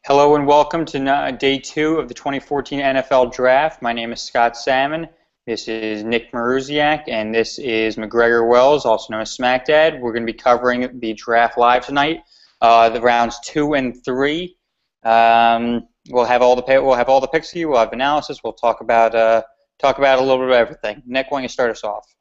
Hello and welcome to day two of the 2014 NFL Draft. My name is Scott Salmon. This is Nick Maruziak, and this is McGregor Wells, also known as Smack Dad. We're going to be covering the draft live tonight, the rounds 2 and 3. We'll have all the picks for you. We'll have analysis. We'll talk about a little bit of everything. Nick, why don't you start us off?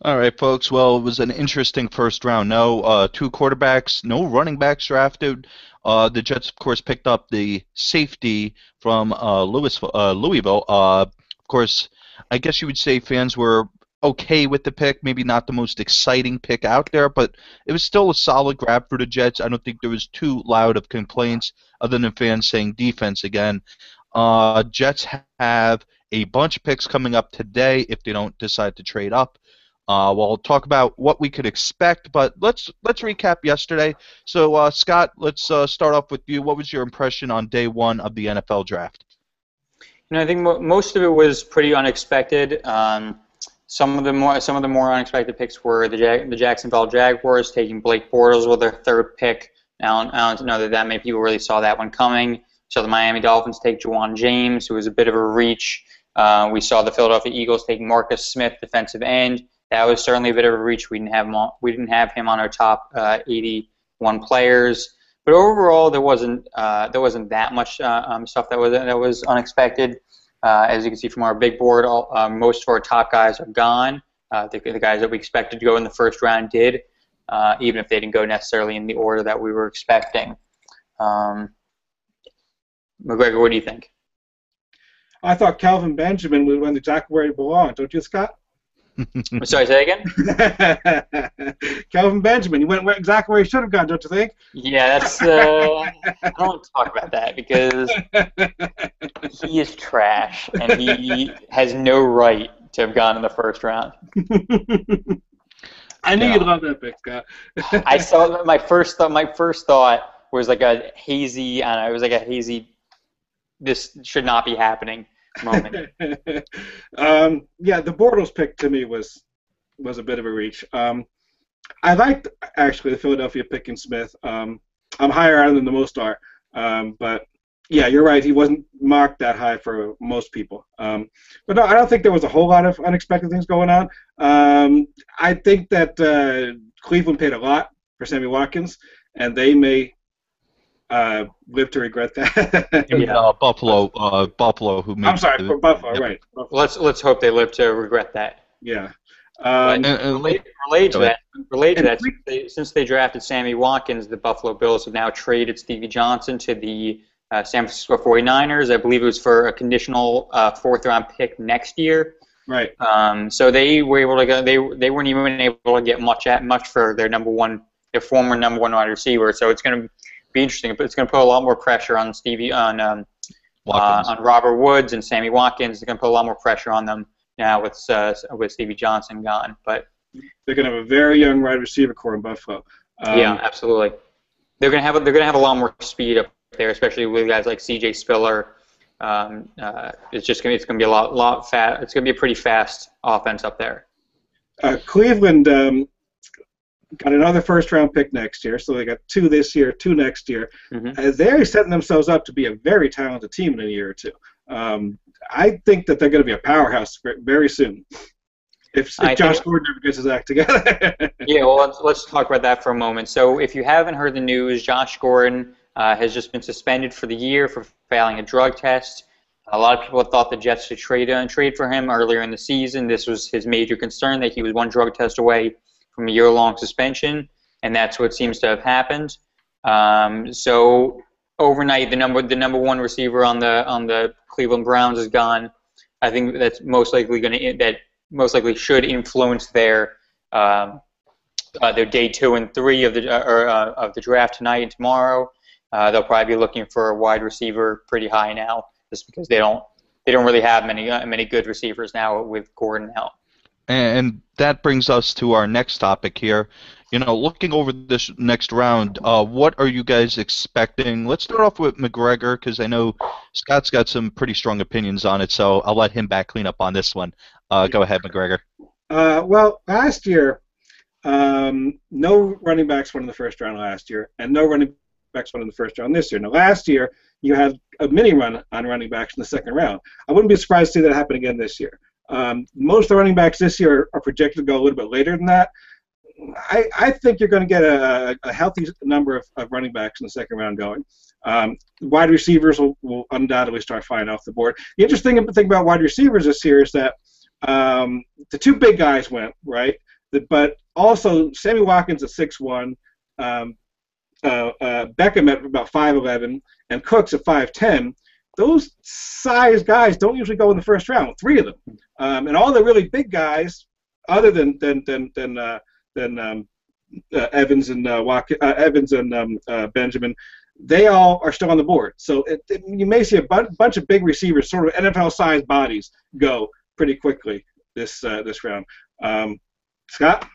All right, folks. Well, it was an interesting first round. No two quarterbacks, no running backs drafted. The Jets, of course, picked up the safety from Louisville. Of course, I guess you would say fans were okay with the pick. Maybe not the most exciting pick out there, but it was still a solid grab for the Jets. I don't think there was too loud of complaints other than fans saying defense again. Jets have a bunch of picks coming up today if they don't decide to trade up. We'll talk about what we could expect, but let's recap yesterday. So, Scott, let's start off with you. What was your impression on day one of the NFL draft? I think most of it was pretty unexpected. Some of the more unexpected picks were the Jacksonville Jaguars taking Blake Bortles with their third pick. Now, I don't know that many people really saw that one coming. So the Miami Dolphins take Juwan James, who was a bit of a reach. We saw the Philadelphia Eagles taking Marcus Smith, defensive end. That was certainly a bit of a reach. We didn't have him on our top 81 players. But overall, there wasn't that much stuff that was unexpected. As you can see from our big board, most of our top guys are gone. The guys that we expected to go in the first round did, even if they didn't go necessarily in the order that we were expecting. McGregor, what do you think? I thought Kelvin Benjamin would win exactly where he belonged. Don't you, Scott? Sorry, say that again? Kelvin Benjamin, he went exactly where he should have gone, don't you think? Yeah, that's. I don't want to talk about that because he is trash and he has no right to have gone in the first round. I knew you'd love that pick, Scott. I saw my first thought was like a hazy. I don't know. It was like a hazy. This should not be happening moment. Yeah, the Bortles pick to me was a bit of a reach. I liked actually the Philadelphia picking Smith. I'm higher on than the most are, but yeah, you're right. He wasn't marked that high for most people. But no, I don't think there was a whole lot of unexpected things going on. I think that Cleveland paid a lot for Sammy Watkins, and they may live to regret that. Yeah, Buffalo, who made I'm sorry, for Buffalo, right? Buffalo. Let's hope they live to regret that. Yeah. Related to that, since they drafted Sammy Watkins, the Buffalo Bills have now traded Stevie Johnson to the San Francisco 49ers. I believe it was for a conditional fourth-round pick next year. Right. So they were able to go. They weren't even able to get much for their former number one wide receiver. So it's going to be interesting, but it's going to put a lot more pressure on on Robert Woods and Sammy Watkins. It's going to put a lot more pressure on them now with Stevie Johnson gone. But they're going to have a very young wide receiver core in Buffalo. Yeah, absolutely. They're going to have a lot more speed up there, especially with guys like C.J. Spiller. It's going to be a lot fast. It's going to be a pretty fast offense up there. Cleveland got another first-round pick next year, so they got 2 this year, 2 next year. Mm-hmm. They're setting themselves up to be a very talented team in a year or two. I think that they're going to be a powerhouse very soon. If Josh Gordon ever gets his act together. Yeah, well, let's talk about that for a moment. So if you haven't heard the news, Josh Gordon has just been suspended for the year for failing a drug test. A lot of people thought the Jets should trade for him earlier in the season. This was his major concern, that he was one drug test away from a year-long suspension, and that's what seems to have happened. So overnight, the number one receiver on the Cleveland Browns is gone. I think that's most likely should influence their day 2 and 3 of the draft tonight and tomorrow. They'll probably be looking for a wide receiver pretty high now, just because they don't really have many good receivers now with Gordon out. And that brings us to our next topic here. Looking over this next round, what are you guys expecting? Let's start off with McGregor, because I know Scott's got some pretty strong opinions on it, so I'll let him clean up on this one. Go ahead, McGregor. Well, last year, no running backs went in the first round last year, and no running backs went in the first round this year. Now, last year, you had a mini run on running backs in the second round. I wouldn't be surprised to see that happen again this year. Most of the running backs this year are projected to go a little bit later than that. I think you're going to get a healthy number of running backs in the second round going. Wide receivers will undoubtedly start flying off the board. The interesting thing about wide receivers this year is that the two big guys went, right? But also Sammy Watkins at 6'1", Beckham at about 5'11", and Cooks at 5'10". Those size guys don't usually go in the first round. 3 of them, and all the really big guys, other than Evans and Benjamin, they all are still on the board. So you may see a bunch of big receivers, sort of NFL-sized bodies, go pretty quickly this round. Scott?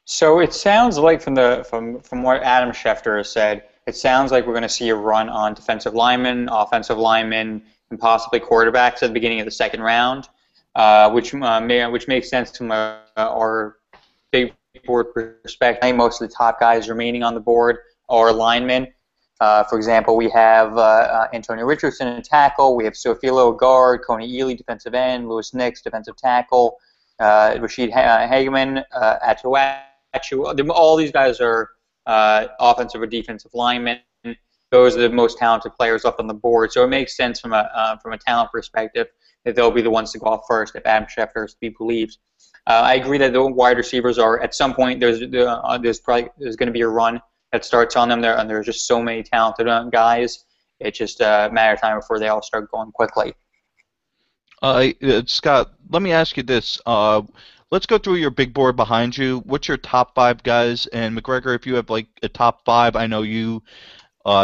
So it sounds like from what Adam Schefter has said, it sounds like we're going to see a run on defensive linemen, offensive linemen, and possibly quarterbacks at the beginning of the second round, which makes sense from our big board perspective. Most of the top guys remaining on the board are linemen. For example, we have Antonio Richardson in tackle. We have Su'a-Filo, guard. Coney Ely, defensive end. Lewis Nix, defensive tackle. Rashid Hageman, Atuachu. All these guys are offensive or defensive linemen. Those are the most talented players up on the board. So it makes sense from a talent perspective that they'll be the ones to go off first if Adam Schefter is to be believed. I agree that the wide receivers are, at some point, there's going to be a run that starts on them there, and there's just so many talented guys. It's just a matter of time before they all start going quickly. Scott, let me ask you this. Let's go through your big board behind you. What's your top 5 guys? And McGregor, if you have like a top 5, I know you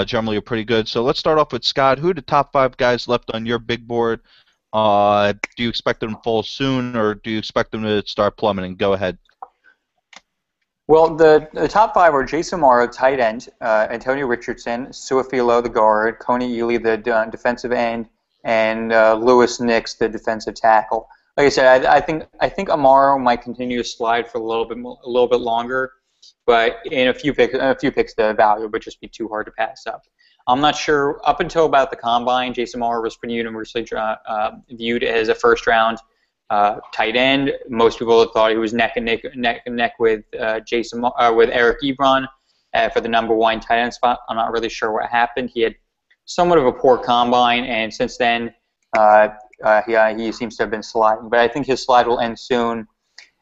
generally are pretty good. So let's start off with Scott. Who are the top 5 guys left on your big board? Do you expect them to fall soon, or do you expect them to start plummeting? Go ahead. Well, the top 5 are Jason Morrow, tight end, Antonio Richardson, Su'a-Filo, the guard, Coney Ely, the defensive end, and Lewis Nix, the defensive tackle. Like I said, I think Amaro might continue to slide for a little bit longer, but in a few picks, the value would just be too hard to pass up. I'm not sure. Up until about the combine, Jason Morrow was pretty universally viewed as a first-round tight end. Most people thought he was neck and neck with with Eric Ebron for the number 1 tight end spot. I'm not really sure what happened. He had somewhat of a poor combine, and since then he seems to have been sliding. But I think his slide will end soon.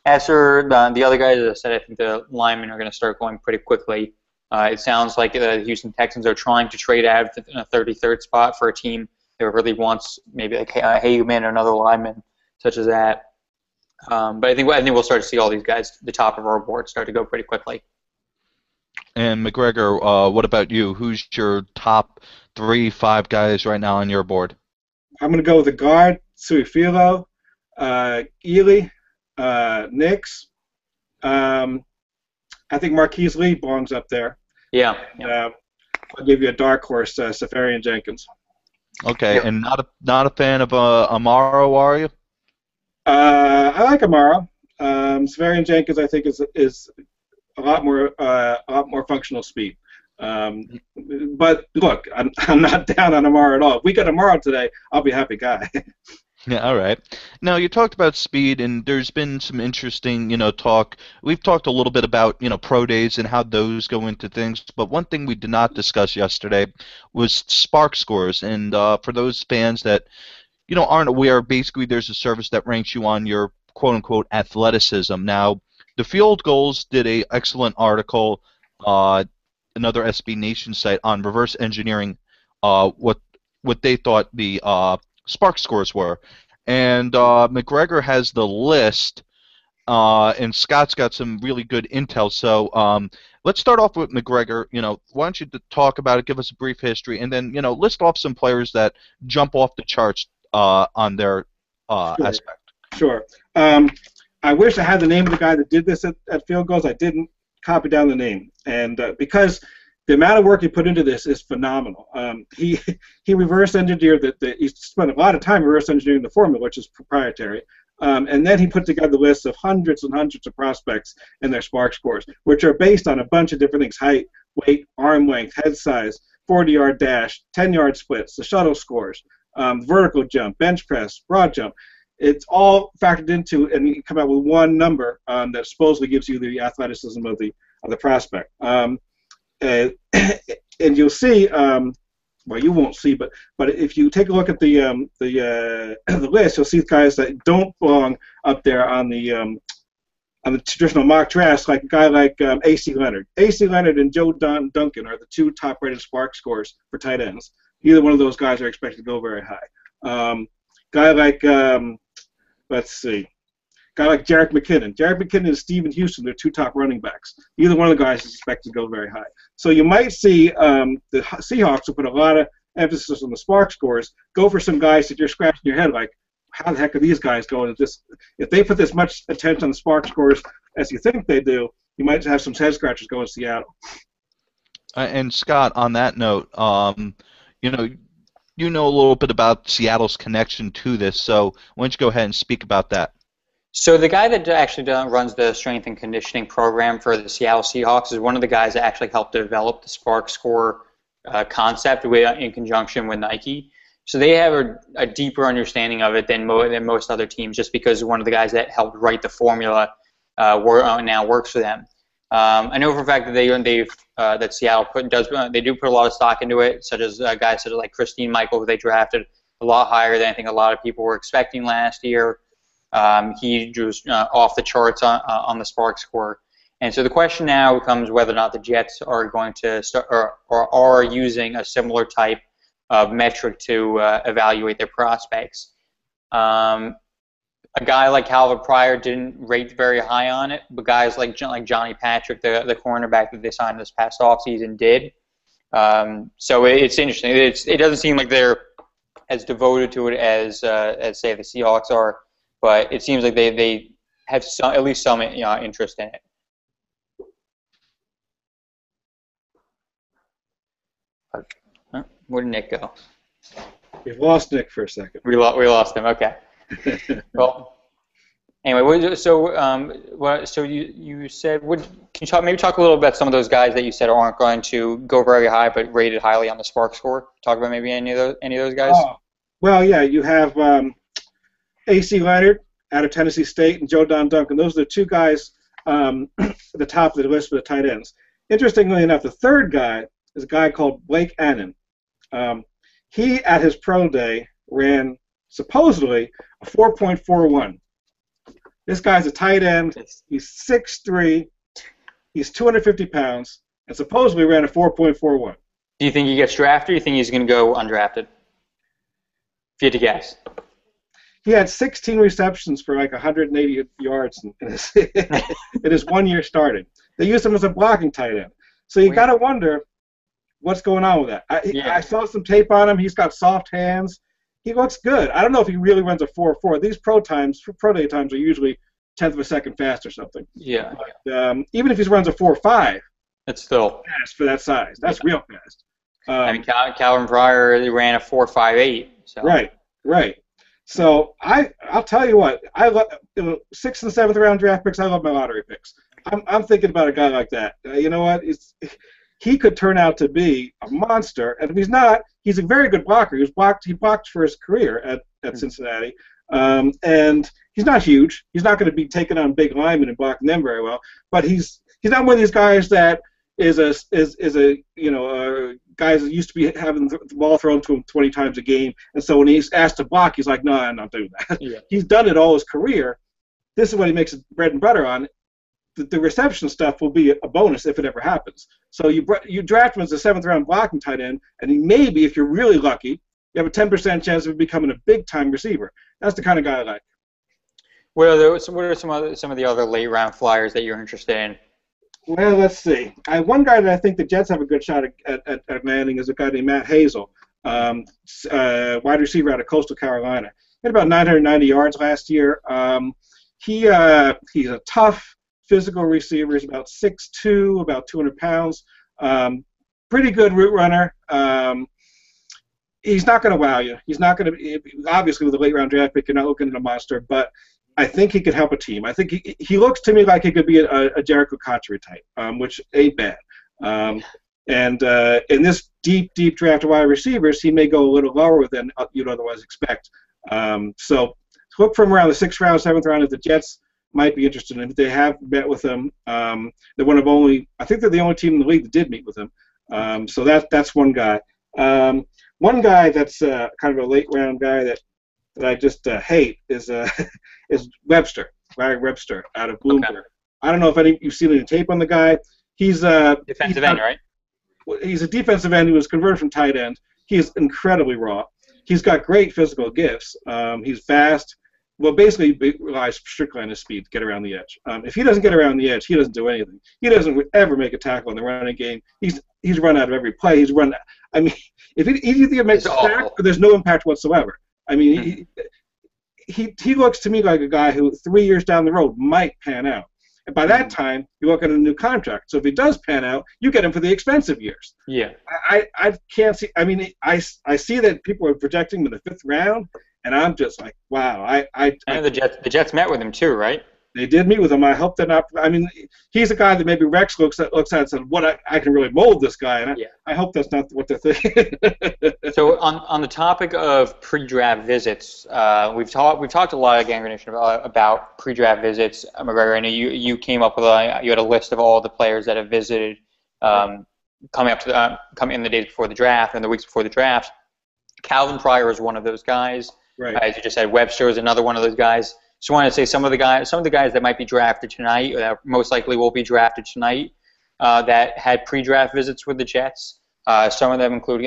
As for the other guys, as I said, I think the linemen are going to start going pretty quickly. It sounds like the Houston Texans are trying to trade out of the 33rd spot for a team that really wants maybe like Hageman or another lineman such as that. But I think we'll start to see all these guys, the top of our board, start to go pretty quickly. And McGregor, what about you? Who's your top 3, 5 guys right now on your board? I'm going to go with the guard, Su'a-Filo, Ely, Nix. I think Marquise Lee belongs up there. Yeah. I'll give you a dark horse, Safarian Jenkins. Okay, and not a fan of Amaro, are you? I like Amaro. Safarian Jenkins, I think, is a lot more functional speed. But look, I'm not down on Amaro at all. If we get Amaro today, I'll be a happy guy. Yeah, all right. Now, you talked about speed, and there's been some interesting, talk. We've talked a little bit about, pro days and how those go into things, but one thing we did not discuss yesterday was SPARQ scores. And for those fans that, aren't aware, basically there's a service that ranks you on your quote-unquote athleticism. Now, the Field Goals did an excellent article, another SB Nation site, on reverse engineering what they thought the SPARQ scores were. And McGregor has the list, and Scott's got some really good intel. So let's start off with McGregor. Why don't you talk about it, give us a brief history, and then, list off some players that jump off the charts on their aspect. Sure. I wish I had the name of the guy that did this at Field Goals. I didn't copy down the name. And because the amount of work he put into this is phenomenal. He reverse engineered he spent a lot of time reverse engineering the formula, which is proprietary. And then he put together lists of hundreds and hundreds of prospects and their SPARQ scores, which are based on a bunch of different things: height, weight, arm length, head size, 40-yard dash, 10-yard splits, the shuttle scores, vertical jump, bench press, broad jump. It's all factored into, and you come out with one number that supposedly gives you the athleticism of the prospect. And you'll see, well, you won't see, but if you take a look at the list, you'll see guys that don't belong up there on the traditional mock drafts, like a guy like A.C. Leonard. A.C. Leonard and Joe Duncan are the two top-rated Spark scores for tight ends. Either one of those guys are expected to go very high. Guy like, let's see, guy like Jerick McKinnon. Jerick McKinnon and Stephen Houston, they're two top running backs. Either one of the guys is expected to go very high. So you might see the Seahawks, who put a lot of emphasis on the Spark scores, go for some guys that you're scratching your head like, how the heck are these guys going? If they put this much attention on the Spark scores as you think they do, you might have some head scratchers going to Seattle. And Scott, on that note, you know a little bit about Seattle's connection to this, so why don't you go ahead and speak about that? So the guy that actually runs the strength and conditioning program for the Seattle Seahawks is one of the guys that actually helped develop the Spark Score concept in conjunction with Nike. So they have a deeper understanding of it than most other teams, just because one of the guys that helped write the formula now works for them. I know for a fact that that Seattle they do put a lot of stock into it, such as guys such as like Christine Michael, who they drafted a lot higher than I think a lot of people were expecting last year. He drew off the charts on the Spark Score. And so the question now becomes whether or not the Jets are going to start or are using a similar type of metric to evaluate their prospects. A guy like Calvin Pryor didn't rate very high on it, but guys like Johnny Patrick, the cornerback that they signed this past offseason, did. So it's interesting. It doesn't seem like they're as devoted to it as say the Seahawks are, but it seems like they have at least some interest in it. Where did Nick go? We've lost Nick for a second. We lost him. Okay. Well, anyway, so you said, can you maybe talk a little about some of those guys that you said aren't going to go very high but rated highly on the Spark Score? Talk about maybe any of those guys. Oh, well, yeah, you have A.C. Leonard out of Tennessee State and Joe Duncan. Those are the two guys at the top of the list for the tight ends. Interestingly enough, the third guy is a guy called Blake Annan. He, at his pro day, ran supposedly a 4.41. This guy's a tight end. He's 6'3". He's 250 pounds, and supposedly ran a 4.41. Do you think he gets drafted, or do you think he's going to go undrafted? If you had to guess. He had 16 receptions for like 180 yards in his 1 year starting. They used him as a blocking tight end. So you got to wonder what's going on with that. I saw some tape on him. He's got soft hands. He looks good. I don't know if he really runs a 4.4. These pro day times are usually 1/10 of a second fast or something. Yeah. But, even if he runs a 4.5, that's still fast for that size. That's real fast. I mean, Calvin Pryor ran a 4.58. So. Right. So I'll tell you what. I love 6th and 7th round draft picks. I love my lottery picks. I'm thinking about a guy like that. You know what? He could turn out to be a monster, and if he's not, he's a very good blocker. He blocked for his career at Cincinnati, and he's not huge. He's not going to be taking on big linemen and blocking them very well. But he's not one of these guys that is a guys that used to be having the ball thrown to him 20 times a game, and so when he's asked to block, he's like, no, I'm not doing that. Yeah. He's done it all his career. This is what he makes his bread and butter on. The reception stuff will be a bonus if it ever happens. So you draft him as a 7th round blocking tight end, and maybe if you're really lucky, you have a 10% chance of becoming a big time receiver. That's the kind of guy I like. What are some of the other late round flyers that you're interested in? Well, let's see. One guy that I think the Jets have a good shot at landing is a guy named Matt Hazel, wide receiver out of Coastal Carolina. He had about 990 yards last year. He's a tough physical receiver. He's about 6'2", about 200 pounds. Pretty good route runner. He's not going to wow you. He's not going to obviously with a late round draft pick, you're not looking at a monster, but I think he could help a team. I think he looks to me like he could be a Jericho Cotchery type, which ain't bad. And in this deep draft of wide receivers, he may go a little lower than you'd otherwise expect. So look from around the 6th round, 7th round if the Jets might be interested in him. If they have met with him, they're one of only, I think they're the only team in the league that did meet with him. So that's one guy. One guy that's kind of a late round guy that I just hate is Webster, Larry Webster out of Bloomberg. Okay. I don't know if you've seen any tape on the guy. He's defensive end, right? He's a defensive end who was converted from tight end. He is incredibly raw. He's got great physical gifts. He's fast. Well, basically, he relies strictly on his speed to get around the edge. If he doesn't get around the edge, he doesn't do anything. He doesn't ever make a tackle in the running game. He's run out of every play. He's run. I mean, if he either makes a sack, there's no impact whatsoever. I mean, he looks to me like a guy who 3 years down the road might pan out. And by that time, you look at a new contract. So if he does pan out, you get him for the expensive years. Yeah. I can't see. I mean, I see that people are projecting him in the 5th round, and I'm just like, wow. I know the Jets met with him too, right? They did meet with him. I hope they're not. I mean, he's a guy that maybe Rex looks at and said, "What I can really mold this guy," and I hope that's not what they're thinking. So on the topic of pre-draft visits, we've talked a lot again about pre-draft visits. McGregor, I know you came up with you had a list of all the players that have visited coming in the days before the draft and the weeks before the draft. Calvin Pryor is one of those guys. Right. As you just said, Webster is another one of those guys. Just wanted to say some of the guys that might be drafted tonight, or that most likely will be drafted tonight, that had pre-draft visits with the Jets. Some of them include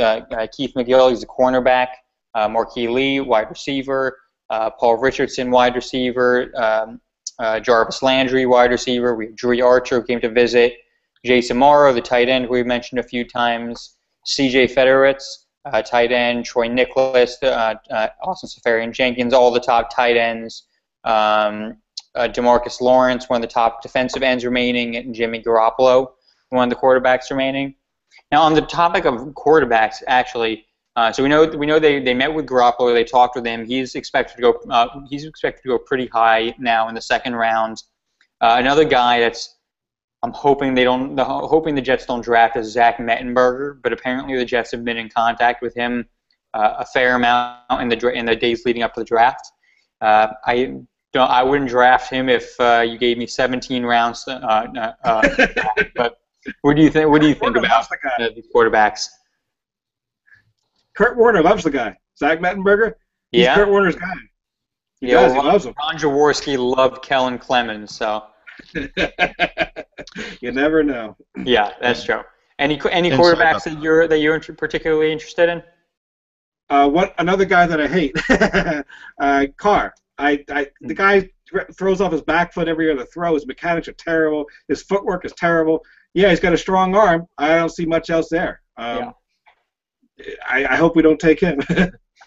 Keith McGill, he's a cornerback, Marquis Lee, wide receiver, Paul Richardson, wide receiver, Jarvis Landry, wide receiver. We have Drew Archer, who came to visit, Jason Morrow, the tight end we mentioned a few times, C.J. Federitz, tight end, Troy Nicholas, Austin Seferian-Jenkins, all the top tight ends. DeMarcus Lawrence, one of the top defensive ends remaining, and Jimmy Garoppolo, one of the quarterbacks remaining. Now, on the topic of quarterbacks, actually, so we know they met with Garoppolo, they talked with him. He's expected to go pretty high now in the 2nd round. Another guy that's I'm hoping the Jets don't draft is Zach Mettenberger, but apparently the Jets have been in contact with him a fair amount in the days leading up to the draft. I wouldn't draft him if you gave me 17 rounds. But what do you think? What do you think about these quarterbacks? Kurt Warner loves the guy. Zach Mettenberger. He's Kurt Warner's guy. He loves him. Ron Jaworski loved Kellen Clemens, so. You never know. Yeah, that's true. Any quarterbacks that you're particularly interested in? Another guy that I hate, Carr. The guy throws off his back foot every other throw. His mechanics are terrible. His footwork is terrible. Yeah, he's got a strong arm. I don't see much else there. I hope we don't take him.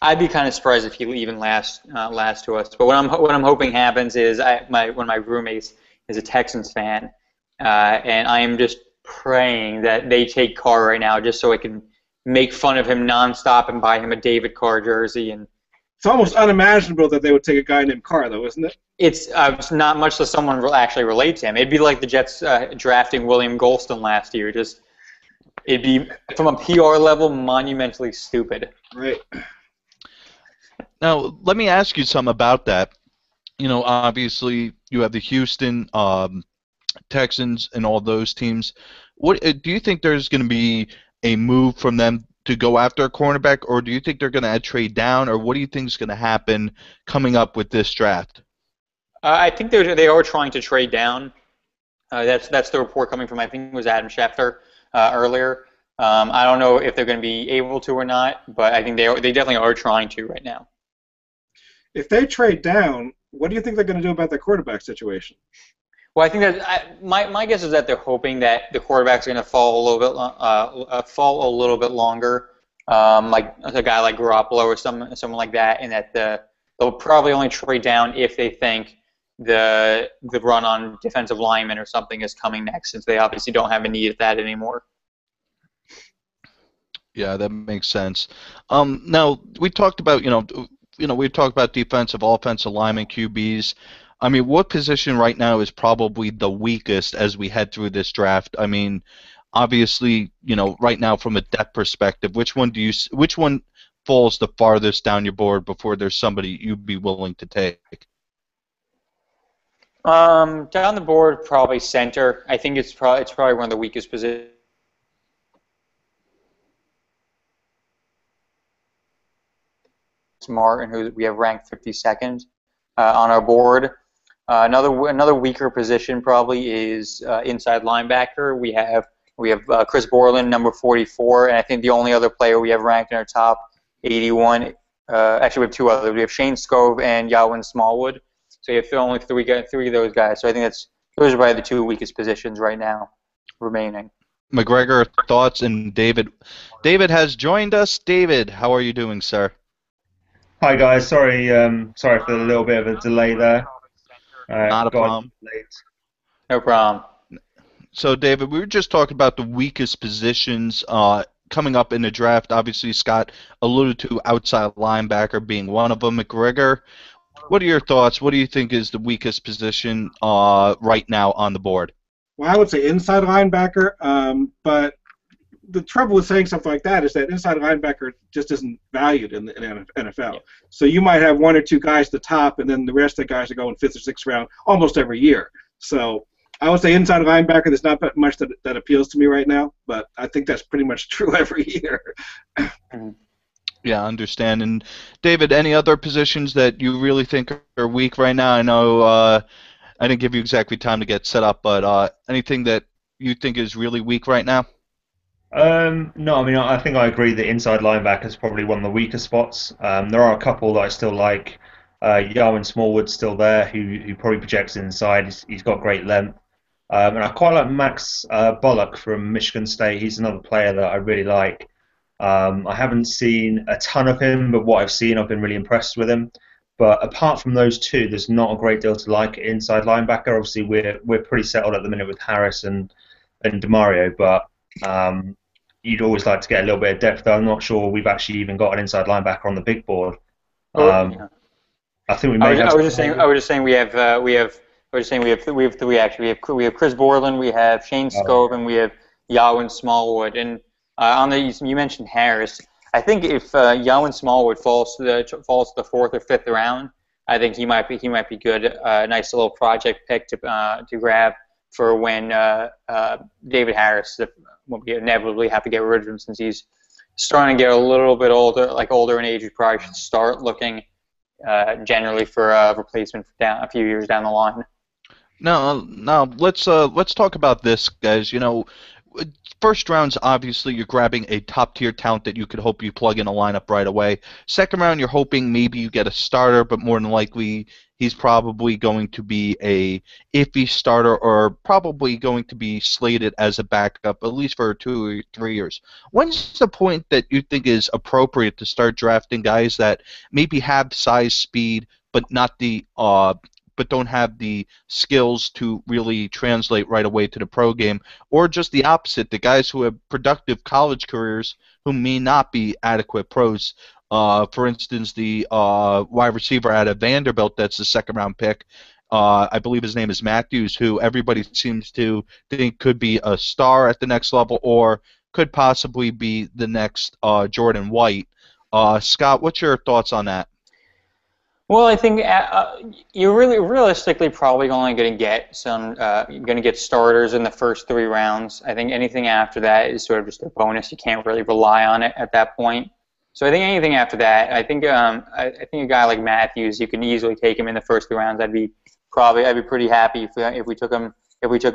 I'd be kind of surprised if he even lasts to us. But what I'm hoping happens is one of my roommates is a Texans fan, and I am just praying that they take Carr right now, just so I can make fun of him nonstop and buy him a David Carr jersey. And it's almost unimaginable that they would take a guy named Carr, though, isn't it? It's not much that someone will actually relate to him. It'd be like the Jets drafting William Golston last year. It'd be, from a PR level, monumentally stupid. Right. Now, let me ask you something about that. You know, obviously, you have the Houston Texans and all those teams. What do you think there's going to be a move from them to go after a cornerback, or do you think they're going to trade down, or what do you think is going to happen coming up with this draft? I think they are trying to trade down. That's the report coming from, I think it was Adam Schefter earlier. I don't know if they're going to be able to or not, but I think they definitely are trying to right now. If they trade down, what do you think they're going to do about their quarterback situation? Well, I think that my guess is that they're hoping that the quarterback's going to fall a little bit longer, like a guy like Garoppolo or someone like that, and that they'll probably only trade down if they think the run on defensive linemen or something is coming next, since they obviously don't have a need at that anymore. Yeah, that makes sense. Now we talked about we've talked about defensive, offensive linemen, QBs. I mean, what position right now is probably the weakest as we head through this draft? I mean, obviously, right now from a depth perspective, which one falls the farthest down your board before there's somebody you'd be willing to take? Down the board, probably center. I think it's probably one of the weakest positions. Martin, who we have ranked 52nd on our board. Another weaker position probably is inside linebacker. We have Chris Borland, number 44, and I think the only other player we have ranked in our top 81. Actually, we have two others. We have Shane Scove and Yawin Smallwood. So you have only three of those guys. So I think those are probably the two weakest positions right now remaining. McGregor, thoughts? And David has joined us. David, how are you doing, sir? Hi guys, sorry for a little bit of a delay there. Not a problem. No problem. So David, we were just talking about the weakest positions coming up in the draft. Obviously, Scott alluded to outside linebacker being one of them. McGregor, what are your thoughts? What do you think is the weakest position right now on the board? Well, I would say inside linebacker, but the trouble with saying something like that is that inside linebacker just isn't valued in the NFL. So you might have one or two guys at the top, and then the rest of the guys are going fifth or sixth round almost every year. So I would say inside linebacker, there's not much that appeals to me right now, but I think that's pretty much true every year. Yeah, I understand. And David, any other positions that you really think are weak right now? I know I didn't give you exactly time to get set up, but anything that you think is really weak right now? No, I mean, I think I agree that inside linebacker is probably one of the weaker spots. There are a couple that I still like. Yawin Smallwood's still there, who probably projects inside. He's got great length. And I quite like Max Bullock from Michigan State. He's another player that I really like. I haven't seen a ton of him, but what I've seen, I've been really impressed with him. But apart from those two, there's not a great deal to like at inside linebacker. Obviously, we're pretty settled at the minute with Harris and DeMario, but you'd always like to get a little bit of depth. I'm not sure we've actually even got an inside linebacker on the big board. I think we may have. I was just saying we have three actually. We have Chris Borland, we have Shane Scove, and we have Yawin Smallwood. And you mentioned Harris. I think if Yawin Smallwood falls to the fourth or fifth round, I think he might be good. A nice little project pick to grab for when David Harris will inevitably have to get rid of him, since he's starting to get a little bit older in age. He probably should start looking generally for a replacement a few years down the line. Now let's talk about this, guys. First round's obviously you're grabbing a top-tier talent that you could hope you plug in a lineup right away. Second round, you're hoping maybe you get a starter, but more than likely he's probably going to be a iffy starter, or probably going to be slated as a backup at least for 2 or 3 years. When's the point that you think is appropriate to start drafting guys that maybe have size, speed, but not the but don't have the skills to really translate right away to the pro game, or just the opposite, the guys who have productive college careers who may not be adequate pros? For instance, the wide receiver out of Vanderbilt that's the second-round pick, I believe his name is Matthews, who everybody seems to think could be a star at the next level or could possibly be the next Jordan White. Scott, what's your thoughts on that? Well, I think you're really realistically probably only going to get you're going to get starters in the first 3 rounds. I think anything after that is sort of just a bonus. You can't really rely on it at that point. So I think anything after that, I think a guy like Matthews, you can easily take him in the first 3 rounds. I'd be pretty happy if we took him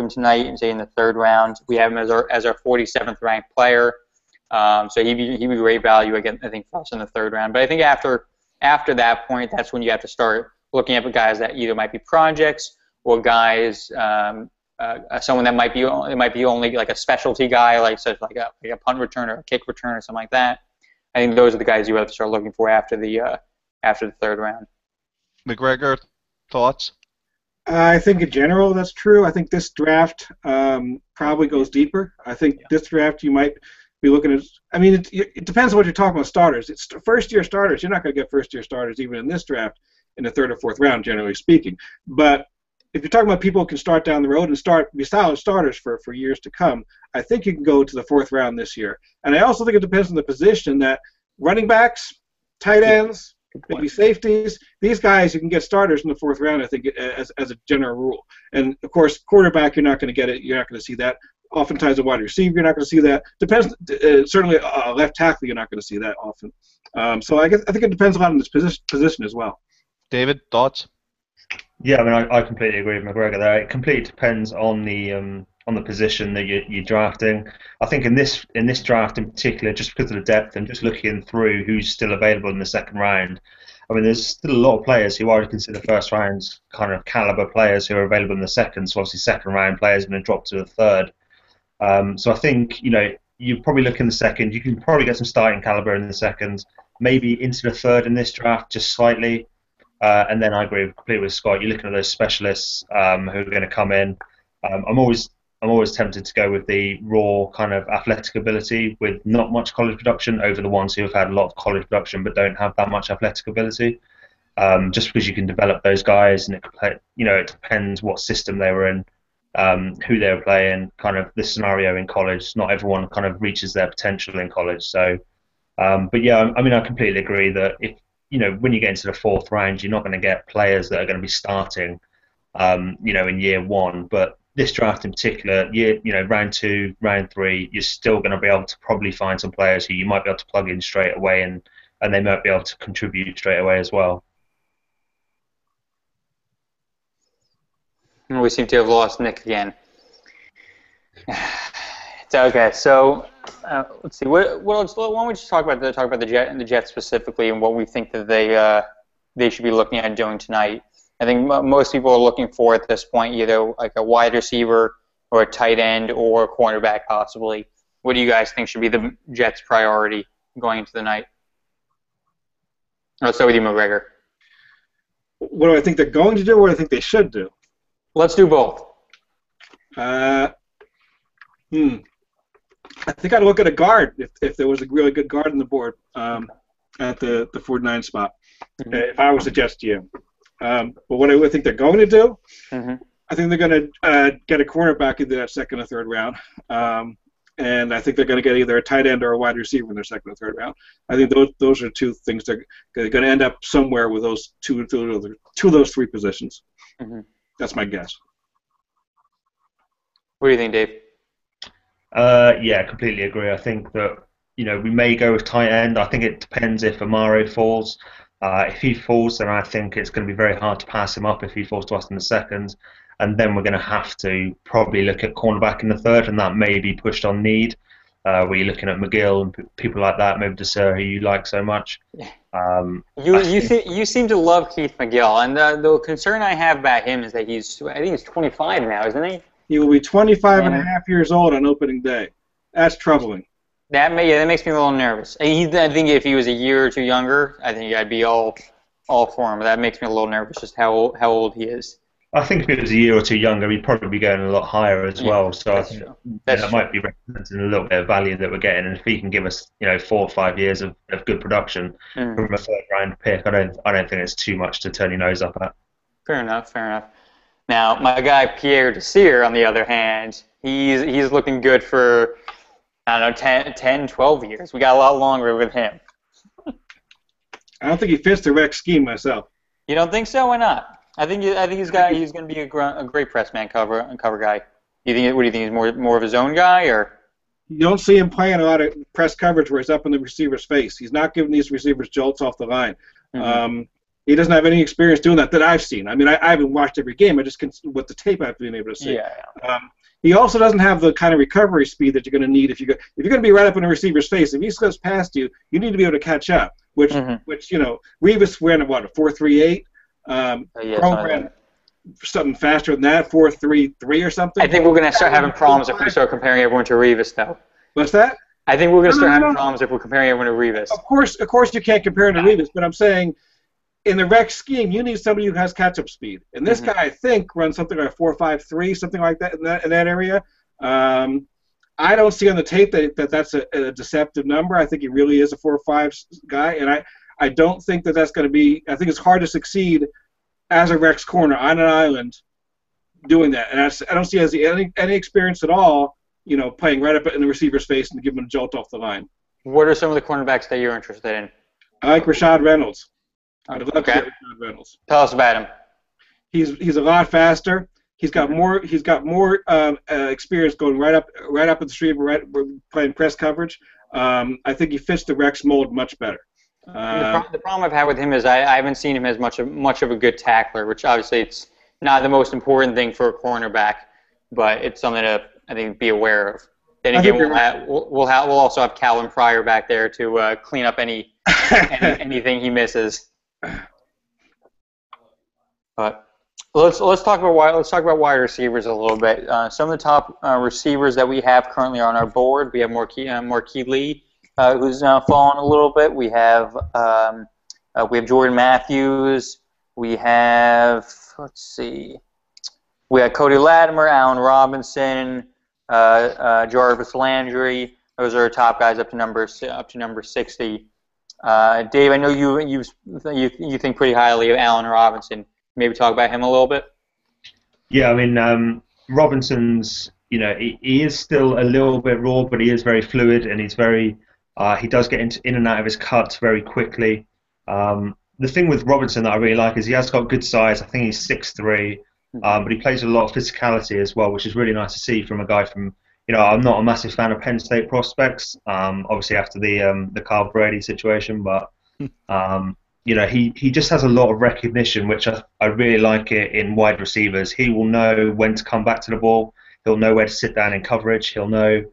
tonight and say in the 3rd round. We have him as our 47th ranked player. So he'd be great value again, I think, for us in the 3rd round. But I think after that point, that's when you have to start looking at guys that either might be projects or guys, someone that might be only like a specialty guy, like a punt returner, a kick returner, something like that. I think those are the guys you have to start looking for after the 3rd round. McGregor, thoughts? I think in general that's true. I think this draft probably goes deeper. I think this draft you might be looking at. I mean, it depends on what you're talking about starters. It's first-year starters. You're not going to get first-year starters even in this draft in the 3rd or 4th round, generally speaking. But if you're talking about people who can start down the road and be solid starters for years to come, I think you can go to the 4th round this year. And I also think it depends on the position that running backs, tight ends, maybe safeties, these guys you can get starters in the 4th round, I think, as a general rule. And, of course, quarterback, you're not going to get it. You're not going to see that. Oftentimes a wide receiver, you're not going to see that. Depends. Certainly a left tackle, you're not going to see that often. So I think it depends a lot on this position as well. David, thoughts? Yeah, I mean, I completely agree with McGregor there. It completely depends on the position that you're drafting. I think in this draft in particular, just because of the depth and just looking through who's still available in the 2nd round, I mean, there's still a lot of players who I would consider first round kind of caliber players who are available in the 2nd. So obviously 2nd round players are going to drop to the 3rd. So I think, you probably look in the 2nd. You can probably get some starting caliber in the 2nd, maybe into the 3rd in this draft, just slightly. And then I agree completely with Scott. You're looking at those specialists who are going to come in. I'm always tempted to go with the raw kind of athletic ability with not much college production over the ones who have had a lot of college production but don't have that much athletic ability. Just because you can develop those guys, and it depends what system they were in. Who they were playing, kind of the scenario in college. Not everyone kind of reaches their potential in college. So, but yeah, I mean, I completely agree that if when you get into the 4th round, you're not going to get players that are going to be starting, in year 1. But this draft in particular, round 2, round 3, you're still going to be able to probably find some players who you might be able to plug in straight away, and they might be able to contribute straight away as well. We seem to have lost Nick again. It's okay. So let's see. What else? Why don't we just talk about the Jets specifically and what we think that they should be looking at doing tonight. I think most people are looking for at this point either like a wide receiver or a tight end or a cornerback possibly. What do you guys think should be the Jets' priority going into the night? Let's start with you, McGregor. What do I think they're going to do, or what do I think they should do? Let's do both. I think I'd look at a guard if there was a really good guard on the board at the 49 spot. If I was a Jets GM. But what I think they're going to do, I think they're going to get a cornerback into that 2nd or 3rd round, and I think they're going to get either a tight end or a wide receiver in their 2nd or 3rd round. I think those are 2 things they're going to end up somewhere with those two of those 3 positions. That's my guess. What do you think, Dave? Yeah, completely agree. I think that we may go with tight end. I think it depends if Amaro falls. If he falls, then I think it's going to be very hard to pass him up if he falls to us in the 2nd. And then we're going to have to probably look at cornerback in the 3rd, and that may be pushed on need. Where you're looking at McGill and people like that, maybe Desir, who you like so much. You seem to love Keith McGill, and the concern I have about him is that I think he's 25 now, isn't he? He will be 25 and a half years old on opening day. That's troubling. That makes me a little nervous. I think if he was a year or 2 younger, I think I'd be all for him. But that makes me a little nervous, just how old he is. I think if it was a year or 2 younger, he'd probably be going a lot higher as well. So I think that might be representing a little bit of value that we're getting. And if he can give us, 4 or 5 years of good production from a 3rd round pick, I don't think it's too much to turn your nose up at. Fair enough. Now, my guy Pierre Desir, on the other hand, he's looking good for, I don't know, 10, 12 years. We got a lot longer with him. I don't think he fits the rec scheme myself. You don't think so? Why not? I think he's going to be a great press man cover guy. What do you think? He's more of a zone guy, or? You don't see him playing a lot of press coverage where he's up in the receiver's face. He's not giving these receivers jolts off the line. He doesn't have any experience doing that I've seen. I mean, I haven't watched every game. I just with the tape I've been able to see. Yeah. He also doesn't have the kind of recovery speed that you're going to need if you're going to be right up in a receiver's face. If he slips past you, you need to be able to catch up. Which Revis ran a 4.38. Program something faster than that, 4.33 or something. I think we're going to start having problems if we start comparing everyone to Revis, though. What's that? I think we're going to start having problems if we're comparing everyone to Revis. Of course, you can't compare him to Revis, but I'm saying in the rec scheme, you need somebody who has catch-up speed. And this guy, I think, runs something like 4.53, something like that in that area. I don't see on the tape that's a deceptive number. I think he really is a 4.5 guy, and I don't think that's going to be. I think it's hard to succeed as a Rex corner on an island doing that. And I don't see any experience at all, playing right up in the receiver's face and giving him a jolt off the line. What are some of the cornerbacks that you're interested in? I like Rashad Reynolds. I'd love to Okay. get Rashad Reynolds. Tell us about him. He's a lot faster. He's got more experience going right up at the street, playing press coverage. I think he fits the Rex mold much better. The problem I've had with him is I haven't seen him as much of a good tackler, which obviously it's not the most important thing for a cornerback, but it's something to, I think, be aware of. Then again, we'll also have Calvin Pryor back there to clean up anything he misses. But let's talk about wide receivers a little bit. Some of the top receivers that we have currently on our board. We have Marquis Lee, who's fallen a little bit. We have Jordan Matthews. We have we have Cody Latimer, Allen Robinson, Jarvis Landry. Those are our top guys up to number 60. Dave, I know you think pretty highly of Allen Robinson. Maybe talk about him a little bit. Yeah, I mean, Robinson's, he is still a little bit raw, but he is very fluid, and he's very, he does get in and out of his cuts very quickly. The thing with Robinson that I really like is he has got good size. I think he's 6'3", but he plays with a lot of physicality as well, which is really nice to see from a guy from, I'm not a massive fan of Penn State prospects, obviously after the Carl Brady situation, but he just has a lot of recognition, which I really like it in wide receivers. He will know when to come back to the ball. He'll know where to sit down in coverage. He'll know,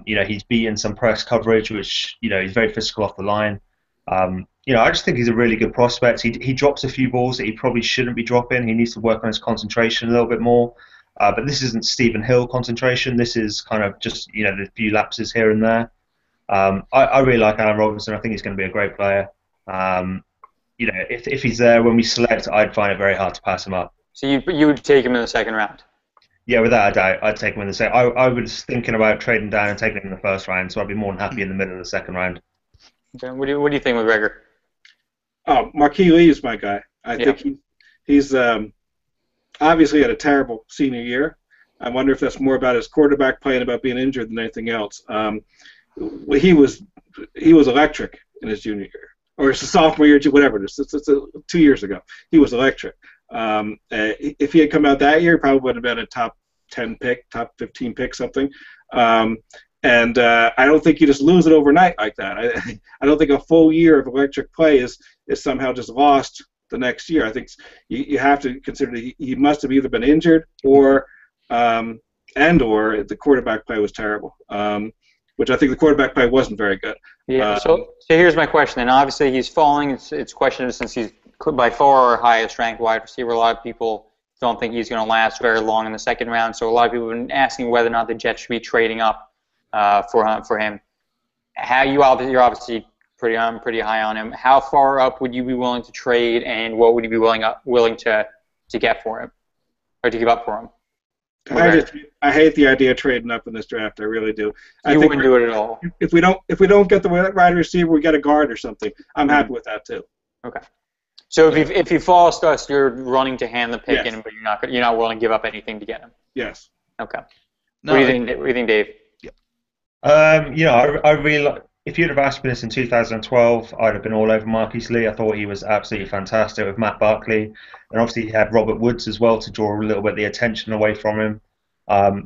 he's beaten some press coverage, which, he's very physical off the line. I just think he's a really good prospect. He drops a few balls that he probably shouldn't be dropping. He needs to work on his concentration a little bit more. But this isn't Stephen Hill concentration. This is kind of just, the few lapses here and there. I really like Allen Robinson. I think he's going to be a great player. If he's there when we select, I'd find it very hard to pass him up. So you would take him in the second round? Yeah, without a doubt, I'd take him in the second. I was thinking about trading down and taking him in the first round, so I'd be more than happy in the middle of the second round. Okay. What do you think, McGregor? Oh, Marquis Lee is my guy. I think he's obviously had a terrible senior year. I wonder if that's more about his quarterback play and about being injured than anything else. He was electric in his junior year, or it's a sophomore year, whatever it is. It's 2 years ago. He was electric. If he had come out that year, he probably would have been a top 10 pick, top 15 pick, something. And I don't think you just lose it overnight like that. I don't think a full year of electric play is somehow just lost the next year. I think you have to consider that he must have either been injured or the quarterback play was terrible, which I think the quarterback play wasn't very good. Yeah. So here's my question. And obviously he's falling. It's questioned since he's by far our highest ranked wide receiver. A lot of people don't think he's going to last very long in the second round. So a lot of people have been asking whether or not the Jets should be trading up for him. You're obviously pretty high on him. How far up would you be willing to trade, and what would you be willing to get for him, or to give up for him? I hate the idea of trading up in this draft. I really do. You wouldn't do it at all. If we don't get the wide receiver, we get a guard or something. I'm happy with that too. Okay. So if you fall to us, you're running to hand the pick in, but you're not willing to give up anything to get him. Yes. Okay. No, What do you think, Dave? I really like. If you'd have asked me this in 2012, I'd have been all over Marquis Lee. I thought he was absolutely fantastic with Matt Barkley, and obviously he had Robert Woods as well to draw a little bit of the attention away from him.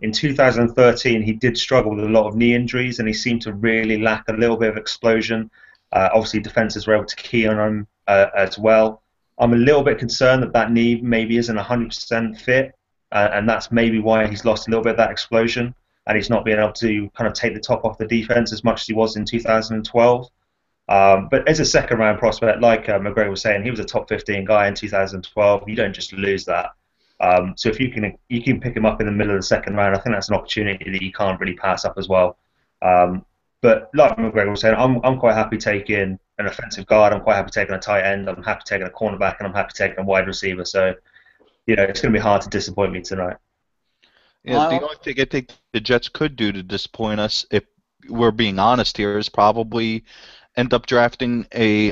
In 2013, he did struggle with a lot of knee injuries, and he seemed to really lack a little bit of explosion. Obviously, defenses were able to key on him as well. I'm a little bit concerned that knee maybe isn't 100% fit, and that's maybe why he's lost a little bit of that explosion, and he's not being able to kind of take the top off the defense as much as he was in 2012. But as a second-round prospect, like McGregor was saying, he was a top 15 guy in 2012. You don't just lose that. So if you can pick him up in the middle of the second round, I think that's an opportunity that you can't really pass up as well. But like McGregor was saying, I'm quite happy taking an offensive guard. I'm quite happy taking a tight end. I'm happy taking a cornerback, and I'm happy taking a wide receiver. So, it's going to be hard to disappoint me tonight. Yeah, the only thing I think the Jets could do to disappoint us, if we're being honest here, is probably end up drafting a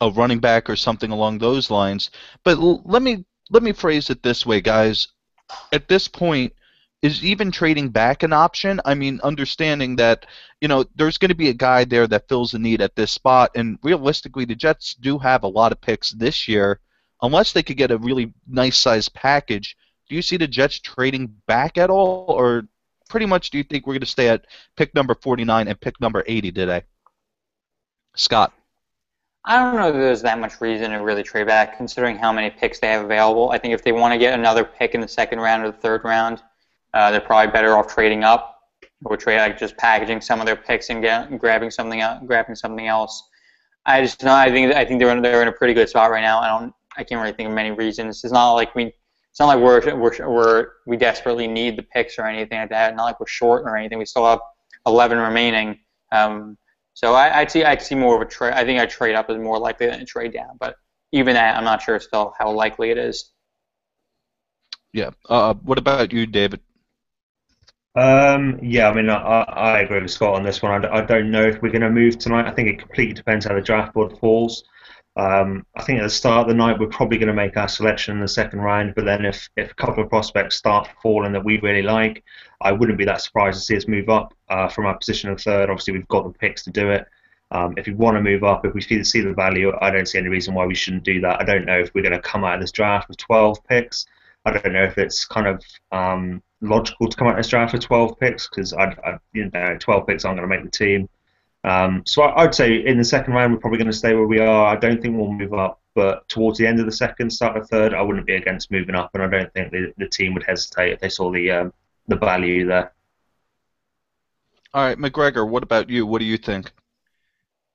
running back or something along those lines. But let me let me phrase it this way, guys. At this point, is even trading back an option? I mean, understanding that, there's going to be a guy there that fills the need at this spot, and realistically, the Jets do have a lot of picks this year. Unless they could get a really nice-sized package, do you see the Jets trading back at all, or pretty much do you think we're going to stay at pick number 49 and pick number 80 today? Scott? I don't know that there's that much reason to really trade back, considering how many picks they have available. I think if they want to get another pick in the second round or the third round, they're probably better off trading up, or just packaging some of their picks and grabbing something else. I think they're in a pretty good spot right now. I can't really think of many reasons. It's not like we desperately need the picks or anything like that. Not like we're short or anything. We still have 11 remaining. So I'd see more of a trade. I think a trade up is more likely than a trade down. But even that, I'm not sure still how likely it is. Yeah. What about you, David? Yeah, I mean, I agree with Scott on this one. I don't know if we're going to move tonight. I think it completely depends how the draft board falls. I think at the start of the night we're probably going to make our selection in the second round, but then if a couple of prospects start falling that we really like, I wouldn't be that surprised to see us move up from our position of third. Obviously, we've got the picks to do it. If we want to move up, if we see the value, I don't see any reason why we shouldn't do that. I don't know if we're going to come out of this draft with 12 picks. I don't know if it's kind of logical to come out of this draft with 12 picks, because 12 picks aren't going to make the team. So I'd say in the second round we're probably going to stay where we are. I don't think we'll move up, but towards the end of the second, start of third, I wouldn't be against moving up, and I don't think the team would hesitate if they saw the value there. All right, McGregor, what about you? What do you think?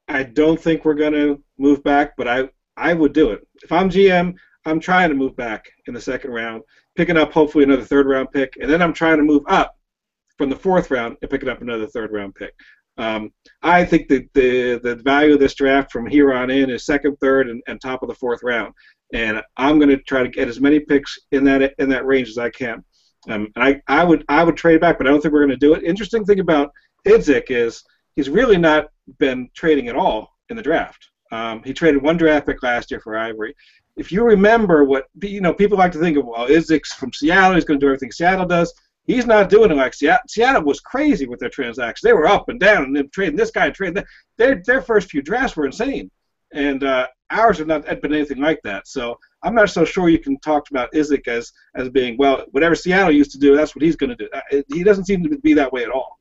I don't think we're going to move back, but I would do it. If I'm GM, I'm trying to move back in the second round, picking up hopefully another third-round pick, and then I'm trying to move up from the fourth round and picking up another third-round pick. I think that the value of this draft from here on in is second, third, and top of the fourth round, and I'm going to try to get as many picks in that range as I can. And I would trade back, but I don't think we're going to do it. Interesting thing about Idzik is he's really not been trading at all in the draft. He traded one draft pick last year for Ivory. If you remember what people like to think of, well, Idzik's from Seattle, he's going to do everything Seattle does. He's not doing it like Seattle. Seattle was crazy with their transactions. They were up and down, and then trading this guy and trading that. Their first few drafts were insane, and ours have not been anything like that. So I'm not so sure you can talk about Idzik as being, well, whatever Seattle used to do, that's what he's going to do. He doesn't seem to be that way at all.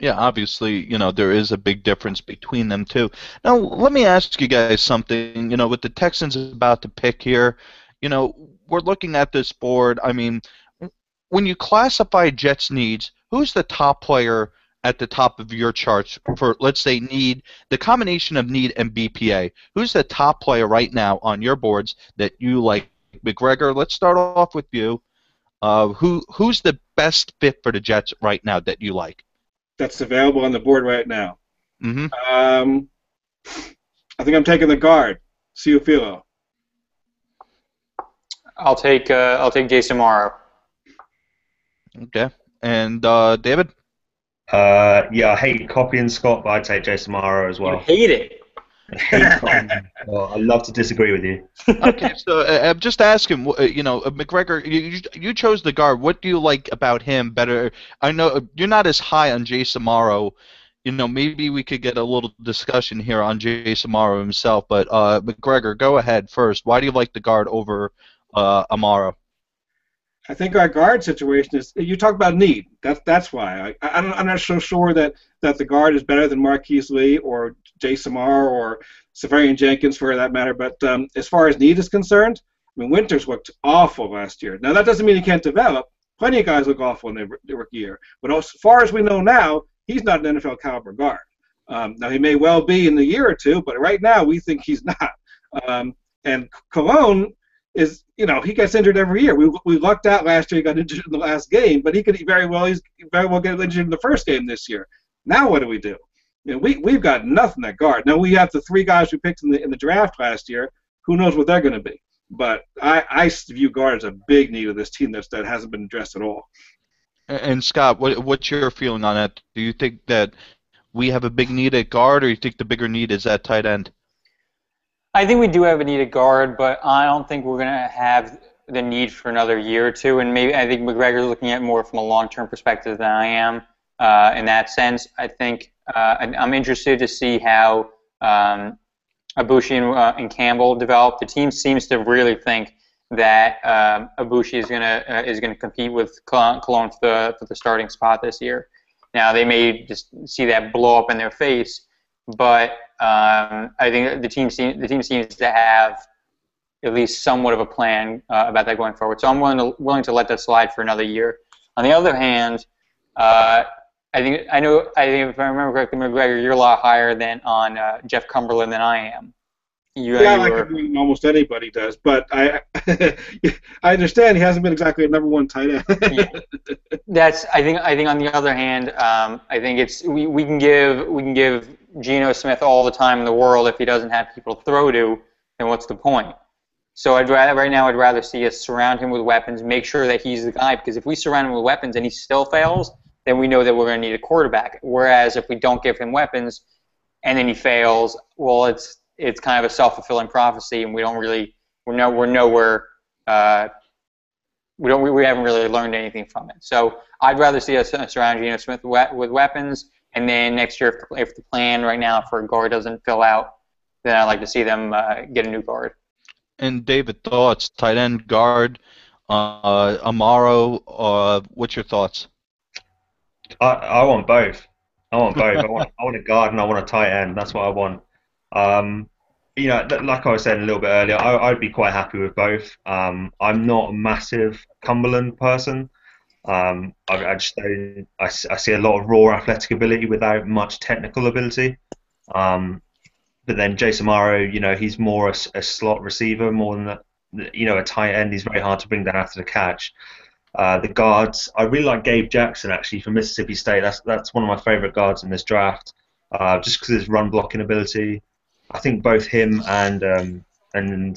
Yeah, obviously, there is a big difference between them two. Now, let me ask you guys something. With the Texans about to pick here, we're looking at this board. I mean, when you classify Jets needs, who's the top player at the top of your charts for, let's say, need, the combination of need and BPA? Who's the top player right now on your boards that you like? McGregor, let's start off with you. Who's the best fit for the Jets right now that you like? That's available on the board right now. Mm-hmm. I think I'm taking the guard, Ciofilo. I'll take Jason Morrow. Okay. And David? Yeah, I hate copying Scott, but I'd take Jason Morrow as well. You hate it. Well, I'd love to disagree with you. Okay, so I'm just asking, McGregor, you chose the guard. What do you like about him better? I know you're not as high on Jason Morrow. Maybe we could get a little discussion here on Jason Morrow himself. But McGregor, go ahead first. Why do you like the guard over Amaro? I think our guard situation is, you talk about need. That's why. I'm not so sure that the guard is better than Marquise Lee or Jay Samar or Severian Jenkins for that matter. But as far as need is concerned, I mean, Winters looked awful last year. Now, that doesn't mean he can't develop. Plenty of guys look awful in their rookie year. But as far as we know now, he's not an NFL caliber guard. Now, he may well be in a year or two, but right now we think he's not. And Cologne is, he gets injured every year. We lucked out last year. He got injured in the last game, but he's very well get injured in the first game this year. Now what do we do? We've got nothing at guard. Now we have the three guys we picked in the draft last year. Who knows what they're going to be? But I view guard as a big need of this team that hasn't been addressed at all. And Scott, what's your feeling on that? Do you think that we have a big need at guard, or you think the bigger need is at tight end? I think we do have a need at guard, but I don't think we're going to have the need for another year or two. And maybe I think McGregor's looking at it more from a long-term perspective than I am in that sense. I think I'm interested to see how Ibushi and Campbell develop. The team seems to really think that Ibushi is gonna compete with Cologne for the starting spot this year. Now they may just see that blow up in their face, but I think the team seems to have at least somewhat of a plan about that going forward. So I'm willing to let that slide for another year. On the other hand, I think if I remember correctly, McGregor, you're a lot higher than on Jeff Cumberland than I am. Almost anybody does, but I I understand he hasn't been exactly a number one tight end. Yeah. I think on the other hand, I think we can give Geno Smith all the time in the world if he doesn't have people to throw to, then what's the point? So I'd rather see us surround him with weapons, make sure that he's the guy, because if we surround him with weapons and he still fails, then we know that we're going to need a quarterback. Whereas if we don't give him weapons and then he fails, well, it's kind of a self-fulfilling prophecy, and we haven't really learned anything from it. So I'd rather see us surround Geno Smith with weapons, and then next year, if the plan right now for a guard doesn't fill out, then I'd like to see them get a new guard. And David, thoughts? Tight end, guard, Amaro. What's your thoughts? I want both. I want a guard and I want a tight end. That's what I want. Like I was saying a little bit earlier, I'd be quite happy with both. I'm not a massive Cumberland person. I see a lot of raw athletic ability without much technical ability. But then Jason Amaro, he's more a slot receiver more than a tight end. He's very hard to bring down after the catch. The guards, I really like Gabe Jackson actually from Mississippi State. That's one of my favorite guards in this draft, just because of his run blocking ability. I think both him and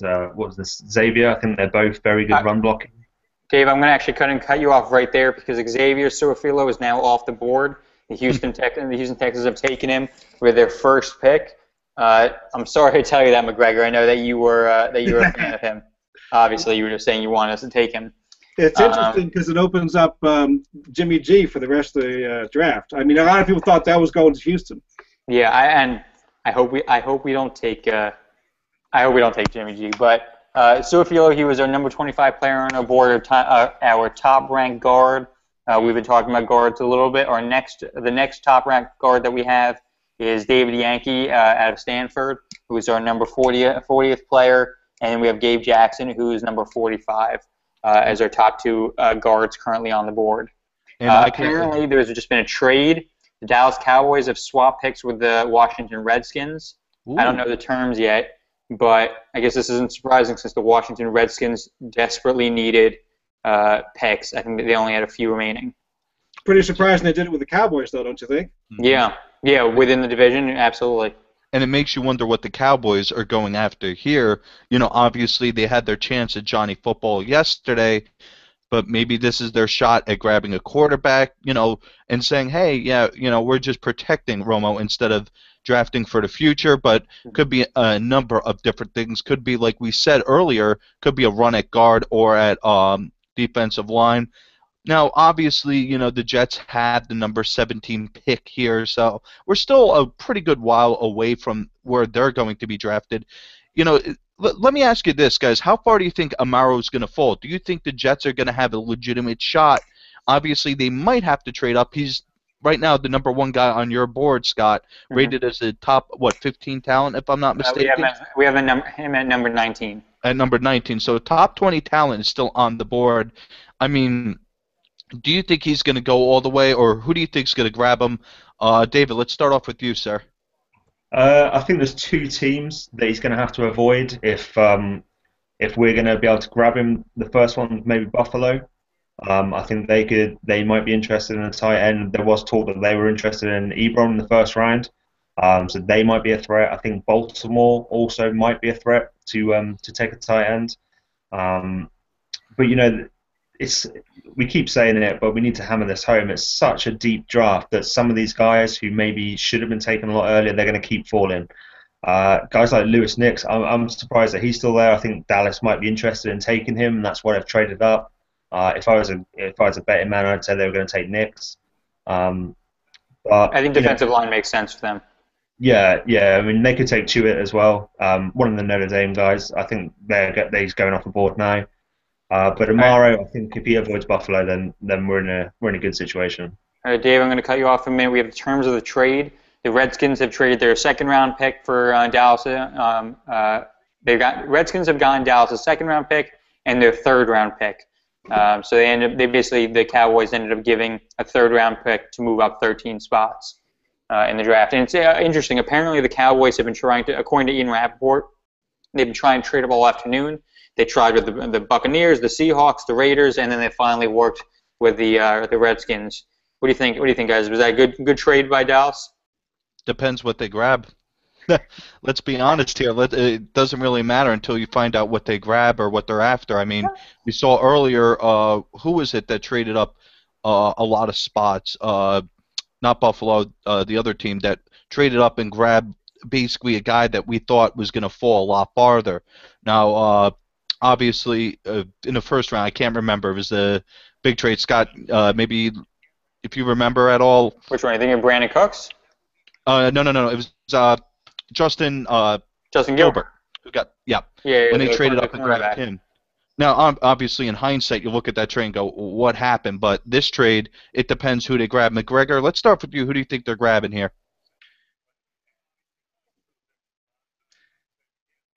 what was this, Xavier? I think they're both very good run blocking. Dave, I'm going to actually cut you off right there because Xavier Su'a-Filo is now off the board. The Houston Texans have taken him with their first pick. I'm sorry to tell you that, McGregor. I know that you were a fan of him. Obviously, you were just saying you wanted us to take him. It's interesting because it opens up Jimmy G for the rest of the draft. I mean, a lot of people thought that was going to Houston. Yeah, I hope we don't take Jimmy G. But Su'a-Filo, he was our number 25 player on our board, our top-ranked guard. We've been talking about guards a little bit. The next top-ranked guard that we have is David Yankee out of Stanford, who is our number 40th player, and then we have Gabe Jackson, who is number 45 as our top two guards currently on the board. Apparently, there's just been a trade. The Dallas Cowboys have swapped picks with the Washington Redskins. Ooh. I don't know the terms yet, but I guess this isn't surprising since the Washington Redskins desperately needed picks. I think that they only had a few remaining. Pretty surprising they did it with the Cowboys, though, don't you think? Yeah, within the division, absolutely. And it makes you wonder what the Cowboys are going after here. Obviously they had their chance at Johnny Football yesterday, but maybe this is their shot at grabbing a quarterback, and saying, hey, we're just protecting Romo instead of drafting for the future, but could be a number of different things. Could be, like we said earlier, could be a run at guard or at defensive line. Now, obviously, the Jets have the number 17 pick here, so we're still a pretty good while away from where they're going to be drafted. Let me ask you this, guys. How far do you think Amaro is going to fall? Do you think the Jets are going to have a legitimate shot? Obviously, they might have to trade up. He's right now the number one guy on your board, Scott, rated as the top, 15 talent, if I'm not mistaken? We have him at number 19. At number 19. So top 20 talent is still on the board. I mean, do you think he's going to go all the way, or who do you think is going to grab him? David, let's start off with you, sir. I think there's two teams that he's going to have to avoid if we're going to be able to grab him. The first one, maybe Buffalo. I think they might be interested in a tight end. There was talk that they were interested in Ebron in the first round, so they might be a threat. I think Baltimore also might be a threat to take a tight end. But we keep saying it, but we need to hammer this home. It's such a deep draft that some of these guys who maybe should have been taken a lot earlier, they're going to keep falling. Guys like Lewis Nix, I'm surprised that he's still there. I think Dallas might be interested in taking him, and that's why they've traded up. If I was a betting man, I'd say they were going to take Nix. But I think defensive line makes sense for them. Yeah. I mean, they could take Chewett as well. One of the Notre Dame guys. I think he's going off the board now. But Amaro, I think if he avoids Buffalo, then we're in a good situation. All right, Dave, I'm going to cut you off for a minute. We have the terms of the trade. The Redskins have traded their second-round pick for Dallas. Redskins have gotten Dallas' second-round pick and their third-round pick. So the Cowboys ended up giving a third-round pick to move up 13 spots in the draft. And it's interesting. Apparently, the Cowboys have been trying to, according to Ian Rappaport, they've been trying to trade up all afternoon. They tried with the Buccaneers, the Seahawks, the Raiders, and then they finally worked with the Redskins. What do you think? What do you think, guys? Was that a good trade by Dallas? Depends what they grab. Let's be honest here. It doesn't really matter until you find out what they grab or what they're after. I mean, we saw earlier, who was it that traded up a lot of spots? Not Buffalo, the other team that traded up and grabbed basically a guy that we thought was going to fall a lot farther. Now, obviously, in the first round, I can't remember. It was the big trade. Scott, maybe if you remember at all. Which one? You think of Brandon Cooks? No. It was Justin Gilbert. Who got Yeah. When they traded up and grabbed him. Now, obviously, in hindsight, you look at that trade and go, what happened? But this trade, it depends who they grab. McGregor, let's start with you. Who do you think they're grabbing here?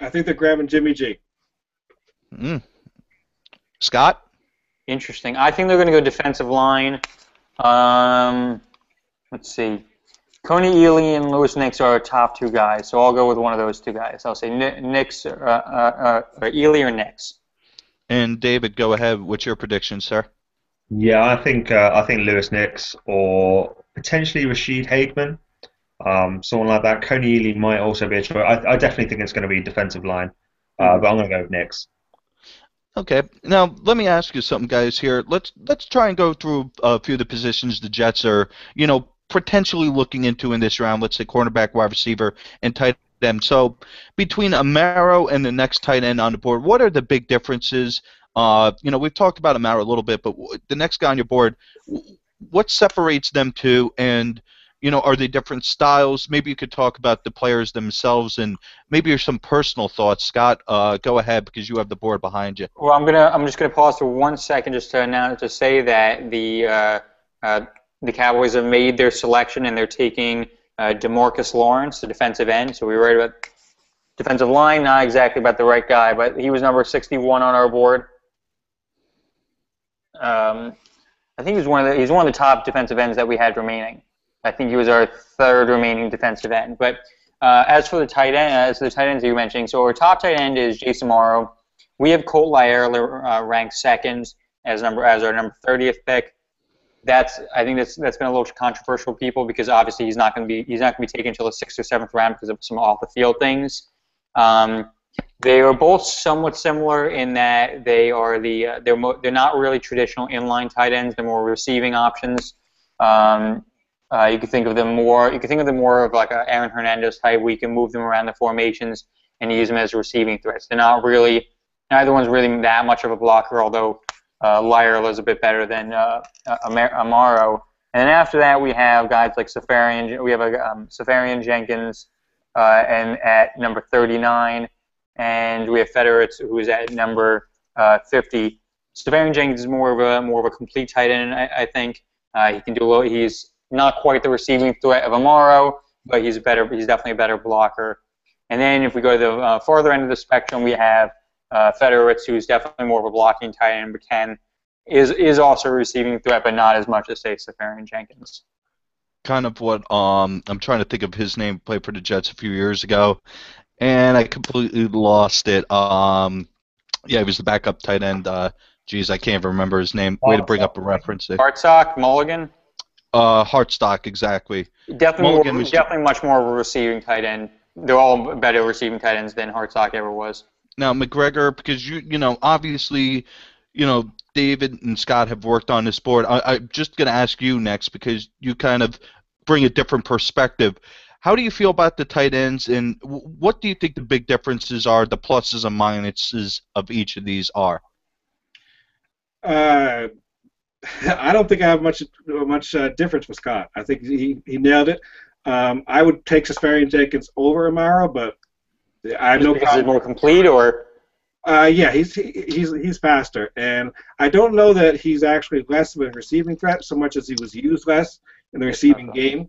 I think they're grabbing Jimmy G. Scott? Interesting. I think they're going to go defensive line. Let's see. Coney Ealy and Lewis Nix are our top two guys, so I'll go with one of those two guys. I'll say Nix, or Ealy or Nix. And David, go ahead. What's your prediction, sir? Yeah, I think Lewis Nix or potentially Rashid Hageman, someone like that. Coney Ealy might also be a choice. I definitely think it's going to be defensive line, but I'm going to go with Nix. Okay. Now let me ask you something, guys. Here, let's try and go through a few of the positions the Jets are, potentially looking into in this round. Let's say cornerback, wide receiver, and tight end. So between Amaro and the next tight end on the board, what are the big differences? We've talked about Amaro a little bit, but the next guy on your board, what separates them two? And are they different styles? Maybe you could talk about the players themselves, and maybe some personal thoughts. Scott, go ahead because you have the board behind you. Well, I'm just gonna pause for 1 second just to say that the Cowboys have made their selection and they're taking DeMarcus Lawrence, the defensive end. So we were right about defensive line, not exactly about the right guy, but he was number 61 on our board. I think he's one of the top defensive ends that we had remaining. I think he was our third remaining defensive end. But as for the tight ends that you mentioned, so our top tight end is Jason Morrow. We have Colt Lyerler ranked second as our number 30th pick. I think that's been a little controversial to people because obviously he's not going to be taken until the 6th or 7th round because of some off the field things. They are both somewhat similar in that they're not really traditional inline tight ends. They're more receiving options. You could think of them more of like a Aaron Hernandez type. We can move them around the formations and use them as receiving threats. They're not really neither one's really that much of a blocker, although Lyerler is a bit better than Amaro. And then after that, we have guys like Safarian. We have Safarian Jenkins, and at number 39, and we have Federer, who is at number 50. Safarian Jenkins is more of a complete tight end, I think. He can do a little. He's not quite the receiving threat of Amaro, but he's definitely a better blocker. And then if we go to the farther end of the spectrum, we have Federer, who's definitely more of a blocking tight end, but is also a receiving threat, but not as much as, say, Safarian Jenkins. Kind of what I'm trying to think of his name. Played for the Jets a few years ago, and I completely lost it. He was the backup tight end. I can't even remember his name. Way to bring up a reference there. Hartsock, Mulligan. Hartsock, exactly. Definitely much more of a receiving tight end. They're all better receiving tight ends than Hartsock ever was. Now, McGregor, because obviously, David and Scott have worked on this board. I'm just going to ask you next because you kind of bring a different perspective. How do you feel about the tight ends, and what do you think the big differences are, the pluses and minuses of each of these are? Uh, I don't think I have much difference with Scott. I think he nailed it. I would take Safarian-Jenkins over Amaro, but I have Just no because problem. it's more complete, or Yeah, he's faster, and I don't know that he's actually less of a receiving threat so much as he was used less in the receiving game.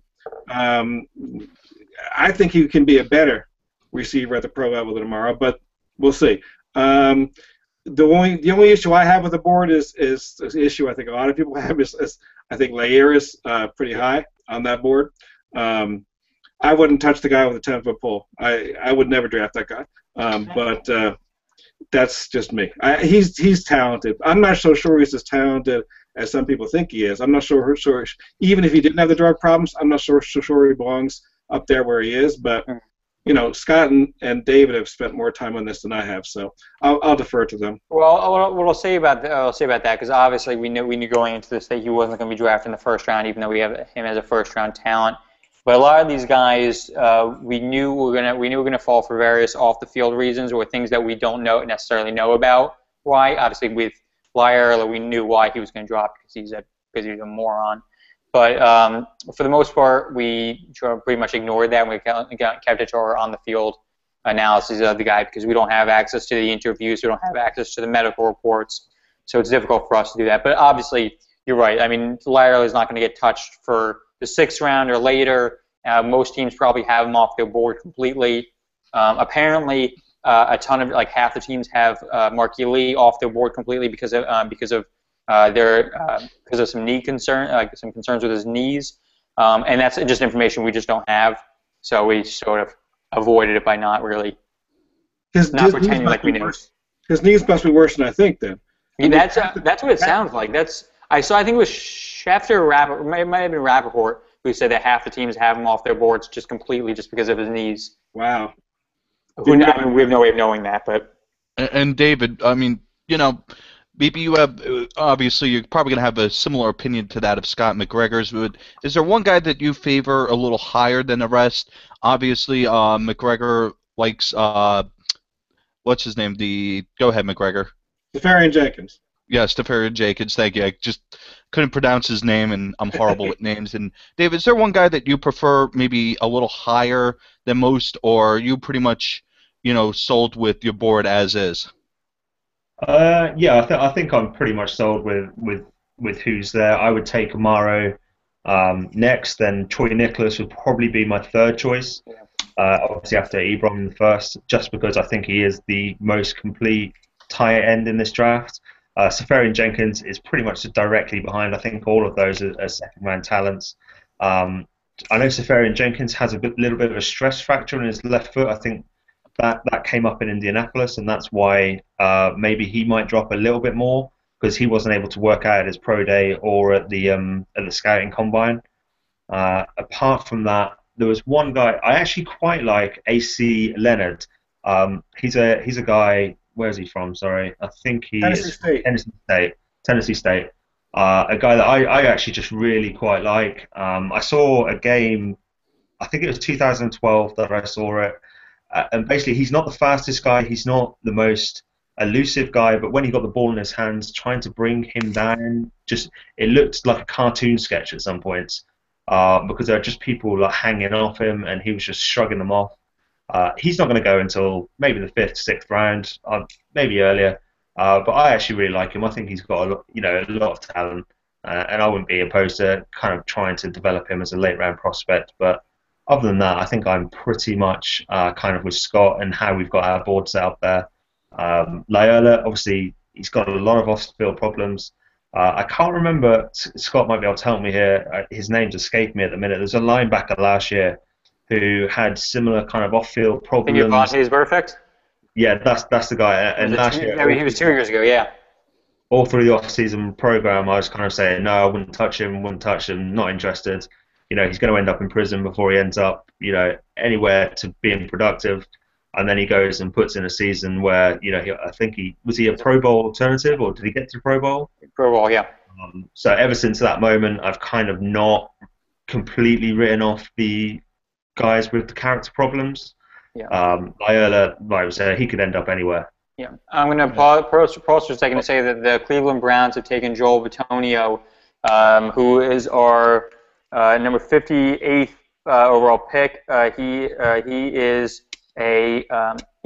I think he can be a better receiver at the pro level than Amaro, but we'll see. The only issue I have with the board is the issue I think a lot of people have is I think Lair is pretty high on that board. I wouldn't touch the guy with a 10-foot pole. I would never draft that guy. But that's just me. He's talented. I'm not so sure he's as talented as some people think he is. I'm not sure. Even if he didn't have the drug problems, I'm not sure he belongs up there where he is. But Scott and David have spent more time on this than I have, so I'll defer to them. well, what I'll say about that, because obviously we knew going into this that he wasn't going to be drafted in the first round, even though we have him as a first-round talent. But a lot of these guys, we knew were gonna fall for various off-the-field reasons or things that we don't necessarily know about. Why? Obviously, with Lyra, we knew why he was going to drop because he's a moron. But for the most part, we pretty much ignored that. And we kept it to our on-the-field analysis of the guy because we don't have access to the interviews, we don't have access to the medical reports, so it's difficult for us to do that. But obviously, you're right. I mean, Lyra is not going to get touched for the 6th round or later. Most teams probably have him off their board completely. Apparently, a ton of half the teams have Marquis Lee off their board completely because of some knee concern, some concerns with his knees, and that's just information we just don't have. So we sort of avoided it by not really pretending like we knew. His knees must be worse than I think. Then that's what it sounds like. I think it was Schefter or Rappaport, it might have been Rappaport, who said that half the teams have him off their boards just completely just because of his knees. Wow. We have no way of knowing that, but. And David, I mean, maybe you have, obviously, you're probably going to have a similar opinion to that of Scott McGregor's. But is there one guy that you favor a little higher than the rest? Obviously, McGregor likes, what's his name? Go ahead, McGregor. Safarian-Jenkins. Yeah, Safarian-Jenkins, thank you. I just couldn't pronounce his name, and I'm horrible with names. And David, is there one guy that you prefer maybe a little higher than most, or are you pretty much, sold with your board as is? Yeah, I think I'm pretty much sold with who's there. I would take Amaro next, then Troy Nicholas would probably be my 3rd choice. Obviously after Ebron in the 1st, just because I think he is the most complete tight end in this draft. Safarian-Jenkins is pretty much directly behind. I think all of those are second-round talents. I know Safarian-Jenkins has a little bit of a stress fracture in his left foot. I think that came up in Indianapolis, and that's why maybe he might drop a little bit more because he wasn't able to work out at his pro day or at the scouting combine. Apart from that, there was one guy I actually quite like, AC Leonard. He's a guy. Where is he from? Sorry, I think he is Tennessee State. A guy that I actually just really quite like. I saw a game, I think it was 2012 that I saw it, and basically he's not the fastest guy, he's not the most elusive guy, but when he got the ball in his hands, trying to bring him down, it looked like a cartoon sketch at some points, because there are just people hanging off him, and he was just shrugging them off. He's not going to go until maybe the 5th, 6th round, maybe earlier. But I actually really like him. I think he's got a lot of talent, and I wouldn't be opposed to kind of trying to develop him as a late round prospect. But other than that, I think I'm pretty much kind of with Scott and how we've got our board set up there. Loyola, obviously, he's got a lot of off-field problems. I can't remember. Scott might be able to help me here. His name's escaped me at the minute. There's a linebacker last year who had similar kind of off-field problems. And Vontaze Burfict? Yeah, that's the guy. And last year, he was 2 years ago. Yeah. All through the off-season program, I was kind of saying, no, I wouldn't touch him. Not interested. He's going to end up in prison before he ends up, anywhere to being productive. And then he goes and puts in a season where, I think was he a Pro Bowl alternative, or did he get to the Pro Bowl? Pro Bowl, yeah. So ever since that moment, I've kind of not completely written off the guys with the character problems. Yeah. Iola, like I was saying, he could end up anywhere. Yeah, I'm going to pause for a second to say that the Cleveland Browns have taken Joel Bitonio, who is our number 58th overall pick. He's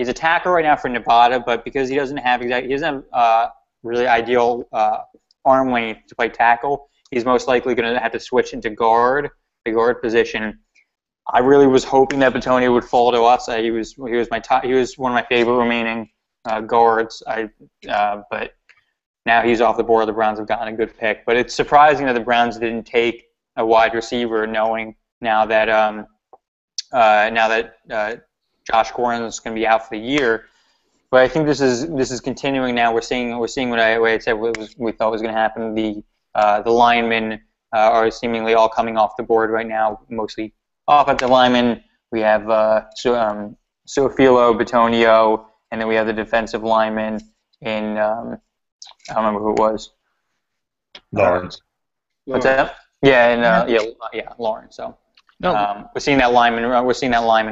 a tackle right now for Nevada, but because he doesn't have really ideal arm length to play tackle, he's most likely going to have to switch into the guard position. I really was hoping that Bitonio would fall to us. He was one of my favorite remaining guards. But now he's off the board. The Browns have gotten a good pick. But it's surprising that the Browns didn't take a wide receiver, knowing now that Josh Gordon is going to be out for the year. But I think this is continuing now. We're seeing what I said we thought was going to happen. The linemen are seemingly all coming off the board right now, mostly offensive linemen. We have Suafilo, Bitonio, and then we have the defensive lineman in I don't remember who it was. Lawrence. What's that? Yeah, and Lawrence. So No, we're seeing that lineman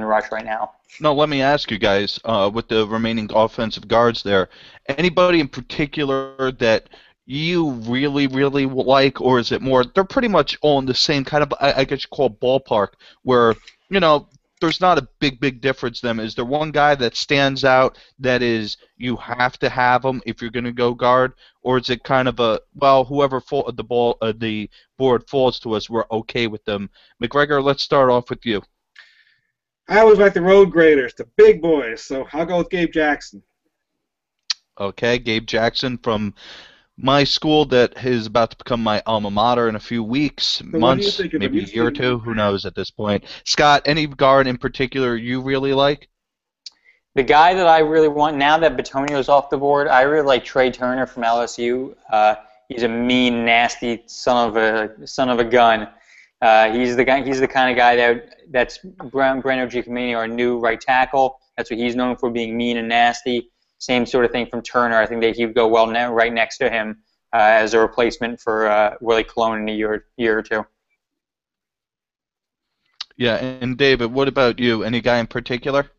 rush right now. no. Let me ask you guys, with the remaining offensive guards there, anybody in particular that you really, really like, or is it more they're pretty much all in the same kind of, I guess you call it ballpark, where, there's not a big difference them? Is there one guy that stands out that is you have to have him if you're going to go guard, or is it kind of whoever the board falls to us, we're okay with them? McGregor, let's start off with you. I always like the road graders, the big boys, so I'll go with Gabe Jackson. Okay, Gabe Jackson from my school that is about to become my alma mater in a few weeks, months, maybe a year or two. Who knows at this point? Scott, any guard in particular you really like? The guy that I really want, now that Bitonio's off the board, I really like Trey Turner from LSU. He's a mean, nasty son of a gun. He's the kind of guy that's Breno Giacomini, our new right tackle. That's what he's known for, being mean and nasty. Same sort of thing from Turner. I think that he would go well right next to him as a replacement for Willie Colon in a year or two. Yeah, and David, what about you? Any guy in particular?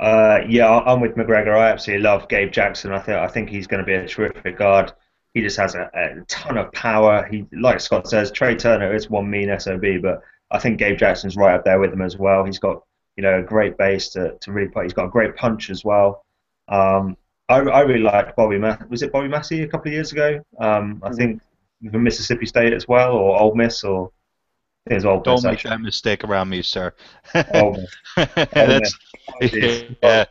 Yeah, I'm with McGregor. I absolutely love Gabe Jackson. I think he's going to be a terrific guard. He just has a ton of power. He, like Scott says, Trey Turner is one mean SOB, but I think Gabe Jackson's right up there with him as well. He's got a great base to really play. He's got a great punch as well. I really liked Bobby Massey. Was it Bobby Massey a couple of years ago? I think from Mississippi State as well, or Ole Miss, or I think it was Ole Miss. Don't make that mistake around me, sir. Ole Miss. Yeah.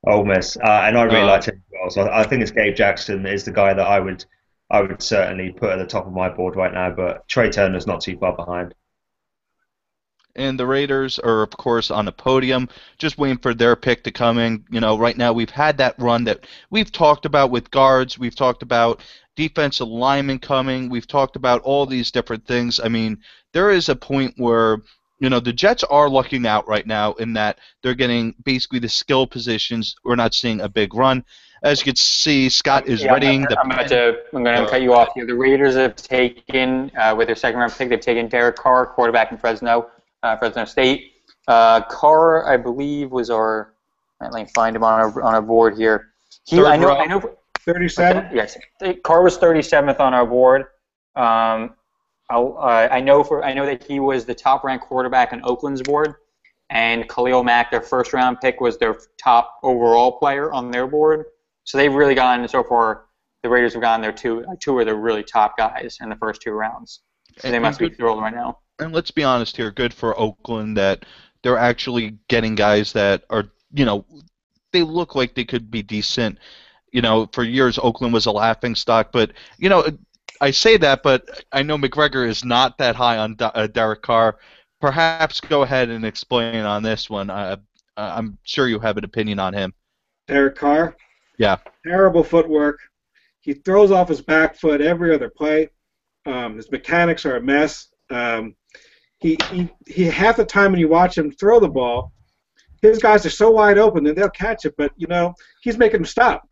Ole Miss, and I really liked him as well. So I think it's Gabe Jackson is the guy that I would certainly put at the top of my board right now. But Trey Turner's not too far behind. And the Raiders are, of course, on the podium, just waiting for their pick to come in. Right now we've had that run that we've talked about with guards. We've talked about defensive linemen coming. We've talked about all these different things. I mean, there is a point where, the Jets are lucking out right now in that they're getting basically the skill positions. We're not seeing a big run. As you can see, Scott is readying the... I'm going to cut you off here. The Raiders have taken, with their second-round pick, they've taken Derek Carr, quarterback in Fresno State. Carr, I believe, was our... Let me find him on our board here. I know. 37? Yes. Carr was 37th on our board. I know that he was the top-ranked quarterback on Oakland's board, and Khalil Mack, their first-round pick, was their top overall player on their board. So they've really gotten, so far, the Raiders have gotten their two of the really top guys in the first 2 rounds. So they must be thrilled right now. And let's be honest here, good for Oakland that they're actually getting guys that are, they look like they could be decent. For years Oakland was a laughingstock, but, I say that, but I know McGregor is not that high on Derek Carr. Perhaps go ahead and explain on this one. I'm sure you have an opinion on him. Derek Carr? Yeah. Terrible footwork. He throws off his back foot every other play. His mechanics are a mess. He half the time when you watch him throw the ball, his guys are so wide open that they'll catch it, but he's making them stop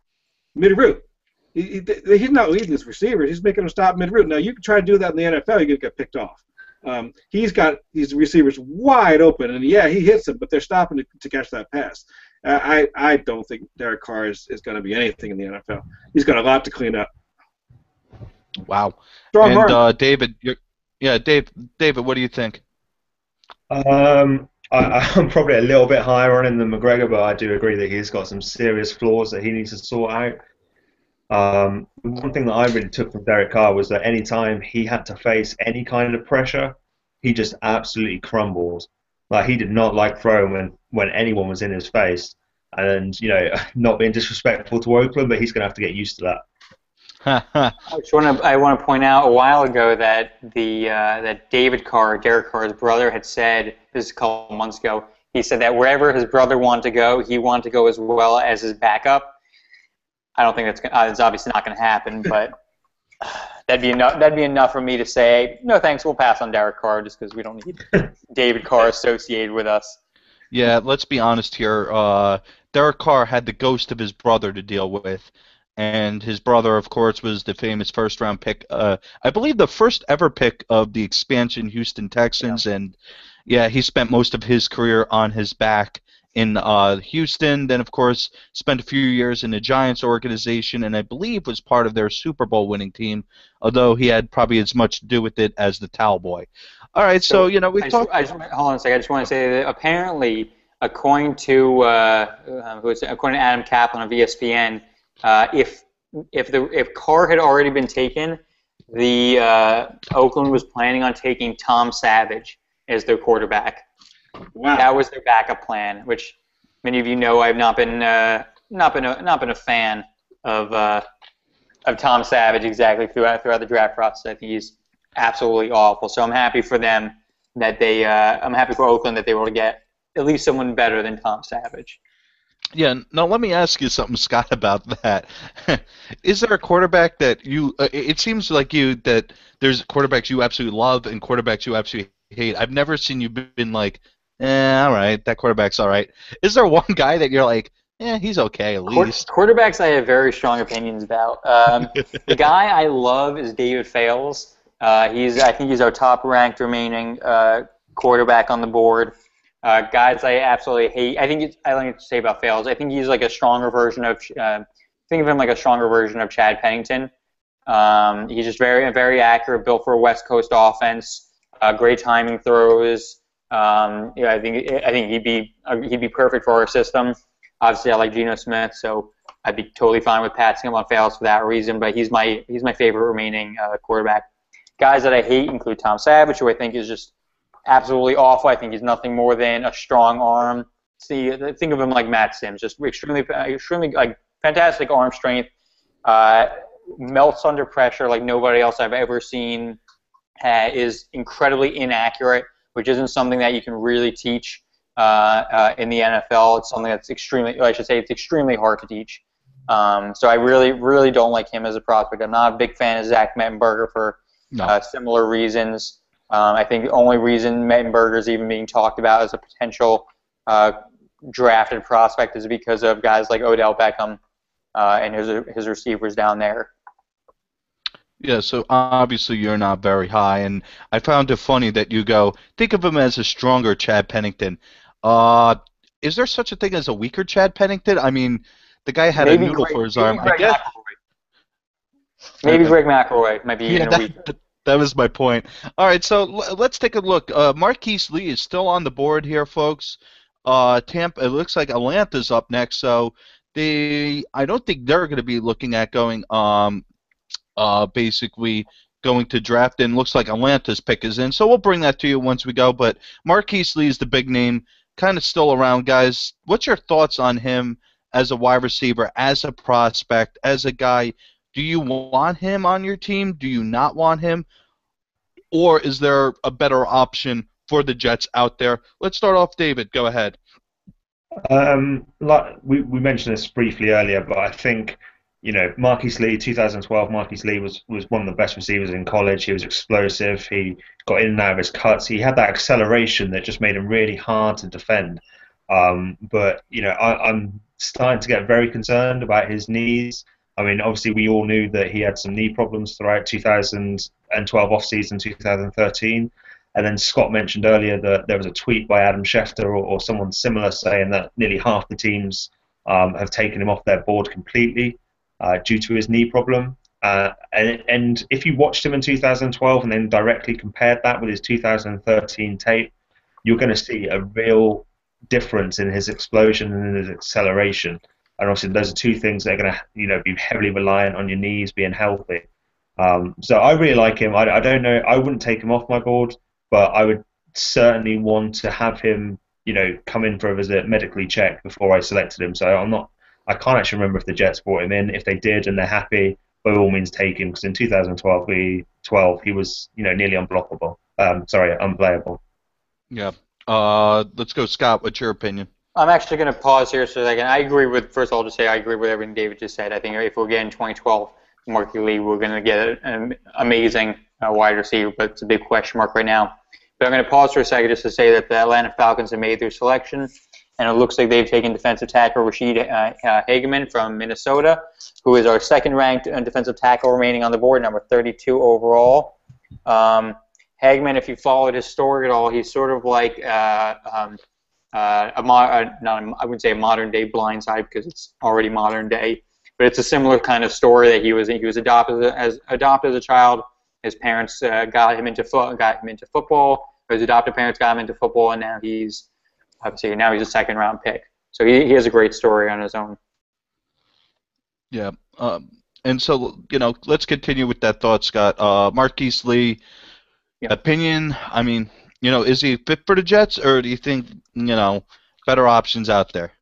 mid-route. He's not leading his receivers. He's making them stop mid-route. Now you can try to do that in the NFL, you're gonna get picked off. He's got these receivers wide open, and yeah, he hits them, but they're stopping to catch that pass. I don't think Derek Carr is going to be anything in the NFL. He's got a lot to clean up. Wow. Strong arm. And David, David, what do you think? I'm probably a little bit higher on him than McGregor, but I do agree that he's got some serious flaws that he needs to sort out. One thing that I really took from Derek Carr was that anytime he had to face any kind of pressure, he just absolutely crumbled. Like, he did not like throwing when anyone was in his face. And, not being disrespectful to Oakland, but he's going to have to get used to that. I want to point out a while ago that that Derek Carr's brother, had said, this is a couple months ago, he said that wherever his brother wanted to go, he wanted to go as well as his backup. I don't think it's obviously not going to happen, but that'd be enough for me to say, no thanks, we'll pass on Derek Carr just because we don't need David Carr associated with us. Yeah, let's be honest here. Derek Carr had the ghost of his brother to deal with. And his brother, of course, was the famous first-round pick. I believe the first ever pick of the expansion Houston Texans. Yeah. And, yeah, he spent most of his career on his back in Houston. Then, of course, spent a few years in the Giants organization and I believe was part of their Super Bowl winning team, although he had probably as much to do with it as the towel boy. All right, so hold on a second. I just want to say that apparently, according to Adam Kaplan of ESPN, if Carr had already been taken, Oakland was planning on taking Tom Savage as their quarterback. Wow. That was their backup plan, which many of you know I've not been a fan of Tom Savage exactly throughout the draft process. I think he's absolutely awful. So I'm happy for them that I'm happy for Oakland that they were able to get at least someone better than Tom Savage. Yeah, now let me ask you something, Scott, about that. Is there a quarterback that you it seems like that there's quarterbacks you absolutely love and quarterbacks you absolutely hate. I've never seen you been like, all right, that quarterback's all right. Is there one guy that you're like, he's okay at least? Quarterbacks I have very strong opinions about. The guy I love is David Fales. I think he's our top-ranked remaining quarterback on the board. Guys I absolutely hate. I think to say about Fales. I think he's like a stronger version of. Think of him like a stronger version of Chad Pennington. He's just very, very accurate, built for a West Coast offense. Great timing throws. I think he'd be perfect for our system. Obviously, I like Geno Smith, so I'd be totally fine with passing him on Fales for that reason. But he's my favorite remaining quarterback. Guys that I hate include Tom Savage, who I think is just absolutely awful. I think he's nothing more than a strong arm. Think of him like Matt Sims, just extremely like fantastic arm strength. Melts under pressure like nobody else I've ever seen. Is incredibly inaccurate, which isn't something that you can really teach in the NFL. It's something that's it's extremely hard to teach. So I really, really don't like him as a prospect. I'm not a big fan of Zach Mettenberger for similar reasons. I think the only reason Mettenberger is even being talked about as a potential drafted prospect is because of guys like Odell Beckham and his receivers down there. Yeah, so obviously you're not very high, and I found it funny that you go, think of him as a stronger Chad Pennington. Is there such a thing as a weaker Chad Pennington? I mean, the guy had a noodle for his arm. I guess. Maybe Greg McElroy might be even weaker. That was my point. All right, so let's take a look. Marquise Lee is still on the board here, folks. Tampa. It looks like Atlanta's up next, so I don't think they're going to be looking at going basically going to draft, and looks like Atlanta's pick is in. So we'll bring that to you once we go. But Marquise Lee is the big name, kind of still around, guys. What's your thoughts on him as a wide receiver, as a prospect, as a guy? Do you want him on your team? Do you not want him? Or is there a better option for the Jets out there? Let's start off, David. Go ahead. Like we mentioned this briefly earlier, but I think, Marquise Lee, 2012, Marquise Lee was one of the best receivers in college. He was explosive. He got in and out of his cuts. He had that acceleration that just made him really hard to defend. But I'm starting to get very concerned about his knees. I mean, obviously, we all knew that he had some knee problems throughout 2012 offseason, 2013. And then Scott mentioned earlier that there was a tweet by Adam Schefter or someone similar saying that nearly half the teams have taken him off their board completely due to his knee problem. And if you watched him in 2012 and then directly compared that with his 2013 tape, you're going to see a real difference in his explosion and in his acceleration. And obviously, those are two things that are going to, be heavily reliant on your knees being healthy. So I really like him. I don't know. I wouldn't take him off my board, but I would certainly want to have him, come in for a visit, medically checked before I selected him. So I can't actually remember if the Jets brought him in. If they did and they're happy, by all means take him, because in 2012 he was, nearly unblockable. Unplayable. Yeah. Let's go, Scott. What's your opinion? I'm actually going to pause here so that I agree with, first of all, just say I agree with everything David just said. I think if we're getting 2012 Marquee Lee, we're going to get an amazing wide receiver, but it's a big question mark right now. But I'm going to pause for a second just to say that the Atlanta Falcons have made their selection, and it looks like they've taken defensive tackle Rashid Hageman from Minnesota, who is our second-ranked defensive tackle remaining on the board, number 32 overall. Hageman, if you followed his story at all, he's sort of like I wouldn't say a modern-day Blindside because it's already modern day, but it's a similar kind of story that he was adopted as a child. His parents got him into football. Or his adopted parents got him into football, and now he's a second-round pick. So he has a great story on his own. Yeah. And so, let's continue with that thought, Scott. Marquise Lee, opinion, I mean, is he fit for the Jets, or do you think, better options out there?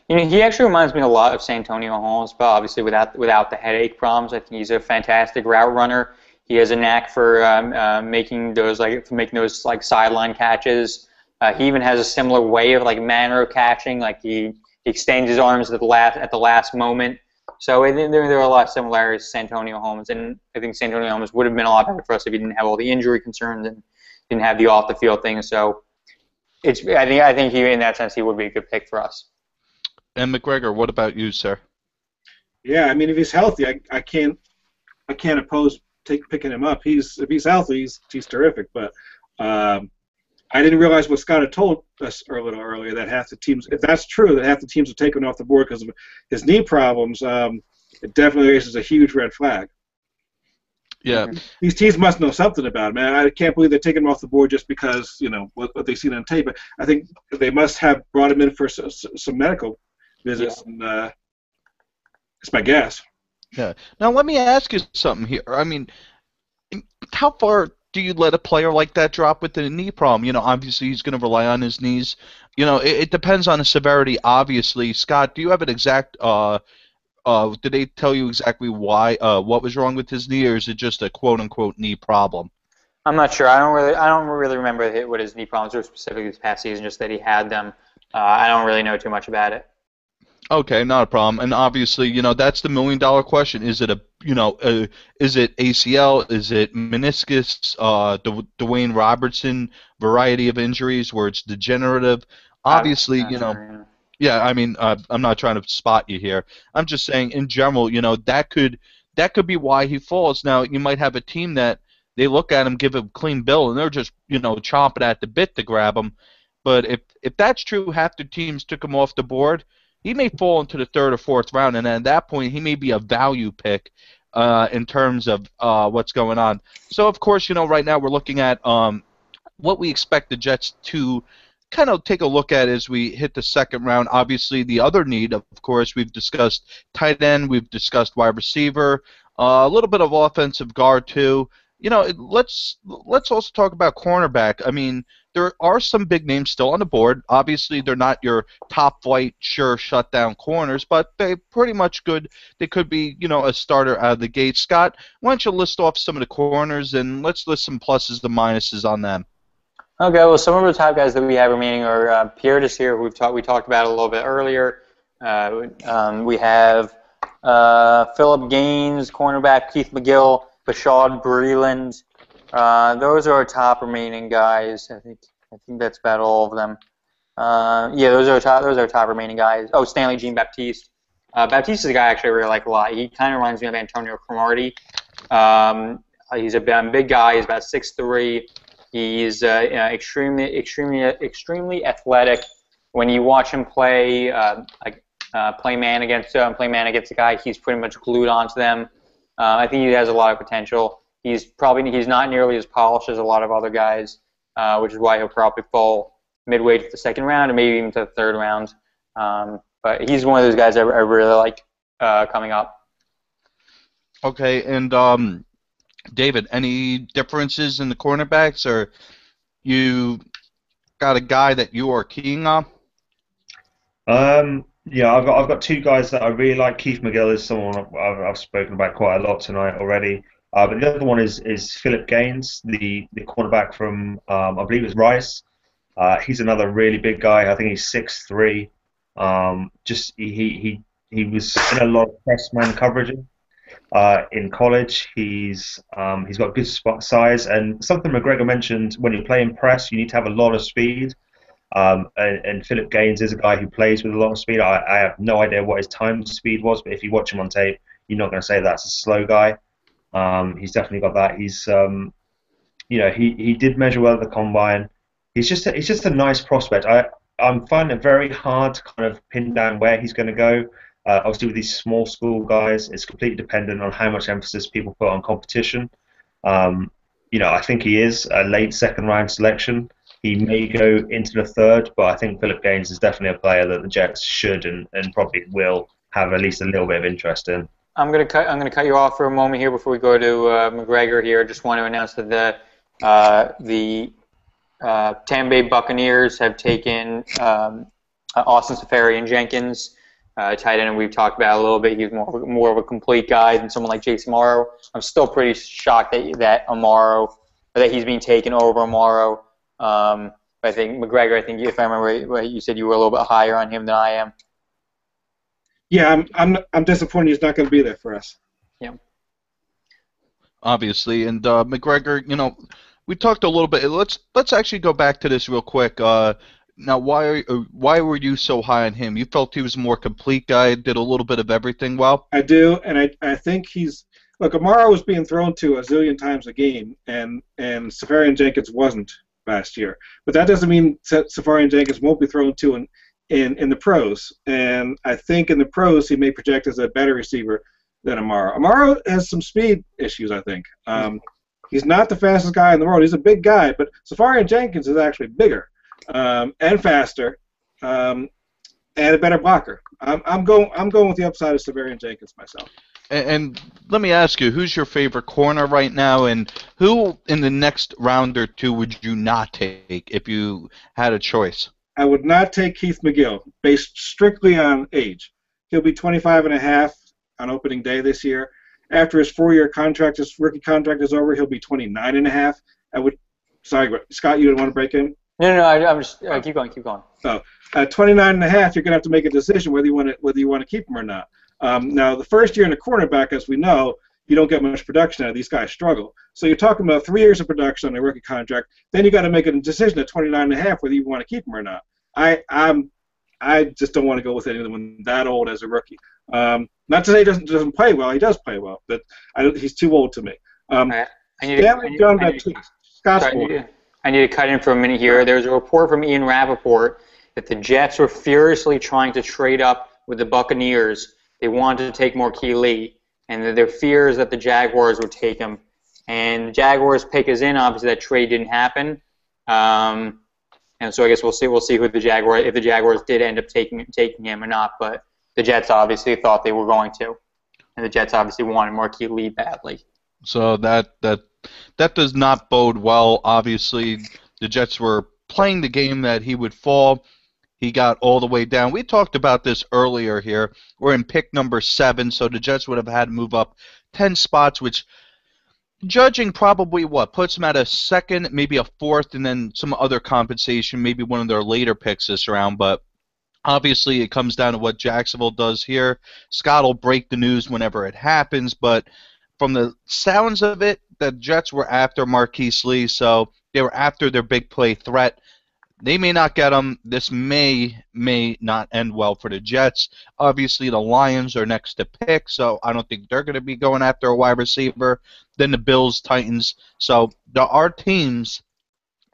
He actually reminds me a lot of Santonio Holmes, but obviously without the headache problems. I think he's a fantastic route runner. He has a knack for making those sideline catches. He even has a similar way of manner of catching. Like he extends his arms at the last moment. So I think there are a lot of similarities to Santonio Holmes, and I think Santonio Holmes would have been a lot better for us if he didn't have all the injury concerns and didn't have the off the field things. So I think he, in that sense, he would be a good pick for us. And McGregor, what about you, sir? Yeah, I mean, if he's healthy, I can't oppose picking him up. If he's healthy, he's terrific. But I didn't realize what Scott had told us a little earlier, that half the teams, if that's true, that half the teams are taken off the board because of his knee problems. It definitely raises a huge red flag. Yeah. These teams must know something about him, man. I can't believe they're taking him off the board just because, what they've seen on tape. But I think they must have brought him in for some medical visits. Yeah. And it's my guess. Yeah. Now, let me ask you something here. I mean, how far do you let a player like that drop with a knee problem? Obviously he's going to rely on his knees. It depends on the severity, obviously. Scott, do you have an exact did they tell you exactly why what was wrong with his knee, or is it just a quote-unquote knee problem? I'm not sure. I don't really remember what his knee problems were specifically this past season, just that he had them. I don't really know too much about it. Okay, not a problem. And obviously, that's the million-dollar question. Is it is it ACL? Is it meniscus? Dwayne Robertson variety of injuries where it's degenerative? Obviously, yeah. I mean, I'm not trying to spot you here. I'm just saying, in general, that could be why he falls. Now, you might have a team that they look at him, give him a clean bill, and they're just chomping at the bit to grab him. But if that's true, half the teams took him off the board. He may fall into the third or fourth round, and at that point, he may be a value pick in terms of what's going on. So, of course, right now we're looking at what we expect the Jets to kind of take a look at as we hit the second round. Obviously, the other need, of course, we've discussed tight end, we've discussed wide receiver, a little bit of offensive guard too. Let's also talk about cornerback. I mean, there are some big names still on the board. Obviously, they're not your top flight, sure shutdown corners, but they're pretty much good. They could be, a starter out of the gate. Scott, why don't you list off some of the corners, and let's list some pluses and minuses on them. Okay, well, some of the top guys that we have remaining are Pierre Desir, who we talked about a little bit earlier. We have Philip Gaines, cornerback, Keith McGill, Bashaud Breeland. Those are our top remaining guys. I think that's about all of them. Those are our top remaining guys. Oh, Stanley Jean-Baptiste. Baptiste is a guy I actually really like a lot. He kind of reminds me of Antonio Cromartie. He's a big guy. He's about 6'3". He's extremely athletic. When you watch him play, play man against a guy, he's pretty much glued onto them. I think he has a lot of potential. He's not nearly as polished as a lot of other guys, which is why he'll probably fall midway to the second round, or maybe even to the third round. But he's one of those guys I really like coming up. Okay, and David, any differences in the cornerbacks, or you got a guy that you are keying on? Yeah, I've got two guys that I really like. Keith McGill is someone I've spoken about quite a lot tonight already. But the other one is Philip Gaines, the cornerback from I believe it's Rice. He's another really big guy. I think he's 6'3". He was in a lot of press man coverage in college. He's got good spot size, and something McGregor mentioned, when you play in press, you need to have a lot of speed. And Philip Gaines is a guy who plays with a lot of speed. I have no idea what his time speed was, but if you watch him on tape, you're not going to say that's a slow guy. He's definitely got that. He's he did measure well at the combine. He's just a nice prospect. I'm finding it very hard to kind of pin down where he's going to go. Obviously, with these small school guys, it's completely dependent on how much emphasis people put on competition. I think he is a late second round selection. He may go into the third, but I think Philip Gaines is definitely a player that the Jets should and probably will have at least a little bit of interest in. I'm gonna cut you off for a moment here before we go to McGregor here. I just want to announce that the Tampa Bay Buccaneers have taken Austin Seferian-Jenkins, tight end, and we've talked about it a little bit. He's more of a complete guy than someone like Jace Amaro. I'm still pretty shocked that he's being taken over Amaro. I think McGregor, if I remember, you said you were a little bit higher on him than I am. Yeah, I'm disappointed he's not going to be there for us. Yeah. Obviously, and McGregor, we talked a little bit. Let's actually go back to this real quick. Now, why were you so high on him? You felt he was a more complete guy, did a little bit of everything well? I do, and I think look, Amaro was being thrown to a zillion times a game, and Seferian-Jenkins wasn't last year. But that doesn't mean Seferian-Jenkins won't be thrown to in the pros. And I think in the pros he may project as a better receiver than Amaro. Amaro has some speed issues, I think. He's not the fastest guy in the world. He's a big guy, but Seferian-Jenkins is actually bigger and faster and a better blocker. I'm going with the upside of Seferian-Jenkins myself. And let me ask you, who's your favorite corner right now, and who in the next round or two would you not take if you had a choice? I would not take Keith McGill, based strictly on age. He'll be 25 and a half on opening day this year. After his 4-year contract, his rookie contract is over, he'll be 29 and a half. Sorry, Scott, you didn't want to break in? No, I'm just keep going. So, 29 and a half, you're going to have to make a decision whether you want to keep him or not. Now, the first year in a cornerback, as we know, you don't get much production out of these guys struggle. So you're talking about 3 years of production on a rookie contract. Then you got to make a decision at 29 and a half whether you want to keep him or not. I just don't want to go with anyone that old as a rookie. Not to say he doesn't play well. He does play well, but he's too old to me. Scott's I need to cut in for a minute here. There's a report from Ian Rappaport that the Jets were furiously trying to trade up with the Buccaneers. They wanted to take Marquis Lee, and their fear is that the Jaguars would take him. And the Jaguars pick is in. Obviously, that trade didn't happen. And so I guess we'll see who if the Jaguars did end up taking him or not. But the Jets obviously thought they were going to, and the Jets obviously wanted Marquis Lee badly. So that does not bode well. Obviously, the Jets were playing the game that he would fall. He got all the way down. We talked about this earlier here. We're in pick number 7, so the Jets would have had to move up 10 spots, which, judging probably puts them at a second, maybe a fourth, and then some other compensation, maybe one of their later picks this round. But obviously it comes down to what Jacksonville does here. Scott will break the news whenever it happens, but from the sounds of it, the Jets were after Marquis Lee, so they were after their big play threat. They may not get him. This may not end well for the Jets. Obviously, the Lions are next to pick, so I don't think they're going to be going after a wide receiver. Then the Bills, Titans. So there are teams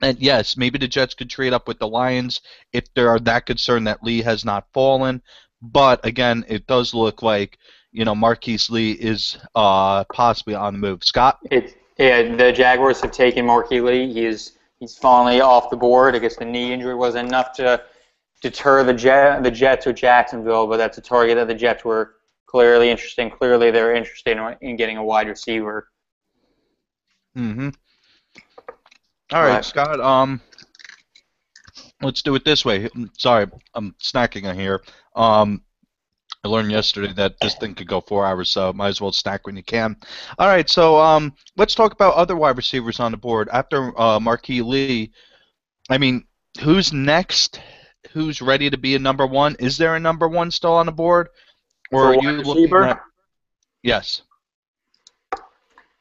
And yes, maybe the Jets could trade up with the Lions if they are that concerned that Lee has not fallen. But again, it does look like Marquise Lee is possibly on the move. Scott? Yeah, the Jaguars have taken Marquis Lee. He's finally off the board. I guess the knee injury wasn't enough to deter the Jets or Jacksonville, but that's a target that the Jets were clearly interested in. Clearly, they're interested in getting a wide receiver. Mm-hmm. All right, Scott. Let's do it this way. Sorry, I'm snacking on here. I learned yesterday that this thing could go 4 hours, so might as well snack when you can. All right, so let's talk about other wide receivers on the board. After Marquis Lee, I mean, who's next? Who's ready to be a number one? Is there a number one still on the board? Or are you looking at... Yes.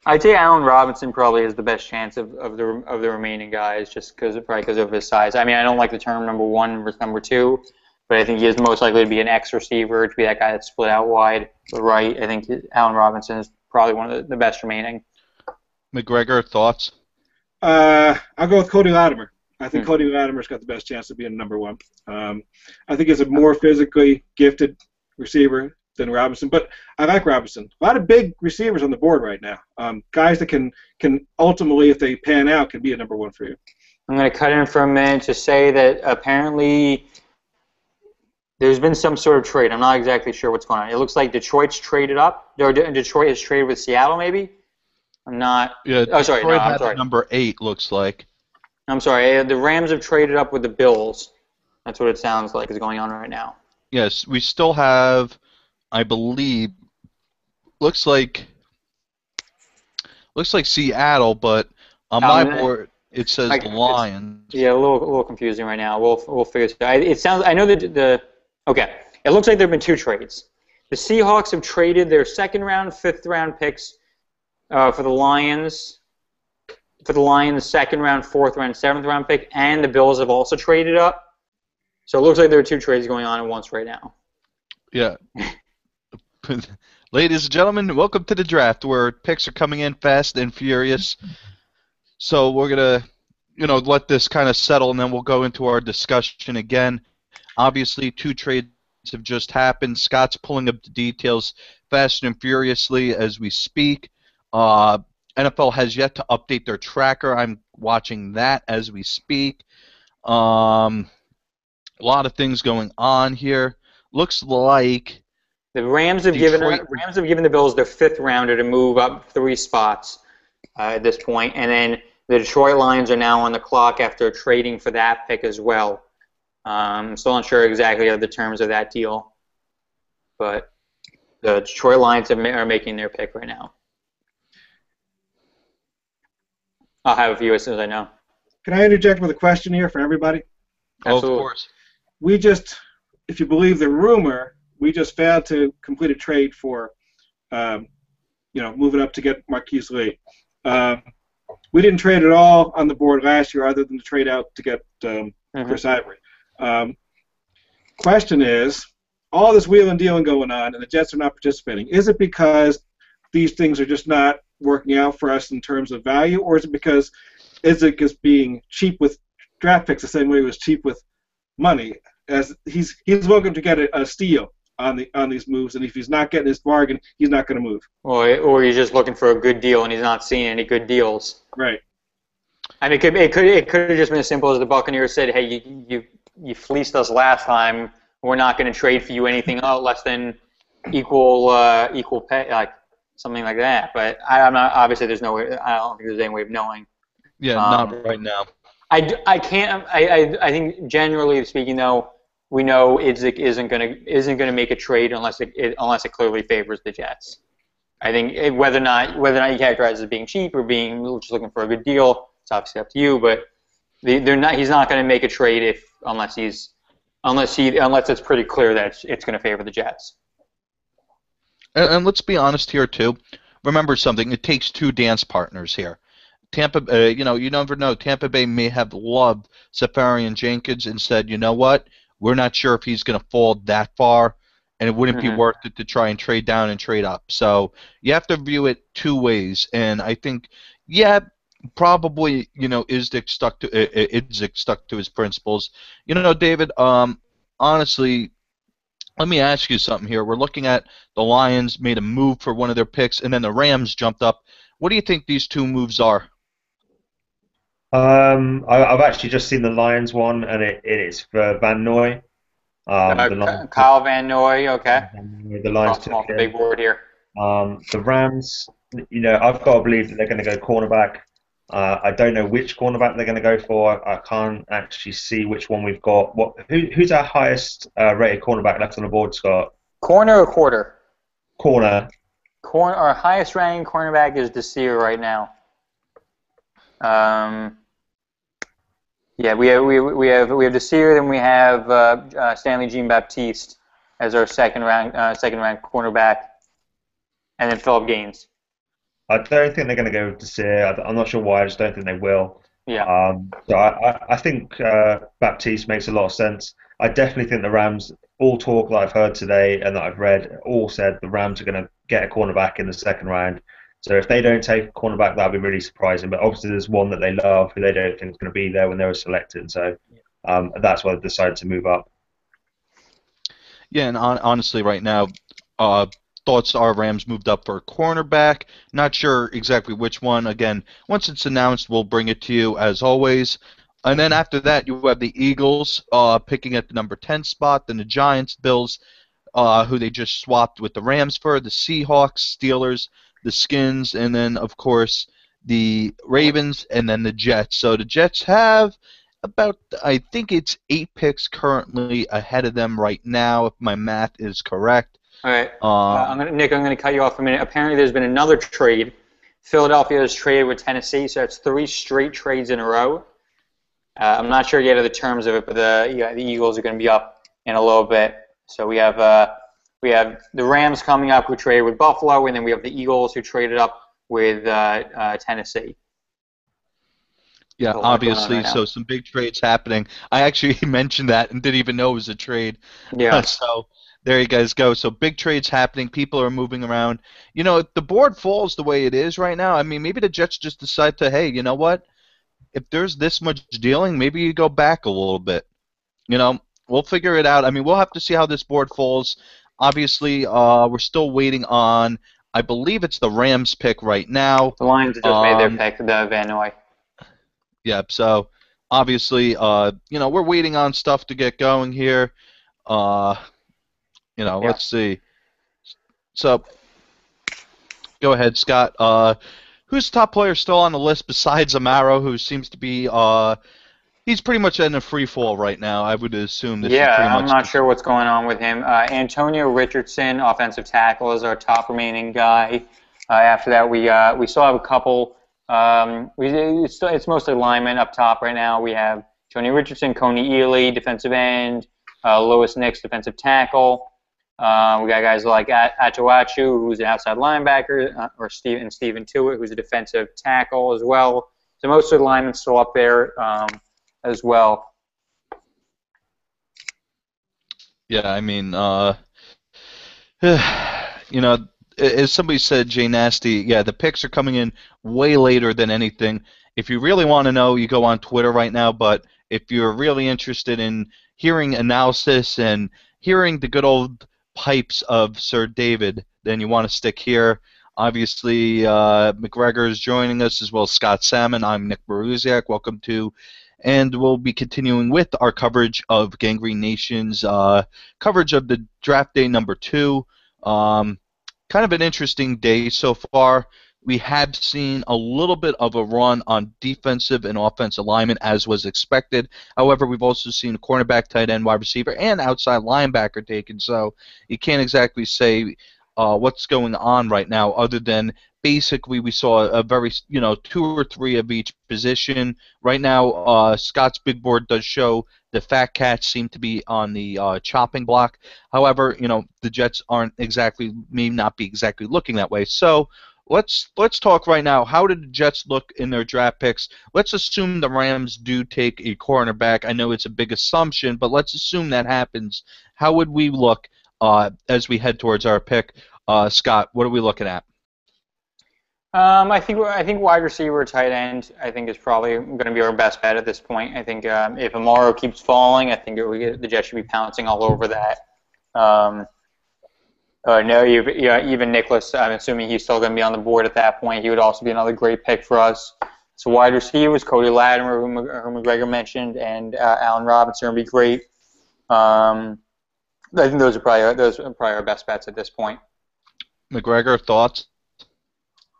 I'd say Allen Robinson probably has the best chance of the remaining guys, just because of his size. I mean, I don't like the term number one versus number two, but I think he is most likely to be an X receiver, to be that guy that's split out wide to the right. I think Allen Robinson is probably one of the best remaining. McGregor, thoughts? I'll go with Cody Latimer. I think Cody Latimer's got the best chance of being number one. I think he's a more physically gifted receiver than Robinson, but I like Robinson. A lot of big receivers on the board right now. Guys that can ultimately, if they pan out, can be a number one for you. I'm going to cut in for a minute to say that apparently there's been some sort of trade. I'm not exactly sure what's going on. It looks like Detroit's traded up. Or Detroit has traded with Seattle, maybe? I'm not. Yeah, oh, sorry. No, I'm sorry. Number 8 looks like. I'm sorry. The Rams have traded up with the Bills. That's what it sounds like is going on right now. Yes, we still have, I believe, looks like Seattle, but on my board it says the Lions. Yeah, a little confusing right now. We'll figure it out. It sounds. I know that okay. It looks like there have been 2 trades. The Seahawks have traded their 2nd round, 5th round picks for the Lions. For the Lions, 2nd round, 4th round, 7th round pick, and the Bills have also traded up. So it looks like there are 2 trades going on at once right now. Yeah. Ladies and gentlemen, welcome to the draft where picks are coming in fast and furious. So we're going to, let this kind of settle, and then we'll go into our discussion again. Obviously, 2 trades have just happened. Scott's pulling up the details fast and furiously as we speak. NFL has yet to update their tracker. I'm watching that as we speak. A lot of things going on here. Looks like the Rams have given the Bills their 5th rounder to move up 3 spots at this point, and then the Detroit Lions are now on the clock after trading for that pick as well. I'm still not sure exactly of the terms of that deal, but the Detroit Lions are making their pick right now. I'll have a few as soon as I know. Can I interject with a question here for everybody? Absolutely. Oh, of course. We just, if you believe the rumor, we just failed to complete a trade for, moving up to get Marquise Lee. We didn't trade at all on the board last year other than to trade out to get Chris Ivory. Question is, all this wheeling and dealing going on and the Jets are not participating, is it because these things are just not working out for us in terms of value, or is it just being cheap with draft picks the same way he was cheap with money? As he's welcome to get a steal on these moves, and if he's not getting his bargain, he's not going to move. Or he's just looking for a good deal and he's not seeing any good deals. Right. I mean, it could have just been as simple as the Buccaneers said, "Hey, you fleeced us last time. We're not going to trade for you anything less than equal pay, like something like that." But I'm not. Obviously, there's no way. I don't think there's any way of knowing. Yeah, not right now. I can't. I think generally speaking, though, we know Idzik isn't gonna make a trade unless it clearly favors the Jets. I think whether or not you characterize it as being cheap or being just looking for a good deal, it's obviously up to you. But he's not going to make a trade unless it's pretty clear that it's going to favor the Jets. And let's be honest here too. Remember something: it takes 2 dance partners here. Tampa, you never know. Tampa Bay may have loved Safarian Jenkins and said, you know what, we're not sure if he's going to fall that far, and it wouldn't be worth it to try and trade down and trade up. So you have to view it 2 ways, and I think, yeah, probably, Izdik stuck to his principles. David, honestly, let me ask you something here. We're looking at the Lions made a move for one of their picks, and then the Rams jumped up. What do you think these two moves are? I've actually just seen the Lions one, and it is for Van Noy. The Lions Kyle Van Noy, okay. the Lions Off took off the him. big board here. The Rams, I've got to believe that they're going to go cornerback. I don't know which cornerback they're going to go for. I can't actually see which one we've got. Who's our highest rated cornerback left on the board, Scott? Corner or quarter? Corner. Our highest ranking cornerback is Desir right now. Yeah, we have Desir, then we have Stanley Jean-Baptiste as our second ranked cornerback, and then Philip Gaines. I don't think they're going to go with Desir. I'm not sure why. I just don't think they will. Yeah. So I think Baptiste makes a lot of sense. I definitely think the Rams, all talk that I've heard today and that I've read, all said the Rams are going to get a cornerback in the second round. So if they don't take a cornerback, that'll be really surprising. But obviously there's one that they love who they don't think is going to be there when they were selected. So that's why they decided to move up. Yeah, and honestly, right now, thoughts are Rams moved up for a cornerback. Not sure exactly which one. Again, once it's announced, we'll bring it to you as always. And then after that, you have the Eagles picking at the number 10 spot, then the Giants, Bills, who they just swapped with the Rams for, the Seahawks, Steelers, the Skins, and then, of course, the Ravens, and then the Jets. So the Jets have about, I think it's 8 picks currently ahead of them right now, if my math is correct. All right. Nick, I'm going to cut you off for a minute. Apparently there's been another trade. Philadelphia has traded with Tennessee, so that's 3 straight trades in a row. I'm not sure yet of the terms of it, but the Eagles are going to be up in a little bit. So we have the Rams coming up who traded with Buffalo, and then we have the Eagles who traded up with Tennessee. Yeah, obviously, right, so some big trades happening. I actually mentioned that and didn't even know it was a trade. Yeah. So there you guys go. So big trades happening. People are moving around. If the board falls the way it is right now, I mean, maybe the Jets just decide to, hey, you know what? If there's this much dealing, maybe you go back a little bit. We'll figure it out. I mean, we'll have to see how this board falls. Obviously, we're still waiting on, I believe it's the Rams pick right now. The Lions just made their pick, the Van Noy. Yep, so obviously, we're waiting on stuff to get going here. Let's see. So, go ahead, Scott. Who's the top player still on the list besides Amaro, who seems to be, he's pretty much in a free fall right now, I would assume. This is pretty much I'm not sure what's going on with him. Antonio Richardson, offensive tackle, is our top remaining guy. After that, we still have a couple. It's mostly linemen up top right now. We have Antonio Richardson, Coney Ely, defensive end, Lewis Nix, defensive tackle. We got guys like Atuachu, who's an outside linebacker, or Steven Tuitt, who's a defensive tackle as well. So most of the linemen still up there as well. Yeah, I mean, as somebody said, Jay Nasty, yeah, the picks are coming in way later than anything. If you really want to know, you go on Twitter right now, but if you're really interested in hearing analysis and hearing the good old pipes of Sir David, then you want to stick here. Obviously, McGregor is joining us, as well as Scott Salmon. I'm Nick Baruziak. Welcome to, and we'll be continuing with our coverage of Gangrene Nation's coverage of the draft day number 2. Kind of an interesting day so far. We have seen a little bit of a run on defensive and offensive linemen, as was expected. However, we've also seen a cornerback, tight end, wide receiver, and outside linebacker taken. So you can't exactly say what's going on right now, other than basically we saw a very, 2 or 3 of each position. Right now, Scott's big board does show the Fat Cats seem to be on the chopping block. However, the Jets may not be exactly looking that way. So let's talk right now. How did the Jets look in their draft picks? Let's assume the Rams do take a cornerback. I know it's a big assumption, but let's assume that happens. How would we look as we head towards our pick? Scott, what are we looking at? I think wide receiver, tight end, I think is probably going to be our best bet at this point. I think if Amaro keeps falling, I think the Jets should be pouncing all over that. No, even Nicholas, I'm assuming he's still going to be on the board at that point. He would also be another great pick for us. So wide receivers, Cody Latimer, who McGregor mentioned, and Allen Robinson would be great. I think those are probably our best bets at this point. McGregor, thoughts?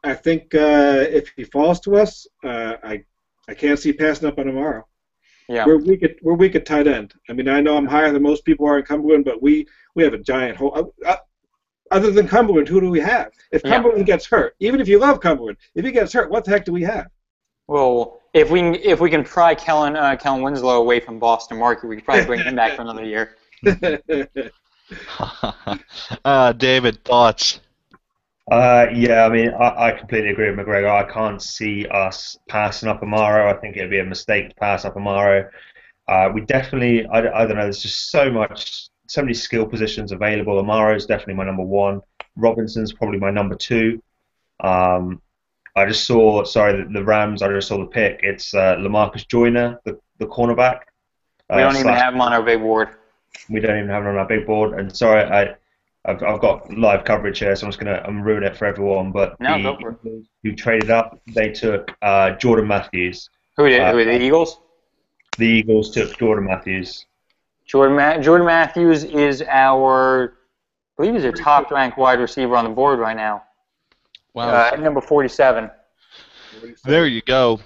I think if he falls to us, I can't see passing up on Amaro. Yeah. We're weak at tight end. I mean, I know I'm higher than most people are in Cumberland, but we have a giant hole. Other than Cumberland, who do we have? If Cumberland gets hurt, even if you love Cumberland, if he gets hurt, what the heck do we have? Well, if we can pry Kellen Winslow away from Boston market, we could probably bring him back for another year. David, thoughts? Yeah, I mean, I completely agree with McGregor. I can't see us passing up Amaro. I think it'd be a mistake to pass up Amaro. We definitely, I don't know, there's just so many skill positions available. Amaro's definitely my number one. Robinson's probably my number two. I just saw, the Rams, I just saw the pick. It's LaMarcus Joyner, the cornerback. We don't even have him on our big board. We don't even have him on our big board. And sorry, I've got live coverage here, so I'm ruin it for everyone. But go for it. Who traded up, they took Jordan Matthews. Who did? The Eagles? The Eagles took Jordan Matthews. Jordan Matthews is I believe he's a top-ranked wide receiver on the board right now. Wow. Number 47. There you go.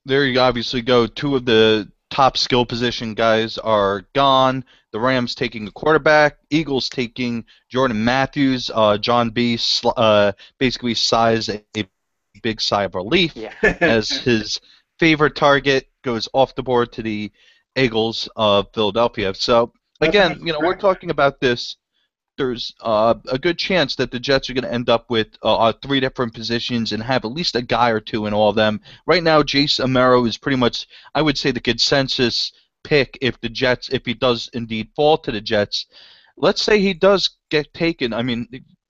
There you obviously go. Two of the top skill position guys are gone. The Rams taking a quarterback. Eagles taking Jordan Matthews. John B. Basically sighs a big sigh of relief as his favorite target goes off the board to the Eagles of Philadelphia. So, again, we're talking about this. There's a good chance that the Jets are going to end up with three different positions and have at least a guy or two in all of them. Right now, Jace Amaro is pretty much, I would say, the consensus pick if he does indeed fall to the Jets. Let's say he does get taken. I mean,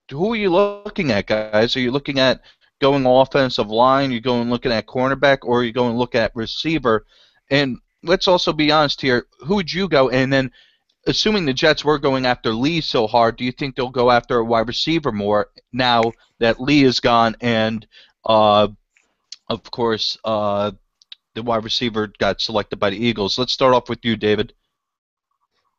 who are you looking at, guys? Are you looking at going offensive line? Are you going looking at cornerback? Or are you going to look at receiver? And let's also be honest here. Who would you go? And then, assuming the Jets were going after Lee so hard, do you think they'll go after a wide receiver more now that Lee is gone and, of course, the wide receiver got selected by the Eagles? Let's start off with you, David.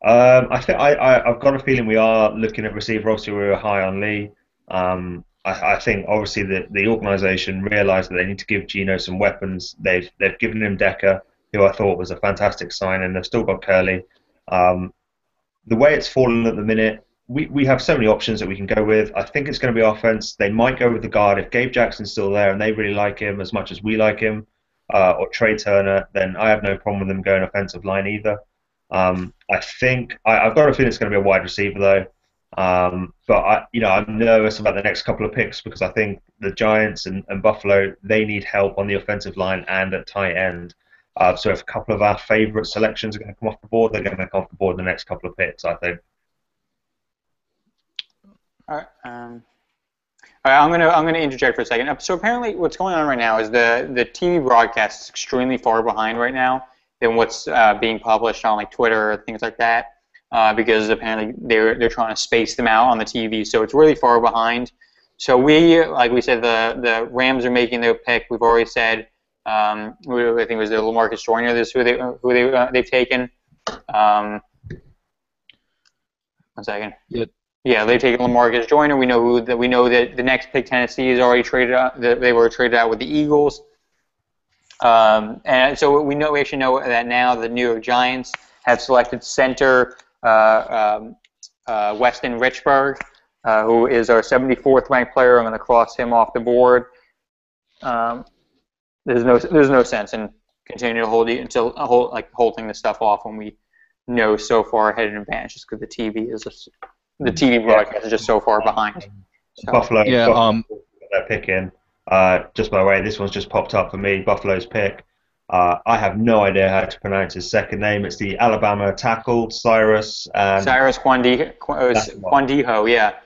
I think I've got a feeling we are looking at receiver. Obviously, we were high on Lee. I think obviously the organisation realised that they need to give Geno some weapons. They've given him Decker, who I thought was a fantastic sign, and they've still got Curley. The way it's fallen at the minute, we have so many options that we can go with. I think it's going to be offense. They might go with the guard. If Gabe Jackson's still there and they really like him as much as we like him, or Trey Turner, then I have no problem with them going offensive line either. I think I've got a feeling it's going to be a wide receiver though. But I'm nervous about the next couple of picks because I think the Giants and Buffalo, they need help on the offensive line and at tight end. So if a couple of our favourite selections are going to come off the board, they're going to come off the board in the next couple of picks, I think. All right. I'm gonna interject for a second. So apparently, what's going on right now is the TV broadcast is extremely far behind right now than what's being published on like Twitter or things like that, because apparently they're trying to space them out on the TV. So it's really far behind. So like we said, the Rams are making their pick. We've already said. I think it was the LaMarcus Joyner. This is who they've taken. 1 second. Yep. Yeah, they've taken LaMarcus Joyner. We know that the next pick, Tennessee, is already traded out. They were traded out with the Eagles. And so we actually know that now the New York Giants have selected center Weston Richburg, who is our 74th ranked player. I'm going to cross him off the board. There's no sense in continuing to holding this stuff off when we know so far ahead in advance, just because the TV broadcast is just so far behind. So. Buffalo, got their pick in. Just by the way, this one's just popped up for me. Buffalo's pick. I have no idea how to pronounce his second name. It's the Alabama tackle, Cyrus Quandiho, yeah.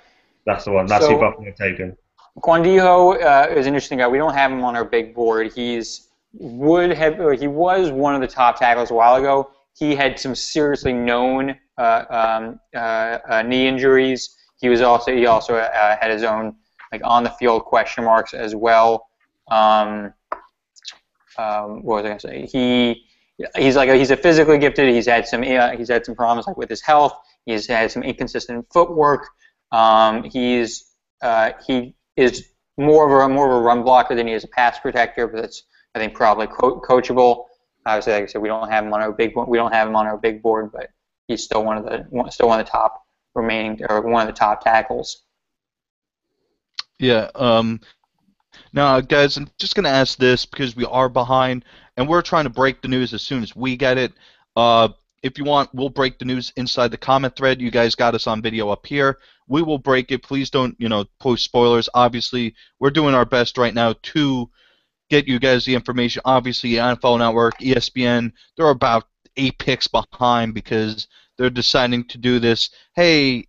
That's the one. That's who Buffalo taken. Quandijo is an interesting guy. We don't have him on our big board. He was one of the top tackles a while ago. He had some seriously known knee injuries. He also had his own on the field question marks as well. What was I gonna say? He's a physically gifted. He's had some problems with his health. He's had some inconsistent footwork. He is more of a run blocker than he is a pass protector, but that's I think probably coachable. Obviously, like I said, we don't have him on our big board, but he's still one of the top remaining or one of the top tackles. Yeah. Now, guys, I'm just going to ask this because we are behind, and we're trying to break the news as soon as we get it. If you want, we'll break the news inside the comment thread. You guys got us on video up here. We will break it. Please don't, post spoilers. Obviously, we're doing our best right now to get you guys the information. Obviously, NFL Network, ESPN, they're about 8 picks behind because they're deciding to do this. Hey,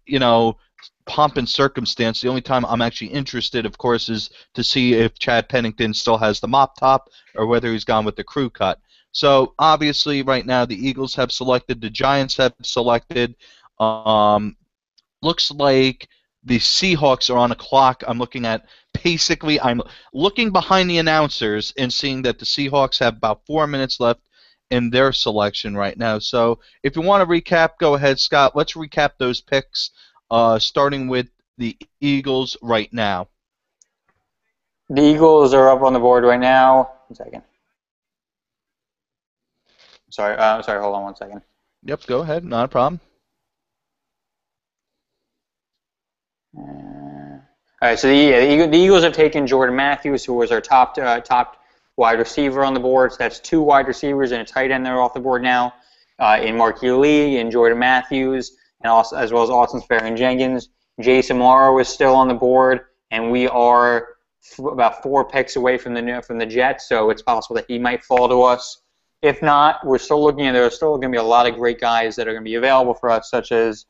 pomp and circumstance. The only time I'm actually interested, of course, is to see if Chad Pennington still has the mop top or whether he's gone with the crew cut. So obviously, right now the Eagles have selected, the Giants have selected. Looks like the Seahawks are on a clock. I'm looking behind the announcers and seeing that the Seahawks have about 4 minutes left in their selection right now. So if you want to recap, go ahead, Scott. Let's recap those picks. Starting with the Eagles right now. The Eagles are up on the board right now. 1 second. Sorry, hold on 1 second. Yep, go ahead. Not a problem. All right, so the Eagles have taken Jordan Matthews, who was our top wide receiver on the board. So that's 2 wide receivers and a tight end that are off the board now, in Marquis Lee and Jordan Matthews, and also as well as Austin Swearinger-Jenkins. Jason Morrow is still on the board, and we are about 4 picks away from the Jets, so it's possible that he might fall to us. If not, we're still looking at there's still going to be a lot of great guys that are going to be available for us, such as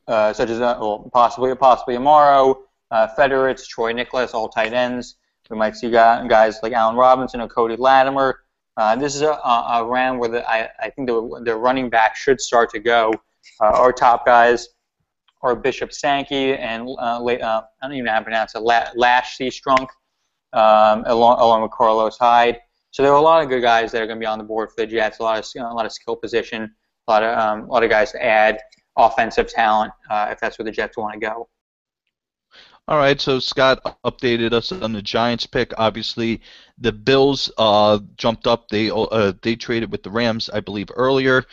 possibly Amaro, Federer, Troy Nicholas, all tight ends. We might see guys like Allen Robinson or Cody Latimer. This is a round where I think the running back should start to go. Our top guys are Bishop Sankey and I don't even know how to pronounce it, Lash Seastrunk, along with Carlos Hyde. So there are a lot of good guys that are going to be on the board for the Jets. A lot of skill position, a lot of guys to add offensive talent if that's where the Jets want to go. All right, so Scott updated us on the Giants pick. Obviously, the Bills jumped up. They traded with the Rams, I believe, earlier.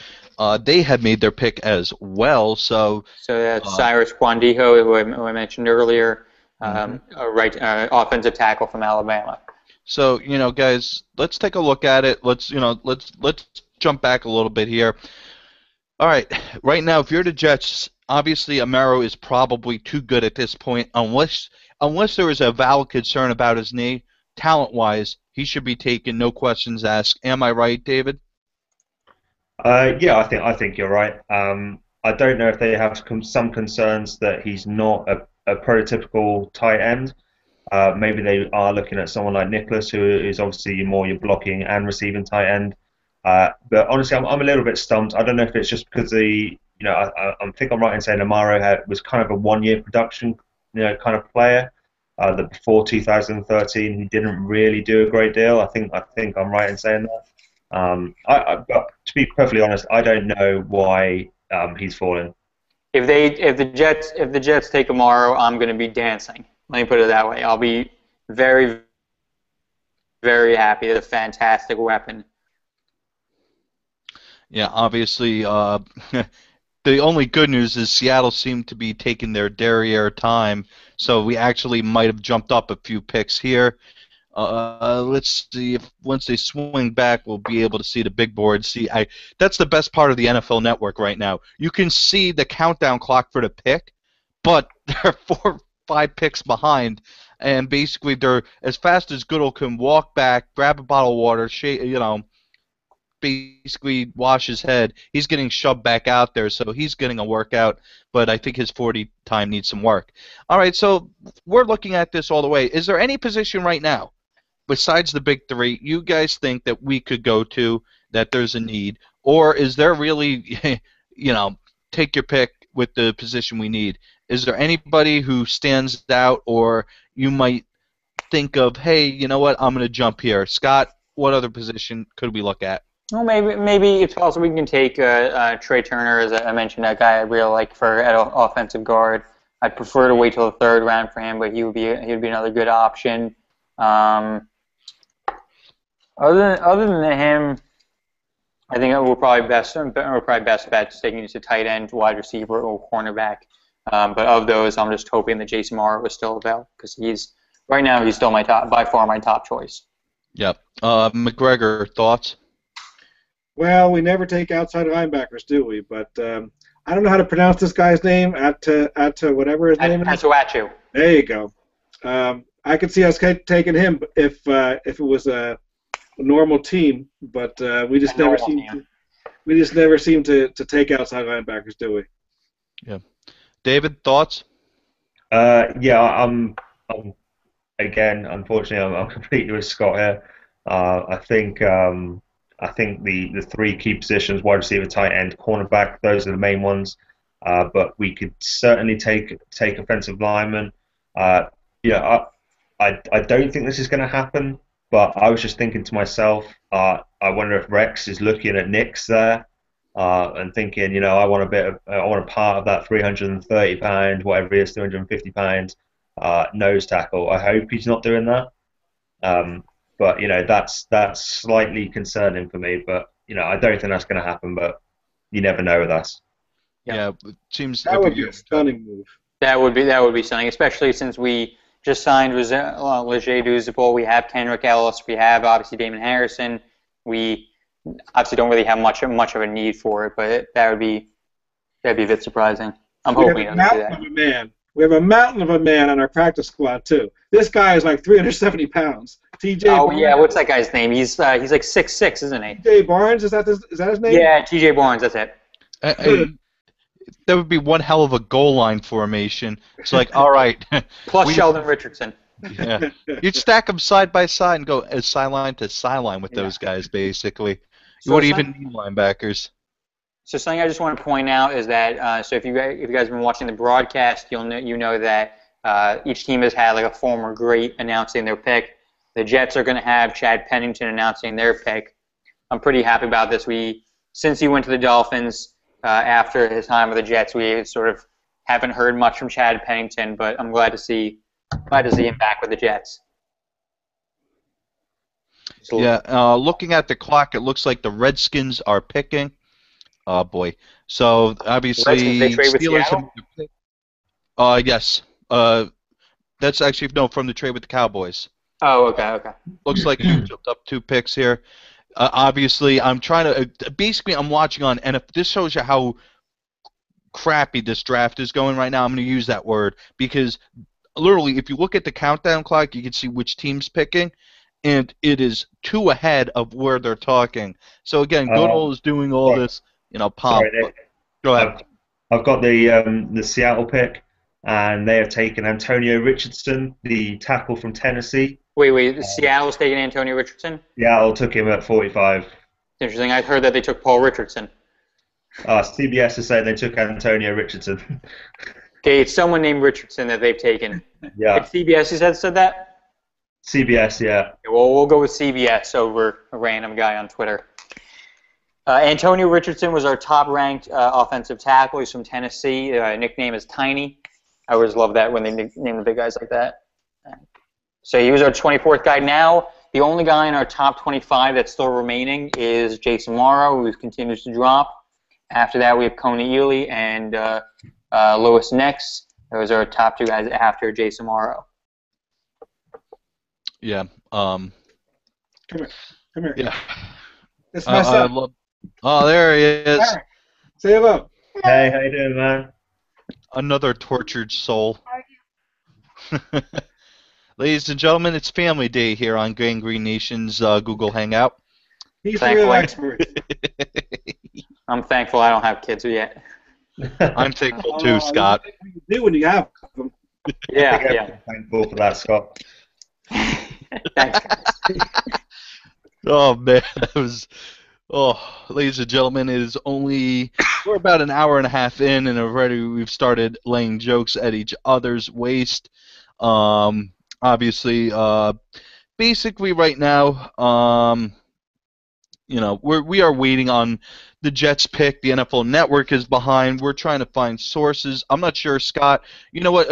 They had made their pick as well. So that's Cyrus Quandijo, who I mentioned earlier, offensive tackle from Alabama. So guys, let's take a look at it. Let's jump back a little bit here. All right, right now, if you're the Jets, obviously Amaro is probably too good at this point, unless there is a valid concern about his knee. Talent-wise, he should be taken, no questions asked. Am I right, David? Yeah, I think you're right. I don't know if they have some concerns that he's not a prototypical tight end. Maybe they are looking at someone like Nicholas, who is obviously more your blocking and receiving tight end. But honestly, I'm a little bit stumped. I don't know if it's just because I think I'm right in saying Amaro was kind of a 1-year production, kind of player. That before 2013 he didn't really do a great deal. I think I'm right in saying that. But to be perfectly honest, I don't know why he's fallen. If the Jets take Amaro, I'm going to be dancing. Let me put it that way. I'll be very, very happy. It's a fantastic weapon. Yeah, obviously, the only good news is Seattle seemed to be taking their derriere time, so we actually might have jumped up a few picks here. Let's see if once they swing back, we'll be able to see the big board. That's the best part of the NFL Network right now. You can see the countdown clock for the pick, but they're 4 or 5 picks behind, and basically they're as fast as Goodell can walk back, grab a bottle of water, basically wash his head. He's getting shoved back out there, so he's getting a workout, but I think his 40 time needs some work. All right, so we're looking at this all the way. Is there any position right now, besides the big three, you guys think that we could go to that there's a need? Or is there really, take your pick with the position we need? Is there anybody who stands out, or you might think of, hey, you know what, I'm going to jump here? Scott, what other position could we look at? Well, maybe it's possible we can take Trey Turner, as I mentioned, that guy I really like at offensive guard. I'd prefer to wait till the third round for him, but he would be another good option. Other than him, I think we're probably best bet taking just a tight end, wide receiver, or cornerback. But of those, I'm just hoping that Jason Morrow is still available, because right now he's still by far my top choice. Yep. McGregor, thoughts? Well, we never take outside linebackers, do we? But I don't know how to pronounce this guy's name. Whatever his name is. Atuachu. There you go. I could see us taking him if it was a normal team, but we just never seem to take outside linebackers, do we? Yeah. David, thoughts? I'm again, unfortunately, I'm completely with Scott here. I think the three key positions, wide receiver, tight end, cornerback, those are the main ones. But we could certainly take offensive linemen. I don't think this is going to happen, but I was just thinking to myself, I wonder if Rex is looking at Knicks there and thinking, I want a part of that 330 pound, whatever it is, 250 pounds nose tackle. I hope he's not doing that. But that's slightly concerning for me. But I don't think that's going to happen. But you never know with us. Yeah, it seems that would be a stunning move. That would be stunning, especially since we just signed Leger Duzipol. We have Kendrick Ellis. We have obviously Damon Harrison. We obviously don't really have much of a need for it, but that'd be a bit surprising. I'm hoping he doesn't do that. We have a mountain of a man on our practice squad too. This guy is like 370 pounds. TJ. Oh Barnes. Yeah, what's that guy's name? He's like 6'6", isn't he? TJ Barnes, is that his name? Yeah, TJ Barnes. That's it. That would be one hell of a goal line formation. It's like, all right. Plus Sheldon Richardson. Yeah. You'd stack them side by side and go sideline to sideline with those guys, basically. You wouldn't even need linebackers. So something I just want to point out is that so if you guys have been watching the broadcast, you know that each team has had like a former great announcing their pick. The Jets are going to have Chad Pennington announcing their pick. I'm pretty happy about this. Since he went to the Dolphins after his time with the Jets, we sort of haven't heard much from Chad Pennington, but I'm glad to see him back with the Jets. Yeah, looking at the clock, it looks like the Redskins are picking. Oh boy! So obviously, they trade with Seattle? Yes. That's actually from the trade with the Cowboys. Oh, okay. Looks like you jumped up 2 picks here. Obviously, I'm trying to. Basically, I'm watching on, and if this shows you how crappy this draft is going right now, I'm going to use that word because literally, if you look at the countdown clock, you can see which team's picking. And it is 2 ahead of where they're talking. So again, Goodall is doing all this, pomp. Sorry, go ahead. I've got the Seattle pick, and they have taken Antonio Richardson, the tackle from Tennessee. Wait, Seattle's taking Antonio Richardson? Seattle took him at 45. Interesting. I heard that they took Paul Richardson. CBS is saying they took Antonio Richardson. Okay, it's someone named Richardson that they've taken. Yeah. If CBS said that? CBS, yeah. Well, we'll go with CBS over a random guy on Twitter. Antonio Richardson was our top-ranked offensive tackle. He's from Tennessee. Nickname is Tiny. I always love that when they name the big guys like that. So he was our 24th guy. Now, the only guy in our top 25 that's still remaining is Jason Morrow, who continues to drop. After that, we have Coney Ely and Lewis Nix. Those are our top 2 guys after Jason Morrow. Yeah. Come here. Yeah. It's my son. There he is. Right. Say hello. Hey, how you doing, man? Another tortured soul. Ladies and gentlemen, it's Family Day here on Gang Green Nation's Google Hangout. He's the real Thankfully. expert. I'm thankful I don't have kids yet. I'm thankful too, Scott. You do when you have them. Yeah, I think yeah. everyone's thankful for that, Scott. Thanks, guys. Oh man, that was. Oh, ladies and gentlemen, we're about an hour and a half in, and already we've started laying jokes at each other's waist. Obviously, basically right now, we are waiting on the Jets pick. The NFL Network is behind. We're trying to find sources. I'm not sure, Scott. You know what?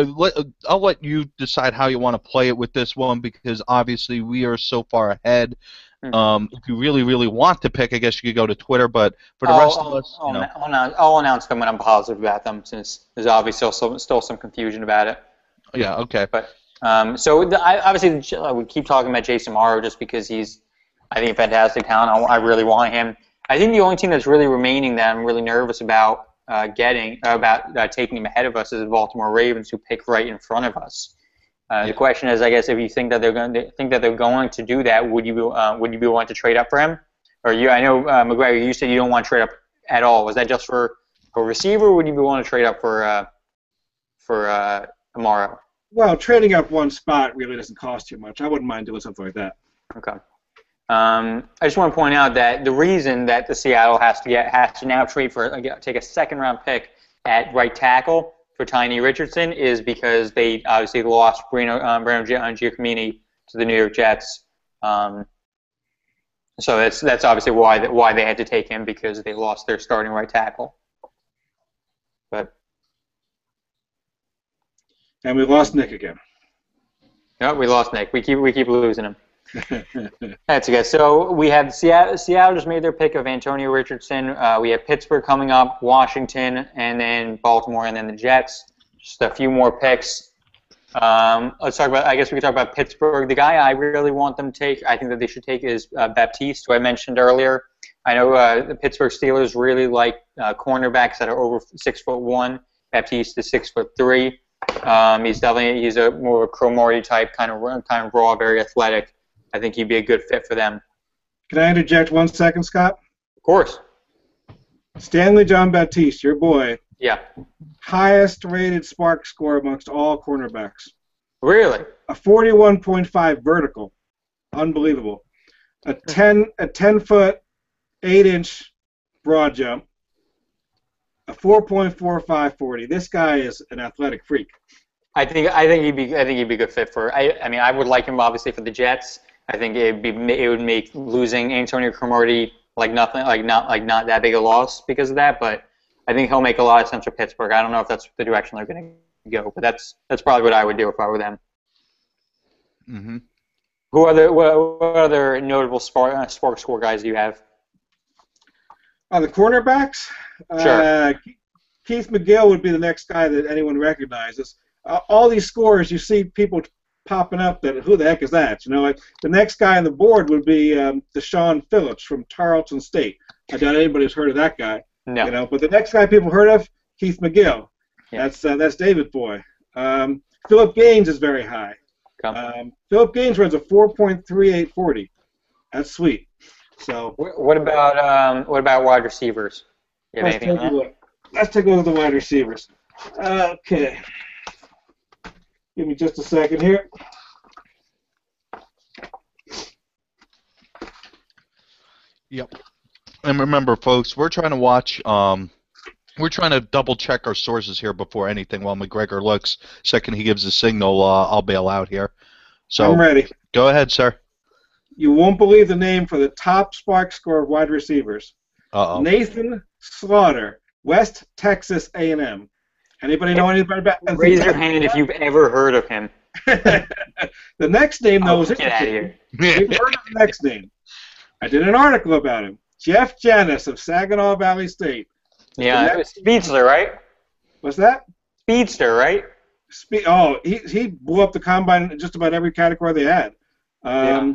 I'll let you decide how you want to play it with this one because obviously we are so far ahead. If you really, really want to pick, I guess you could go to Twitter. But for the rest of us, I'll announce them when I'm positive about them, since there's obviously still some confusion about it. Yeah. Okay. But obviously we keep talking about Jason Morrow just because he's, I think, a fantastic talent. I really want him. I think the only team that's really remaining that I'm really nervous about taking him ahead of us is the Baltimore Ravens, who pick right in front of us. The question is, I guess, if you think that they're going to do that, would you be willing to trade up for him? Or I know McGregor, you said you don't want to trade up at all. Was that just for a receiver, or would you be willing to trade up for Amaro? Well, trading up one spot really doesn't cost you much. I wouldn't mind doing something like that. Okay. I just want to point out that the reason that the Seattle has to now take a second-round pick at right tackle for Tiny Richardson is because they obviously lost Bruno Giacomini to the New York Jets. So that's obviously why they had to take him, because they lost their starting right tackle. And we lost Nick again. No, we lost Nick. We keep losing him. That's okay. So we have Seattle just made their pick of Antonio Richardson. We have Pittsburgh coming up, Washington, and then Baltimore, and then the Jets. Just a few more picks. Let's talk about. I guess we could talk about Pittsburgh. The guy I really want them to take, I think that they should take, is Baptiste, who I mentioned earlier. I know the Pittsburgh Steelers really like cornerbacks that are over 6'1". Baptiste is 6'3". He's a more of a Cromartie type, kind of raw, very athletic. I think he'd be a good fit for them. Can I interject 1 second, Scott? Of course. Stanley John Baptiste, your boy. Yeah. Highest rated SPARQ score amongst all cornerbacks. Really? A 41.5 vertical. Unbelievable. A 10-foot, 8-inch broad jump. A 4.45 40. This guy is an athletic freak. I think he'd be a good fit for. I mean, I would like him obviously for the Jets. I think it would make losing Antonio Cromartie not that big a loss because of that. But I think he'll make a lot of sense for Pittsburgh. I don't know if that's the direction they're going to go, but that's probably what I would do if I were them. Mm-hmm. What other notable SPARQ score guys do you have? On the cornerbacks, Sure. Keith McGill would be the next guy that anyone recognizes. All these scores, you see people popping up that, who the heck is that? You know, like the next guy on the board would be Deshaun Phillips from Tarleton State. I doubt anybody's heard of that guy. No. You know, but the next guy people heard of, Keith McGill. Yeah. That's David Boy. Philip Gaines is very high. Philip Gaines runs a 4.38 40. That's sweet. So what about wide receivers? You have let's anything take on a that? look. Let's take a look at the wide receivers. Okay. Give me just a second here. Yep. And remember, folks, we're trying to watch. We're trying to double check our sources here before anything. While McGregor looks, second he gives a signal, I'll bail out here. So I'm ready. Go ahead, sir. You won't believe the name for the top SPARQ score of wide receivers. Uh-oh. Nathan Slaughter, West Texas A&M. Anybody know anything about that? Raise your hand if you've ever heard of him. The next name, though, is Get out of interesting. here. You've heard of the next name. I did an article about him. Jeff Janis of Saginaw Valley State. Yeah, Speedster, right? What's that? Speedster, right? He blew up the combine in just about every category they had. Yeah.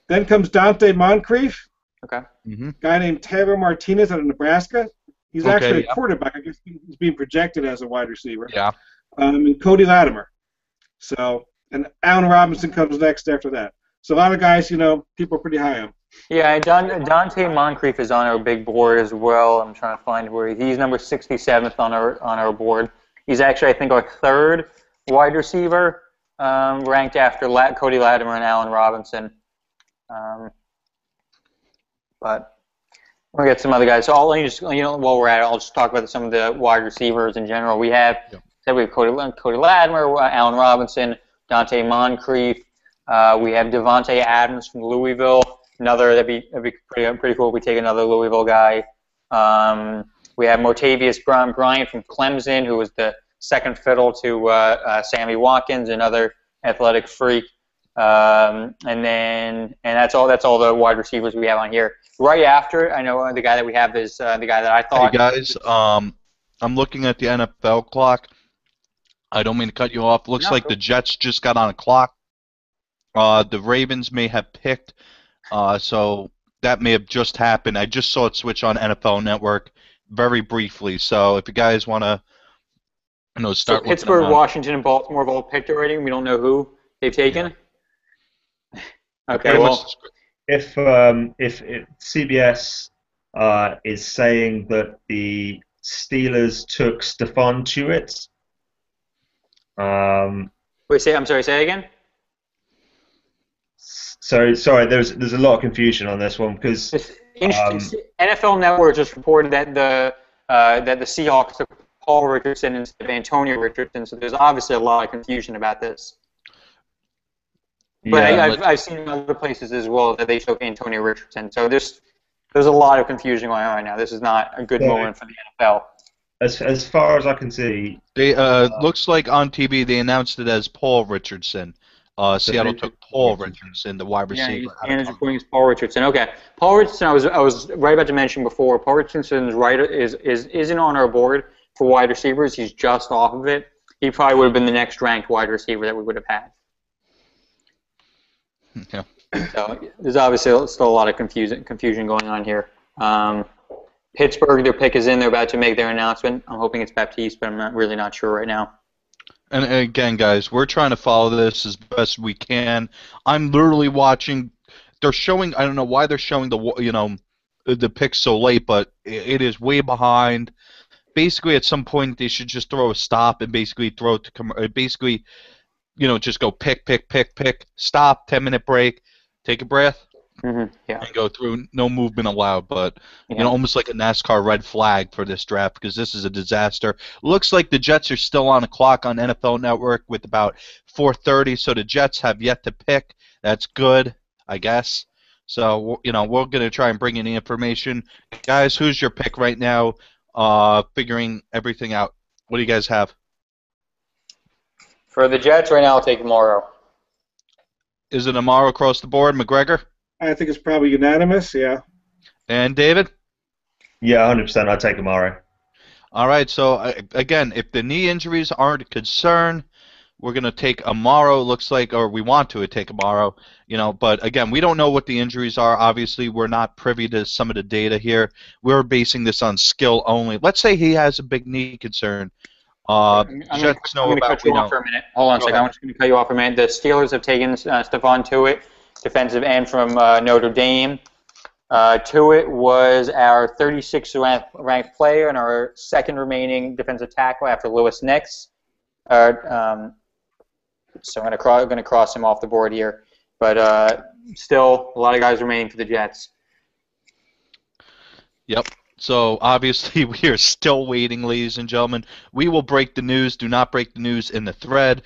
Then comes Dante Moncrief. Okay. Mm-hmm. Guy named Taylor Martinez out of Nebraska. He's Okay, actually yeah. a quarterback. I guess he's being projected as a wide receiver. Yeah. And Cody Latimer. So, and Allen Robinson comes next after that. So a lot of guys, people are pretty high on. Yeah, Dante Moncrief is on our big board as well. I'm trying to find where he's number 67th on our board. He's actually, I think, our third wide receiver, ranked after Cody Latimer and Allen Robinson. But we'll get some other guys. So while we're at it, I'll just talk about some of the wide receivers in general. We have Cody Latimer, Allen Robinson, Dante Moncrief. We have Devontae Adams from Louisville. That'd be pretty cool if we take another Louisville guy. We have Motavious Bryant from Clemson, who was the second fiddle to Sammy Watkins, another athletic freak. And that's all the wide receivers we have on here. Right after, I know the guy that we have is the guy that I thought. Hey guys, I'm looking at the NFL clock. I don't mean to cut you off. Looks like the Jets just got on a clock. The Ravens may have picked, so that may have just happened. I just saw it switch on NFL Network very briefly. So if you guys want to, start so Pittsburgh, Washington, and Baltimore have all picked already. We don't know who they've taken. Yeah. Okay, well, if CBS is saying that the Steelers took Stephon Tuitt. Wait, I'm sorry. Say again. So sorry, there's a lot of confusion on this one because NFL Network just reported that the Seahawks took Paul Richardson instead of Antonio Richardson. So there's obviously a lot of confusion about this. But yeah, I've seen in other places as well that they took Antonio Richardson. So there's a lot of confusion going on right now. This is not a good moment for the NFL. As far as I can see, they looks like on TV they announced it as Paul Richardson. Seattle took Paul Richardson, the wide receiver. Yeah, and reporting is Paul Richardson. Okay, Paul Richardson. I was right about to mention before. Paul Richardson's isn't on our board for wide receivers. He's just off of it. He probably would have been the next ranked wide receiver that we would have had. Yeah. So there's obviously still a lot of confusion going on here. Pittsburgh, their pick is in. They're about to make their announcement. I'm hoping it's Baptiste, but I'm really not sure right now. And again, guys, we're trying to follow this as best we can. I'm literally watching. They're showing. I don't know why they're showing the picks so late, but it is way behind. Basically, at some point, they should just throw a stop and basically throw it to basically, just go pick, stop, 10-minute break, take a breath, and go through. No movement allowed, but almost like a NASCAR red flag for this draft because this is a disaster. Looks like the Jets are still on a clock on NFL Network with about 4:30, so the Jets have yet to pick. That's good, I guess. So we're gonna try and bring in the information, guys. Who's your pick right now? Figuring everything out. What do you guys have? For the Jets right now, I'll take Morrow. Is it Amaro across the board? McGregor? I think it's probably unanimous, yeah. And David? Yeah, 100%. I'd take Amaro. All right, so again, if the knee injuries aren't a concern, we're going to take Amaro, looks like, or we want to take Amaro, but again, we don't know what the injuries are. Obviously, we're not privy to some of the data here. We're basing this on skill only. Let's say he has a big knee concern. Jets know about. For a minute. Hold on a second. I'm just going to cut you off for a minute. The Steelers have taken Stephon Tuitt, defensive end from Notre Dame. Tuitt was our 36th ranked player and our second remaining defensive tackle after Lewis Nix. So I'm going to cross him off the board here. But still, a lot of guys remaining for the Jets. Yep. So obviously we are still waiting, ladies and gentlemen. We will break the news. Do not break the news in the thread.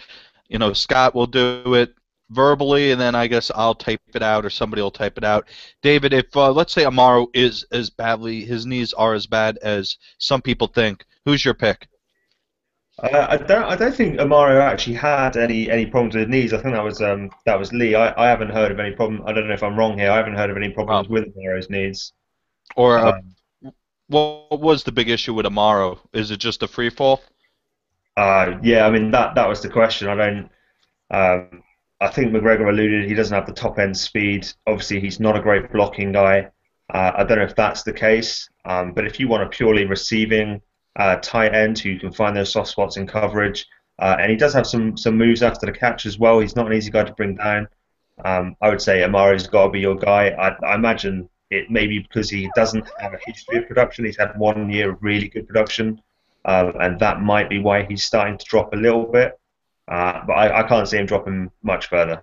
Scott will do it verbally, and then I guess I'll type it out or somebody will type it out. David, if let's say Amaro is as badly, his knees are as bad as some people think, who's your pick? I don't think Amaro actually had any problems with his knees. I think that was Lee. I haven't heard of any problem. I don't know if I'm wrong here. I haven't heard of any problems with Amaro's knees. Or what was the big issue with Amaro? Is it just a free fall? Yeah, I mean that was the question. I think McGregor alluded he doesn't have the top end speed. Obviously, he's not a great blocking guy. I don't know if that's the case. But if you want a purely receiving tight end who can find those soft spots in coverage, and he does have some moves after the catch as well. He's not an easy guy to bring down. I would say Amaro's got to be your guy. I imagine it maybe because he doesn't have a history of production. He's had 1 year of really good production, and that might be why he's starting to drop a little bit. But I can't see him dropping much further.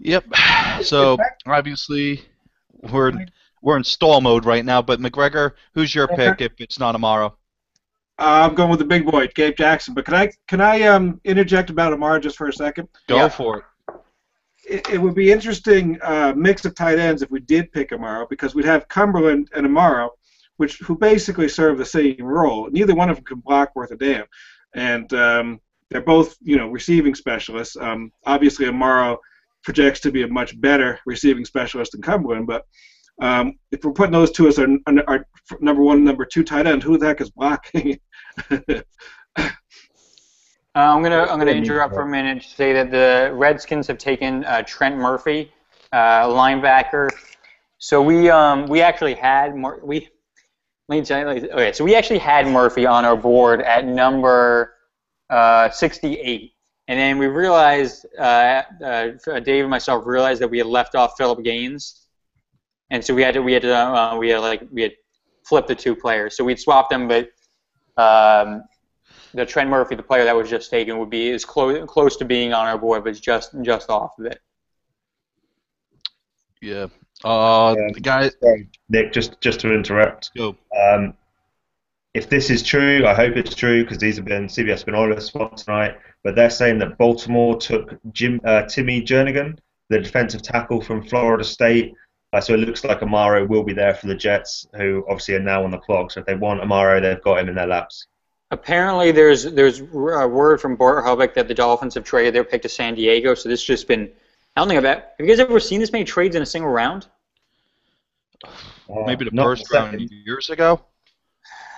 Yep. So obviously we're in stall mode right now. But McGregor, who's your pick if it's not Amaro? I'm going with the big boy, Gabe Jackson. But can I interject about Amaro just for a second? Go for it. It would be interesting mix of tight ends if we did pick Amaro, because we'd have Cumberland and Amaro, who basically serve the same role. Neither one of them can block worth a damn, and they're both receiving specialists. Obviously, Amaro projects to be a much better receiving specialist than Cumberland, but if we're putting those two as our number one, number two tight end, who the heck is blocking? I'm gonna interrupt for a minute to say that the Redskins have taken Trent Murphy, linebacker. So we actually had so we actually had Murphy on our board at number 68, and then we realized Dave and myself realized that we had left off Phillip Gaines, and so we had flipped the two players. So we'd swapped them, but the Trent Murphy, the player that was just taken, would be as close to being on our board, but just off of it. Yeah. The guy. Sorry, Nick, just to interrupt. Go. If this is true, I hope it's true because these have been CBS been on the spot tonight. But they're saying that Baltimore took Timmy Jernigan, the defensive tackle from Florida State. So it looks like Amaro will be there for the Jets, who obviously are now on the clock. So if they want Amaro, they've got him in their laps. Apparently, there's a word from Bart Hubbock that the Dolphins have traded their pick to San Diego. So this has just been. I don't think have you guys ever seen this many trades in a single round? Maybe the first round years ago.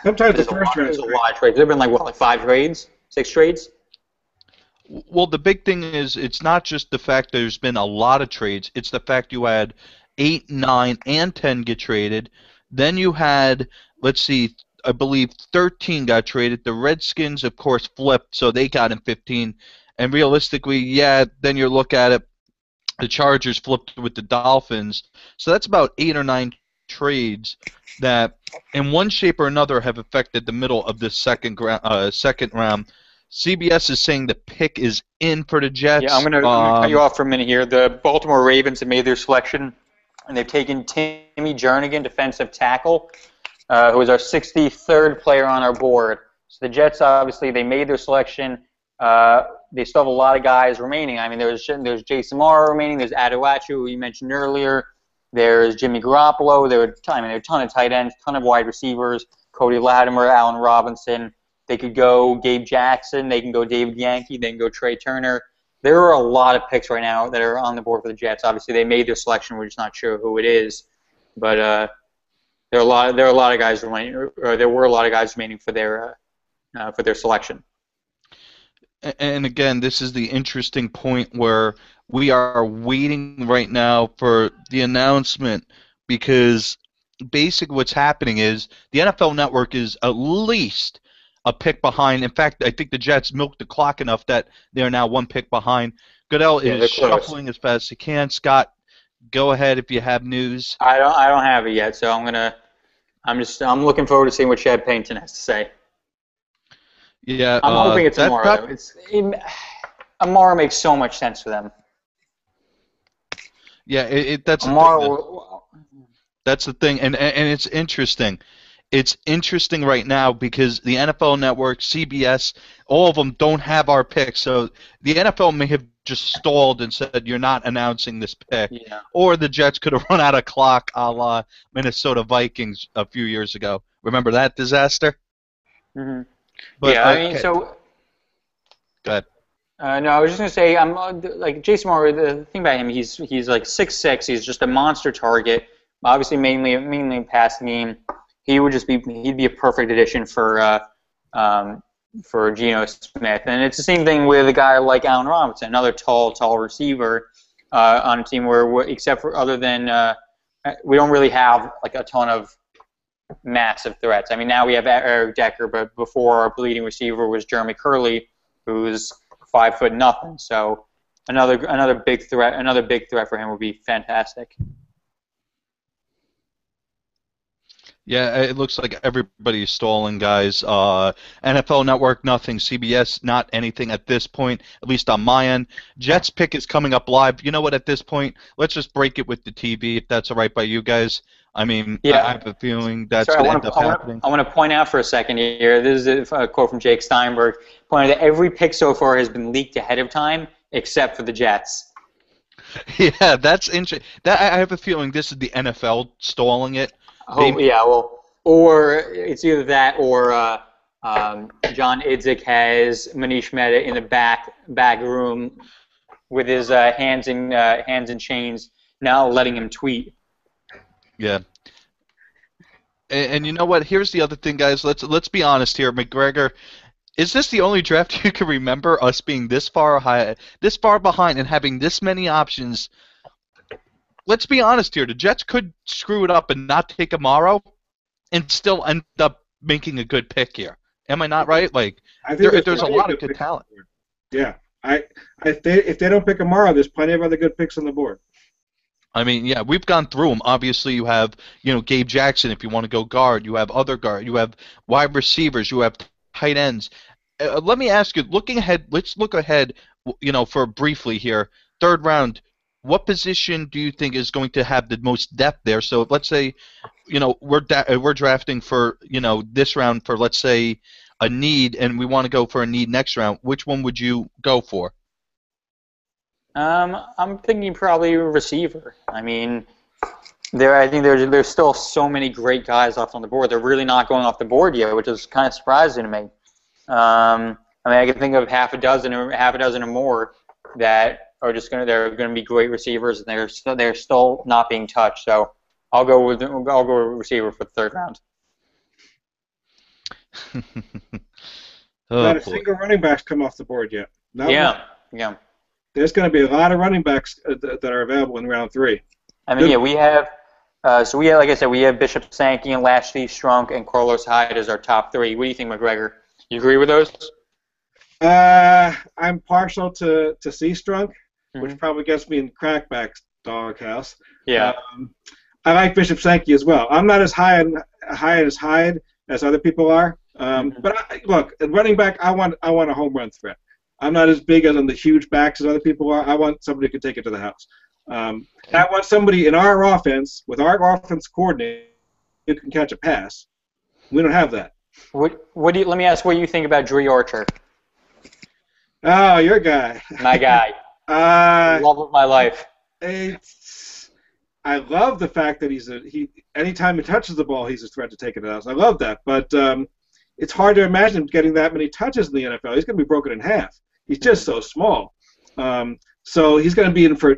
Sometimes the first round. There's a lot of trades. There've been like 5 trades, 6 trades. Well, the big thing is it's not just the fact there's been a lot of trades. It's the fact you had 8, 9, and 10 get traded. Then you had, let's see, I believe 13 got traded. The Redskins, of course, flipped, so they got in 15. And realistically, yeah, then you look at it, the Chargers flipped with the Dolphins. So that's about 8 or 9 trades that, in one shape or another, have affected the middle of the second round. CBS is saying the pick is in for the Jets. Yeah, I'm gonna cut you off for a minute here. The Baltimore Ravens have made their selection, and they've taken Timmy Jernigan, defensive tackle, who is our 63rd player on our board. So the Jets, obviously, they made their selection. They still have a lot of guys remaining. I mean, there's Jason Morrow remaining. There's Adewachu, who you mentioned earlier. There's Jimmy Garoppolo. There are a ton of tight ends, ton of wide receivers. Cody Latimer, Allen Robinson. They could go Gabe Jackson. They can go David Yankee. They can go Trey Turner. There are a lot of picks right now that are on the board for the Jets. Obviously, they made their selection. We're just not sure who it is. But there are a lot of guys remaining, or there were a lot of guys remaining for their selection. And again, this is the interesting point where we are waiting right now for the announcement, because basically what's happening is the NFL Network is at least a pick behind. In fact, I think the Jets milked the clock enough that they are now 1 pick behind. Goodell is shuffling as fast as he can. Scott, go ahead if you have news. I don't have it yet, so I'm looking forward to seeing what Chad Pennington has to say. Yeah, I'm hoping it's Amaro. Amaro makes so much sense for them. Yeah, that's Amaro. That's the thing, and it's interesting. It's interesting right now because the NFL Network, CBS, all of them don't have our pick. So the NFL may have just stalled and said, you're not announcing this pick. Yeah. Or the Jets could have run out of clock a la Minnesota Vikings a few years ago. Remember that disaster? Mm-hmm. But, yeah, I mean, so... Go ahead. No, I was just going to say, I'm like Jason Moore, the thing about him, he's like 6'6", he's just a monster target, obviously mainly in passing game. He'd be a perfect addition for Geno Smith. And it's the same thing with a guy like Allen Robinson, another tall receiver on a team where, except for other than we don't really have like a ton of massive threats. I mean, now we have Eric Decker, but before our leading receiver was Jeremy Curley, who's 5 foot nothing. So another big threat for him would be fantastic. Yeah, it looks like everybody's stalling, guys. NFL Network, nothing. CBS, not anything at this point, at least on my end. Jets pick is coming up live. You know what, at this point, let's just break it with the TV, if that's all right by you guys. I mean, yeah. I have a feeling that's going to end up happening. I want to point out for a second here, this is a quote from Jake Steinberg, pointing that every pick so far has been leaked ahead of time, except for the Jets. Yeah, that's interesting. I have a feeling this is the NFL stalling it. Oh, yeah, well, or it's either that or John Idzik has Manish Mehta in the back room with his hands in chains, now letting him tweet. Yeah. And you know what? Here's the other thing, guys. Let's be honest here, McGregor. Is this the only draft you can remember us being this far behind, and having this many options? Let's be honest here. The Jets could screw it up and not take Amaro, and still end up making a good pick here. Am I not right? Like, I think there's a lot of good talent. Yeah, if they don't pick Amaro, there's plenty of other good picks on the board. I mean, yeah, we've gone through them. Obviously, you have Gabe Jackson if you want to go guard. You have other guard. You have wide receivers. You have tight ends. Let me ask you, looking ahead. Let's look ahead. For briefly here, third round. What position do you think is going to have the most depth there? So let's say, we're drafting for this round for, let's say, a need, and we want to go for a need next round. Which one would you go for? I'm thinking probably receiver. I mean, I think there's still so many great guys left on the board. They're really not going off the board yet, which is kind of surprising to me. I can think of half a dozen or more that are they're gonna be great receivers, and they're still not being touched. So I'll go with receiver for the third round. Not a single running back's come off the board yet. Yeah. There's going to be a lot of running backs that are available in round 3. I mean, yeah, we have. Like I said, we have Bishop Sankey and Lashley Strunk and Carlos Hyde as our top 3. What do you think, McGregor? You agree with those? I'm partial to C Strunk, which probably gets me in Crackback's doghouse. Yeah. I like Bishop Sankey as well. I'm not as high as Hyde as other people are. But look, at running back, I want a home run threat. I'm not as big on the huge backs as other people are. I want somebody who can take it to the house. I want somebody in our offense, with our offense coordinator, who can catch a pass. We don't have that. Let me ask what you think about Dre Archer. Oh, your guy. My guy. Love of my life. I love the fact that anytime he touches the ball, he's a threat to take it to the house. I love that. But it's hard to imagine getting that many touches in the NFL. He's going to be broken in half. He's just so small. So he's going to be in for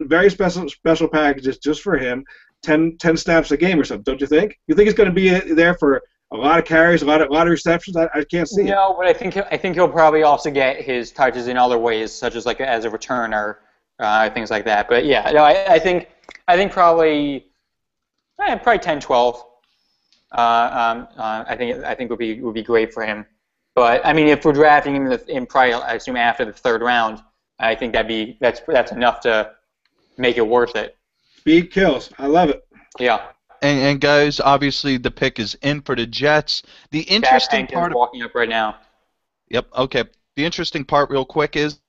very special packages just for him, 10 snaps a game or something, don't you think? You think he's going to be there for a lot of carries, a lot of receptions? I can't see it. No, but I think he'll probably also get his touches in other ways, such as like as a returner, things like that. But yeah, no, I think probably 10, 12. I think would be great for him. But I mean, if we're drafting him in probably, I assume after the third round, I think that's enough to make it worth it. Speed kills. I love it. Yeah. And guys, obviously the pick is in for the Jets. The interesting part, walking up right now. Yep. Okay. The interesting part, real quick, is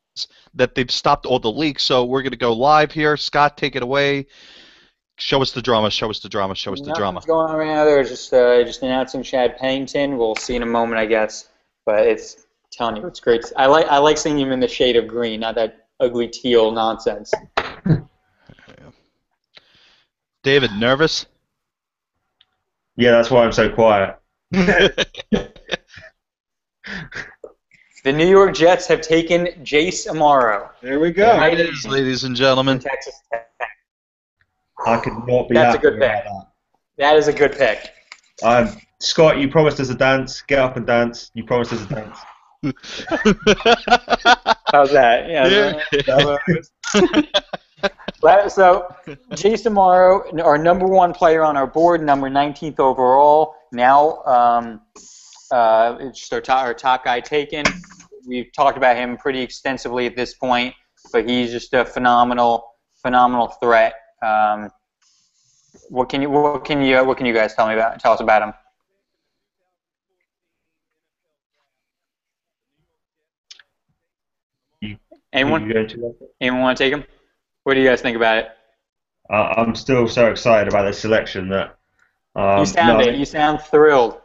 that they've stopped all the leaks. So we're going to go live here. Scott, take it away. Show us the drama. Show us the drama. Show us the drama. What's going on right now? They're just announcing Chad Pennington. We'll see in a moment, I guess. But it's telling you, it's great. I like seeing him in the shade of green, not that ugly teal nonsense. David, nervous? Yeah, that's why I'm so quiet. The New York Jets have taken Jace Amaro. There we go. There it is, ladies and gentlemen. Texas Tech. I could not be That's a happy good pick. about That is a good pick. that. Scott, you promised us a dance. Get up and dance. You promised us a dance. How's that? Yeah. So, Jace Amaro, our number 1 player on our board, number 19th overall. Now, it's just our top guy taken. we've talked about him pretty extensively at this point, but he's just a phenomenal threat. What can you guys tell us about him? Anyone want to take him? What do you guys think about it? I'm still so excited about this selection that you sound thrilled.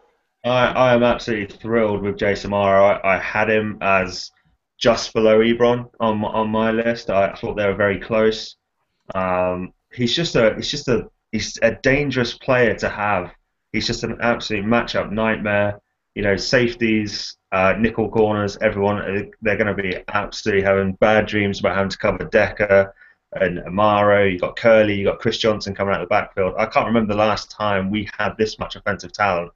I am absolutely thrilled with Jace Amaro. I had him as just below Ebron on my list. I thought they were very close. He's a dangerous player to have. He's just an absolute matchup nightmare. Safeties, nickel corners, everyone, they're going to be absolutely having bad dreams about having to cover Decker and Amaro. You've got Curley, you've got Chris Johnson coming out of the backfield. I can't remember the last time we had this much offensive talent.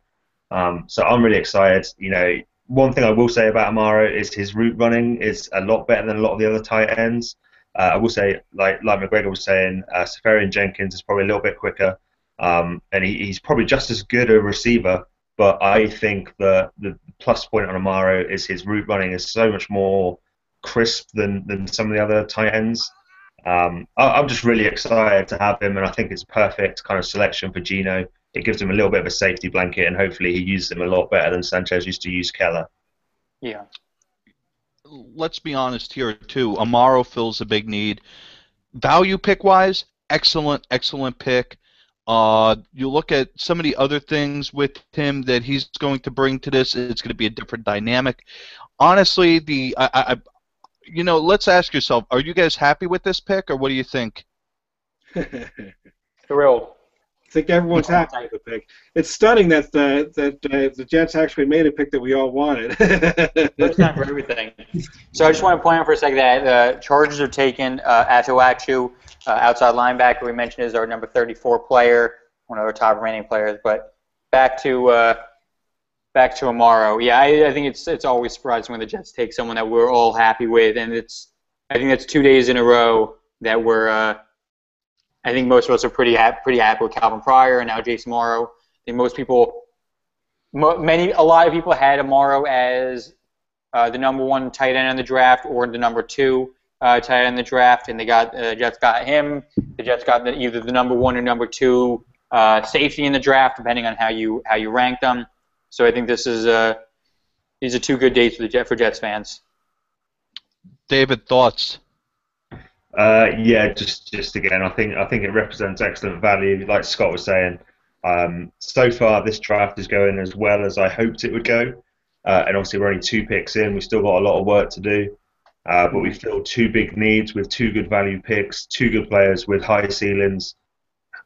So I'm really excited. One thing I will say about Amaro is his route running is a lot better than a lot of the other tight ends. I will say, like McGregor was saying, Safarian Jenkins is probably a little bit quicker, and he's probably just as good a receiver. But I think the plus point on Amaro is his route running is so much more crisp than some of the other tight ends. I'm just really excited to have him, and I think it's a perfect kind of selection for Geno. It gives him a little bit of a safety blanket, and hopefully he uses him a lot better than Sanchez used to use Keller. Yeah. Let's be honest here, too. Amaro fills a big need. Value pick-wise, excellent pick. You look at some of the other things with him that he's going to bring to this, it's going to be a different dynamic. Honestly, let's ask yourself, are you guys happy with this pick, or what do you think? Thrilled. I think everyone's happy with the pick. It's stunning that the Jets actually made a pick that we all wanted. First time for everything. So I just want to point out for a second that the Chargers are taking Atuachu, outside linebacker. We mentioned is our number 34 player, one of our top remaining players. But back to Amaro. Yeah, I think it's always surprising when the Jets take someone that we're all happy with, and I think that's 2 days in a row that we're. I think most of us are pretty happy with Calvin Pryor and now Jace Amaro. I think most people, a lot of people had Amaro as the number 1 tight end in the draft or the number 2 tight end in the draft, and Jets got him. The Jets got either the number 1 or number 2 safety in the draft, depending on how you rank them. So I think these are 2 good days for Jets fans. David, thoughts? Yeah, just again, I think it represents excellent value. Like Scott was saying, so far this draft is going as well as I hoped it would go, and obviously we're only 2 picks in. We've still got a lot of work to do, but we filled 2 big needs with 2 good value picks, 2 good players with high ceilings.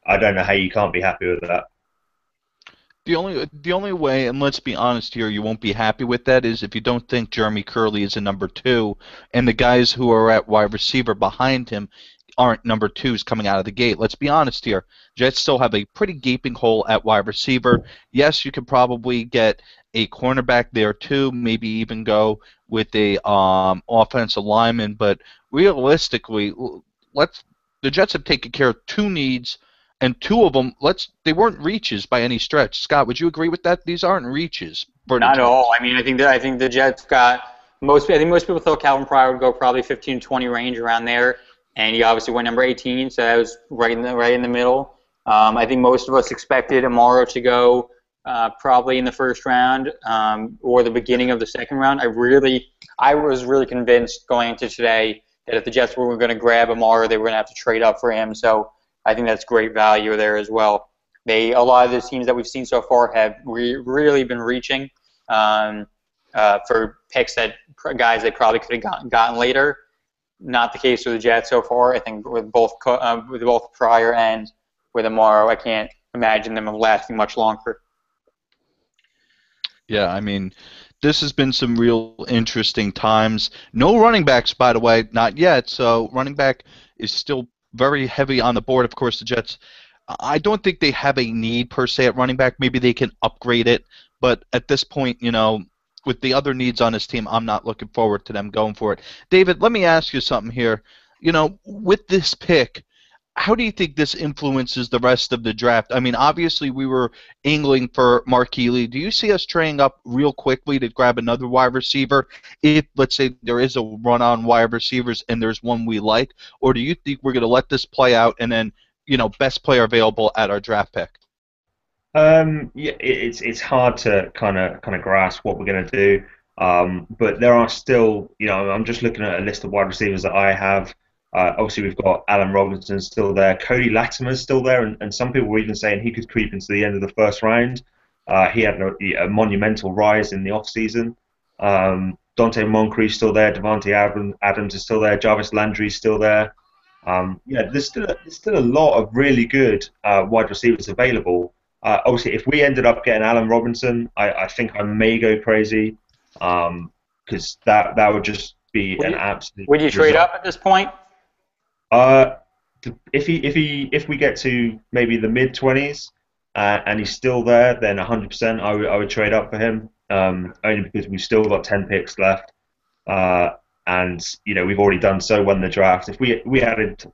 I don't know how you can't be happy with that. The only way, and let's be honest here, you won't be happy with that is if you don't think Jeremy Curley is a number 2, and the guys who are at wide receiver behind him aren't number 2s coming out of the gate. Let's be honest here. Jets still have a pretty gaping hole at wide receiver. Yes, you could probably get a cornerback there too, maybe even go with a offensive lineman, but realistically, the Jets have taken care of 2 needs. And 2 of them, they weren't reaches by any stretch. Scott, would you agree with that? These aren't reaches. Not at all. I mean, I think the Jets got most. I think most people thought Calvin Pryor would go probably 15-20 range around there, and he obviously went number 18, so that was right in the middle. I think most of us expected Amaro to go probably in the first round or the beginning of the second round. I was really convinced going into today that if the Jets were going to grab Amaro, they were going to have to trade up for him. So I think that's great value there as well. A lot of the teams that we've seen so far have really been reaching for picks that guys they probably could have gotten later. Not the case with the Jets so far. I think with both Pryor and with Amaro, I can't imagine them lasting much longer. Yeah, I mean, this has been some real interesting times. No running backs, by the way, not yet. So running back is still very heavy on the board. Of course, the Jets, I don't think they have a need per se at running back. Maybe they can upgrade it, but at this point, with the other needs on this team, I'm not looking forward to them going for it. David, let me ask you something here. With this pick, how do you think this influences the rest of the draft? I mean, obviously we were angling for Mark Healy. Do you see us trading up real quickly to grab another wide receiver if, let's say, there is a run on wide receivers and there's one we like? Or do you think we're going to let this play out and then, best player available at our draft pick? Yeah, it's hard to kind of grasp what we're going to do. But there are still, I'm just looking at a list of wide receivers that I have. Obviously, we've got Allen Robinson still there. Cody Latimer's still there, and some people were even saying he could creep into the end of the first round. He had a monumental rise in the offseason. Dante Moncrief's still there. Devontae Adams is still there. Jarvis Landry's still there. There's still a lot of really good wide receivers available. Obviously, if we ended up getting Allen Robinson, I think I may go crazy because that would just be an absolute. Would you trade up at this point? If we get to maybe the mid-20s and he's still there, then 100% I would trade up for him. Only because we've still got 10 picks left, and we've already done so well in the draft. If we added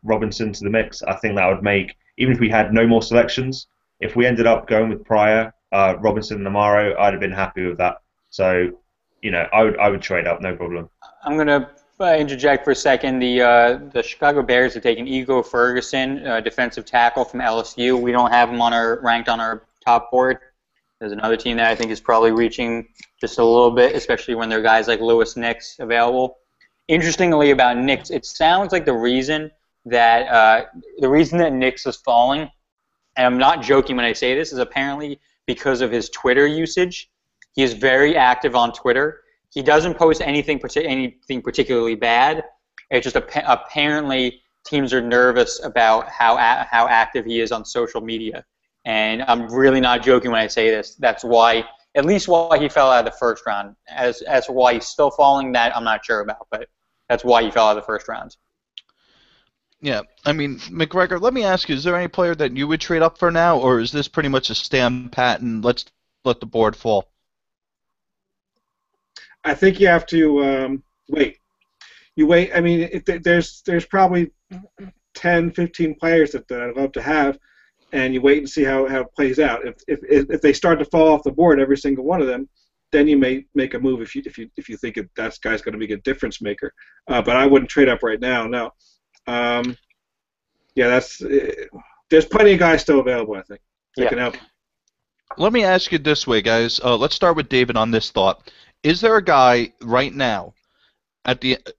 Robinson to the mix, I think that would make, even if we had no more selections, if we ended up going with Pryor, Robinson, and Amaro, I'd have been happy with that. So, I would trade up, no problem. I'm gonna interject for a second. The Chicago Bears have taken Ego Ferguson, defensive tackle from LSU. We don't have him ranked on our top board. There's another team that I think is probably reaching just a little bit, especially when there are guys like Lewis Nix available. Interestingly about Nix, it sounds like the reason that Nix is falling, and I'm not joking when I say this, is apparently because of his Twitter usage. He is very active on Twitter. He doesn't post anything particularly bad. It's just apparently teams are nervous about how active he is on social media. And I'm really not joking when I say this. That's why, at least why he fell out of the first round. As for why he's still falling, that I'm not sure about, but that's why he fell out of the first round. Yeah, I mean, McGregor, let me ask you, is there any player that you would trade up for now, or is this pretty much a stand pat and let's let the board fall? I think you have to wait. You wait. I mean, there's probably 10, 15 players that I'd love to have, and you wait and see how it plays out. If they start to fall off the board, every single one of them, then you may make a move if you think that guy's going to be a difference maker. But I wouldn't trade up right now. No. There's plenty of guys still available, I think, that can help. Let me ask you this way, guys. Let's start with David on this thought. Is there a guy right now,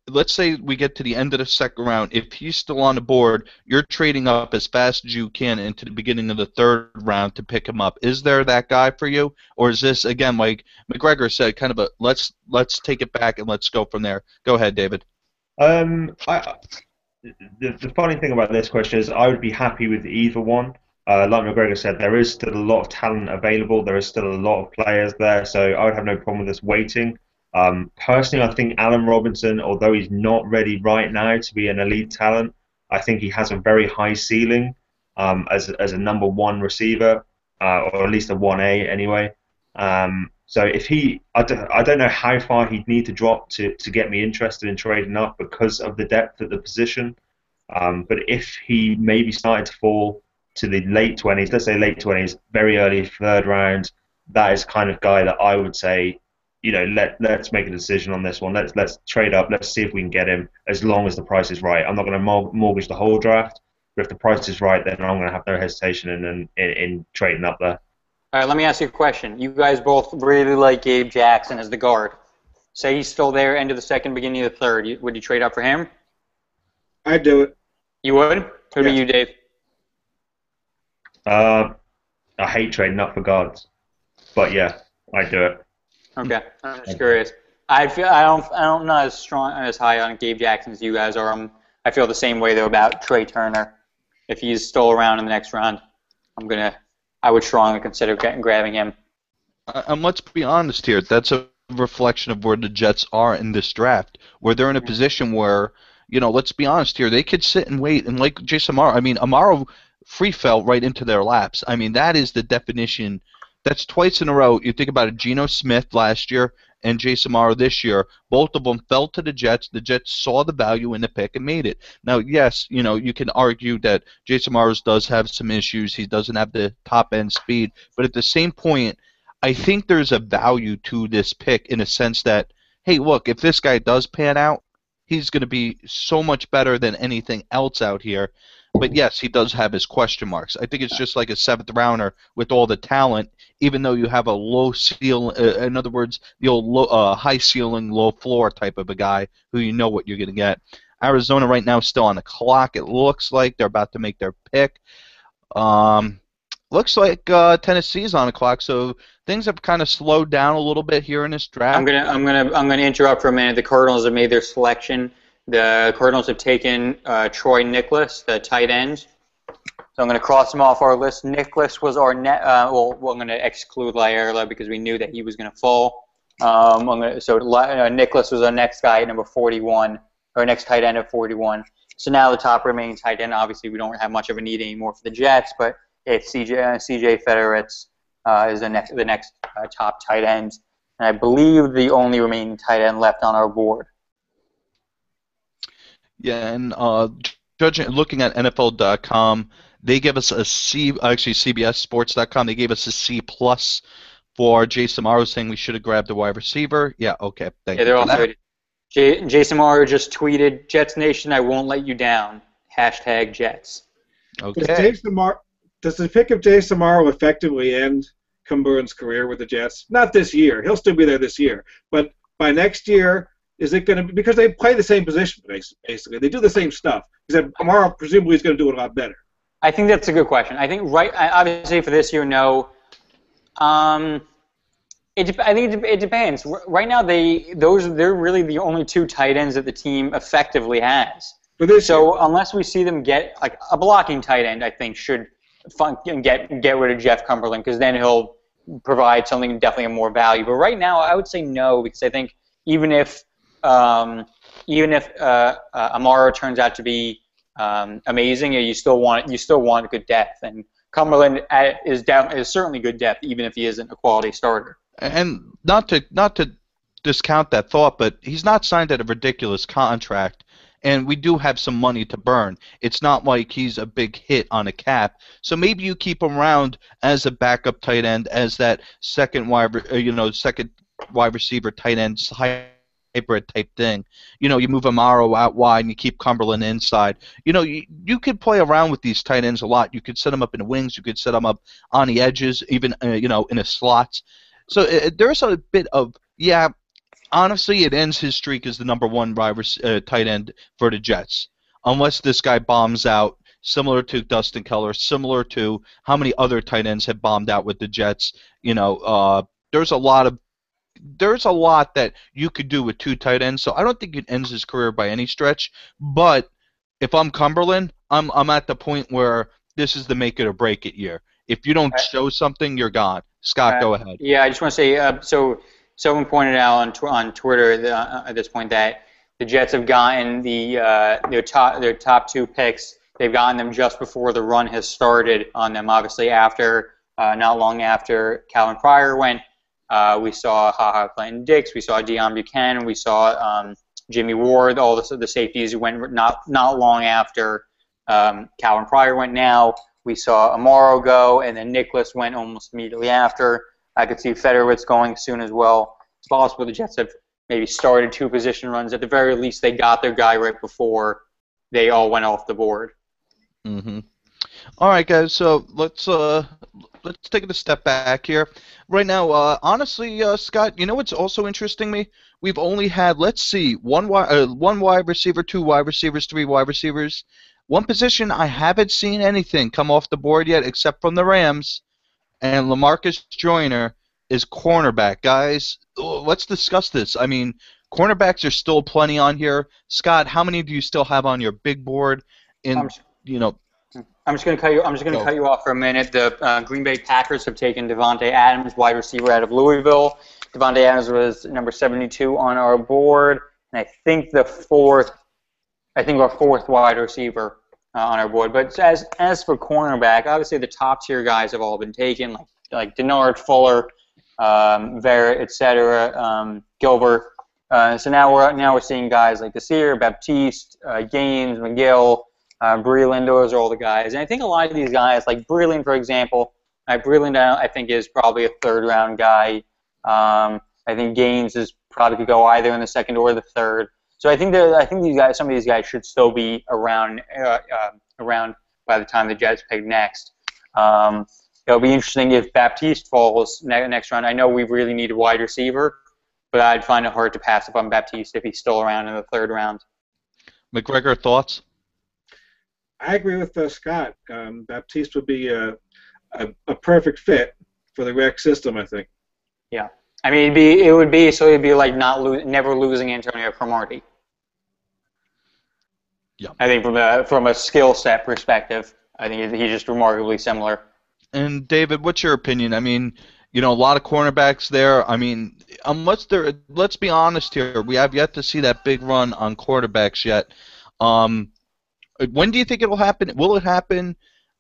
let's say we get to the end of the second round, if he's still on the board, you're trading up as fast as you can into the beginning of the third round to pick him up. Is there that guy for you? Or is this, again, like McGregor said, kind of a let's take it back and let's go from there? Go ahead, David. The funny thing about this question is I would be happy with either one. Like McGregor said, there is still a lot of talent available. There is still a lot of players there, so I would have no problem with us waiting. Personally, I think Allen Robinson, although he's not ready right now to be an elite talent, I think he has a very high ceiling as a number one receiver, or at least a 1A anyway. So if I don't know how far he'd need to drop to get me interested in trading up because of the depth at the position. But if he maybe started to fall to the late 20s, let's say late 20s, very early third round, that is kind of guy that I would say, let's make a decision on this one. Let's trade up. Let's see if we can get him as long as the price is right. I'm not going to mortgage the whole draft, but if the price is right, then I'm going to have no hesitation in trading up there. All right, let me ask you a question. You guys both really like Gabe Jackson as the guard. Say he's still there, end of the second, beginning of the third. Would you trade up for him? I'd do it. You would? What about you, Dave? I hate trading up for guards, but yeah, I'd do it. Okay, I'm just curious. I'm not as strong, as high on Gabe Jackson as you guys are. I feel the same way though about Trey Turner. If he's still around in the next round, I would strongly consider grabbing him. And let's be honest here. That's a reflection of where the Jets are in this draft, where they're in a position where, let's be honest here, they could sit and wait. And like Jason Amaro free fell right into their laps. I mean, that is the definition. That's twice in a row. You think about it, Geno Smith last year and Jason Morrow this year, both of them fell to the Jets. The Jets saw the value in the pick and made it. Now, yes, you can argue that Jason Morrow does have some issues. He doesn't have the top-end speed. But at the same point, I think there's a value to this pick in a sense that, hey, look, if this guy does pan out, he's going to be so much better than anything else out here. But yes, he does have his question marks. I think it's just like a seventh rounder with all the talent, even though you have a low ceiling. In other words, the old high ceiling, low floor type of a guy who you know what you're going to get. Arizona right now is still on the clock. It looks like they're about to make their pick. Looks like Tennessee's on the clock, so things have kind of slowed down a little bit here in this draft. I'm gonna interrupt for a minute. The Cardinals have made their selection. The Cardinals have taken Troy Nicholas, the tight end. So I'm going to cross him off our list. Nicholas was our well, I'm going to exclude Laierla because we knew that he was going to fall. Nicholas was our next guy at number 41, or next tight end at 41. So now the top remaining tight end. Obviously, we don't have much of a need anymore for the Jets, but it's CJ Federitz is the next top tight end, and I believe the only remaining tight end left on our board. Yeah, and looking at NFL.com, they give us a C. Actually, CBSSports.com, they gave us a C+ for Jason Morrow, saying we should have grabbed a wide receiver. Yeah, okay. Thank you. They're also Jason Morrow just tweeted, "Jets Nation, I won't let you down. #Jets." Okay. Does the pick of Jason Morrow effectively end Cumberland's career with the Jets? Not this year. He'll still be there this year, but by next year. Is it going to be because they play the same position basically? They do the same stuff. Because Morrow presumably is going to do it a lot better. I think that's a good question. I think obviously for this year, no. I think it depends. Right now, they're really the only two tight ends that the team effectively has. So unless we see them get like a blocking tight end, I think should get rid of Jeff Cumberland because then he'll provide something definitely of more value. But right now, I would say no because I think even if Amaro turns out to be amazing, you still want good depth, and Cumberland is certainly good depth, even if he isn't a quality starter. And not to discount that thought, but he's not signed at a ridiculous contract, and we do have some money to burn. It's not like he's a big hit on a cap, so maybe you keep him around as a backup tight end, as that second wide receiver tight end. Hybrid type thing. You move Amaro out wide and you keep Cumberland inside. You could play around with these tight ends a lot. You could set them up in the wings. You could set them up on the edges, even in the slots. So there's a bit of honestly, it ends his streak as the number one tight end for the Jets, unless this guy bombs out, similar to Dustin Keller, similar to how many other tight ends have bombed out with the Jets. There's a lot that you could do with two tight ends, so I don't think it ends his career by any stretch. But if I'm Cumberland, I'm at the point where this is the make it or break it year. If you don't show something, you're gone. Scott, go ahead. Yeah, I just want to say, so someone pointed out on Twitter at this point that the Jets have gotten their top two picks. They've gotten them just before the run has started on them. Obviously, not long after Calvin Pryor went. We saw HaHa Clinton-Dix, we saw Deion Buchanan, we saw Jimmy Ward, all the safeties who went not long after Calvin Pryor went. Now we saw Amaro go, and then Nicholas went almost immediately after. I could see Federitz going soon as well. It's possible the Jets have maybe started two position runs. At the very least, they got their guy right before they all went off the board. Mm-hmm. All right, guys. So let's take it a step back here. Right now, honestly, Scott, what's also interesting me? We've only had, let's see, one wide receiver, two wide receivers, three wide receivers. One position I haven't seen anything come off the board yet, except from the Rams, and LaMarcus Joyner is cornerback. Guys, let's discuss this. I mean, cornerbacks are still plenty on here. Scott, how many do you still have on your big board? I'm just going to cut you off for a minute. The Green Bay Packers have taken Devontae Adams, wide receiver out of Louisville. Devontae Adams was number 72 on our board, and I think our fourth wide receiver on our board. But as for cornerback, obviously the top tier guys have all been taken, like Denard, Fuller, Vera, etc., Gilbert. So now we're seeing guys like Desir, Baptiste, Gaines, McGill, Breland. Those are all the guys, and I think a lot of these guys, like Breland, for example, Breland I think is probably a third-round guy. I think Gaines is probably could go either in the second or the third. So I think these guys, some of these guys, should still be around by the time the Jets pick next. It'll be interesting if Baptiste falls next round. I know we really need a wide receiver, but I'd find it hard to pass up on Baptiste if he's still around in the third round. McGregor, thoughts? I agree with Scott. Baptiste would be a perfect fit for the rec system, I think. Yeah, I mean it'd be like never losing Antonio Cromartie. Yeah, I think from a skill set perspective, I think he's just remarkably similar. And David, what's your opinion? I mean, a lot of cornerbacks there. I mean, let's be honest here, we have yet to see that big run on quarterbacks yet. When do you think it'll happen? Will it happen?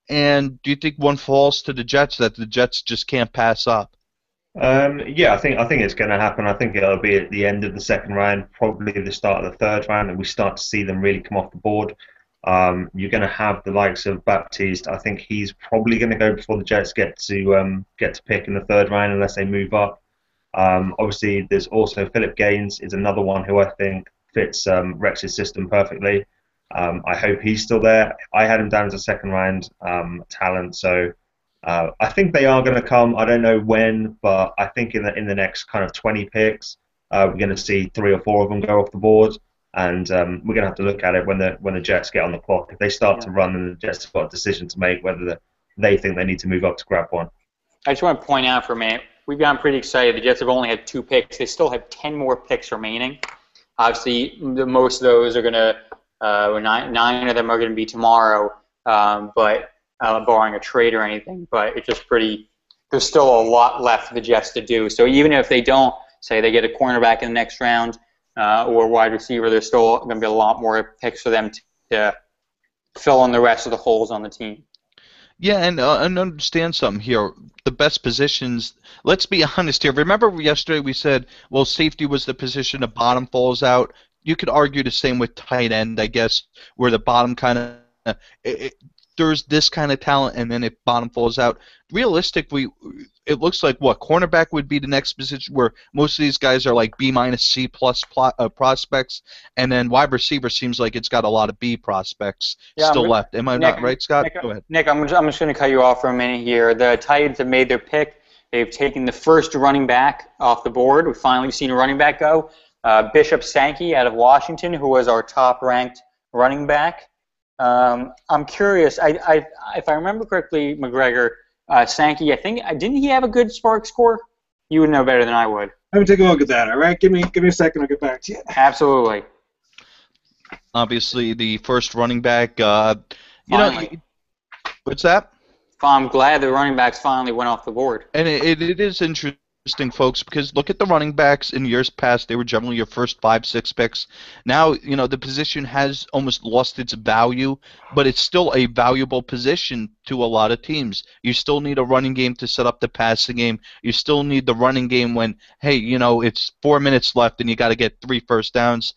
And do you think one falls to the Jets that the Jets just can't pass up? Yeah, I think it's going to happen. I think it'll be at the end of the second round, probably the start of the third round, and we start to see them really come off the board. You're going to have the likes of Baptiste. I think he's probably going to go before the Jets get to pick in the third round unless they move up. Obviously, there's also Philip Gaines is another one who I think fits Rex's system perfectly. I hope he's still there. I had him down as a second round talent, so I think they are going to come. I don't know when, but I think in the next kind of 20 picks, we're going to see 3 or 4 of them go off the board. And we're going to have to look at it when the Jets get on the clock. If they start to run, then the Jets have got a decision to make whether they think they need to move up to grab one. I just want to point out for a minute, we've gotten pretty excited. The Jets have only had 2 picks. They still have 10 more picks remaining. Obviously, most of those are going to, 9 of them are going to be tomorrow, but barring a trade or anything. But it's just there's still a lot left for the Jets to do. So even if they don't, say they get a cornerback in the next round, or wide receiver, there's still going to be a lot more picks for them to fill in the rest of the holes on the team. Yeah, and understand something here. The best positions, let's be honest here. Remember yesterday we said, well, safety was the position the bottom falls out. You could argue the same with tight end, I guess, where the bottom kind of there's this kind of talent, and then if bottom falls out. Realistically, it looks like cornerback would be the next position where most of these guys are like B- C+ prospects, and then wide receiver seems like it's got a lot of B prospects still left. Am I not right, Scott? Go ahead. Nick, I'm just going to cut you off for a minute here. The Titans have made their pick. They've taken the first running back off the board. We've finally seen a running back go. Bishop Sankey out of Washington, who was our top-ranked running back. I'm curious. If I remember correctly, McGregor, Sankey, I think didn't he have a good SPARQ score? You would know better than I would. Let me take a look at that. All right, give me a second. I'll get back to you. Absolutely. Obviously, the first running back. What's that? I'm glad the running backs finally went off the board. And it is interesting, folks, because look at the running backs in years past. They were generally your first 5-6 picks. Now, the position has almost lost its value, but it's still a valuable position to a lot of teams. You still need a running game to set up the passing game. You still need the running game when, hey, it's 4 minutes left and you got to get 3 first downs.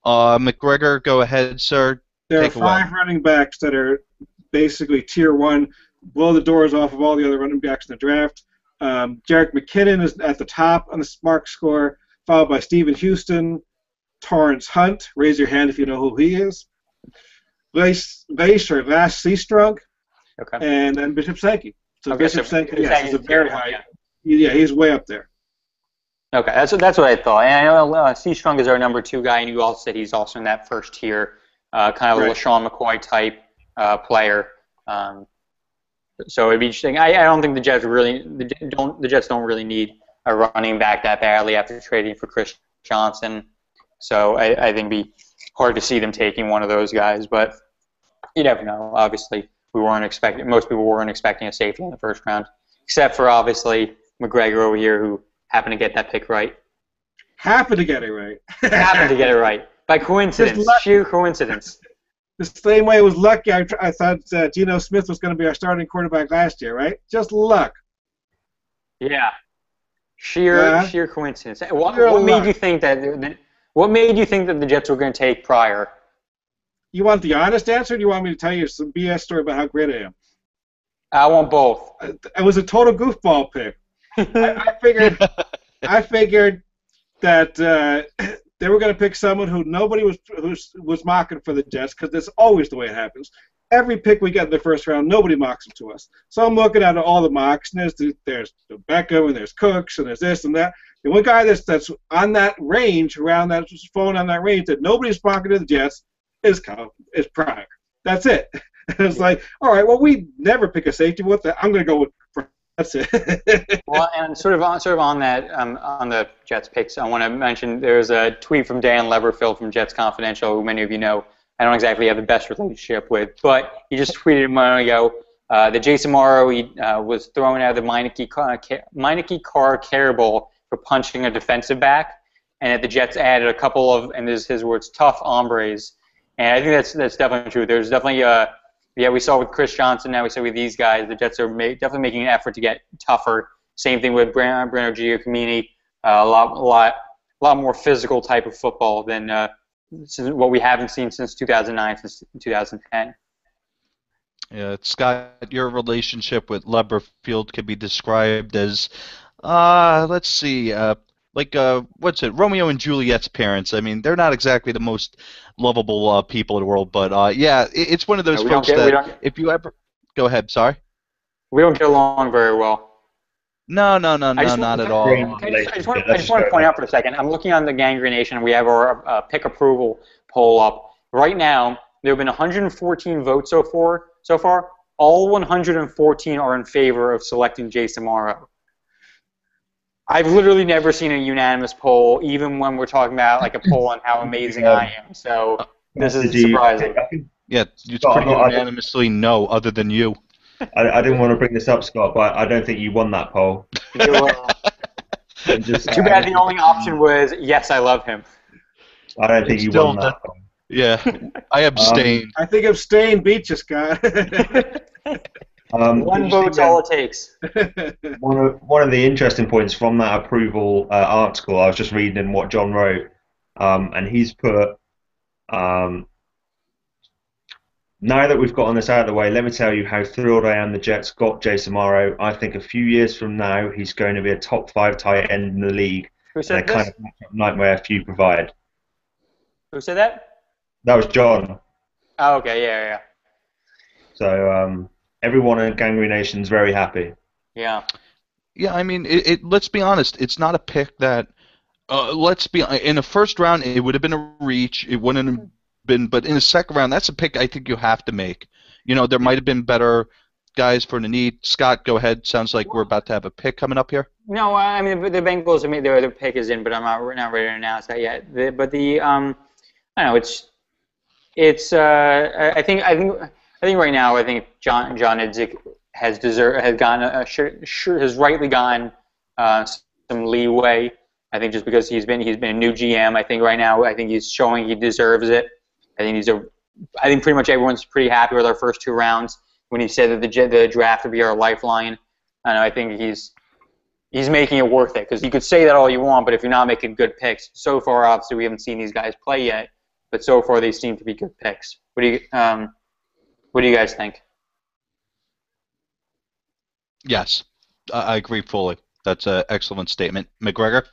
McGregor, go ahead, sir. There are 5 running backs that are basically tier 1, blow the doors off of all the other running backs in the draft. Jerick McKinnon is at the top on the SPARQ score, followed by Stephen Houston, Torrance Hunt. Raise your hand if you know who he is. Lace or Lash Seastrunk, okay, and then Bishop Sankey. So okay, Bishop Sankey, yes, is a very high. Yeah. Yeah, he's way up there. Okay, that's what I thought. And I know Seastrunk is our number 2 guy, and you also said he's also in that first tier, kind of a LaShawn McCoy type player. So it'd be interesting. I don't think the Jets don't really need a running back that badly after trading for Chris Johnson. So I think it'd be hard to see them taking one of those guys, but you never know. Obviously, most people weren't expecting a safety in the first round, except for obviously McGregor over here, who happened to get that pick right. Happened to get it right. Happened to get it right by coincidence, sheer coincidence. The same way it was lucky. I thought Geno Smith was going to be our starting quarterback last year, right? Just luck. Yeah. Sheer coincidence. What You're made lying. you think that? What made you think that the Jets were going to take Pryor? You want the honest answer, or do you want me to tell you some BS story about how great I am? I want both. It was a total goofball pick. I figured that they were going to pick someone who nobody was mocking for the Jets, because that's always the way it happens. Every pick we get in the first round, nobody mocks them to us. So I'm looking at all the mocks, and there's Beckham, and there's Cooks, and there's this and that. The one guy that's on that range, around that phone on that range, that nobody's mocking to the Jets is Pryor. That's it. And it's like, all right, well, we never pick a safety. I'm going to go with Pryor. That's it. Well, and sort of on that, on the Jets picks, I want to mention there's a tweet from Dan Leverfield from Jets Confidential, who many of you know I don't exactly have the best relationship with, but he just tweeted a moment ago that Jason Morrow was thrown out of the Meineke Carr Care Bowl for punching a defensive back, and that the Jets added a couple of, and this is his words, tough hombres. And I think that's definitely true. There's definitely we saw with Chris Johnson, now we see with these guys, the Jets are definitely making an effort to get tougher. Same thing with Breno Giacomini, a lot more physical type of football than what we haven't seen since 2009, since 2010. Yeah, Scott, your relationship with Leverfield could be described as, let's see, what's it, Romeo and Juliet's parents. I mean, they're not exactly the most lovable people in the world, but yeah, it's one of those folks that if you ever, go ahead, sorry. We don't get along very well. No, not at all. I just want to point out for a second. I'm looking on the Gangrene Nation, and we have our pick approval poll up. Right now, there have been 114 votes so far. All 114 are in favor of selecting Jason Morrow. I've literally never seen a unanimous poll, even when we're talking about like a poll on how amazing I am. So this is surprising. Yeah, it's pretty unanimously no, other than you. I didn't want to bring this up, Scott, but I don't think you won that poll. Too bad the only option was, yes, I love him. I don't think you won that poll. Yeah, I abstained. I think abstain beat you, Scott. One vote's all it takes. One of the interesting points from that approval article, I was just reading what John wrote, and he's put, now that we've gotten this out of the way, let me tell you how thrilled I am the Jets got Jason Morrow. I think a few years from now, he's going to be a top 5 tight end in the league. Who said this? Kind of nightmare few provide. Who said that? That was John. Oh, okay, yeah. So everyone in Gangrene Nation's very happy. Yeah. Yeah, I mean, let's be honest. It's not a pick that, in the first round, it would have been a reach. It wouldn't have been, but in the second round, that's a pick I think you have to make. You know, there might have been better guys for the need. Scott, go ahead. Sounds like we're about to have a pick coming up here. No, I mean the Bengals. I mean their pick is in, but I'm not ready to announce that yet. I don't know. I think right now, I think John Idzik has rightly gotten some leeway. I think just because he's been a new GM. I think right now, I think he's showing he deserves it. I think pretty much everyone's pretty happy with our first 2 rounds. When he said that the draft would be our lifeline, and I think he's making it worth it, because you could say that all you want, but if you're not making good picks, so far obviously we haven't seen these guys play yet, but so far they seem to be good picks. What do you guys think? Yes, I agree fully. That's an excellent statement, McGregor.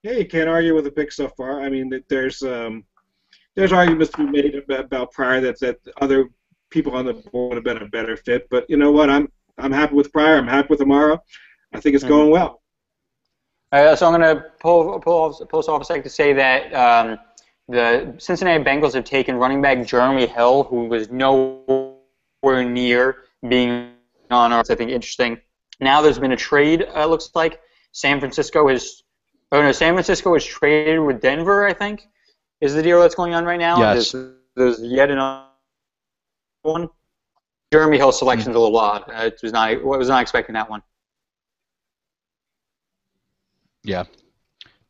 Yeah, you can't argue with the pick so far. I mean, there's arguments to be made about Pryor that other people on the board would have been a better fit, but you know what? I'm happy with Pryor. I'm happy with Amaro. I think it's going well. So I'm going to post off a second to say that the Cincinnati Bengals have taken running back Jeremy Hill, who was nowhere near being on ours. I think interesting. Now there's been a trade. Looks like San Francisco is traded with Denver, I think, is the deal that's going on right now. Yes. There's yet another one. Jeremy Hill's selection's a little odd. I was not expecting that one. Yeah,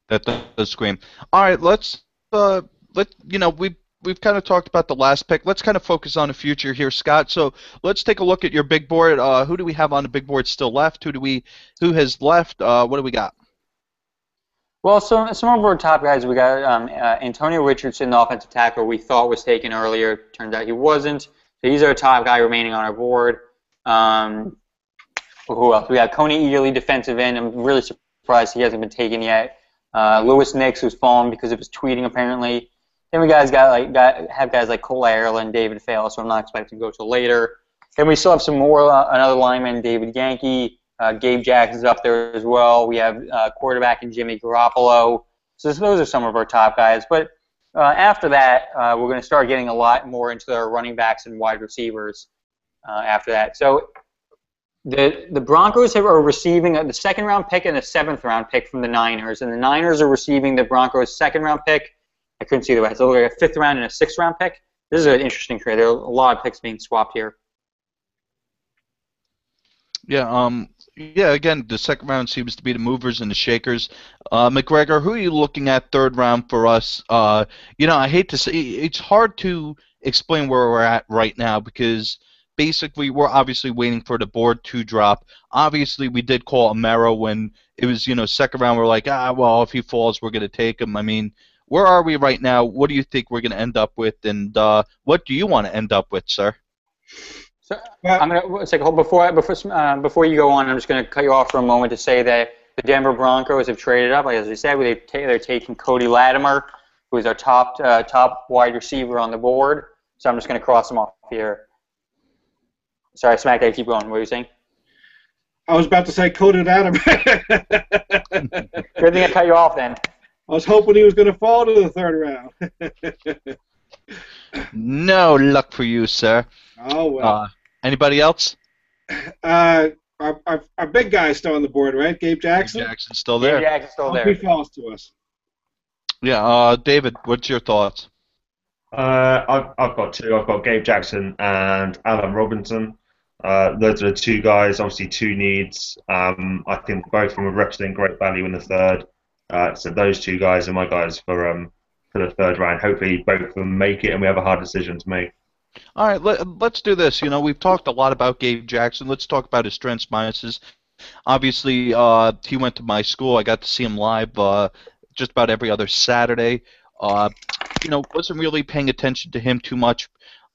that does scream. All right, we've kind of talked about the last pick. Let's kind of focus on the future here, Scott. So let's take a look at your big board. Who do we have on the big board still left? Who has left? What do we got? Well, some of our top guys, we got Antonio Richardson, the offensive tackle we thought was taken earlier. Turns out he wasn't. So he's our top guy remaining on our board. Who else? We got Coney Ealy, defensive end. I'm really surprised he hasn't been taken yet. Lewis Nix, who's fallen because of his tweeting apparently. Then we have guys like Cole Ireland, David Fail, so I'm not expecting to go till later. Then we still have some more, another lineman, David Yankee. Gabe Jackson's up there as well. We have quarterback and Jimmy Garoppolo. So those are some of our top guys. But after that, we're going to start getting a lot more into our running backs and wide receivers after that. So the Broncos are receiving the second-round pick and the seventh-round pick from the Niners, and the Niners are receiving the Broncos' second-round pick. I couldn't see the rest. So like a fifth-round and a sixth-round pick. This is an interesting trade. There are a lot of picks being swapped here. Yeah, again, the second round seems to be the movers and the shakers. McGregor, who are you looking at third round for us? I hate to say, it's hard to explain where we're at right now because basically we're obviously waiting for the board to drop. Obviously, we did call Amaro when it was, second round. We're like, well, if he falls, we're going to take him. I mean, where are we right now? What do you think we're going to end up with, and what do you want to end up with, sir? So I'm gonna take a hold before you go on. I'm just gonna cut you off for a moment to say that the Denver Broncos have traded up. Like as we said, they're taking Cody Latimer, who is our top wide receiver on the board. So I'm just gonna cross him off here. Sorry, Smack. I keep going. What were you saying? I was about to say Cody Latimer. Good thing I cut you off then. I was hoping he was going to fall to the third round. No luck for you, sir. Oh well. Anybody else? Our big guy's still on the board, right? Gabe Jackson? Gabe Jackson's still there. Gabe Jackson's still there. Hope he falls to us. Yeah, David, what's your thoughts? I've got two. I've got Gabe Jackson and Allen Robinson. Those are the two guys, obviously two needs. I think both of them are representing great value in the third. So those two guys are my guys for the third round. Hopefully both of them make it and we have a hard decision to make. All right, let's do this. We've talked a lot about Gabe Jackson. Let's talk about his strengths, minuses. Obviously, he went to my school. I got to see him live just about every other Saturday. Wasn't really paying attention to him too much,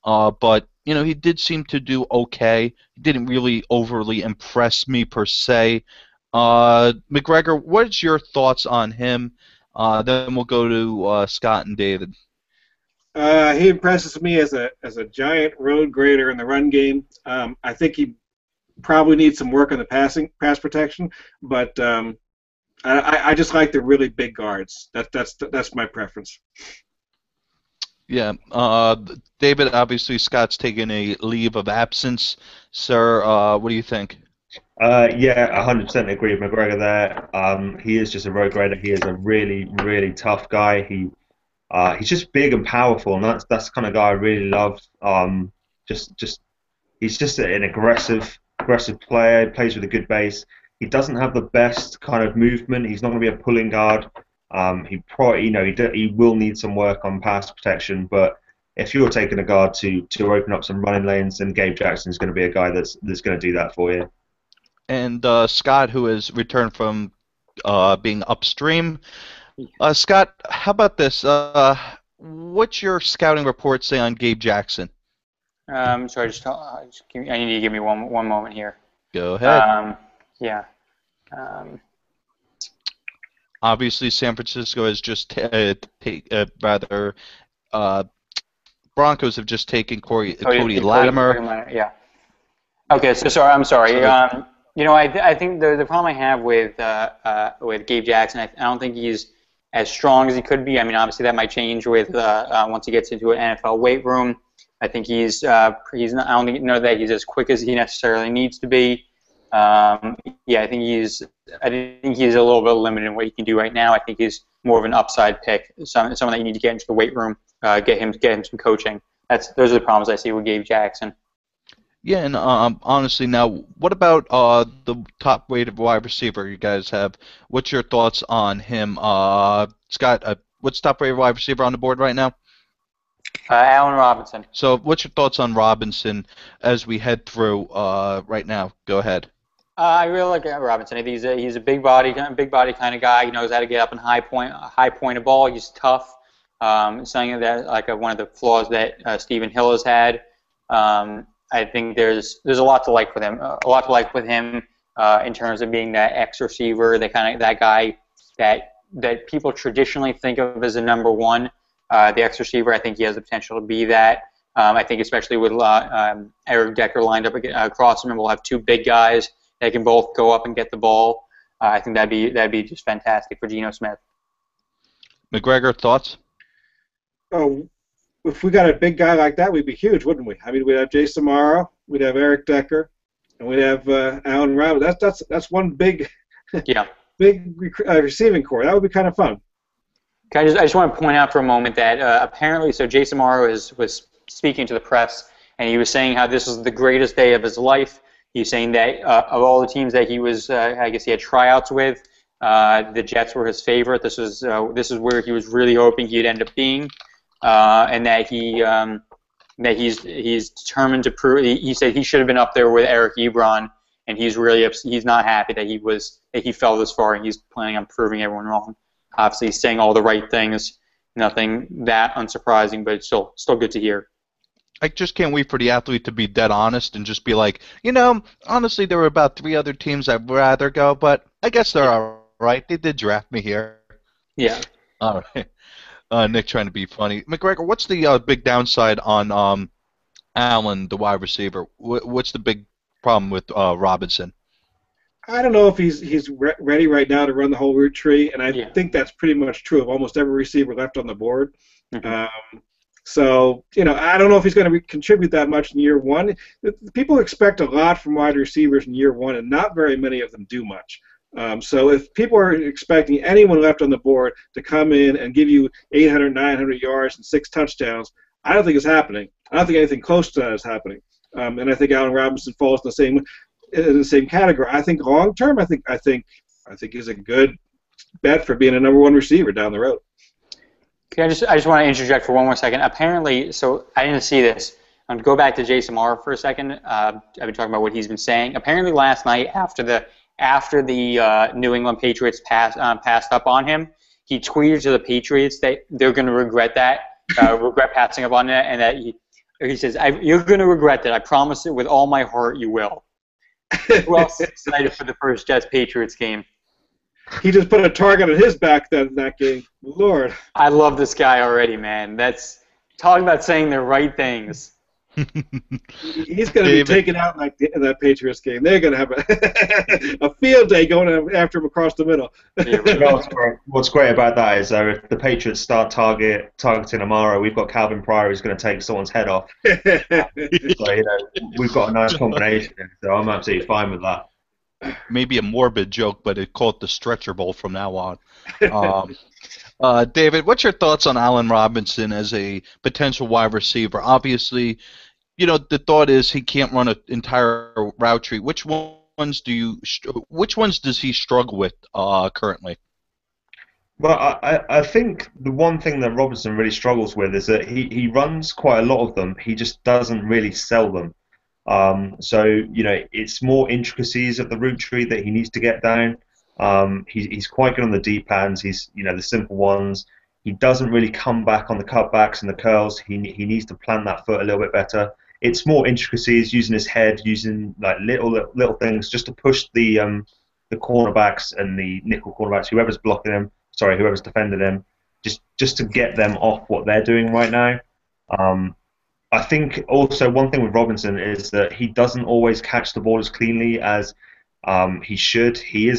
but he did seem to do okay. He didn't really overly impress me per se. McGregor, what's your thoughts on him? Then we'll go to Scott and David. He impresses me as a giant road grader in the run game. I think he probably needs some work on the pass protection, but I just like the really big guards. That's my preference. Yeah, David. Obviously, Scott's taking a leave of absence. Sir, what do you think? Yeah, 100% agree with McGregor there. He is just a road grader. He is a really, really tough guy. He's just big and powerful, and that's the kind of guy I really love. He's just an aggressive player. He plays with a good base. He doesn't have the best kind of movement. He's not going to be a pulling guard. He will need some work on pass protection. But if you're taking a guard to open up some running lanes, then Gabe Jackson is going to be a guy that's going to do that for you. And Scott, who has returned from being upstream. Scott, how about this? What's your scouting report say on Gabe Jackson? Sorry, I need you to give me one moment here. Go ahead. Yeah. Obviously, San Francisco has just Broncos have just taken Cody Latimer. Yeah. Okay, so I'm sorry. I think the problem I have with Gabe Jackson, I don't think he's as strong as he could be. I mean, obviously that might change with once he gets into an NFL weight room. I think he's not. I don't know that he's as quick as he necessarily needs to be. I think he's a little bit limited in what he can do right now. I think he's more of an upside pick, someone that you need to get into the weight room, get him some coaching. Those are the problems I see with Gabe Jackson. Yeah, and honestly, now, what about the top-rated wide receiver you guys have? What's your thoughts on him? Scott, what's top-rated wide receiver on the board right now? Allen Robinson. So what's your thoughts on Robinson as we head through right now? Go ahead. I really like Robinson. I think he's a big body kind of guy. He knows how to get up and high point a ball. He's tough. Something that one of the flaws that Stephen Hill has had. I think there's a lot to like with him. A lot to like with him in terms of being that X receiver, that guy that people traditionally think of as a number one. The X receiver, I think he has the potential to be that. I think especially with Eric Decker lined up across him, and we'll have two big guys. They can both go up and get the ball. I think that'd be just fantastic for Geno Smith. McGregor, thoughts? Oh, if we got a big guy like that, we'd be huge, wouldn't we? I mean, we'd have Jason Morrow, we'd have Eric Decker, and we'd have Allen Robinson. That's one big receiving core. That would be kind of fun. I just want to point out for a moment that apparently, so Jason Morrow was speaking to the press, and he was saying how this was the greatest day of his life. He's saying that of all the teams that he was, I guess he had tryouts with, the Jets were his favorite. This is where he was really hoping he'd end up being, and that he's determined to prove. He said he should have been up there with Eric Ebron, and he's not happy that he fell this far, and he's planning on proving everyone wrong. Obviously, he's saying all the right things. Nothing that unsurprising, but it's still good to hear. I just can't wait for the athlete to be dead honest and just be like, honestly, there were about 3 other teams I'd rather go, but I guess they're all right. They did draft me here. Yeah. All right. Nick trying to be funny. McGregor, what's the big downside on Allen, the wide receiver? What's the big problem with Robinson? I don't know if he's ready right now to run the whole route tree, and I think that's pretty much true of almost every receiver left on the board. Mm-hmm. So, I don't know if he's going to contribute that much in year one. People expect a lot from wide receivers in year one, and not very many of them do much. So if people are expecting anyone left on the board to come in and give you 800, 900 yards and 6 touchdowns, I don't think it's happening. I don't think anything close to that is happening. And I think Allen Robinson falls in the same category. I think long term, I think he's a good bet for being a number 1 receiver down the road. Okay, I just want to interject for one more second. Apparently, so I didn't see this. I'm going to go back to Jason Morrow for a second. I've been talking about what he's been saying. Apparently, last night after the New England Patriots passed up on him, he tweeted to the Patriots that they're going to regret passing up on that, and that he says, "You're going to regret that. I promise it with all my heart. You will." Who else is excited for the first Jets-Patriots game? He just put a target on his back that game. Lord. I love this guy already, man. That's talking about saying the right things. He's going to be taken out in that Patriots game. They're going to have a field day going after him across the middle. What's great about that is if the Patriots start targeting Amaro, we've got Calvin Pryor who's going to take someone's head off. So, we've got a nice combination, so I'm absolutely fine with that. Maybe a morbid joke, but it called the Stretcher Bowl from now on. David, what's your thoughts on Allen Robinson as a potential wide receiver? Obviously, the thought is he can't run an entire route tree. Which ones does he struggle with currently? Well, I think the one thing that Robinson really struggles with is that he runs quite a lot of them. He just doesn't really sell them. So it's more intricacies of the route tree that he needs to get down. He's quite good on the deep hands. He's the simple ones. He doesn't really come back on the cutbacks and the curls. He needs to plant that foot a little bit better. It's more intricacies, using his head, using like little things just to push the cornerbacks and the nickel cornerbacks, whoever's defending him, just to get them off what they're doing right now. I think also one thing with Robinson is that he doesn't always catch the ball as cleanly as he should. He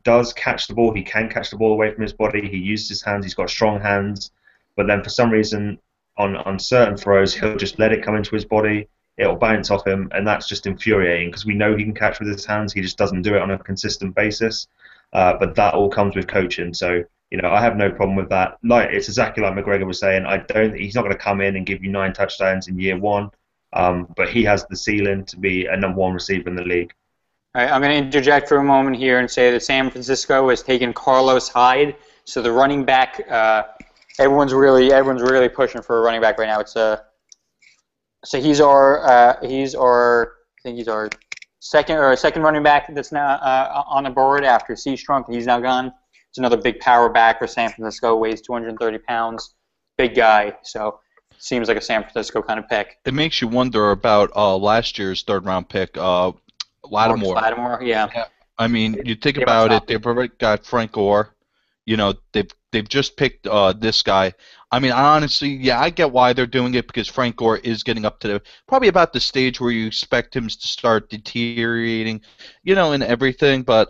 does catch the ball. He can catch the ball away from his body. He uses his hands. He's got strong hands. But then for some reason, on certain throws, he'll just let it come into his body. It'll bounce off him, and that's just infuriating because we know he can catch with his hands. He just doesn't do it on a consistent basis. But that all comes with coaching. So I have no problem with that. It's exactly like McGregor was saying. He's not going to come in and give you 9 touchdowns in year one. But he has the ceiling to be a number 1 receiver in the league. All right, I'm going to interject for a moment here and say that San Francisco has taken Carlos Hyde. So the running back, everyone's really pushing for a running back right now. So he's our second running back that's now on the board after Seastrunk. He's now gone. It's another big power back for San Francisco. Weighs 230 pounds. Big guy. So seems like a San Francisco kind of pick. It makes you wonder about last year's third-round pick, Lattimore. Lattimore, yeah. I mean, you think about it. They've already got Frank Gore. You know, they've just picked this guy. I mean, honestly, yeah, I get why they're doing it because Frank Gore is getting up to probably about the stage where you expect him to start deteriorating, you know, and everything. But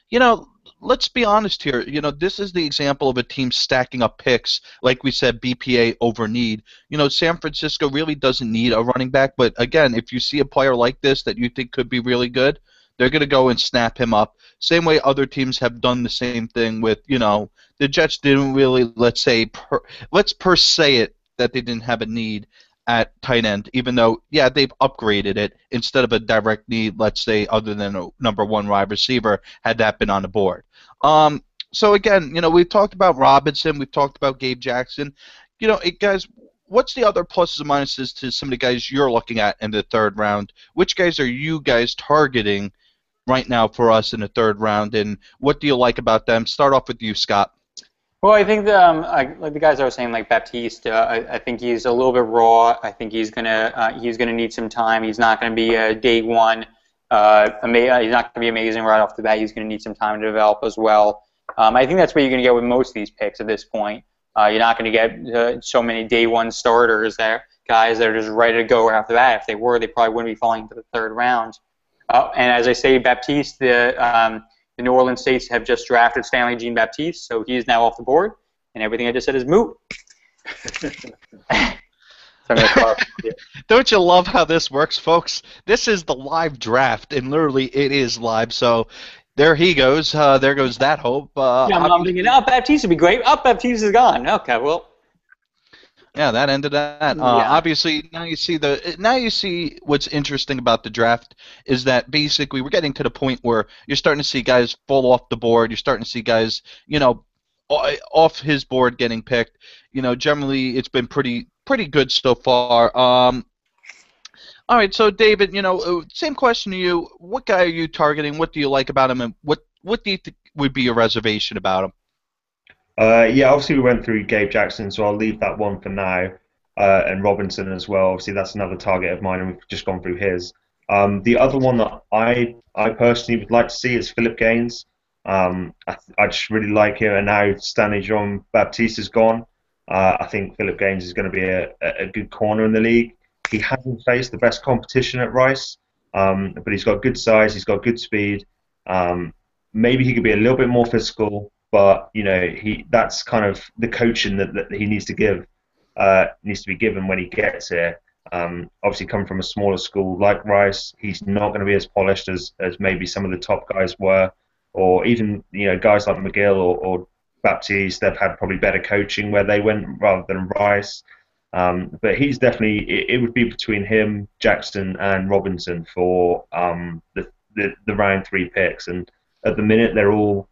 you know, let's be honest here. You know, this is the example of a team stacking up picks. Like we said, BPA over need. You know, San Francisco really doesn't need a running back. But again, if you see a player like this that you think could be really good, they're going to go and snap him up. Same way other teams have done the same thing with, you know, the Jets didn't really, let's per se it that they didn't have a need at tight end, even though, yeah, they've upgraded it instead of a direct need, let's say, other than a number one wide receiver, had that been on the board. So again, you know, we've talked about Robinson, we've talked about Gabe Jackson. You know, guys, what's the other pluses and minuses to some of the guys you're looking at in the third round? Which guys are you guys targeting right now for us in the third round, and what do you like about them? Start off with you, Scott. Well, I think like the guys I was saying, like Baptiste, I think he's a little bit raw. I think he's gonna need some time. He's not gonna be a day one. He's not gonna be amazing right off the bat. He's gonna need some time to develop as well. I think that's what you're gonna get with most of these picks at this point. You're not gonna get so many day one starters there, guys that are just ready to go right off the bat. If they were, they probably wouldn't be falling into the third round. And as I say, Baptiste, the New Orleans Saints have just drafted Stanley Jean-Baptiste, so he is now off the board, and everything I just said is moot. Don't you love how this works, folks? This is the live draft, and literally it is live, so there he goes. There goes that hope. I'm thinking, Baptiste would be great. Baptiste is gone. Okay, well. Yeah, that ended that. Yeah. Obviously, now you see what's interesting about the draft is that basically we're getting to the point where you're starting to see guys fall off the board. You're starting to see guys, you know, off his board getting picked. You know, generally it's been pretty good so far. All right, so David, you know, same question to you. What guy are you targeting? What do you like about him, and what do you think would be your reservation about him? Yeah, obviously we went through Gabe Jackson, so I'll leave that one for now, and Robinson as well. Obviously that's another target of mine, and we've just gone through his. The other one that I personally would like to see is Philip Gaines. I just really like him, and now Stanley Jean-Baptiste is gone. I think Philip Gaines is going to be a good corner in the league. He hasn't faced the best competition at Rice, but he's got good size, he's got good speed. Maybe he could be a little bit more physical. But you know, that's kind of the coaching that he needs to give, needs to be given when he gets here. Obviously, coming from a smaller school like Rice, he's not going to be as polished as maybe some of the top guys were, or even guys like McGill or Baptiste. They've had probably better coaching where they went rather than Rice. But he's definitely it would be between him, Jackson, and Robinson for the round 3 picks. And at the minute, they're all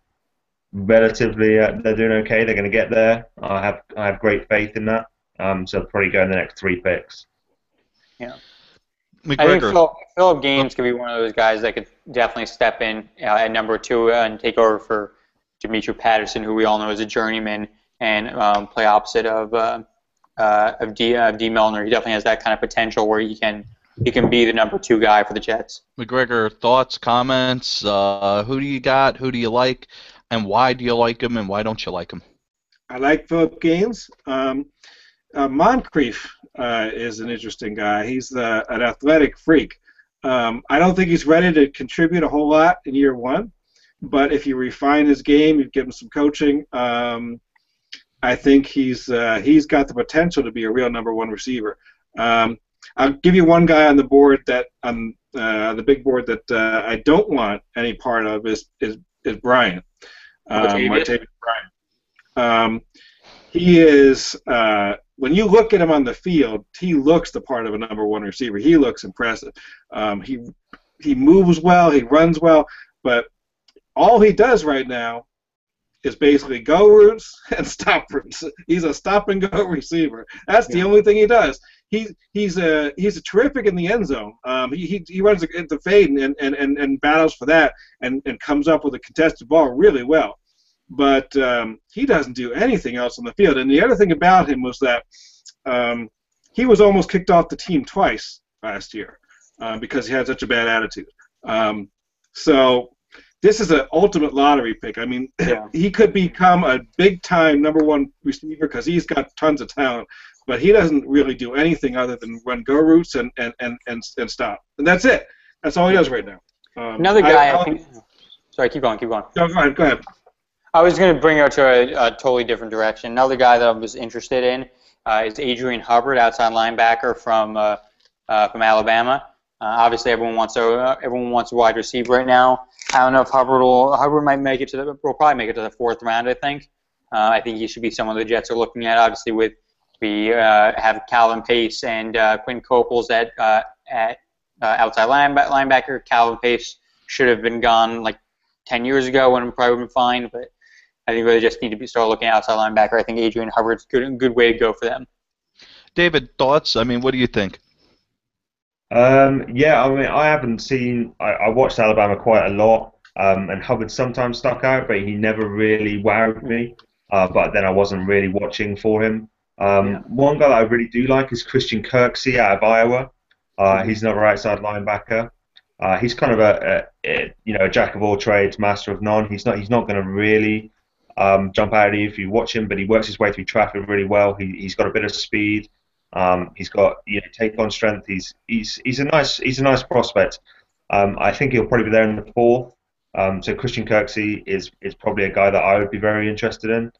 relatively they're doing okay. They're going to get there. I have great faith in that. So I'll probably go in the next 3 picks. Yeah. McGregor. I think Philip Gaines could be one of those guys that could definitely step in at number 2 and take over for Demetri Patterson, who we all know is a journeyman, and play opposite of D. Milner. He definitely has that kind of potential where he can be the number 2 guy for the Jets. McGregor, thoughts, comments? Who do you got? Who do you like? And why do you like him, and why don't you like him? I like Philip Gaines. Moncrief is an interesting guy. He's an athletic freak. I don't think he's ready to contribute a whole lot in year 1, but if you refine his game, you give him some coaching, I think he's got the potential to be a real number 1 receiver. I'll give you one guy on the board that the big board that I don't want any part of is Bryant. Martavis Bryant. He is when you look at him on the field, he looks the part of a number 1 receiver. He looks impressive. He moves well, he runs well, but all he does right now is basically go routes and stop routes. He's a stop and go receiver. That's the only thing he does. he's a terrific in the end zone. He runs the fade and battles for that and comes up with a contested ball really well. But he doesn't do anything else on the field. And the other thing about him was that he was almost kicked off the team twice last year because he had such a bad attitude. So this is an ultimate lottery pick. I mean, he could become a big-time number one receiver because he's got tons of talent, but he doesn't really do anything other than run go routes and stop. And that's it. That's all he does right now. Another guy, I think. Sorry, keep going. No, go ahead. I was going to bring it to a totally different direction. Another guy that I was interested in is Adrian Hubbard, outside linebacker from Alabama. Obviously, everyone wants a wide receiver right now. I don't know if Hubbard might make it will probably make it to the 4th round. I think he should be someone the Jets are looking at. Obviously, we have Calvin Pace and Quinn Coples at outside linebacker. Calvin Pace should have been gone like 10 years ago and probably would have been fine, but I think they just need to start looking at outside linebacker. I think Adrian Hubbard's a good way to go for them. David, thoughts? I mean, what do you think? Yeah, I mean, I haven't seen. I watched Alabama quite a lot, and Hubbard sometimes stuck out, but he never really wowed me. But then I wasn't really watching for him. One guy that I really do like is Christian Kirksey out of Iowa. He's another outside linebacker. He's kind of a jack of all trades, master of none. He's not going to really jump out at you if you watch him, but he works his way through traffic really well. He's got a bit of speed. He's got take on strength. He's a nice prospect. I think he'll probably be there in the 4th. So Christian Kirksey is probably a guy that I would be very interested in.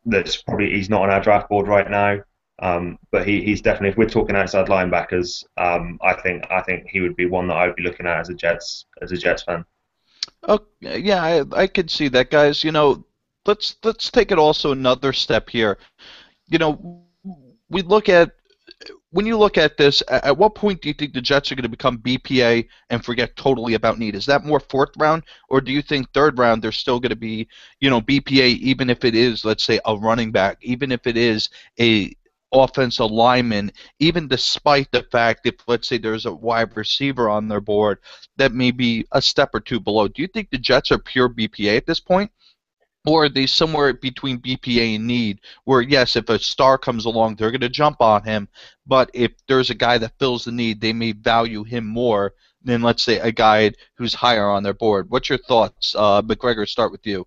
He's not on our draft board right now. But he's definitely, if we're talking outside linebackers, I think he would be one that I would be looking at as a Jets fan. Oh, yeah, I could see that, guys. Let's take it also another step here. When you look at this, at what point do you think the Jets are going to become BPA and forget totally about need? Is that more 4th round, or do you think 3rd round they're still going to be, BPA, even if it is, let's say, a running back, even if it is a offensive lineman, even despite the fact if, let's say, there's a wide receiver on their board that may be a step or two below? Do you think the Jets are pure BPA at this point? Or are they somewhere between BPA and need, where, yes, if a star comes along, they're going to jump on him, but if there's a guy that fills the need, they may value him more than, let's say, a guy who's higher on their board? What's your thoughts? McGregor, start with you.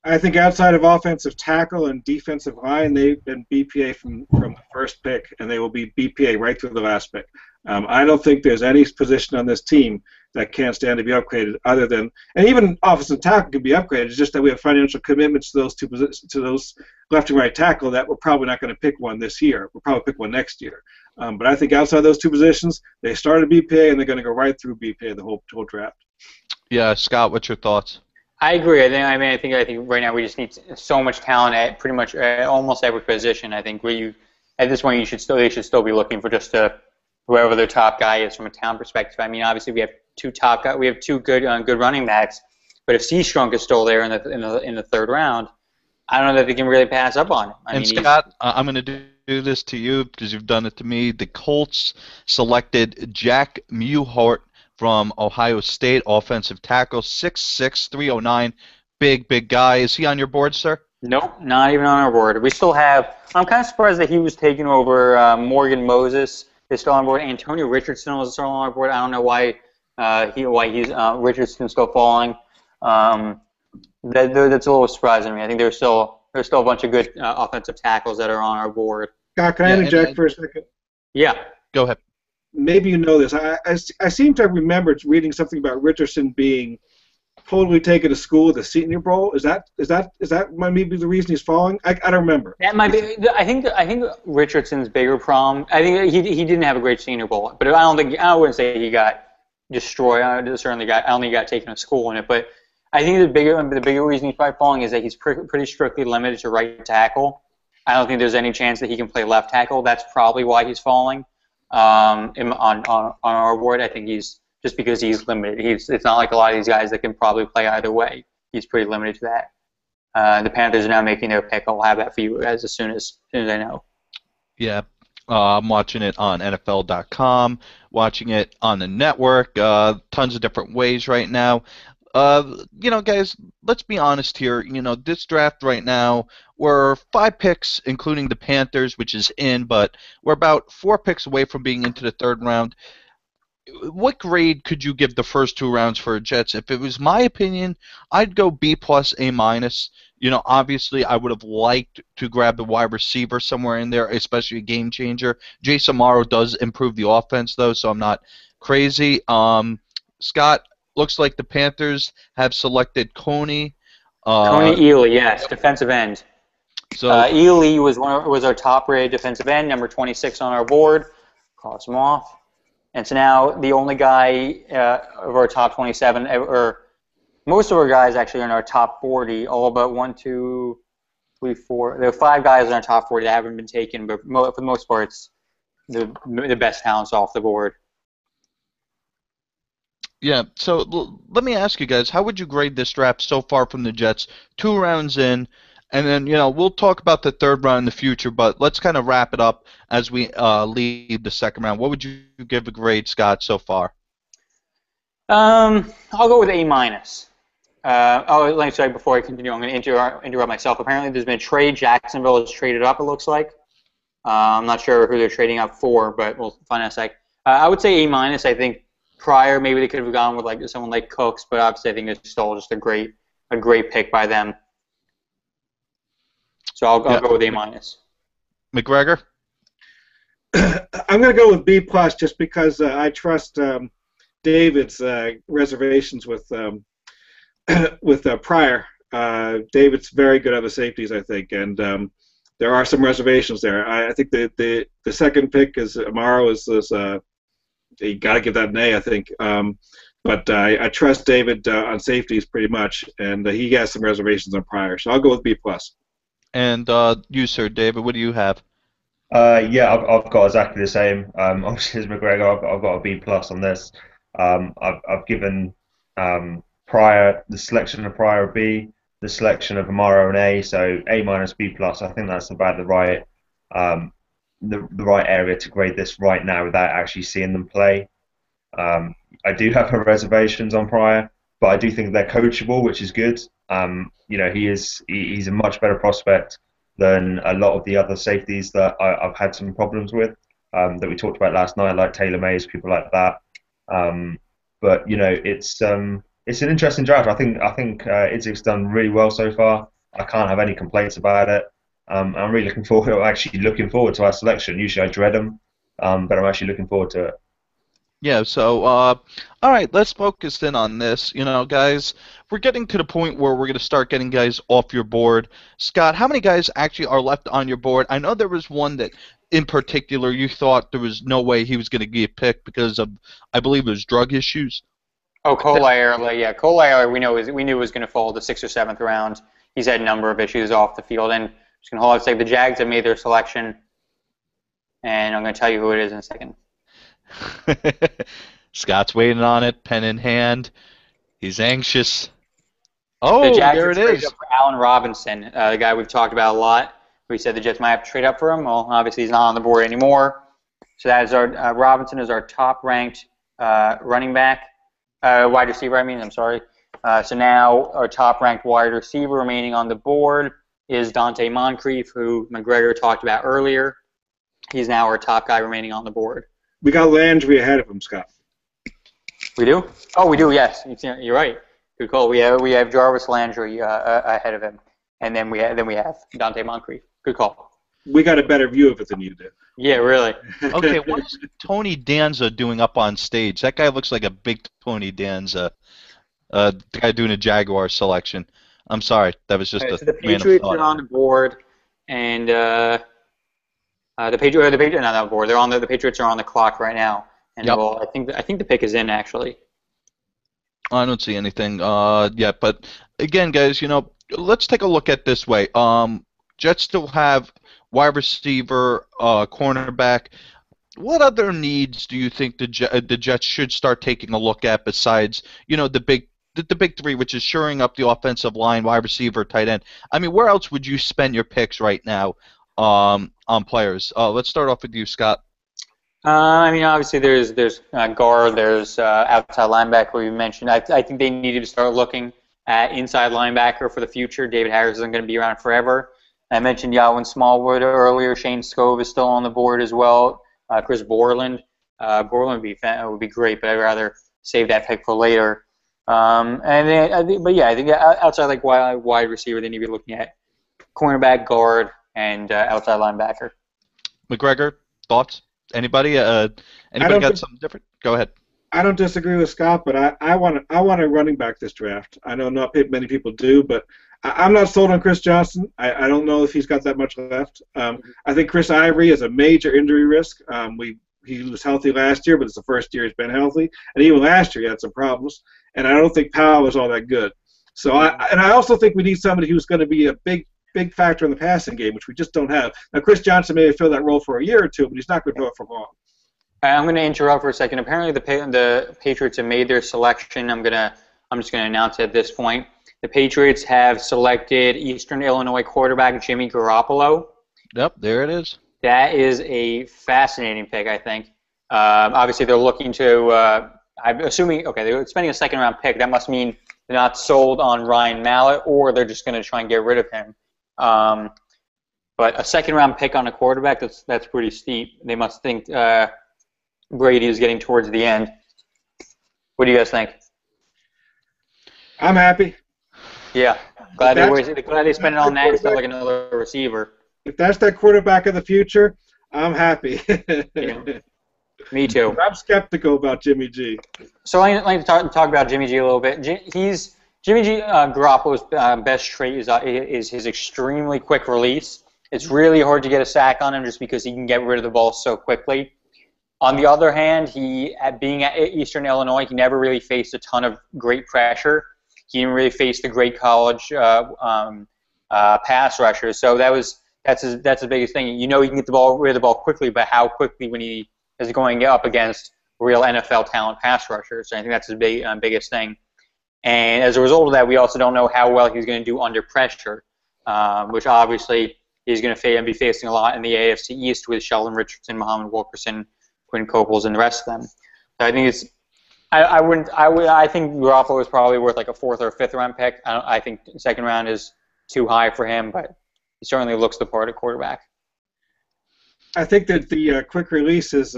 I think outside of offensive tackle and defensive line, they've been BPA from the first pick, and they will be BPA right through the last pick. I don't think there's any position on this team that can't stand to be upgraded other than, and even offensive tackle can be upgraded. It's just that we have financial commitments to those two positions, to those left and right tackle, that we're probably not going to pick one this year. We'll probably pick one next year. But I think outside those two positions, they started BPA and they're going to go right through BPA the whole draft. Yeah, Scott, what's your thoughts? I agree. I think right now we just need so much talent at pretty much almost every position. I think at this point they should still be looking for just whoever their top guy is from a talent perspective. I mean, obviously we have two good running backs, but if Seastrunk is still there in the 3rd round, I don't know that they can really pass up on him. Scott, I'm going to do this to you because you've done it to me. The Colts selected Jack Mewhort from Ohio State, offensive tackle, 6'6", 309, big guy. Is he on your board, sir? Nope, not even on our board. We still have. I'm kind of surprised that he was taking over Morgan Moses. Is still on board. Antonio Richardson was still on our board. I don't know why he's Richardson's still falling. That's a little surprising to me. I think there's still a bunch of good offensive tackles that are on our board. Scott, can I interject for a second? Yeah. Go ahead. Maybe you know this. I seem to have remembered reading something about Richardson being totally taken to school at the Senior Bowl. Is that maybe the reason he's falling? I don't remember. That might be. I think Richardson's bigger problem. I think he didn't have a great Senior Bowl, but I wouldn't say he got destroyed. I don't think he got taken to school in it. But I think the bigger reason he's probably falling is that he's pretty strictly limited to right tackle. I don't think there's any chance that he can play left tackle. That's probably why he's falling on our board. I think he's just because he's limited. It's not like a lot of these guys that can probably play either way. He's pretty limited to that. The Panthers are now making their pick. I'll have that for you guys as soon as I know. Yeah. I'm watching it on NFL.com, watching it on the network, tons of different ways right now. Guys, let's be honest here. This draft right now, we're 5 picks, including the Panthers, which is in, but we're about 4 picks away from being into the third round. What grade could you give the first 2 rounds for Jets? If it was my opinion, I'd go B plus, A minus. Obviously, I would have liked to grab the wide receiver somewhere in there, especially a game changer. Jason Morrow does improve the offense, though, so I'm not crazy. Scott, looks like the Panthers have selected Coney. Coney Ealy, yes, defensive end. So Ealy was our top-rated defensive end, number 26 on our board. Cross him off. And so now the only guy of our top 27, or most of our guys actually are in our top 40, all but 1, 2, 3, 4. There are 5 guys in our top 40 that haven't been taken, but for the most part, it's the best talents off the board. yeah, so let me ask you guys, how would you grade this draft so far from the Jets? 2 rounds in, and then we'll talk about the third round in the future, but let's kind of wrap it up as we leave the second round. What would you give a grade, Scott, so far? I'll go with A minus. Sorry, before I continue, I'm going to interrupt myself. Apparently, there's been a trade. Jacksonville has traded up, it looks like. I'm not sure who they're trading up for, but we'll find out in a sec. I would say A minus. I think prior, maybe they could have gone with someone like Cooks, but obviously I think it's still just a great pick by them. So I'll go with A minus. McGregor? I'm going to go with B plus just because I trust David's reservations with Pryor. David's very good at the safeties, I think, and there are some reservations there. I think the second pick is Amaro you got to give that an A, I think. But I trust David on safeties pretty much, and he has some reservations on Pryor, so I'll go with B plus. And you, sir, David, what do you have? Yeah, I've got exactly the same. Obviously, as McGregor, I've got a B plus on this. I've given Pryor, the selection of Pryor a B, the selection of Amaro an A, so A minus B plus. I think that's about the right area to grade this right now without actually seeing them play. I do have reservations on Pryor, but I do think they're coachable, which is good. He's a much better prospect than a lot of the other safeties that I've had some problems with, that we talked about last night, like Taylor Mays, people like that. But it's an interesting draft. I think Idzik's done really well so far. I can't have any complaints about it. I'm really looking forward to our selection. Usually I dread them, but I'm actually looking forward to it. Yeah, so, all right, let's focus in on this. Guys, we're getting to the point where we're going to start getting guys off your board. Scott, how many guys actually are left on your board? I know there was one that, in particular, you thought there was no way he was going to get picked because of, I believe it was drug issues. Oh, Cole, yeah. Cole Ayler, we knew was going to fall the 6th or 7th round. He's had a number of issues off the field. And just going to hold on a second. The Jags have made their selection, and I'm going to tell you who it is in a second. Scott's waiting on it, pen in hand. He's anxious. Oh, the Jags there it is. Up for Allen Robinson, the guy we've talked about a lot. We said the Jets might have to trade up for him. Well, obviously he's not on the board anymore. So that is our Robinson is our top-ranked running back, wide receiver. I'm sorry. So now our top-ranked wide receiver remaining on the board is Donte Moncrief, who McGregor talked about earlier. He's now our top guy remaining on the board. We got Landry ahead of him, Scott. We do? Oh, we do. Yes, you're right. Good call. We have Jarvis Landry ahead of him, and then we have Donte Moncrief. Good call. We got a better view of it than you do. Yeah, really. Okay, what is Tony Danza doing up on stage? That guy looks like a big Tony Danza. The guy doing a Jaguar selection. I'm sorry, that was just so the Patriots are on the board, and the Patriots are not on the board. The Patriots are on the clock right now, and yep. I think the pick is in actually. I don't see anything yet, but again, guys, let's take a look at this way. Jets still have wide receiver, cornerback. What other needs do you think the Jets should start taking a look at besides, the big three, which is shoring up the offensive line, wide receiver, tight end? I mean, where else would you spend your picks right now? on players. Let's start off with you, Scott. I mean, obviously there's guard, there's outside linebacker you mentioned. I think they needed to start looking at inside linebacker for the future. David Harris isn't going to be around forever. I mentioned Yalwin Smallwood earlier. Shane Scove is still on the board as well. Chris Borland. Borland would be great, but I'd rather save that pick for later. I think outside like wide receiver, they need to be looking at cornerback, guard, and outside linebacker. McGregor, thoughts? Anybody got something different? Go ahead. I don't disagree with Scott, but I want a running back this draft. I know not many people do, but I'm not sold on Chris Johnson. I don't know if he's got that much left. I think Chris Ivory is a major injury risk. He was healthy last year, but it's the first year he's been healthy, and even last year he had some problems. And I don't think Powell was all that good. So I also think we need somebody who's going to be a big factor in the passing game, which we just don't have. Now, Chris Johnson may fill that role for a year or two, but he's not going to do it for long. I'm going to interrupt for a second. Apparently, the Patriots have made their selection. I'm just going to announce it at this point. The Patriots have selected Eastern Illinois quarterback Jimmy Garoppolo. Yep, there it is. That is a fascinating pick, I think. Obviously, they're looking to. I'm assuming they're spending a second-round pick. That must mean they're not sold on Ryan Mallett, or they're just going to try and get rid of him. But a second-round pick on a quarterback, that's pretty steep. They must think Brady is getting towards the end. What do you guys think? I'm happy. Yeah. Glad they spent it on that instead of like another receiver. If that's that quarterback of the future, I'm happy. Yeah. Me too. I'm skeptical about Jimmy G. So I'd like to talk about Jimmy G a little bit. Jimmy G Garoppolo's best trait is his extremely quick release. It's really hard to get a sack on him just because he can get rid of the ball so quickly. On the other hand, being at Eastern Illinois, he never really faced a ton of great pressure. He didn't really face the great college pass rushers. So that's the biggest thing. You know, he can get rid of the ball quickly, but how quickly when he is going up against real NFL talent pass rushers? So I think that's his biggest thing. And as a result of that, we also don't know how well he's going to do under pressure, which obviously he's going to be facing a lot in the AFC East with Sheldon Richardson, Muhammad Wilkerson, Quinn Copeles, and the rest of them. So I think I think Garoppolo is probably worth like a 4th or 5th round pick. I think second round is too high for him, but he certainly looks the part of quarterback. I think that the quick release is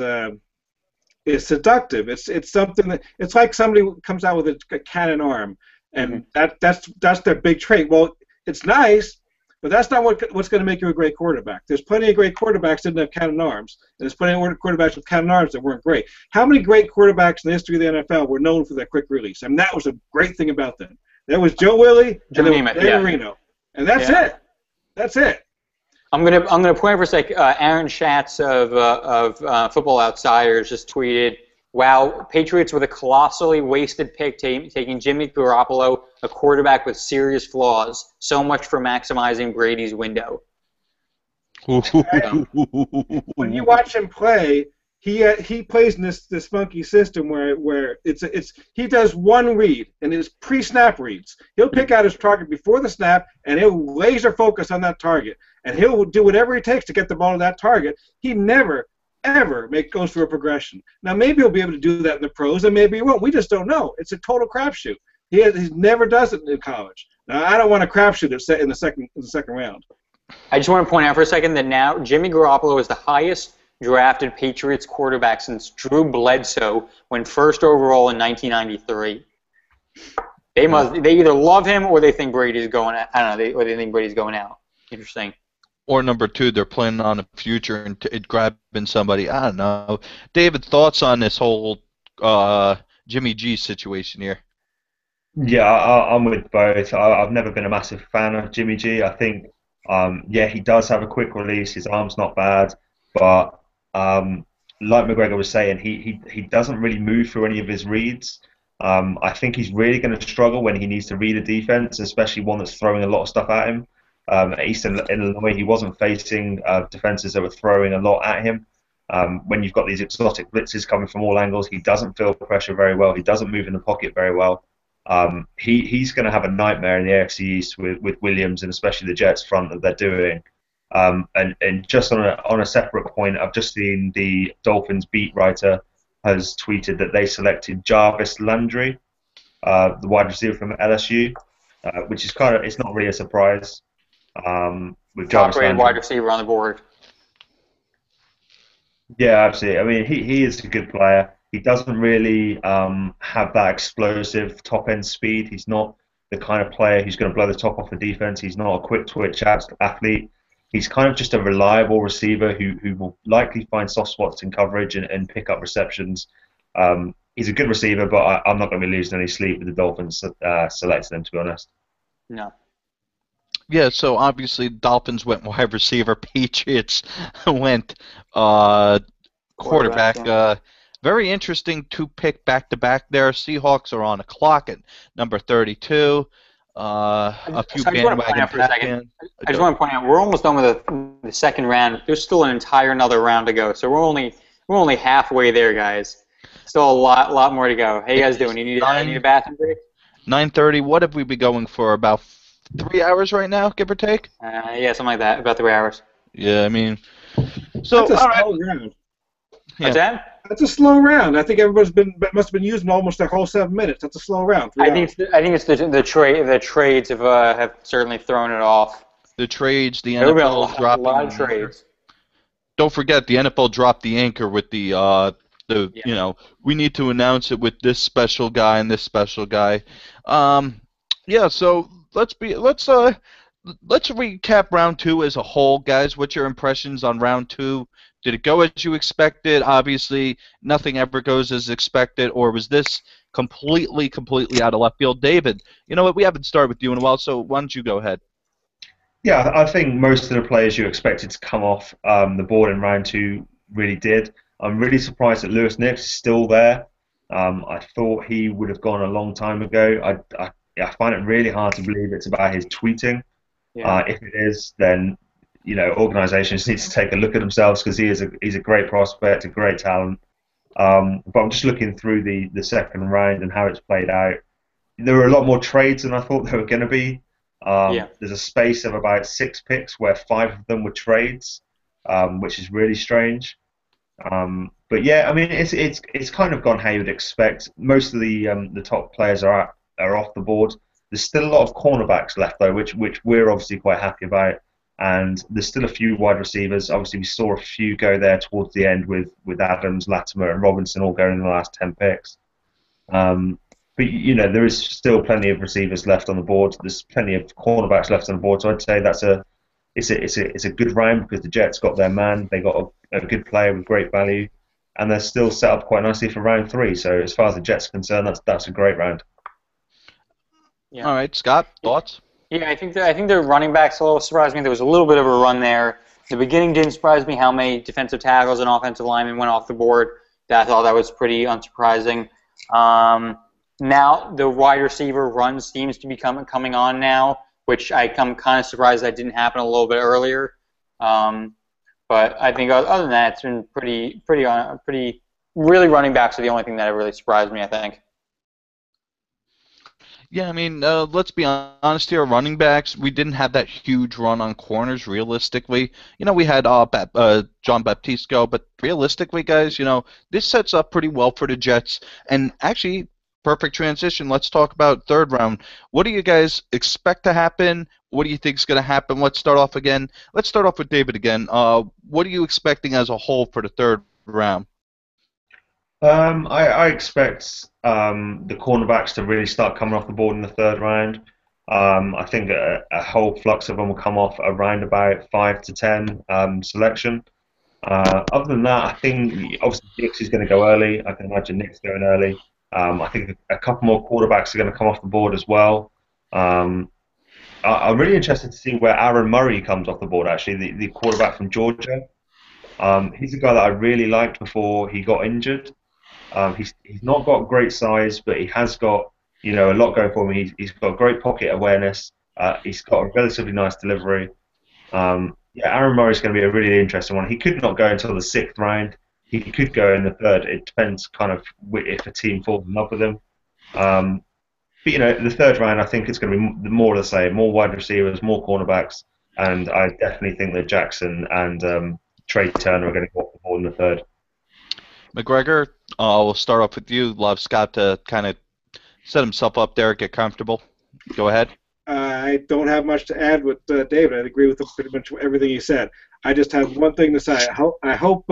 seductive. It's something that it's like somebody comes out with a cannon arm, and that's their big trait. Well, it's nice, but that's not what's going to make you a great quarterback. There's plenty of great quarterbacks that didn't have cannon arms, and there's plenty of quarterbacks with cannon arms that weren't great. How many great quarterbacks in the history of the NFL were known for their quick release? I mean, that was a great thing about them. There was Joe Willie and there was Dan Marino, and that's it. That's it. I'm gonna point out for a sec. Aaron Schatz of Football Outsiders just tweeted, "Wow, Patriots with a colossally wasted pick taking Jimmy Garoppolo, a quarterback with serious flaws. So much for maximizing Brady's window." When you watch him play, he plays in this funky system where he does one read, and it's pre-snap reads. He'll pick out his target before the snap, and he'll laser focus on that target, and he'll do whatever it takes to get the ball to that target. He never, ever goes through a progression. Now, maybe he'll be able to do that in the pros, and maybe he won't. We just don't know. It's a total crapshoot. He never does it in college. Now, I don't want a crapshoot in the second round. I just want to point out for a second that now Jimmy Garoppolo is the highest drafted Patriots quarterback since Drew Bledsoe went first overall in 1993. They either love him or they think Brady's going out. I don't know. Or they think Brady's going out. Interesting. Or number 2, they're planning on a future and grabbing somebody. I don't know. David, thoughts on this whole Jimmy G situation here? Yeah, I'm with both. I've never been a massive fan of Jimmy G. I think, he does have a quick release. His arm's not bad, but like McGregor was saying, he doesn't really move through any of his reads. I think he's really going to struggle when he needs to read a defense, especially one that's throwing a lot of stuff at him. At Eastern Illinois, he wasn't facing defenses that were throwing a lot at him. When you've got these exotic blitzes coming from all angles, he doesn't feel pressure very well. He doesn't move in the pocket very well. He's going to have a nightmare in the AFC East with Williams and especially the Jets front that they're doing. And just on a separate point, I've just seen the Dolphins beat writer has tweeted that they selected Jarvis Landry, the wide receiver from LSU, which is it's not really a surprise. With Jarvis Top-rated Landry. wide receiver on the board. Yeah, absolutely. I mean, he is a good player. He doesn't really have that explosive top-end speed. He's not the kind of player who's going to blow the top off the defense. He's not a quick-twitch athlete. He's kind of just a reliable receiver who will likely find soft spots in coverage and pick up receptions. He's a good receiver, but I'm not going to be losing any sleep with the Dolphins selecting him, to be honest. No. Yeah, so obviously Dolphins went wide receiver, Patriots went quarterback. Very interesting two-pick back-to-back there. Seahawks are on a clock at number 32. A few bandwagon I just want to point out we're almost done with the second round. There's still an entire another round to go, so we're only halfway there, guys. Still a lot more to go. How you guys doing? You need a bathroom break? 9:30. What have we been going for? About 3 hours right now, give or take? Yeah, something like that. About 3 hours. Yeah, I mean, so That's a all right. slow round. What's that? That's a slow round. I think everybody's must have been using almost that whole 7 minutes. That's a slow round. I think it's the trades have certainly thrown it off. The trades, the There have been NFL dropping. a lot of trades. Don't forget, the NFL dropped the anchor with the you know, we need to announce it with this special guy and this special guy. Yeah, so let's recap round 2 as a whole, guys. What's your impressions on round 2? Did it go as you expected? Obviously, nothing ever goes as expected, or was this completely out of left field? David, you know what? We haven't started with you in a while, so why don't you go ahead? Yeah, I think most of the players you expected to come off the board in round 2 really did. I'm really surprised that Lewis Nix is still there. I thought he would have gone a long time ago. I find it really hard to believe it's about his tweeting. Yeah. If it is, then organisations need to take a look at themselves, because he's a great prospect, a great talent. But I'm just looking through the second round and how it's played out. There were a lot more trades than I thought there were going to be. There's a space of about 6 picks where 5 of them were trades, which is really strange. But yeah, I mean, it's kind of gone how you would expect. Most of the top players are off the board. There's still a lot of cornerbacks left though, which we're obviously quite happy about. And there's still a few wide receivers. Obviously, we saw a few go there towards the end with Adams, Latimer, and Robinson all going in the last 10 picks. But there is still plenty of receivers left on the board. There's plenty of cornerbacks left on the board. So I'd say it's a good round, because the Jets got their man. They got a good player with great value, and they're still set up quite nicely for round 3. So as far as the Jets are concerned, that's a great round. Yeah. All right, Scott, thoughts? Yeah, I think the running backs a little surprised me. There was a little bit of a run there. The beginning didn't surprise me how many defensive tackles and offensive linemen went off the board. I thought that was pretty unsurprising. Now the wide receiver run seems to be coming on now, which I'm kind of surprised that didn't happen a little bit earlier. But I think other than that, it's been pretty. Really, running backs are the only thing that really surprised me, I think. Yeah, I mean, let's be honest here. Running backs, we didn't have that huge run on corners, realistically. We had John Baptiste go, but realistically, guys, this sets up pretty well for the Jets. And actually, perfect transition. Let's talk about third round. What do you guys expect to happen? What do you think is going to happen? Let's start off again. Let's start off with David again. What are you expecting as a whole for the third round? I expect the cornerbacks to really start coming off the board in the third round. I think a whole flux of them will come off around about 5 to 10 selection. Other than that, I think obviously Nix is going to go early. I can imagine Nix going early. I think a couple more quarterbacks are going to come off the board as well. I'm really interested to see where Aaron Murray comes off the board, actually, the quarterback from Georgia. He's a guy that I really liked before he got injured. He's not got great size, but he has got a lot going for him. He's got great pocket awareness. He's got a relatively nice delivery. Aaron Murray's going to be a really interesting one. He could not go until the 6th round. He could go in the 3rd. It depends kind of if a team falls in love with him. But the 3rd round, I think it's going to be more of the same. More wide receivers, more cornerbacks, and I definitely think that Jackson and Trey Turner are going to go off the board in the third. McGregor, we'll start off with you. Love Scott to kind of set himself up there, get comfortable. Go ahead. I don't have much to add with David. I agree with pretty much everything he said. I just have one thing to say. I hope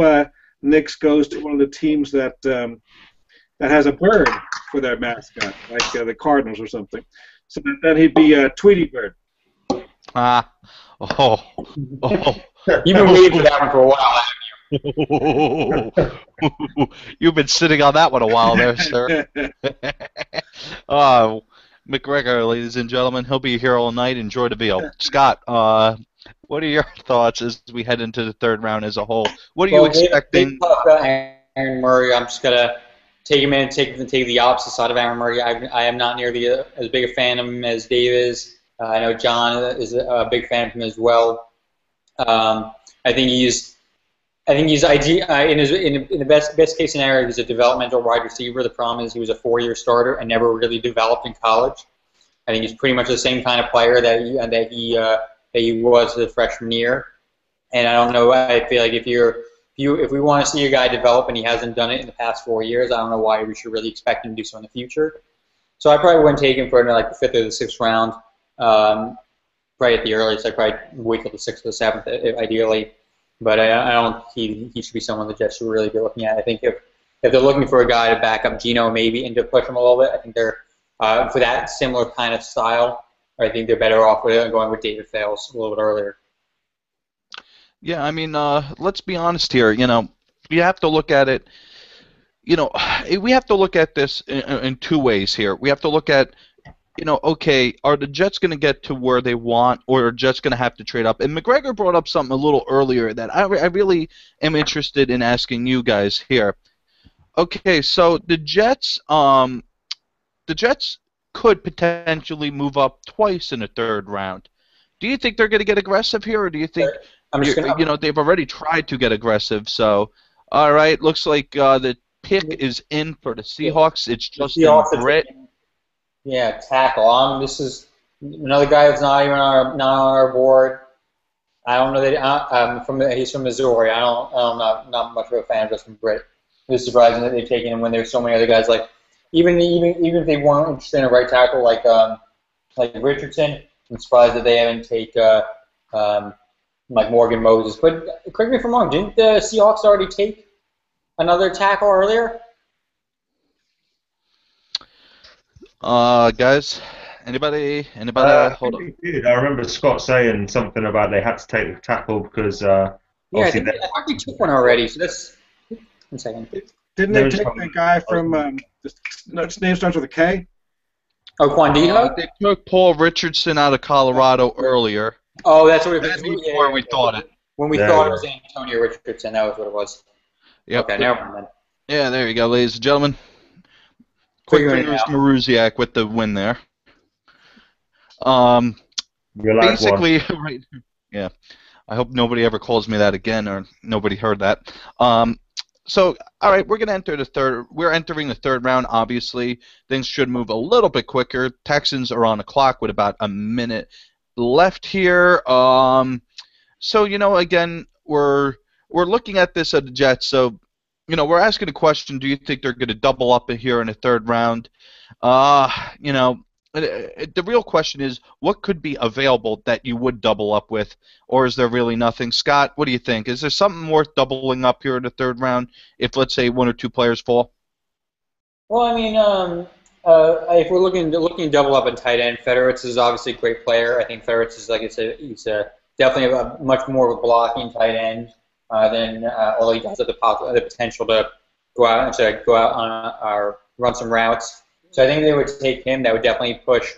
Knicks goes to one of the teams that has a bird for their mascot, like the Cardinals or something. So then he'd be Tweety Bird. Oh. You've been waiting for that one for a while, haven't you? You've been sitting on that one a while there, sir. McGregor, ladies and gentlemen, he'll be here all night. Enjoy the meal. Scott, what are your thoughts as we head into the third round as a whole? What are you expecting? Aaron Murray, I'm just going to take him in and take the opposite side of Aaron Murray. I am not nearly as big a fan of him as Dave is. I know John is a big fan of him as well. I think he's in the best case scenario, he's a developmental wide receiver. The problem is he was a 4-year starter and never really developed in college. I think he's pretty much the same kind of player that he was the freshman year. And I don't know. I feel like if we want to see a guy develop and he hasn't done it in the past 4 years, I don't know why we should really expect him to do so in the future. So I probably wouldn't take him for like the 5th or the 6th round. Probably at the earliest, I'd probably wait till the 6th or the 7th, ideally. But I don't think he should be someone the Jets should really be looking at. I think if they're looking for a guy to back up Geno maybe and to push him a little bit, I think they're for that similar kind of style. I think they're better off with going with David Fales a little bit earlier. Yeah, I mean, let's be honest here. You know, you have to look at it. You know, we have to look at this in two ways here. We have to look at, you know, okay, are the Jets going to get to where they want, or are Jets going to have to trade up? And McGregor brought up something a little earlier that I really am interested in asking you guys here. Okay, so the Jets could potentially move up twice in the third round. Do you think they're going to get aggressive here, or do you think they've already tried to get aggressive? So, all right, looks like the pick is in for the Seahawks. It's Justin Britt. Yeah, tackle. This is another guy that's not even on our board. I don't know that he's from Missouri. I'm not much of a fan of Justin Britt. It's surprising that they've taken him when there's so many other guys. Like even if they weren't interested in a right tackle like Richardson, I'm surprised that they haven't taken like Morgan Moses. But correct me if I'm wrong. Didn't the Seahawks already take another tackle earlier? Guys, anybody? Hold on. I remember Scott saying something about they had to take the tackle because I think they took one already. So that's 1 second. Didn't they take the guy from? His name starts with a K. Oh, Quandito? They took Paul Richardson out of Colorado earlier. Oh, that's what That's before we thought it. When we thought it was Antonio Richardson, that was what it was. Yep. Okay, never mind. Yeah, there you go, ladies and gentlemen. Quick fingers Maruziak with the win there. Basically, right. Yeah. I hope nobody ever calls me that again, or nobody heard that. So, all right, we're going to enter the third. We're entering the third round. Obviously, things should move a little bit quicker. Texans are on the clock with about a minute left here. So, you know, again, we're looking at this at the Jets. So, you know, we're asking the question: do you think they're going to double up in here in the third round? You know, the real question is, what could be available that you would double up with, or is there really nothing? Scott, what do you think? Is there something worth doubling up here in the third round if, let's say, 1 or 2 players fall? Well, I mean, if we're looking to double up in tight end, Federer is obviously a great player. I think Federer is, like I said, he's definitely a much more of a blocking tight end than although he does have the potential to go out on or run some routes. So I think they would take him. That would definitely push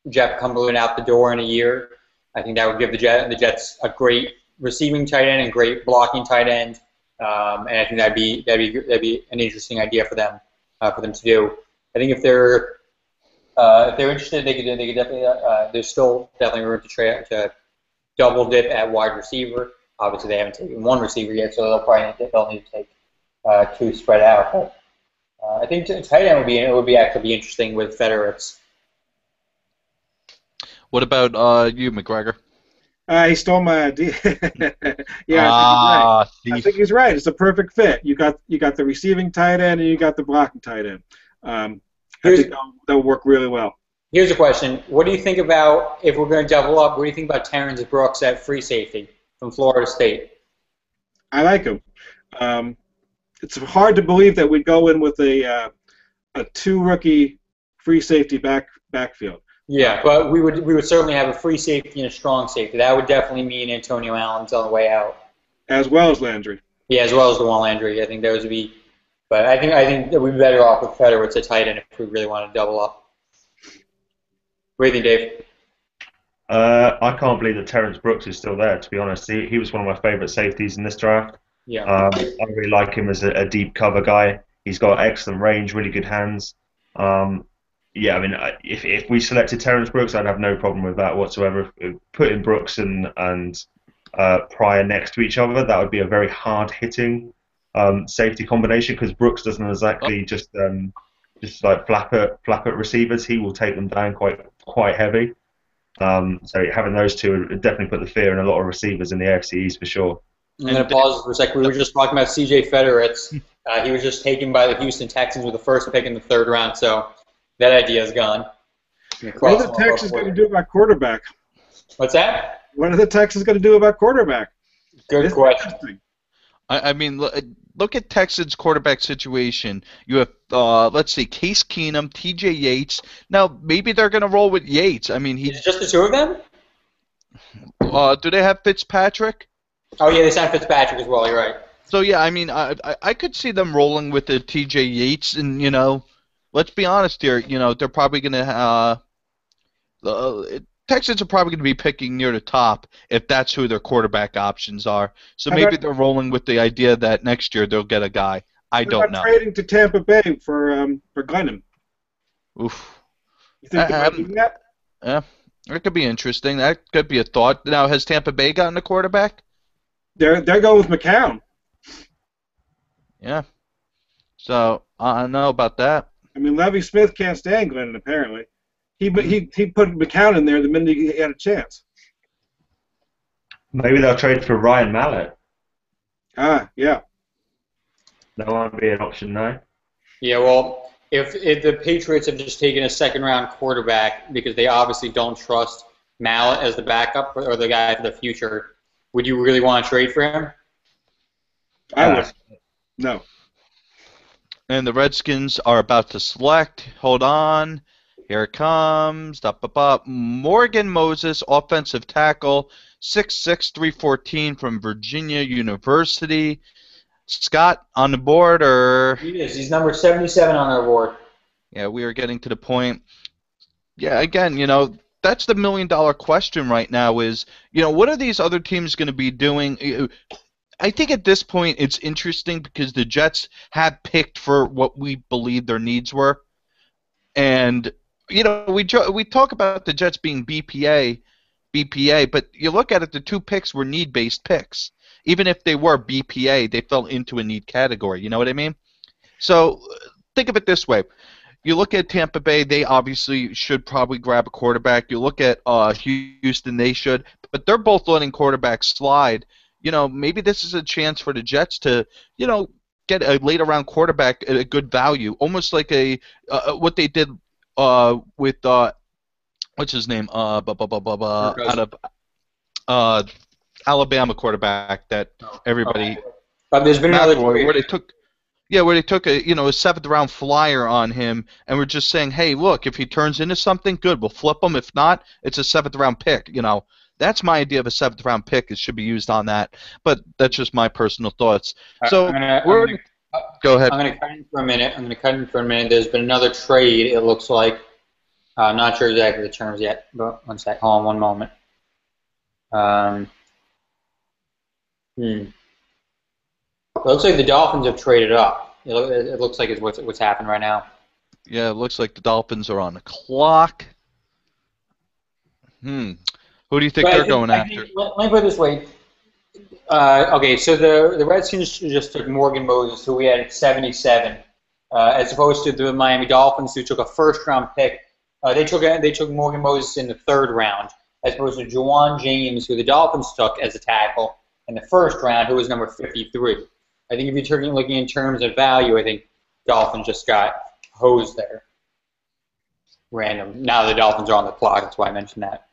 Jeff Cumberland out the door in a year. I think that would give the Jets a great receiving tight end and great blocking tight end. And I think that'd be an interesting idea for them to do. I think if they're interested, they could definitely. There's still definitely room to double dip at wide receiver. Obviously, they haven't taken one receiver yet, so they'll need to take 2 spread out. But I think tight end would actually be interesting with Federer. What about you, McGregor? He stole my idea. Yeah, I Thief. think he's right. It's a perfect fit. You got the receiving tight end and you got the blocking tight end. I think that'll work really well. Here's a question. What do you think about, if we're going to double up, what do you think about Terrence Brooks at free safety from Florida State? I like him. It's hard to believe that we'd go in with a two-rookie free safety backfield. Yeah, but we would certainly have a free safety and a strong safety. That would definitely mean Antonio Allen's on the way out. As well as Landry. Yeah, as well as DeJuan Landry. I think those would be. But I think that we'd be better off with Federer at tight end if we really want to double up. What do you think, Dave? I can't believe that Terrence Brooks is still there, to be honest. He was one of my favourite safeties in this draft. Yeah. I really like him as a deep cover guy. He's got excellent range, really good hands. Yeah, I mean, if we selected Terrence Brooks, I'd have no problem with that whatsoever. Putting Brooks and Pryor next to each other, that would be a very hard-hitting safety combination because Brooks doesn't exactly just like flap at receivers. He will take them down quite heavy. So having those two would definitely put the fear in a lot of receivers in the AFC East for sure. I'm going to pause for a second. We were just talking about C.J. Federer. He was just taken by the Houston Texans with the first pick in the third round, so that idea is gone. What are the Texans going to do about quarterback? What's that? What are the Texans going to do about quarterback? Good question. I mean, look at Texans' quarterback situation. You have, let's see, Case Keenum, T.J. Yates. Now, maybe they're going to roll with Yates. I mean, Is it just the two of them? Do they have Fitzpatrick? Oh, yeah, they signed Fitzpatrick as well. You're right. So, yeah, I mean, I could see them rolling with the T.J. Yates, and, you know, let's be honest here. You know, they're probably going to Texans are probably going to be picking near the top if that's who their quarterback options are. So maybe they're rolling with the idea that next year they'll get a guy. I don't know. Trading to Tampa Bay for Glennon. Oof. You think they might do that? Yeah, that could be interesting. That could be a thought. Now, has Tampa Bay gotten a quarterback? They're going with McCown. Yeah. So I don't know about that. I mean, Levy Smith can't stand Glennon apparently. He put McCown in there the minute he had a chance. Maybe they'll trade for Ryan Mallett. Yeah. That won't be an option now. Yeah, well, if the Patriots have just taken a second-round quarterback because they obviously don't trust Mallett as the backup or the guy for the future, would you really want to trade for him? I would. No. And the Redskins are about to select. Hold on. Here it comes. Morgan Moses, offensive tackle, 6'6", 314 from Virginia University. Scott, on the board, or? He is. He's number 77 on our board. Yeah, we are getting to the point. Yeah, again, you know, that's the million-dollar question right now is, you know, what are these other teams going to be doing? I think at this point it's interesting because the Jets have picked for what we believe their needs were. And you know, we talk about the Jets being BPA, but you look at it, the two picks were need-based picks. Even if they were BPA, they fell into a need category. You know what I mean? So think of it this way. You look at Tampa Bay, they obviously should probably grab a quarterback. You look at Houston, they should. But they're both letting quarterbacks slide. You know, maybe this is a chance for the Jets to, you know, get a late-round quarterback at a good value, almost like what they did with what's his name? Out of Alabama quarterback that everybody. There's been another where they took a seventh round flyer on him, and we're just saying, hey, look, if he turns into something good, we'll flip him. If not, it's a seventh round pick. You know, that's my idea of a seventh round pick. It should be used on that, but that's just my personal thoughts. So go ahead. I'm going to cut in for a minute. There's been another trade, it looks like. I'm not sure exactly the terms yet, but one sec. Hold on one moment. It looks like the Dolphins have traded up. It looks like it's what's happened right now. Yeah, it looks like the Dolphins are on the clock. Who do you think they're going after? Let me put it this way. Okay, so the Redskins just took Morgan Moses, who we had at 77, as opposed to the Miami Dolphins, who took a first-round pick. They took Morgan Moses in the third round, as opposed to Juwan James, who the Dolphins took as a tackle in the first round, who was number 53. I think if you're looking in terms of value, I think Dolphins just got hosed there. Random. Now the Dolphins are on the clock. That's why I mentioned that.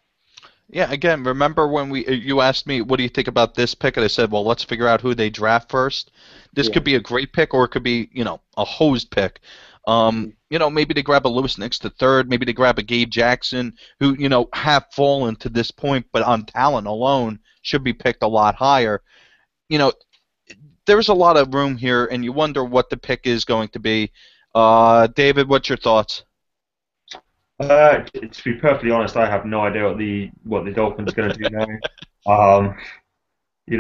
Yeah, again, remember when you asked me, what do you think about this pick? And I said, well, let's figure out who they draft first. This could be a great pick, or it could be, a hosed pick. Maybe they grab a Lewis Nix the third. Maybe they grab a Gabe Jackson, who, have fallen to this point, but on talent alone should be picked a lot higher. There's a lot of room here, and you wonder what the pick is going to be. David, what's your thoughts? To be perfectly honest, I have no idea what the Dolphins are going to do now.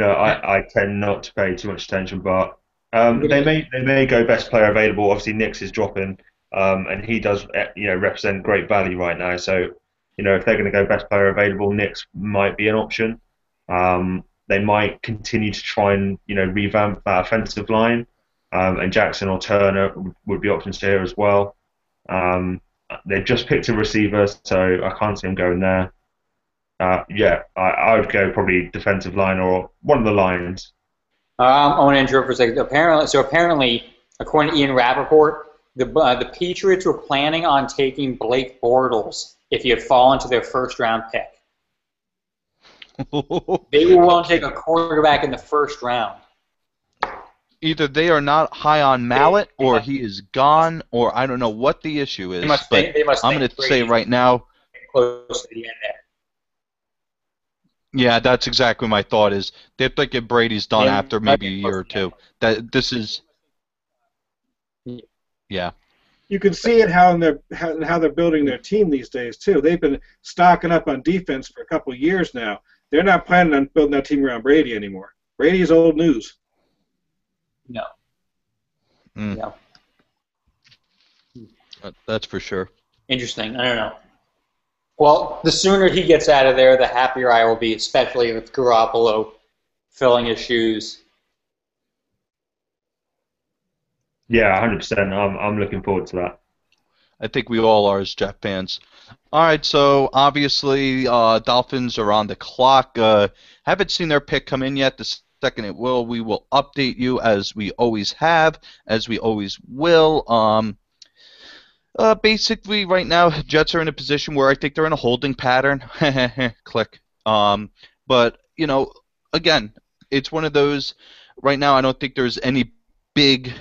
I tend not to pay too much attention, but they may go best player available. Obviously, Nix is dropping, and he does represent great value right now. So if they're going to go best player available, Nix might be an option. They might continue to try and revamp that offensive line, and Jackson or Turner would be options here as well. They've just picked a receiver, so I can't see them going there. I would go probably defensive line or one of the lines. I want to interrupt for a second. Apparently, according to Ian Rappaport, the Patriots were planning on taking Blake Bortles if he had fallen to their first-round pick. They were willing to take a quarterback in the first round. Either they are not high on Mallet, or he is gone, or I don't know what the issue is. They must I'm going to say right now, close to the end there. Yeah, that's exactly my thought. Is they think if Brady's done after maybe a year or two. That this is, yeah. You can see it how they're building their team these days too. They've been stocking up on defense for a couple of years now. They're not planning on building that team around Brady anymore. Brady is old news. No. No. That's for sure. Interesting. I don't know. Well, the sooner he gets out of there, the happier I will be, especially with Garoppolo filling his shoes. Yeah, 100%. I'm looking forward to that. I think we all are as Jet fans. All right, so obviously Dolphins are on the clock. Haven't seen their pick come in yet. The second it will, we will update you as we always have, as we always will. Basically, right now, Jets are in a position where I think they're in a holding pattern. Click. But, again, it's one of those, right now I don't think there's any big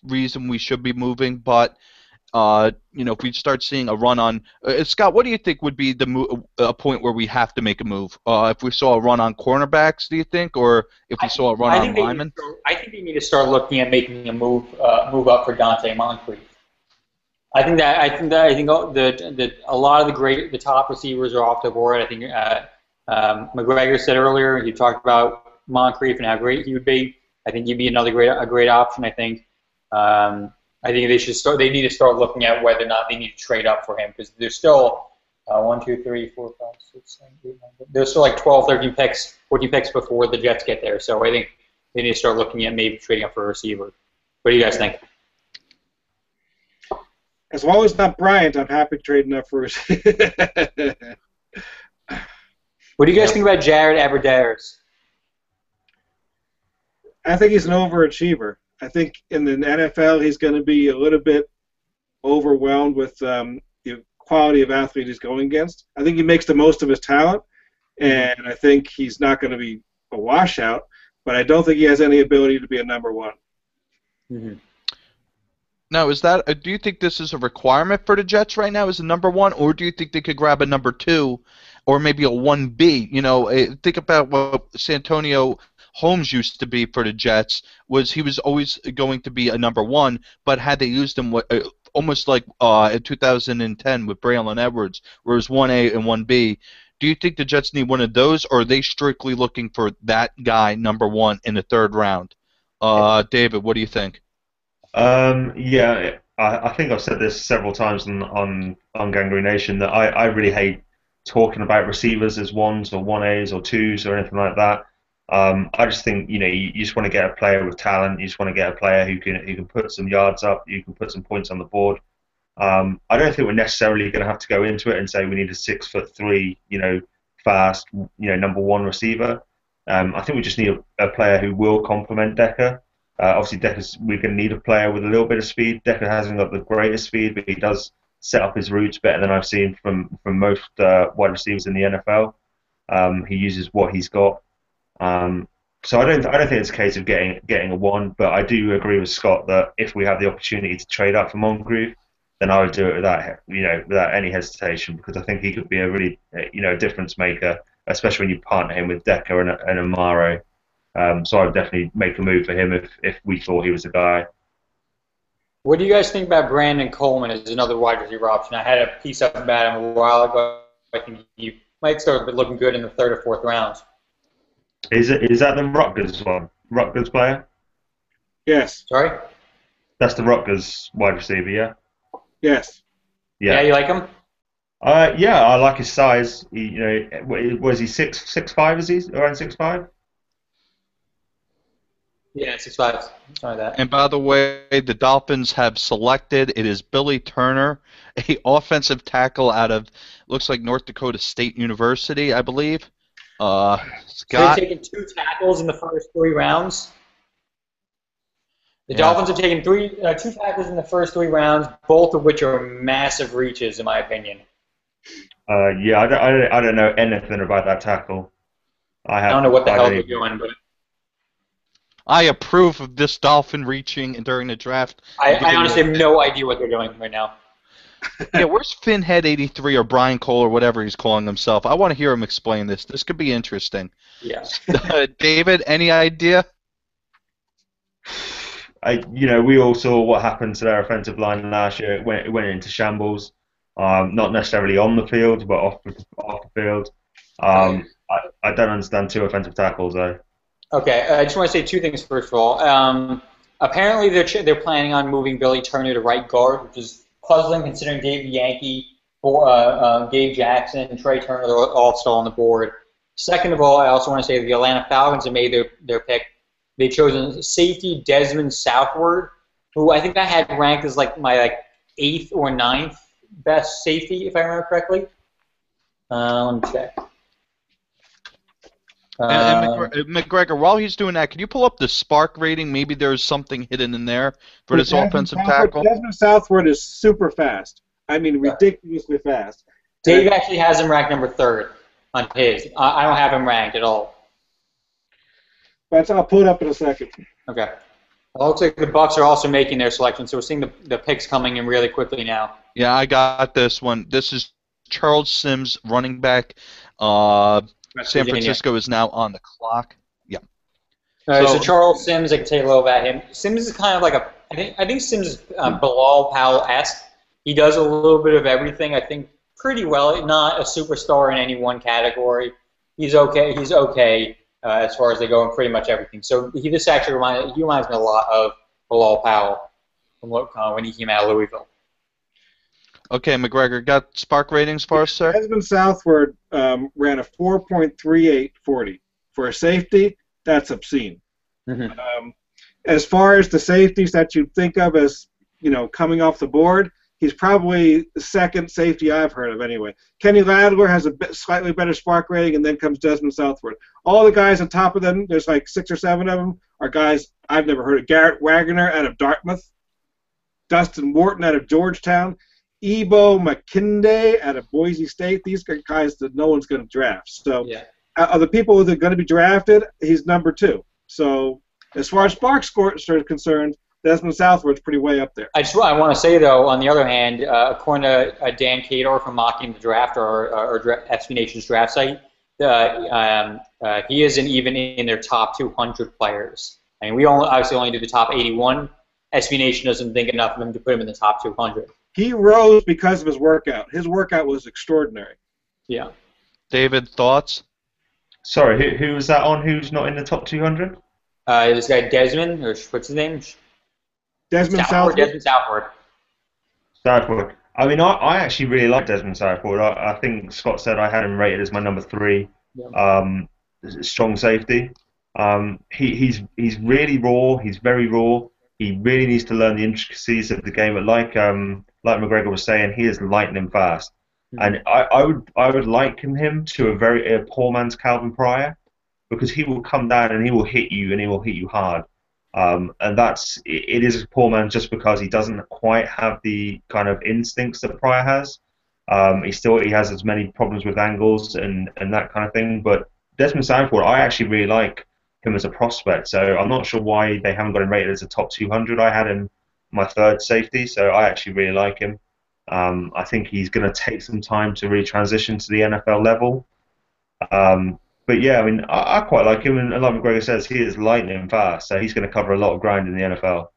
reason we should be moving, but, if we start seeing a run on... Scott, what do you think would be a point where we have to make a move? If we saw a run on cornerbacks, do you think, or if we saw a run on linemen? I think we need to start looking at making a move up for Dante Moncrief. I think a lot of the top receivers are off the board. I think McGregor said earlier, he talked about Moncrief and how great he would be. I think he'd be a great option. I think they need to start looking at whether or not they need to trade up for him, because there's still 1, 2, 3, 4, 5, 6, 7, 8, 9. There's still like 12, 13 picks, 14 picks before the Jets get there. So I think they need to start looking at maybe trading up for a receiver. What do you guys think? As long as it's not Bryant, I'm happy trading up for a receiver. What do you guys think about Jared Aberdarius? I think he's an overachiever. I think in the NFL he's going to be a little bit overwhelmed with the quality of athlete he's going against. I think he makes the most of his talent, and I think he's not going to be a washout, but I don't think he has any ability to be a number one. Mm-hmm. Now, do you think this is a requirement for the Jets right now as a number one, or do you think they could grab a number two or maybe a 1B? Think about what Santonio Holmes used to be for the Jets. He was always going to be a number one, but had they used him almost like in 2010 with Braylon Edwards, where it was 1A and 1B, do you think the Jets need one of those, or are they strictly looking for that guy, number one, in the third round? David, what do you think? I think I've said this several times on Gangrene Nation that I really hate talking about receivers as ones or 1As or 2s or anything like that. I just think you just want to get a player with talent. You just want to get a player who can put some yards up, you can put some points on the board. I don't think we're necessarily going to have to go into it and say we need a 6'3", fast, number one receiver. I think we just need a player who will complement Decker. Obviously, we're going to need a player with a little bit of speed. Decker hasn't got the greatest speed, but he does set up his routes better than I've seen from most wide receivers in the NFL. He uses what he's got. So I don't think it's a case of getting a one, but I do agree with Scott that if we have the opportunity to trade up for Moncrief, then I would do it without any hesitation, because I think he could be a really difference maker, especially when you partner him with Decker and Amaro. So I would definitely make a move for him if we thought he was the guy. What do you guys think about Brandon Coleman as another wide receiver option? I had a piece up about him a while ago. I think he might start looking good in the third or fourth rounds. Is that the Rutgers one? Rutgers player? Yes. Sorry? That's the Rutgers wide receiver, yeah? Yes. Yeah, you like him? Yeah, I like his size. Was he 6'5"? Is he around 6'5"? Yeah, 6'5", something like that. And by the way, the Dolphins have selected, it is Billy Turner, a offensive tackle out of, looks like North Dakota State University, I believe. So they've taken 2 tackles in the first 3 rounds. The Dolphins have taken 2 tackles in the first 3 rounds, both of which are massive reaches, in my opinion. Yeah, I don't know anything about that tackle. I don't know what the hell they're doing, but I approve of this Dolphin reaching during the draft. I honestly have no idea what they're doing right now. Yeah, where's Finhead83 or Brian Cole or whatever he's calling himself? I want to hear him explain this. This could be interesting. Yeah. David, any idea? We all saw what happened to their offensive line last year. It went into shambles. Not necessarily on the field, but off the field. I don't understand 2 offensive tackles though. Okay, I just want to say 2 things first of all. Apparently they're planning on moving Billy Turner to right guard, which is puzzling considering Dave Yankee, Gabe Jackson, Trey Turner, they're all still on the board. Second of all, I also want to say the Atlanta Falcons have made their pick. They've chosen safety Desmond Southward, who I think I had ranked as my 8th or 9th best safety, if I remember correctly. Let me check. McGregor, while he's doing that, can you pull up the Spark rating? Maybe there's something hidden in there for this offensive tackle. Desmond Southward is super fast. I mean, ridiculously fast. Dave actually has him ranked number 3rd on his. I don't have him ranked at all. But I'll pull it up in a second. Okay. It looks like the Bucs are also making their selection, so we're seeing the picks coming in really quickly now. Yeah, I got this one. This is Charles Sims, running back. San Francisco is now on the clock. Yeah. So Charles Sims, I can tell you a little about him. Sims is kind of like I think Sims is Bilal Powell-esque. He does a little bit of everything, I think, pretty well. Not a superstar in any one category. He's okay. He's okay as far as they go in pretty much everything. So this actually reminds me a lot of Bilal Powell from when he came out of Louisville. Okay, McGregor, got Spark ratings for us, sir? Desmond Southward ran a 4.3840. For a safety, that's obscene. Mm-hmm. As far as the safeties that you think of as, coming off the board, he's probably the 2nd safety I've heard of anyway. Kenny Ladler has a slightly better Spark rating, and then comes Desmond Southward. All the guys on top of them, there's like 6 or 7 of them, are guys I've never heard of. Garrett Wagner out of Dartmouth, Dustin Wharton out of Georgetown, Ebo McKinday out of Boise State. These are guys that no one's going to draft. So, of the people that are going to be drafted, he's number 2. So, as far as Spark scores are concerned, Desmond Southward's pretty way up there. I want to say, though, on the other hand, according to Dan Cador from Mocking the Draft or SB Nation's draft site, he isn't even in their top 200 players. I mean, we obviously only do the top 81. SB Nation doesn't think enough of him to put him in the top 200. He rose because of his workout. His workout was extraordinary. Yeah. David, thoughts? Sorry, who was that on? Who's not in the top 200? This guy Desmond, or what's his name? Desmond Southward. Desmond Southward. Southward. I mean, I actually really like Desmond Southward. I think Scott said I had him rated as my number 3. Yeah. Strong safety. He's really raw. He's very raw. He really needs to learn the intricacies of the game. But like McGregor was saying, he is lightning fast. And I would liken him to a poor man's Calvin Pryor, because he will come down and he will hit you, and he will hit you hard. And it is a poor man just because he doesn't quite have the kind of instincts that Pryor has. He has as many problems with angles and that kind of thing. But Desmond Sanford, I actually really like him as a prospect. So I'm not sure why they haven't got him rated as a top 200. I had him my third safety, so I actually really like him. I think he's going to take some time to really transition to the NFL level. But yeah, I mean, I quite like him, and like McGregor says, he is lightning fast, so he's going to cover a lot of ground in the NFL.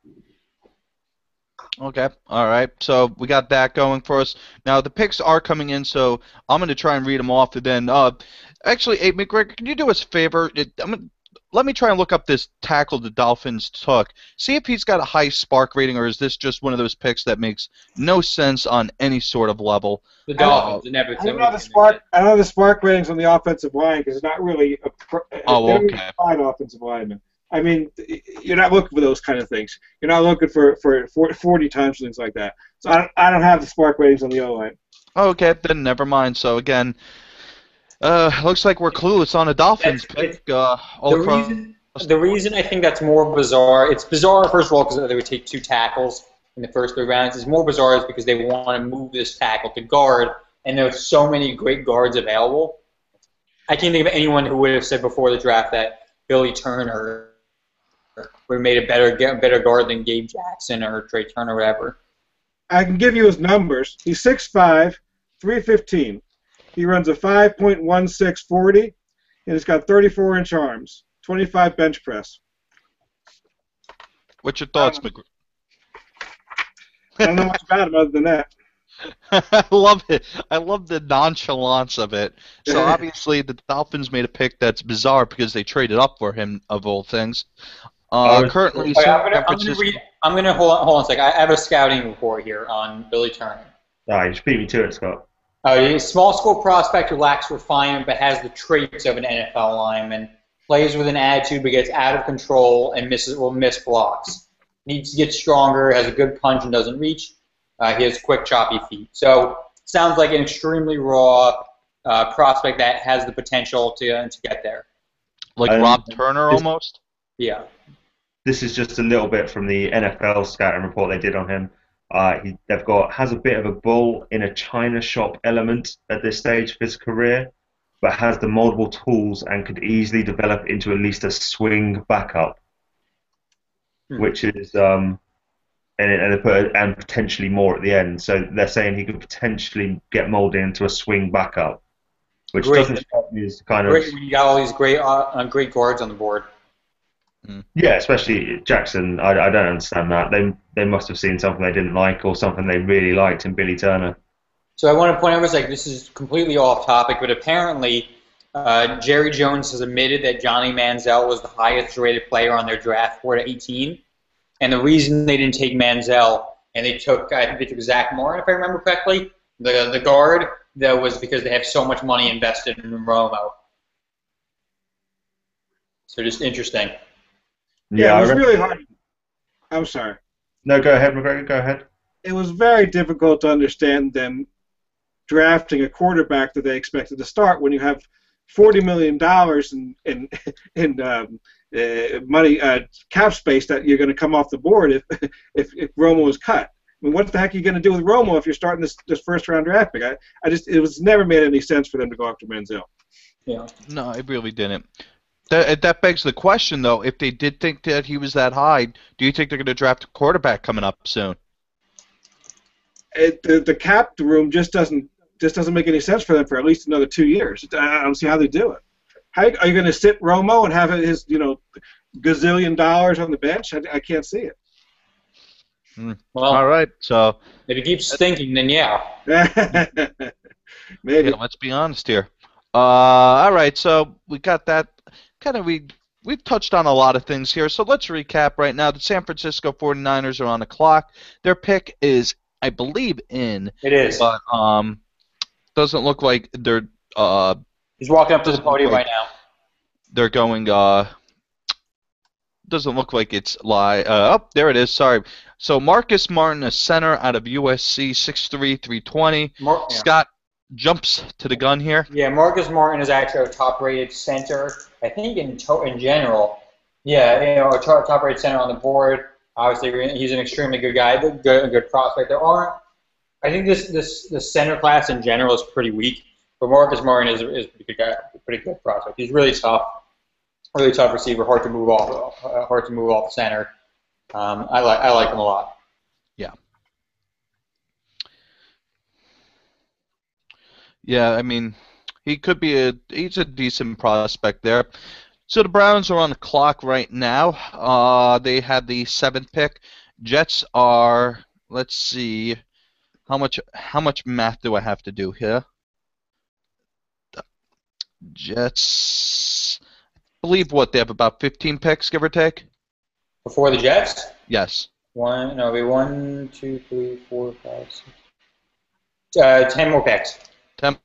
Okay, all right. So we got that going for us. Now the picks are coming in, so I'm going to try and read them off, and then actually, hey McGregor, can you do us a favor? Let me try and look up this tackle the Dolphins took. See if he's got a high spark rating, or is this just one of those picks that makes no sense on any sort of level? The Dolphins. I don't know the spark ratings on the offensive line because it's not really okay. Fine offensive lineman. I mean, you're not looking for those kind of things. You're not looking for 40 times things like that. So I don't have the spark ratings on the O-line. Okay, then never mind. So again, looks like we're clueless on a Dolphins pick. The reason I think that's more bizarre, it's bizarre, first of all, because they would take 2 tackles in the first 3 rounds. It's more bizarre is because they want to move this tackle to guard, and there's so many great guards available. I can't think of anyone who would have said before the draft that Billy Turner would have made a better guard than Gabe Jackson or Trey Turner or whatever. I can give you his numbers. He's 6'5", 315. He runs a 5.16 40, and he's got 34-inch arms, 25 bench press. What's your thoughts, McGregor? I don't know much about him other than that. I love it. I love the nonchalance of it. So obviously the Dolphins made a pick that's bizarre because they traded up for him, of all things. Currently, I'm gonna hold on a second. I have a scouting report here on Billy Turner. All right, just beat me to it, Scott. He's a small school prospect who lacks refinement but has the traits of an NFL lineman. Plays with an attitude but gets out of control and will miss blocks. Needs to get stronger, has a good punch and doesn't reach. He has quick, choppy feet. So sounds like an extremely raw prospect that has the potential to get there. Like Rob Turner almost? Yeah. This is just a little bit from the NFL scouting report they did on him. Has a bit of a bull in a china shop element at this stage of his career, but has the multiple tools and could easily develop into at least a swing backup, which is and potentially more at the end. So they're saying he could potentially get molded into a swing backup, which doesn't strike me as kind of. Great when you got all these great guards on the board. Yeah, especially Jackson. I don't understand that. They must have seen something they didn't like or something they really liked in Billy Turner. So I want to point out, this is completely off topic, but apparently Jerry Jones has admitted that Johnny Manziel was the highest rated player on their draft board at 18. And the reason they didn't take Manziel and I think they took Zach Moore, if I remember correctly, the guard, that was because they have so much money invested in Romo. So just interesting. Yeah, it was really hard. I'm sorry. No, go ahead, McGregor. Go ahead. It was very difficult to understand them drafting a quarterback that they expected to start when you have $40 million in money cap space that you're going to come off the board if Romo is cut. I mean, what the heck are you going to do with Romo if you're starting this first round draft pick? It was never made any sense for them to go after Manziel. Yeah. No, it really didn't. That begs the question, though. If they did think that he was that high, do you think they're going to draft a quarterback coming up soon? The cap room just doesn't make any sense for them for at least another 2 years. I don't see how they do it. How are you going to sit Romo and have his gazillion dollars on the bench? I can't see it. Well, all right. So if he keeps thinking, then yeah. Maybe. Yeah, let's be honest here. All right. So we got that. We've touched on a lot of things here, so let's recap right now. The San Francisco 49ers are on the clock. Their pick is, I believe, in. It is. But doesn't look like they're. He's walking up to the podium right now. They're going. doesn't look like it's live. Oh, there it is. Sorry. So Marcus Martin, a center out of USC, 6'3", 320. Yeah. Scott jumps to the gun here. Yeah, Marcus Martin is actually a top-rated center. I think in general. Yeah, a top-rated center on the board. Obviously, he's an extremely good guy, good prospect. I think this center class in general is pretty weak, but Marcus Martin is a pretty good guy, pretty good prospect. He's really tough receiver, hard to move off the center. I like him a lot. Yeah. Yeah, I mean, he's a decent prospect there. So the Browns are on the clock right now. They have the 7th pick. Jets are, let's see, how much math do I have to do here? Jets, I believe they have about 15 picks, give or take. Before the Jets? Yes. 1, 2, 3, 4, 5, 6. 10 more picks. 10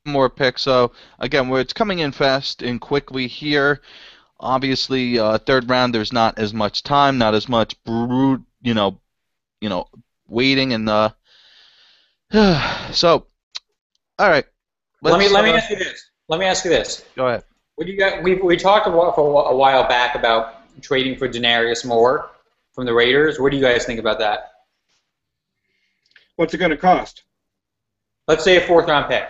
more picks. So again, it's coming in fast and quickly here. Obviously, 3rd round, there's not as much time, not as much waiting and so. All right. Let me ask you this. Go ahead. What do you got? We talked for a while back about trading for Denarius Moore from the Raiders. What do you guys think about that? What's it going to cost? Let's say a 4th-round pick.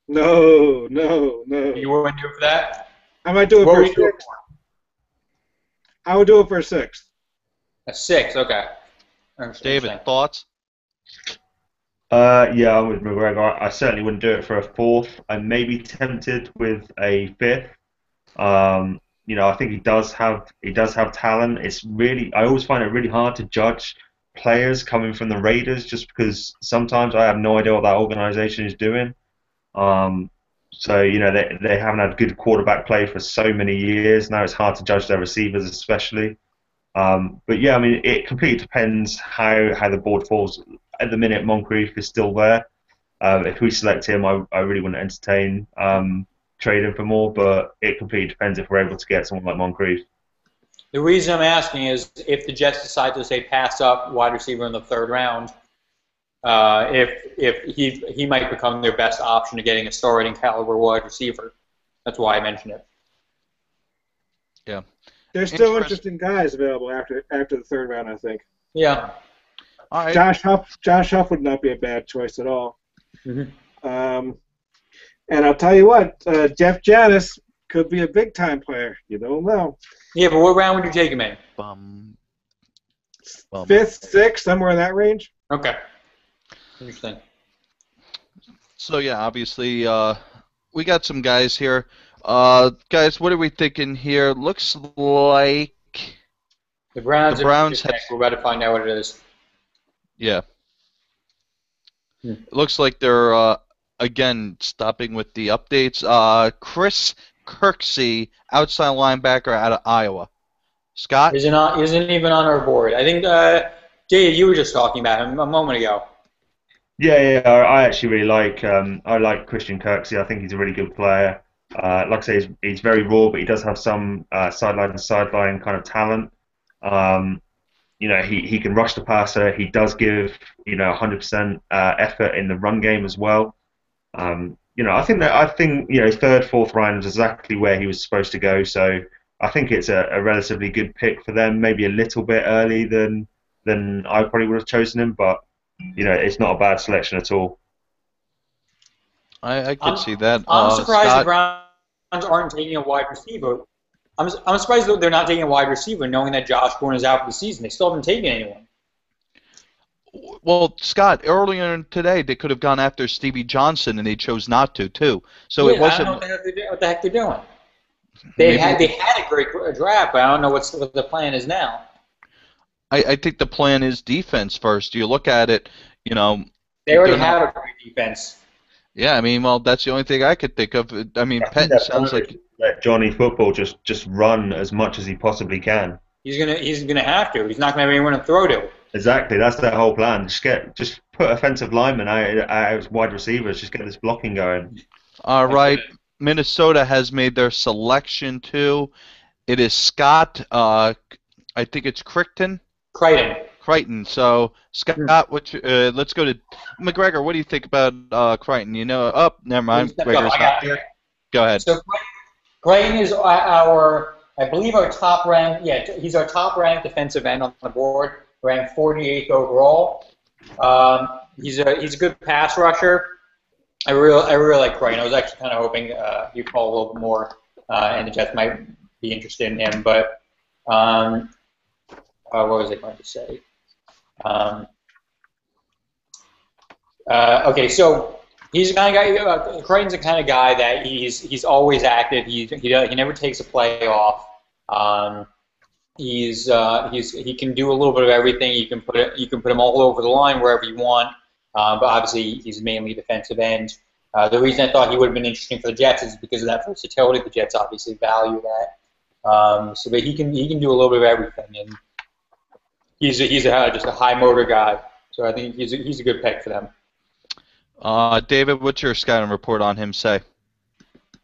No. You wouldn't do it for that? I might do it for a 6th. I would do it for a 6th. A 6, okay. David, thoughts? Yeah, I'm with McGregor. I certainly wouldn't do it for a 4th. I may be tempted with a 5th. I think he does have talent. I always find it really hard to judge players coming from the Raiders just because sometimes I have no idea what that organization is doing. So they haven't had good quarterback play for so many years. Now it's hard to judge their receivers especially. But yeah, I mean, it completely depends how the board falls. At the minute, Moncrief is still there. If we select him, I really wouldn't entertain trading for more, but it completely depends if we're able to get someone like Moncrief. The reason I'm asking is if the Jets decide to say pass up wide receiver in the 3rd round, if he might become their best option to getting a starting caliber wide receiver. That's why I mentioned it. Yeah. There's still interesting guys available after the 3rd round, I think. Yeah. All right. Josh Huff would not be a bad choice at all. Mm-hmm. And I'll tell you what, Jeff Janis could be a big-time player. You don't know. Yeah, but what round would you take him in? 5th, 6th, somewhere in that range. Okay. Interesting. So yeah, obviously, we got some guys here. Guys, what are we thinking here? Looks like the Browns have. We're about to find out what it is. Yeah. It looks like they're again stopping with the updates. Chris Kirksey, outside linebacker out of Iowa. Scott? Isn't even on our board. I think, Jay, you were just talking about him a moment ago. Yeah, I actually really like Christian Kirksey. I think he's a really good player. Like I say, he's very raw, but he does have some sideline to sideline kind of talent. He can rush the passer. He does give 100% effort in the run game as well. I think 3rd, 4th round is exactly where he was supposed to go. So I think it's a relatively good pick for them. Maybe a little bit early than I probably would have chosen him, but it's not a bad selection at all. I could see that. I'm surprised Scott? the Browns aren't taking a wide receiver. I'm surprised that they're not taking a wide receiver, knowing that Josh Gordon is out for the season. They still haven't taken anyone. Well, Scott, earlier today they could have gone after Stevie Johnson, and they chose not to, too. So it wasn't. I don't know what the heck they're doing. They had a great draft, but I don't know what the plan is now. I think the plan is defense first. You look at it, They already have a great defense. Yeah, I mean, well, that's the only thing I could think of. I mean, Penn sounds like let Johnny Football just run as much as he possibly can. He's gonna have to. He's not gonna have anyone to throw to. Exactly, that's their whole plan. Just put offensive linemen out as wide receivers. Just get this blocking going. All right, Minnesota has made their selection too. It is Scott. I think it's Crichton. Crichton. So Scott, let's go to McGregor. What do you think about Crichton? You know, never mind. McGregor's not there. Go ahead. So Crichton is I believe our top ranked. Yeah, he's our top ranked defensive end on the board, ranked 48th overall. He's a good pass rusher. I really like Crichton. I was actually kind of hoping you'd call a little bit more, and the Jets might be interested in him. But what was I going to say? Okay, so he's the kind of guy. Crichton's the kind of guy that he's always active. He never takes a play off. He can do a little bit of everything. You can put him all over the line wherever you want. But obviously he's mainly defensive end. The reason I thought he would have been interesting for the Jets is because of that versatility. The Jets obviously value that. But he can do a little bit of everything, and he's just a high motor guy. So I think he's a good pick for them. David, what's your scouting report on him say?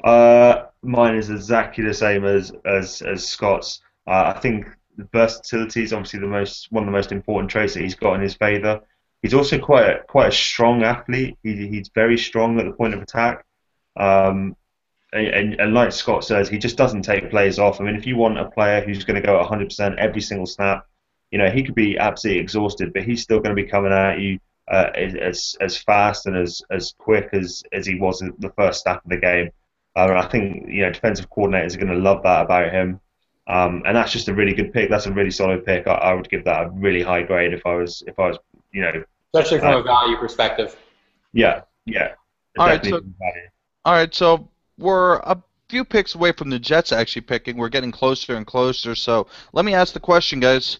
Mine is exactly the same as Scott's. I think the versatility is obviously one of the most important traits that he's got in his favour. He's also quite a strong athlete. He's very strong at the point of attack. And like Scott says, he just doesn't take plays off. I mean, if you want a player who's going to go at 100% every single snap, you know, he could be absolutely exhausted, but he's still going to be coming at you as fast and as quick as he was in the first snap of the game. I think, you know, defensive coordinators are going to love that about him. And that's just a really good pick. That's a really solid pick. I would give that a really high grade if I was, you know, especially from a value perspective. Yeah. All right, so we're a few picks away from the Jets actually picking. We're getting closer and closer. So let me ask the question, guys.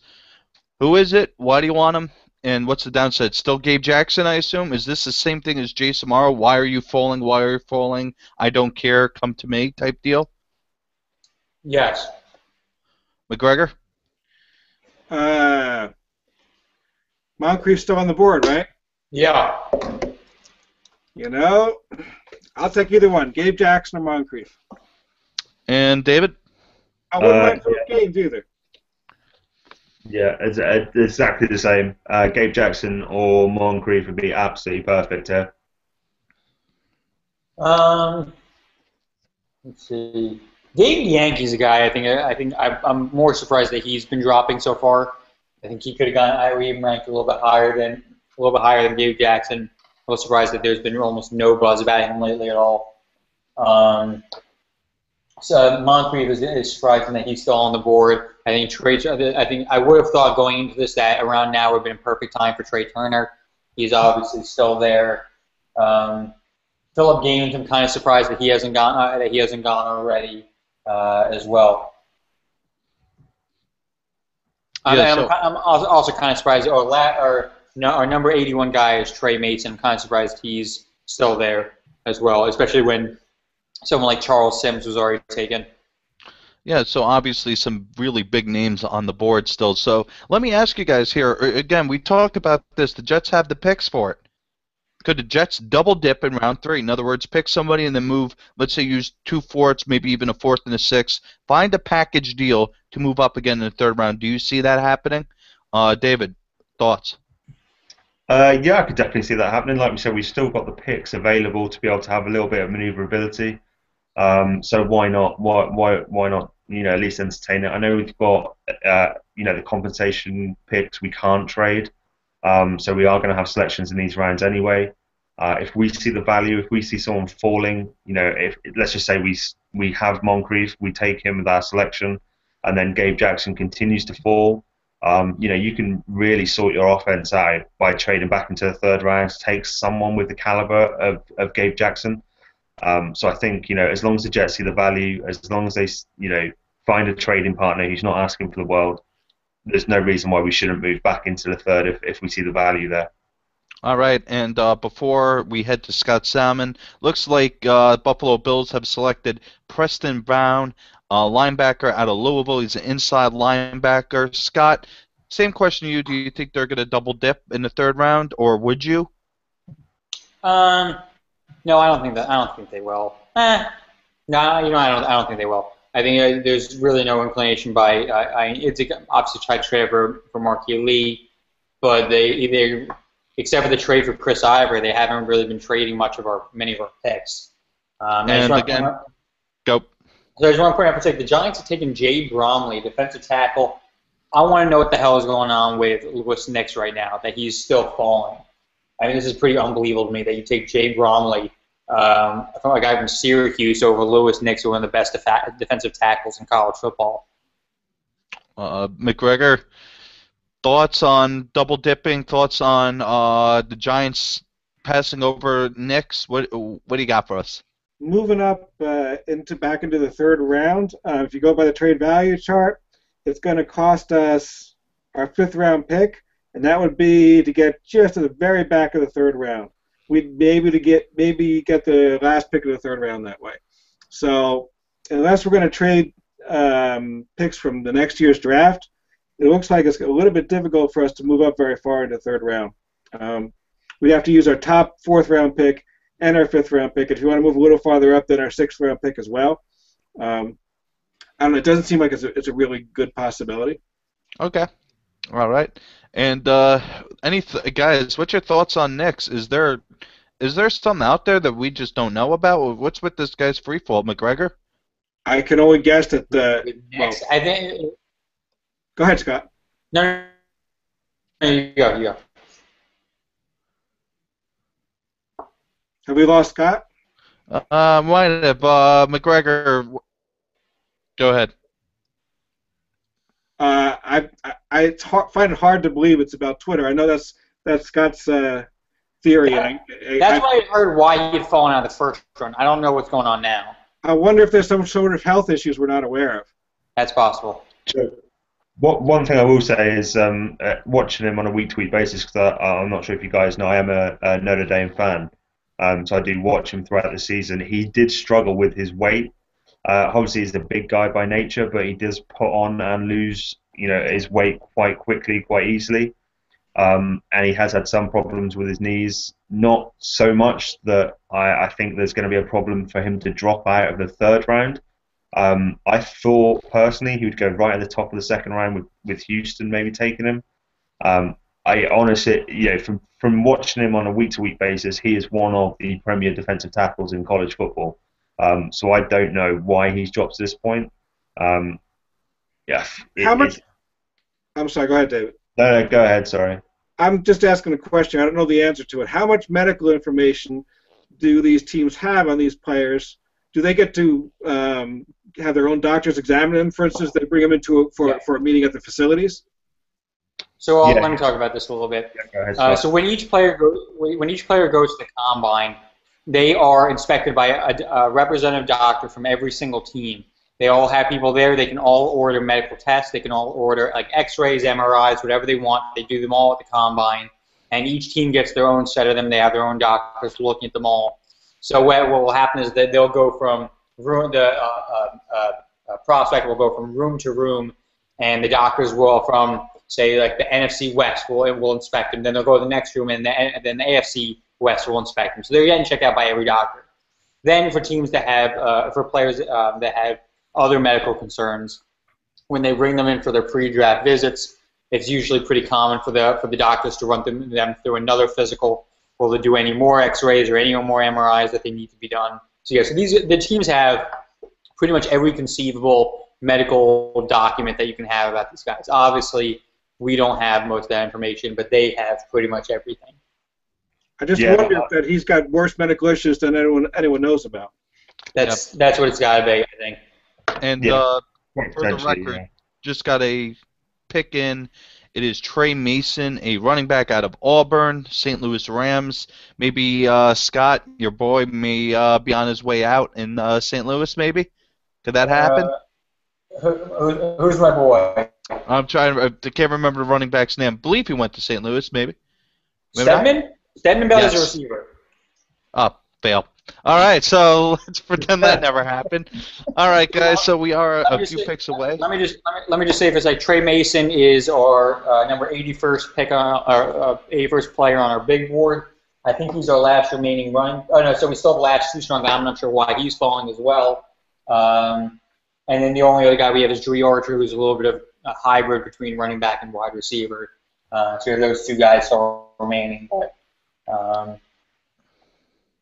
Who is it? Why do you want him? And what's the downside? Still Gabe Jackson, I assume? Is this the same thing as Jason Morrow? Why are you falling? Why are you falling? I don't care. Come to me type deal? Yes. McGregor? Moncrief's still on the board, right? Yeah. You know, I'll take either one, Gabe Jackson or Moncrief. And David? I wouldn't mind for Gabe either. Yeah, it's exactly the same. Gabe Jackson or Moncrief would be absolutely perfect here. Let's see. Dave Yankee's a guy. I think I'm more surprised that he's been dropping so far. I think he could have gone. I would even ranked a little bit higher than Gabe Jackson. I was surprised that there's been almost no buzz about him lately at all. So Moncrief is surprising that he's still on the board. I think I would have thought going into this that around now would have been a perfect time for Trey Turner. He's obviously still there. Phillip Gaines, I'm kind of surprised that he hasn't gone already as well. Yeah, I'm also kind of surprised. Our number 81 guy is Trey Mason. I'm kind of surprised he's still there as well, especially when someone like Charles Sims was already taken. Yeah, so obviously some really big names on the board still. So let me ask you guys here. Again, we talked about this. The Jets have the picks for it. Could the Jets double dip in round 3? In other words, pick somebody and then move, let's say use 2 fourths, maybe even a fourth and a sixth. Find a package deal to move up again in the 3rd round. Do you see that happening? David, thoughts? Yeah, I could definitely see that happening. Like we said, we've still got the picks available to be able to have a little bit of maneuverability. So why not? Why not? You know, at least entertain it. I know we've got you know, the compensation picks we can't trade. So we are going to have selections in these rounds anyway. If we see the value, if we see someone falling, you know, if let's just say we have Moncrief, we take him with our selection, and then Gabe Jackson continues to fall. You know, you can really sort your offense out by trading back into the 3rd round to take someone with the caliber of Gabe Jackson. So I think, you know, as long as the Jets see the value, as long as they, you know, find a trading partner who's not asking for the world, there's no reason why we shouldn't move back into the 3rd if we see the value there. All right, and before we head to Scott Salmon, looks like Buffalo Bills have selected Preston Brown, linebacker out of Louisville. He's an inside linebacker. Scott, same question to you. Do you think they're going to double dip in the 3rd round, or would you? No, I don't think they will. No, you know, I don't think they will. I think there's really no inclination by it's obviously tried to trade for Marquis Lee, but they except for the trade for Chris Ivory, they haven't really been trading many of our picks. And again, go. So I just want to point out for a second, the Giants have taken Jay Bromley, defensive tackle. I want to know what the hell is going on with Lewis Nix right now, that he's still falling. I mean, this is pretty unbelievable to me that you take Jay Bromley, from a guy from Syracuse, over Lewis Nix, one of the best defensive tackles in college football. McGregor, thoughts on double dipping? Thoughts on the Giants passing over Nix? What do you got for us? Moving up back into the third round. If you go by the trade value chart, it's going to cost us our 5th round pick, and that would be to get just at the very back of the 3rd round. We'd maybe get the last pick of the 3rd round that way. So unless we're going to trade picks from the next year's draft, it looks like it's a little bit difficult for us to move up very far into the 3rd round. We'd have to use our top 4th round pick and our 5th round pick. If you want to move a little farther up, then our 6th round pick as well. I don't know. It doesn't seem like it's a really good possibility. Okay. All right. And guys, what's your thoughts on Nix? Is there something out there that we just don't know about? What's with this guy's free fall, McGregor? I can only guess that Next, I think. Go ahead, Scott. No, you go. Have we lost Scott? Might have. McGregor, go ahead. I find it hard to believe it's about Twitter. I know that's Scott's theory. That's why I heard why he had fallen out of the first round. I don't know what's going on now. I wonder if there's some sort of health issues we're not aware of. That's possible. One thing I will say is watching him on a week-to-week basis, because I'm not sure if you guys know, I am a Notre Dame fan. So I do watch him throughout the season. He did struggle with his weight. Obviously, he's a big guy by nature, but he does put on and lose, his weight quite quickly, quite easily. And he has had some problems with his knees. Not so much that I think there's going to be a problem for him to drop out of the 3rd round. I thought personally he would go right at the top of the 2nd round with Houston maybe taking him. I honestly, from watching him on a week-to-week basis, he is one of the premier defensive tackles in college football. So I don't know why he's dropped to this point. How much? I'm sorry. Go ahead, David. No, go ahead. Sorry. I'm just asking a question. I don't know the answer to it. How much medical information do these teams have on these players? Do they get to have their own doctors examine them? For instance, they bring them for a meeting at the facilities. So let me talk about this a little bit. Yeah, go ahead, so when each player goes to the combine, they are inspected by a representative doctor from every single team. They all have people there. They can all order medical tests. They can all order like X-rays, MRIs, whatever they want. They do them all at the combine, and each team gets their own set of them. They have their own doctors looking at them all. So what will happen is that they'll go from prospect will go from room to room, and the doctors will from say like the NFC West will inspect them. Then they'll go to the next room, and then the AFC West will inspect them. So they're getting checked out by every doctor. Then for teams that have, for players that have other medical concerns, when they bring them in for their pre-draft visits, it's usually pretty common for the doctors to run them through another physical. Will they do any more X-rays or any more MRIs that they need to be done? So yeah, so the teams have pretty much every conceivable medical document that you can have about these guys. Obviously, we don't have most of that information, but they have pretty much everything. I just wonder that he's got worse medical issues than anyone knows about. That's what it's got to be, I think. And for the record, just got a pick in. It is Trey Mason, a running back out of Auburn, St. Louis Rams. Maybe Scott, your boy, may be on his way out in St. Louis, maybe? Could that happen? Who's my boy? I can't remember the running back's name. I believe he went to St. Louis, maybe. Stedman? Stedman Bell is a receiver. Oh, fail. All right, so let's pretend that never happened. All right, guys, so we are a few picks away. Let me just say this: like Trey Mason is our number 81st pick on our 81st player on our big board. I think he's our last remaining running. Oh no, so we still have last two strong. I'm not sure why he's falling as well. And then the only other guy we have is Dree Archer, who's a little bit of a hybrid between running back and wide receiver. So those two guys are remaining. But,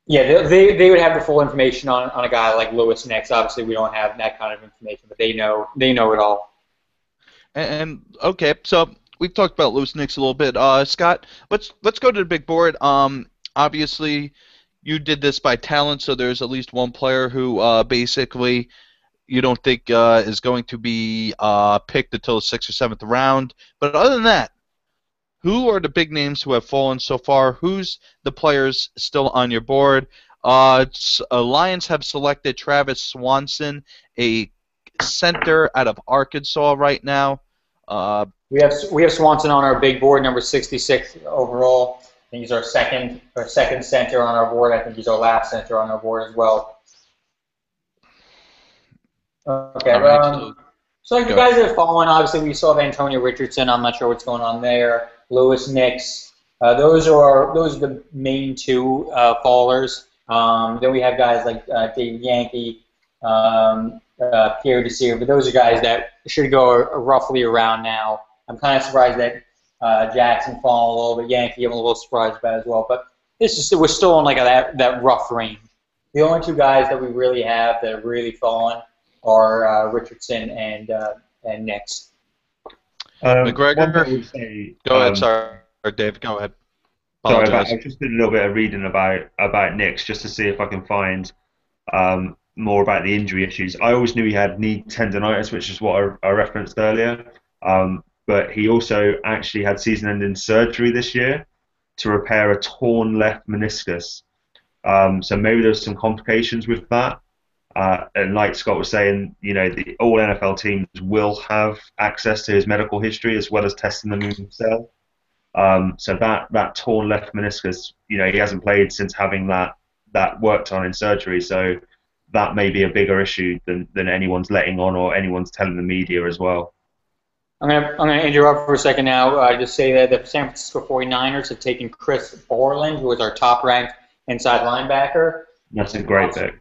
yeah, they would have the full information on a guy like Lewis Nix. Obviously, we don't have that kind of information, but they know it all. And okay, so we've talked about Lewis Nix a little bit. Scott, let's go to the big board. Obviously, you did this by talent, so there's at least one player who basically you don't think is going to be picked until the 6th or 7th round. But other than that, who are the big names who have fallen so far? Who's the players still on your board? Lions have selected Travis Swanson, a center out of Arkansas right now. We have Swanson on our big board, number 66 overall. I think he's our second center on our board. I think he's our last center on our board as well. Okay. Right, So like the guys that have fallen, obviously we still have Antonio Richardson. I'm not sure what's going on there. Lewis Nix. Those are the main two fallers. Then we have guys like David Yankee, Pierre Desir, but those are guys that should go roughly around now. I'm kind of surprised that Jackson fallen a little bit. Yankee, I'm a little surprised about as well. But we're still in like that rough range. The only two guys that we really have that have really fallen are Richardson and Nix. McGregor, go ahead. Sorry, Dave. Go ahead. Sorry, I just did a little bit of reading about Nix just to see if I can find more about the injury issues. I always knew he had knee tendonitis, which is what I referenced earlier. But he also actually had season-ending surgery this year to repair a torn left meniscus. So maybe there's some complications with that. And like Scott was saying, all NFL teams will have access to his medical history as well as testing them himself. So that torn left meniscus, he hasn't played since having that worked on in surgery. So that may be a bigger issue than anyone's letting on or anyone's telling the media as well. I'm gonna interrupt for a second now. Just say that the San Francisco 49ers have taken Chris Borland, who is our top-ranked inside linebacker. That's a great pick.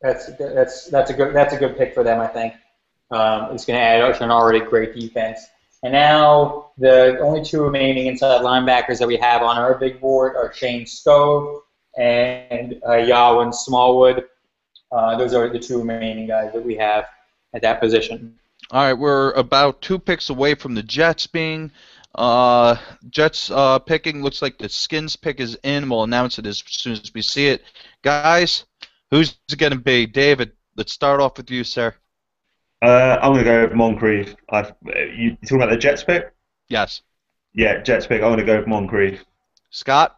That's a good pick for them, I think. It's going to add to an already great defense. And now the only two remaining inside linebackers that we have on our big board are Shane Stove and Yawin Smallwood. Those are the two remaining guys that we have at that position. All right, we're about 2 picks away from the Jets being picking. Looks like the Skins pick is in. We'll announce it as soon as we see it. Guys, who's it going to be? David, let's start off with you, sir. I'm going to go with Moncrief. You talking about the Jets pick? Yes. Yeah, Jets pick. I'm going to go with Moncrief. Scott?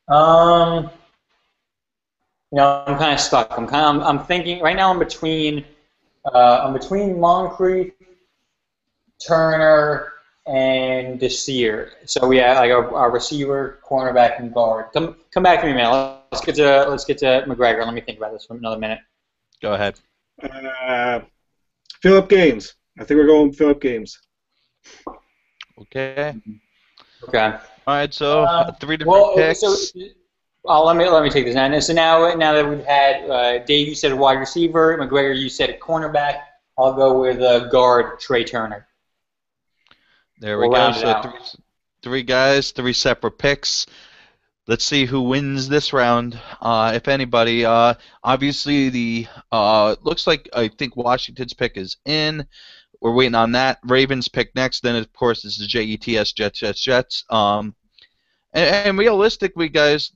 I'm kind of stuck. I'm thinking right now. I'm between Moncrief, Turner, and Desir. So we have like our receiver, cornerback, and guard. Come back to me, man. Let's get to McGregor. Let me think about this for another minute. Go ahead. Phillip Gaines. I think we're going Phillip Gaines. Okay. Okay. All right. So 3 different picks. Let me take this now. So now that we've had Dave, you said a wide receiver. McGregor, you said a cornerback. I'll go with guard Trey Turner. There we go. So three guys, 3 separate picks. Let's see who wins this round, if anybody. Obviously, the looks like I think Washington's pick is in. We're waiting on that. Ravens pick next. Then, of course, this is Jets, Jets. And realistically, guys,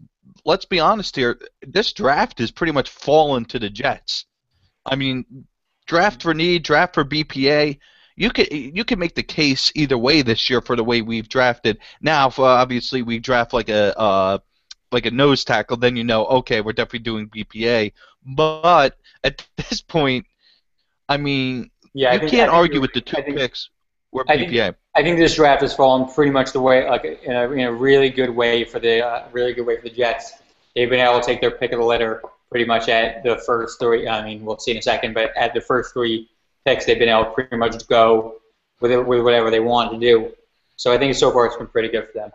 let's be honest here. This draft is pretty much fallen to the Jets. I mean, draft for need, draft for BPA. You could make the case either way this year for the way we've drafted. Now, if, obviously, we draft like a nose tackle, then okay, we're definitely doing BPA. But at this point, I mean, you can't argue with the 2 picks or BPA. I think this draft has fallen pretty much the way, like in a really good way for the Jets. They've been able to take their pick of the litter pretty much at the first 3. I mean, we'll see in a second, but at the first 3 picks, they've been able to pretty much go with whatever they want to do. So I think so far it's been pretty good for them.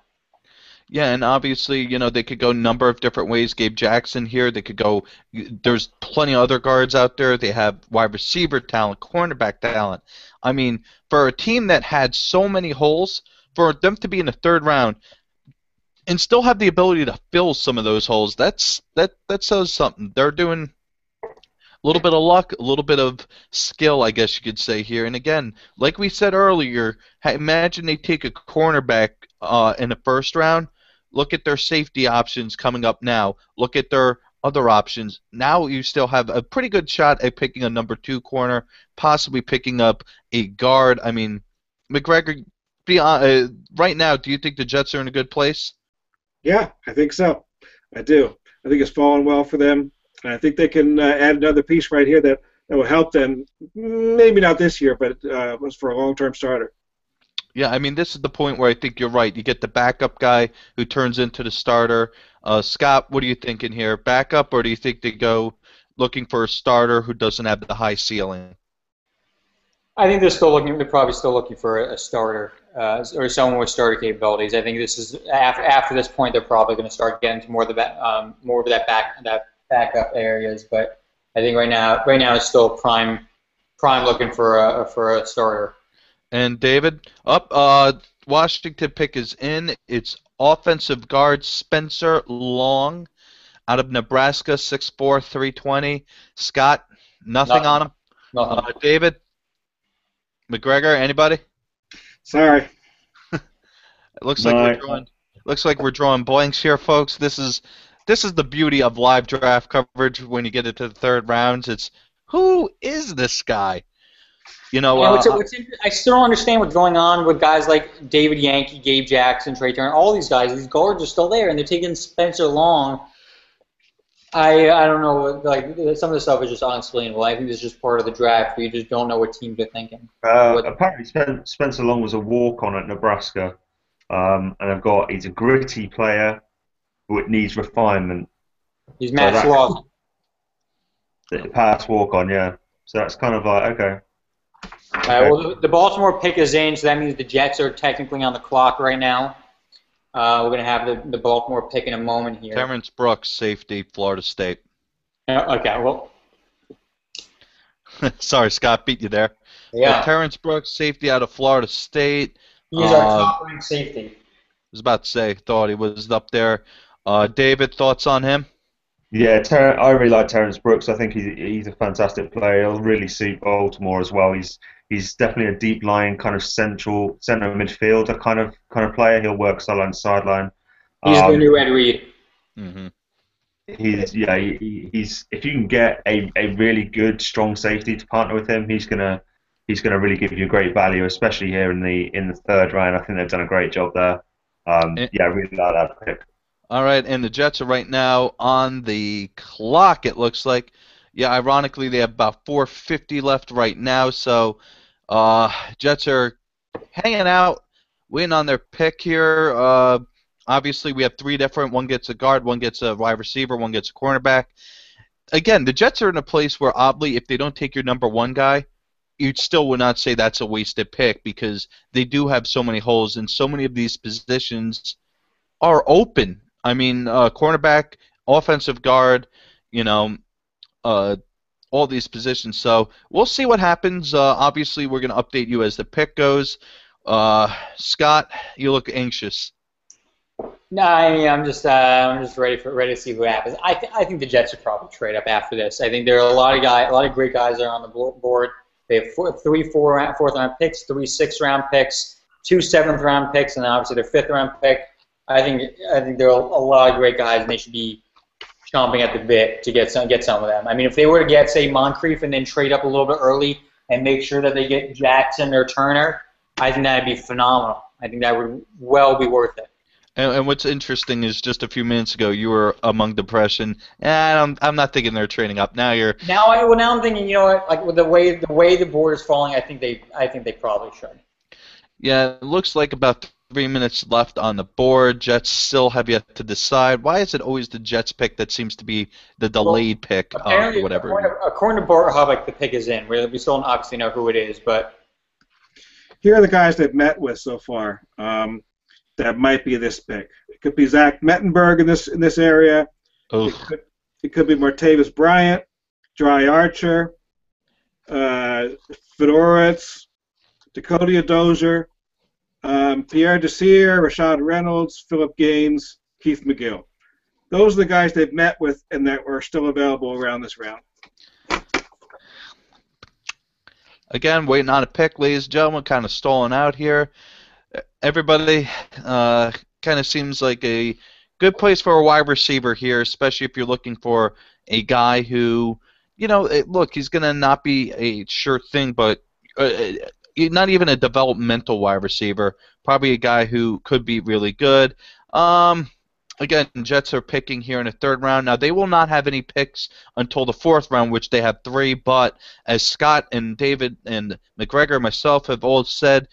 Yeah, and obviously, they could go a number of different ways. Gabe Jackson here, they could go. There's plenty of other guards out there. They have wide receiver talent, cornerback talent. I mean, for a team that had so many holes, for them to be in the third round and still have the ability to fill some of those holes, that says something. They're doing a little bit of luck, a little bit of skill, I guess you could say here. And again, like we said earlier, imagine they take a cornerback in the first round. Look at their safety options coming up now. Look at their other options. Now you still have a pretty good shot at picking a number 2 corner, possibly picking up a guard. I mean, McGregor, right now, do you think the Jets are in a good place? Yeah, I think so. I do. I think it's fallen well for them, and I think they can add another piece right here that will help them. Maybe not this year, but was for a long-term starter. Yeah, I mean, this is the point where I think you're right. You get the backup guy who turns into the starter. Scott, what are you thinking here? Backup, or do you think they go looking for a starter who doesn't have the high ceiling? I think they're probably still looking for a starter or someone with starter capabilities. I think this is after this point they're probably going to start getting to more of that backup areas. But I think right now it's still prime looking for a starter. And David, Washington pick is in. It's offensive guard Spencer Long out of Nebraska, 6'4", 320. Scott, nothing on him. Nothing. David, McGregor, anybody? Sorry. It looks like we're drawing blanks here, folks. This is the beauty of live draft coverage when you get into the third rounds. It's who is this guy? I still don't understand what's going on with guys like David Yankey, Gabe Jackson, Trey Turner. All these guys, these guards are still there, and they're taking Spencer Long. I don't know. Like some of the stuff is just unexplainable. I think this is just part of the draft. You just don't know what teams are thinking. Apparently, Spencer Long was a walk-on at Nebraska, and he's a gritty player, who needs refinement. He's Matt Sloss. Pass walk-on, yeah. So that's kind of like okay. Well, the Baltimore pick is in, so that means the Jets are technically on the clock right now. We're going to have the Baltimore pick in a moment here. Terrence Brooks, safety, Florida State. Okay, well. Sorry, Scott, beat you there. Yeah. Terrence Brooks, safety out of Florida State. He's our top-ranked safety. I was about to say, thought he was up there. David, thoughts on him? Yeah, I really like Terrence Brooks. I think he's a fantastic player. He'll really suit Baltimore as well. He's definitely a deep line kind of center midfielder kind of player. He'll work sideline to sideline. He's the new Ed Reed. Mm-hmm. He's if you can get a really good strong safety to partner with him, he's gonna really give you great value, especially here in the third round. I think they've done a great job there. I really like that pick. All right, and the Jets are right now on the clock, it looks like. Yeah, ironically, they have about 4:50 left right now, so Jets are hanging out, waiting on their pick here. Obviously, we have three different. One gets a guard, one gets a wide receiver, one gets a cornerback. Again, the Jets are in a place where, oddly, if they don't take your number one guy, you still would not say that's a wasted pick because they do have so many holes, and so many of these positions are open. I mean, cornerback, offensive guard, all these positions. So we'll see what happens. Obviously, we're going to update you as the pick goes. Scott, you look anxious. No, I mean, I'm just ready to see what happens. I think the Jets would probably trade up after this. I think there are a lot of great guys that are on the board. They have three fourth round picks, 3 6th-round picks, 2 7th-round picks, and obviously their 5th-round pick. I think there are a lot of great guys, and they should be chomping at the bit to get some of them. I mean, if they were to get, say, Moncrief and then trade up a little bit early and make sure that they get Jackson or Turner, I think that would be phenomenal. I think that would well be worth it. And what's interesting is just a few minutes ago you were among the impression, I'm not thinking they're trading up. Now I'm thinking, like with the way the board is falling, I think they probably should. Yeah, it looks like about 3 minutes left on the board. Jets still have yet to decide. Why is it always the Jets pick that seems to be the delayed pick? Apparently, whatever. According to Bart Hubbock, the pick is in. We still don't obviously know who it is, but here are the guys they've met with so far. that might be this pick. It could be Zach Mettenberg in this area. Oof. It could be Martavis Bryant, Dry Archer, Fedoritz, Dakota Dozier, Pierre Desir, Rashad Reynolds, Philip Gaines, Keith McGill. Those are the guys they've met with and that are still available around this round. Again, waiting on a pick, ladies and gentlemen, kind of stalling out here. Everybody kind of seems like a good place for a wide receiver here, especially if you're looking for a guy who, look, he's going to not be a sure thing, but not even a developmental wide receiver. Probably a guy who could be really good. Again, Jets are picking here in the third round. Now, they will not have any picks until the fourth round, which they have 3. But as Scott and David and McGregor and myself have all said,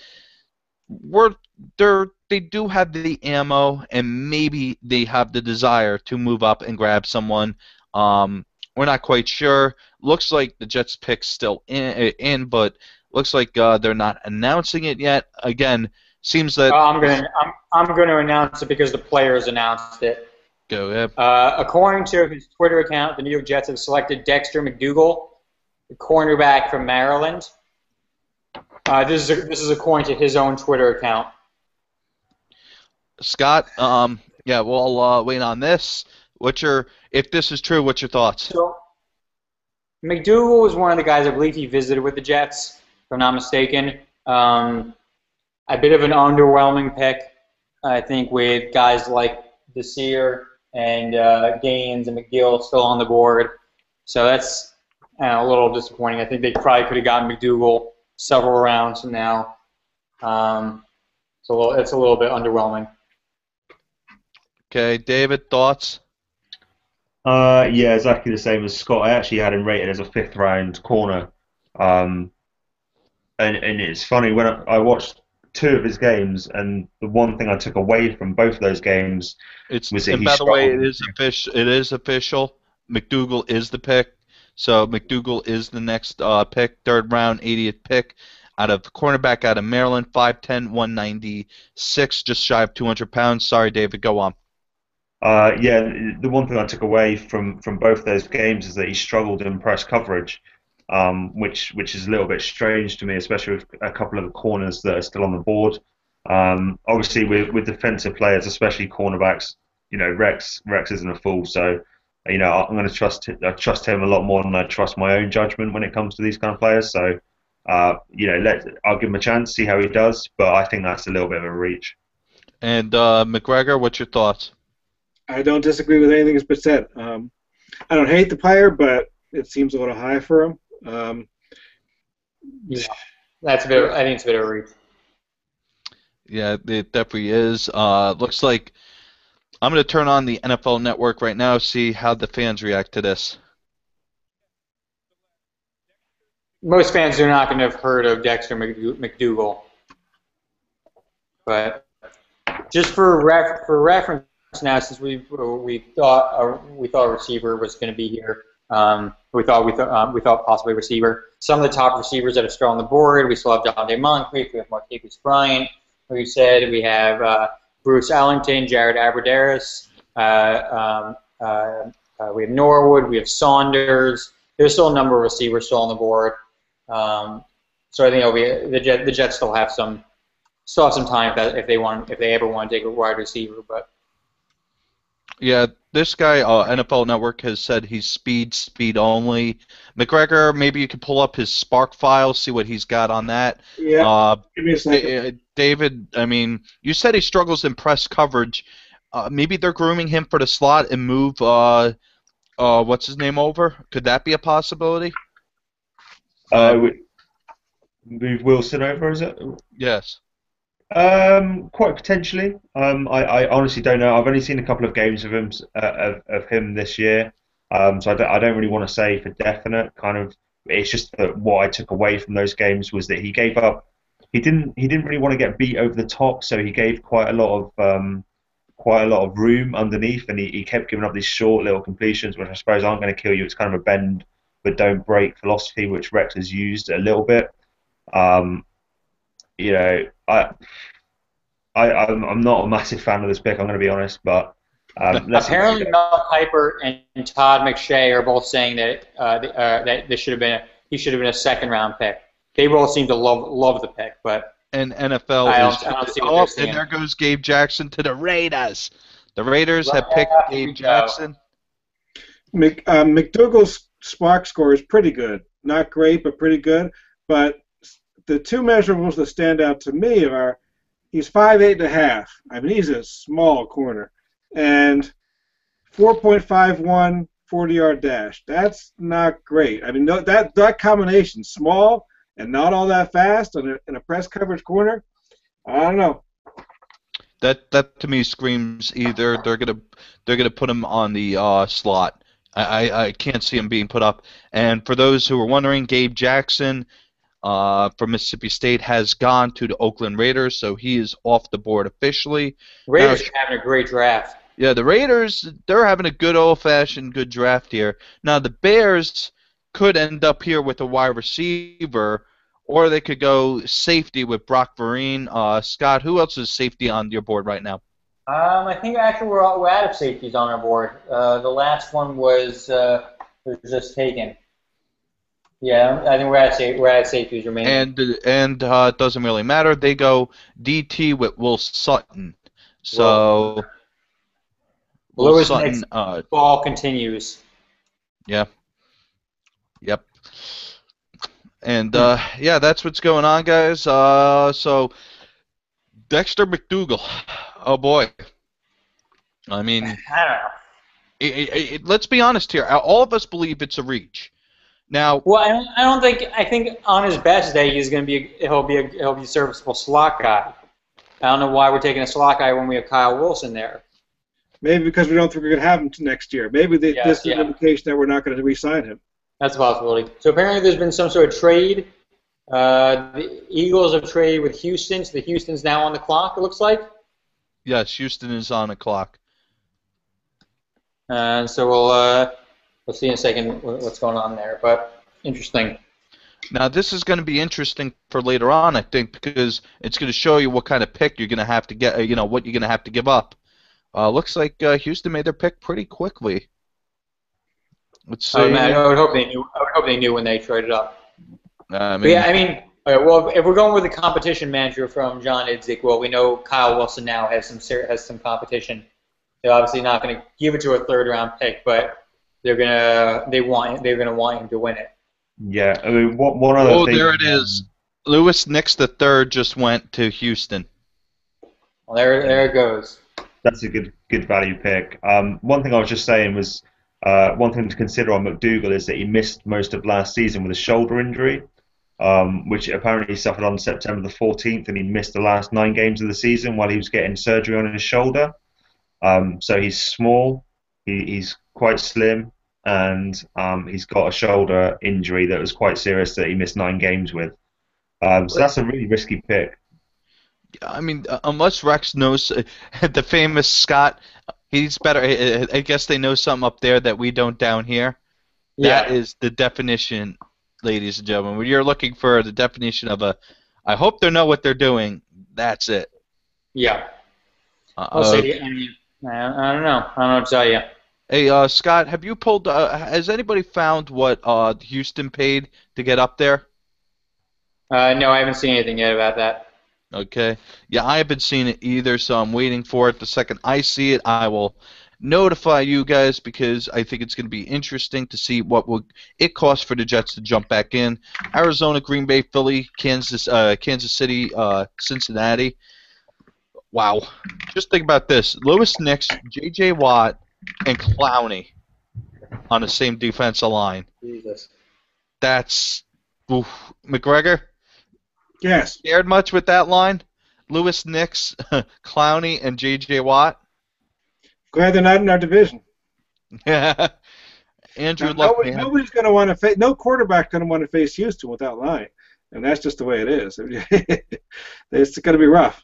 they do have the ammo, and maybe they have the desire to move up and grab someone. We're not quite sure. Looks like the Jets pick's still in, but looks like they're not announcing it yet. Again, seems that I'm going to announce it because the players announced it. Go ahead. According to his Twitter account, the New York Jets have selected Dexter McDougle, the cornerback from Maryland. This is according to his own Twitter account. Scott, we'll wait on this. If this is true, what's your thoughts? So, McDougle was one of the guys, I believe he visited with the Jets, if I'm not mistaken. A bit of an underwhelming pick, I think, with guys like Desir and Gaines and McGill still on the board. So that's a little disappointing. I think they probably could have gotten McDougle several rounds from now. It's a little bit underwhelming. Okay, David, thoughts? Yeah, exactly the same as Scott. I actually had him rated as a 5th round corner. And it's funny, when I watched 2 of his games, and the one thing I took away from both of those games was that he struggled. And by the way, it is official. McDougle is the pick. So McDougle is the next pick, 3rd round, 80th pick, cornerback out of Maryland, 5'10", 196, just shy of 200 pounds. Sorry, David, go on. Yeah, the one thing I took away from both those games is that he struggled in press coverage, which is a little bit strange to me, especially with a couple of the corners that are still on the board. Obviously, with defensive players, especially cornerbacks, Rex isn't a fool, so I'm going to trust him a lot more than I trust my own judgment when it comes to these kind of players. So, I'll give him a chance, see how he does, but I think that's a little bit of a reach. And McGregor, what's your thoughts? I don't disagree with anything that's been said. I don't hate the player, but it seems a little high for him. Yeah, I think it's a bit of a reach. Yeah, it definitely is. Looks like I'm going to turn on the NFL Network right now, see how the fans react to this. Most fans are not going to have heard of Dexter McDougle, but just for reference now, since we thought a receiver was going to be here, we thought possibly receiver. Some of the top receivers that are still on the board, we still have Donte Moncrief, we have Martavis Bryant. We said we have Bruce Ellington, Jared Abbrederis. We have Norwood, we have Saunders. There's still a number of receivers still on the board. So I think the Jets still have some time if they ever want to take a wide receiver. But yeah, this guy, NFL Network, has said he's speed only. McGregor, maybe you could pull up his Spark file, see what he's got on that. Yeah. Give me a second. David, I mean, you said he struggles in press coverage. Maybe they're grooming him for the slot and move what's his name over? Could that be a possibility? Move Wilson over, is it? Yes. Quite potentially. I honestly don't know. I've only seen a couple of games of him this year, so I don't really want to say for definite. Kind of, it's just that what I took away from those games was that he gave up. He didn't really want to get beat over the top, so he gave quite a lot of room underneath, and he kept giving up these short little completions, which I suppose aren't going to kill you. It's kind of a bend but don't break philosophy, which Rex has used a little bit. I'm not a massive fan of this pick. I'm going to be honest, but let's see. Apparently, Mel Kiper and Todd McShay are both saying that that this should have been he should have been a second-round pick. They both seem to love the pick, but And NFL I is. don't see what they're saying. And there goes Gabe Jackson to the Raiders. The Raiders have picked Gabe Jackson. McDougal's SPARQ score is pretty good. Not great, but pretty good. But the two measurables that stand out to me are he's 5'8.5". I mean, he's a small corner. And 4.51 40-yard dash. That's not great. I mean, that combination, small and not all that fast in a press coverage corner, I don't know. That to me screams either they're gonna put him on the slot. I can't see him being put up. And for those who are wondering, Gabe Jackson from Mississippi State has gone to the Oakland Raiders, so he is off the board officially. Raiders are having a great draft. Yeah, the Raiders, they're having a good old-fashioned good draft here. Now the Bears could end up here with a wide receiver, or they could go safety with Brock Vereen. Scott, who else is safety on your board right now? I think actually we're out of safeties on our board. The last one was just taken. Yeah, I think we're at safeties remaining. And it doesn't really matter. They go DT with Will Sutton. So Will Lewis Sutton. Ball continues. Yeah. Yep. And yeah, that's what's going on, guys. So Dexter McDougal. Oh boy. I mean, I don't know. Let's be honest here. All of us believe it's a reach. Now, well, I don't think. I think on his best day, he'll be a serviceable slot guy. I don't know why we're taking a slot guy when we have Kyle Wilson there. Maybe because we don't think we're going to have him next year. Maybe this is an indication that we're not going to re-sign him. That's a possibility. So apparently there's been some sort of trade. The Eagles have traded with Houston, so the Houston's now on the clock, it looks like. Yes, Houston is on the clock. So we'll see in a second what's going on there. But interesting. Now this is going to be interesting for later on, I think, because it's going to show you what kind of pick you're going to have to get. What you're going to have to give up. Looks like Houston made their pick pretty quickly. Let's see. I would hope they knew. I would hope they knew when they traded up. I mean, but yeah, I mean, well, if we're going with the competition manager from John Idzik, well, we know Kyle Wilson now has some competition. They're obviously not going to give it to a third-round pick, but they're gonna want him to win it. Yeah, I mean, one other thing. Oh, there it is. Lewis Nix III just went to Houston. Well, there it goes. That's a good value pick. One thing I was just saying was one thing to consider on McDougal is that he missed most of last season with a shoulder injury, which apparently he suffered on September the 14th, and he missed the last 9 games of the season while he was getting surgery on his shoulder. So he's small, he's quite slim, and he's got a shoulder injury that was quite serious that he missed 9 games with. So that's a really risky pick. I mean, unless Rex knows the famous Scott, he's better. I guess they know something up there that we don't down here. Yeah. That is the definition, ladies and gentlemen. When you're looking for the definition of I hope they know what they're doing. That's it. Yeah. I'll say. I mean, I don't know. I don't know what to tell you. Hey, Scott, have you pulled? Has anybody found what Houston paid to get up there? No, I haven't seen anything yet about that. Okay. Yeah, I haven't seen it either, so I'm waiting for it. The second I see it, I will notify you guys because I think it's going to be interesting to see what it cost for the Jets to jump back in. Arizona, Green Bay, Philly, Kansas City, Cincinnati. Wow. Just think about this. Lewis Nix, J.J. Watt, and Clowney on the same defensive line. Jesus. That's... Oof. McGregor? Yes. Scared much with that line? Lewis Nix, Clowney, and J.J. Watt? Glad they're not in our division. Yeah. Andrew Luck. Nobody's going to want to face. No quarterback going to want to face Houston with that line, and that's just the way it is. It's going to be rough.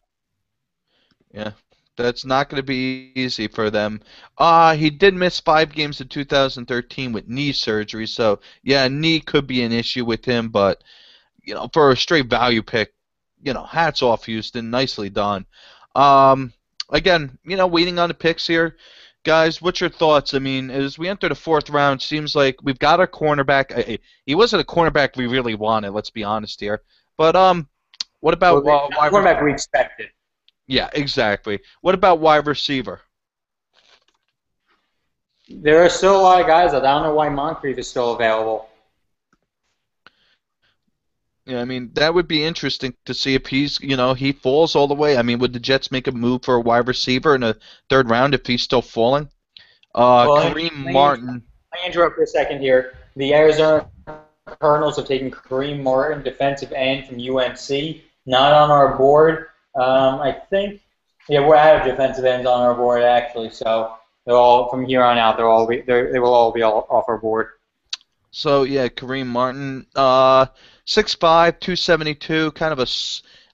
Yeah, that's not going to be easy for them. He did miss 5 games in 2013 with knee surgery, so yeah, knee could be an issue with him, but for a straight value pick, hats off Houston, nicely done. Again, waiting on the picks here. Guys, what's your thoughts? I mean, as we enter the fourth round, seems like we've got our cornerback. He wasn't a cornerback we really wanted, let's be honest here. But what about Well, the wide quarterback we expected. Yeah, exactly. What about wide receiver? There are still a lot of guys. I don't know why Moncrief is still available. Yeah, I mean, that would be interesting to see if he falls all the way. I mean, would the Jets make a move for a wide receiver in the third round if he's still falling? Kareem Martin. I interrupt for a second here. The Arizona Cardinals have taken Kareem Martin, defensive end from UNC, not on our board. I think, we're out of defensive ends on our board actually. So they're all from here on out. They will all be off our board. So yeah, Kareem Martin, 6'5", 272, kind of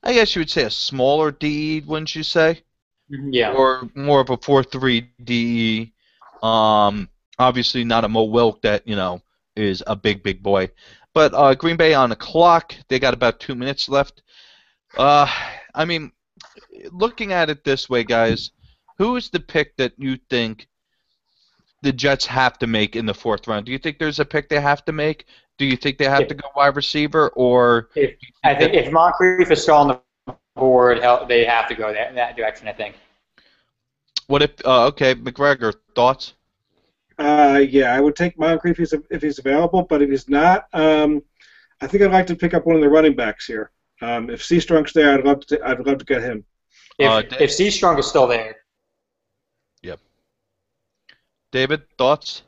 I guess you would say a smaller DE, wouldn't you say? Yeah. Or more of a 4'3" DE. Obviously not a Mo Wilk that is a big boy. But Green Bay on the clock. They got about 2 minutes left. I mean, looking at it this way, guys, who is the pick that you think the Jets have to make in the fourth round? Do you think there's a pick they have to make? Do you think they have to go wide receiver, or? I think if Moncrief is still on the board, they have to go in that direction. I think. What if? Okay, McGregor, thoughts? Yeah, I would take Moncrief if he's available, but if he's not, I think I'd like to pick up one of the running backs here. If C-Strunk's there, I'd love to get him. If C-Strunk is still there. Yep. David, thoughts?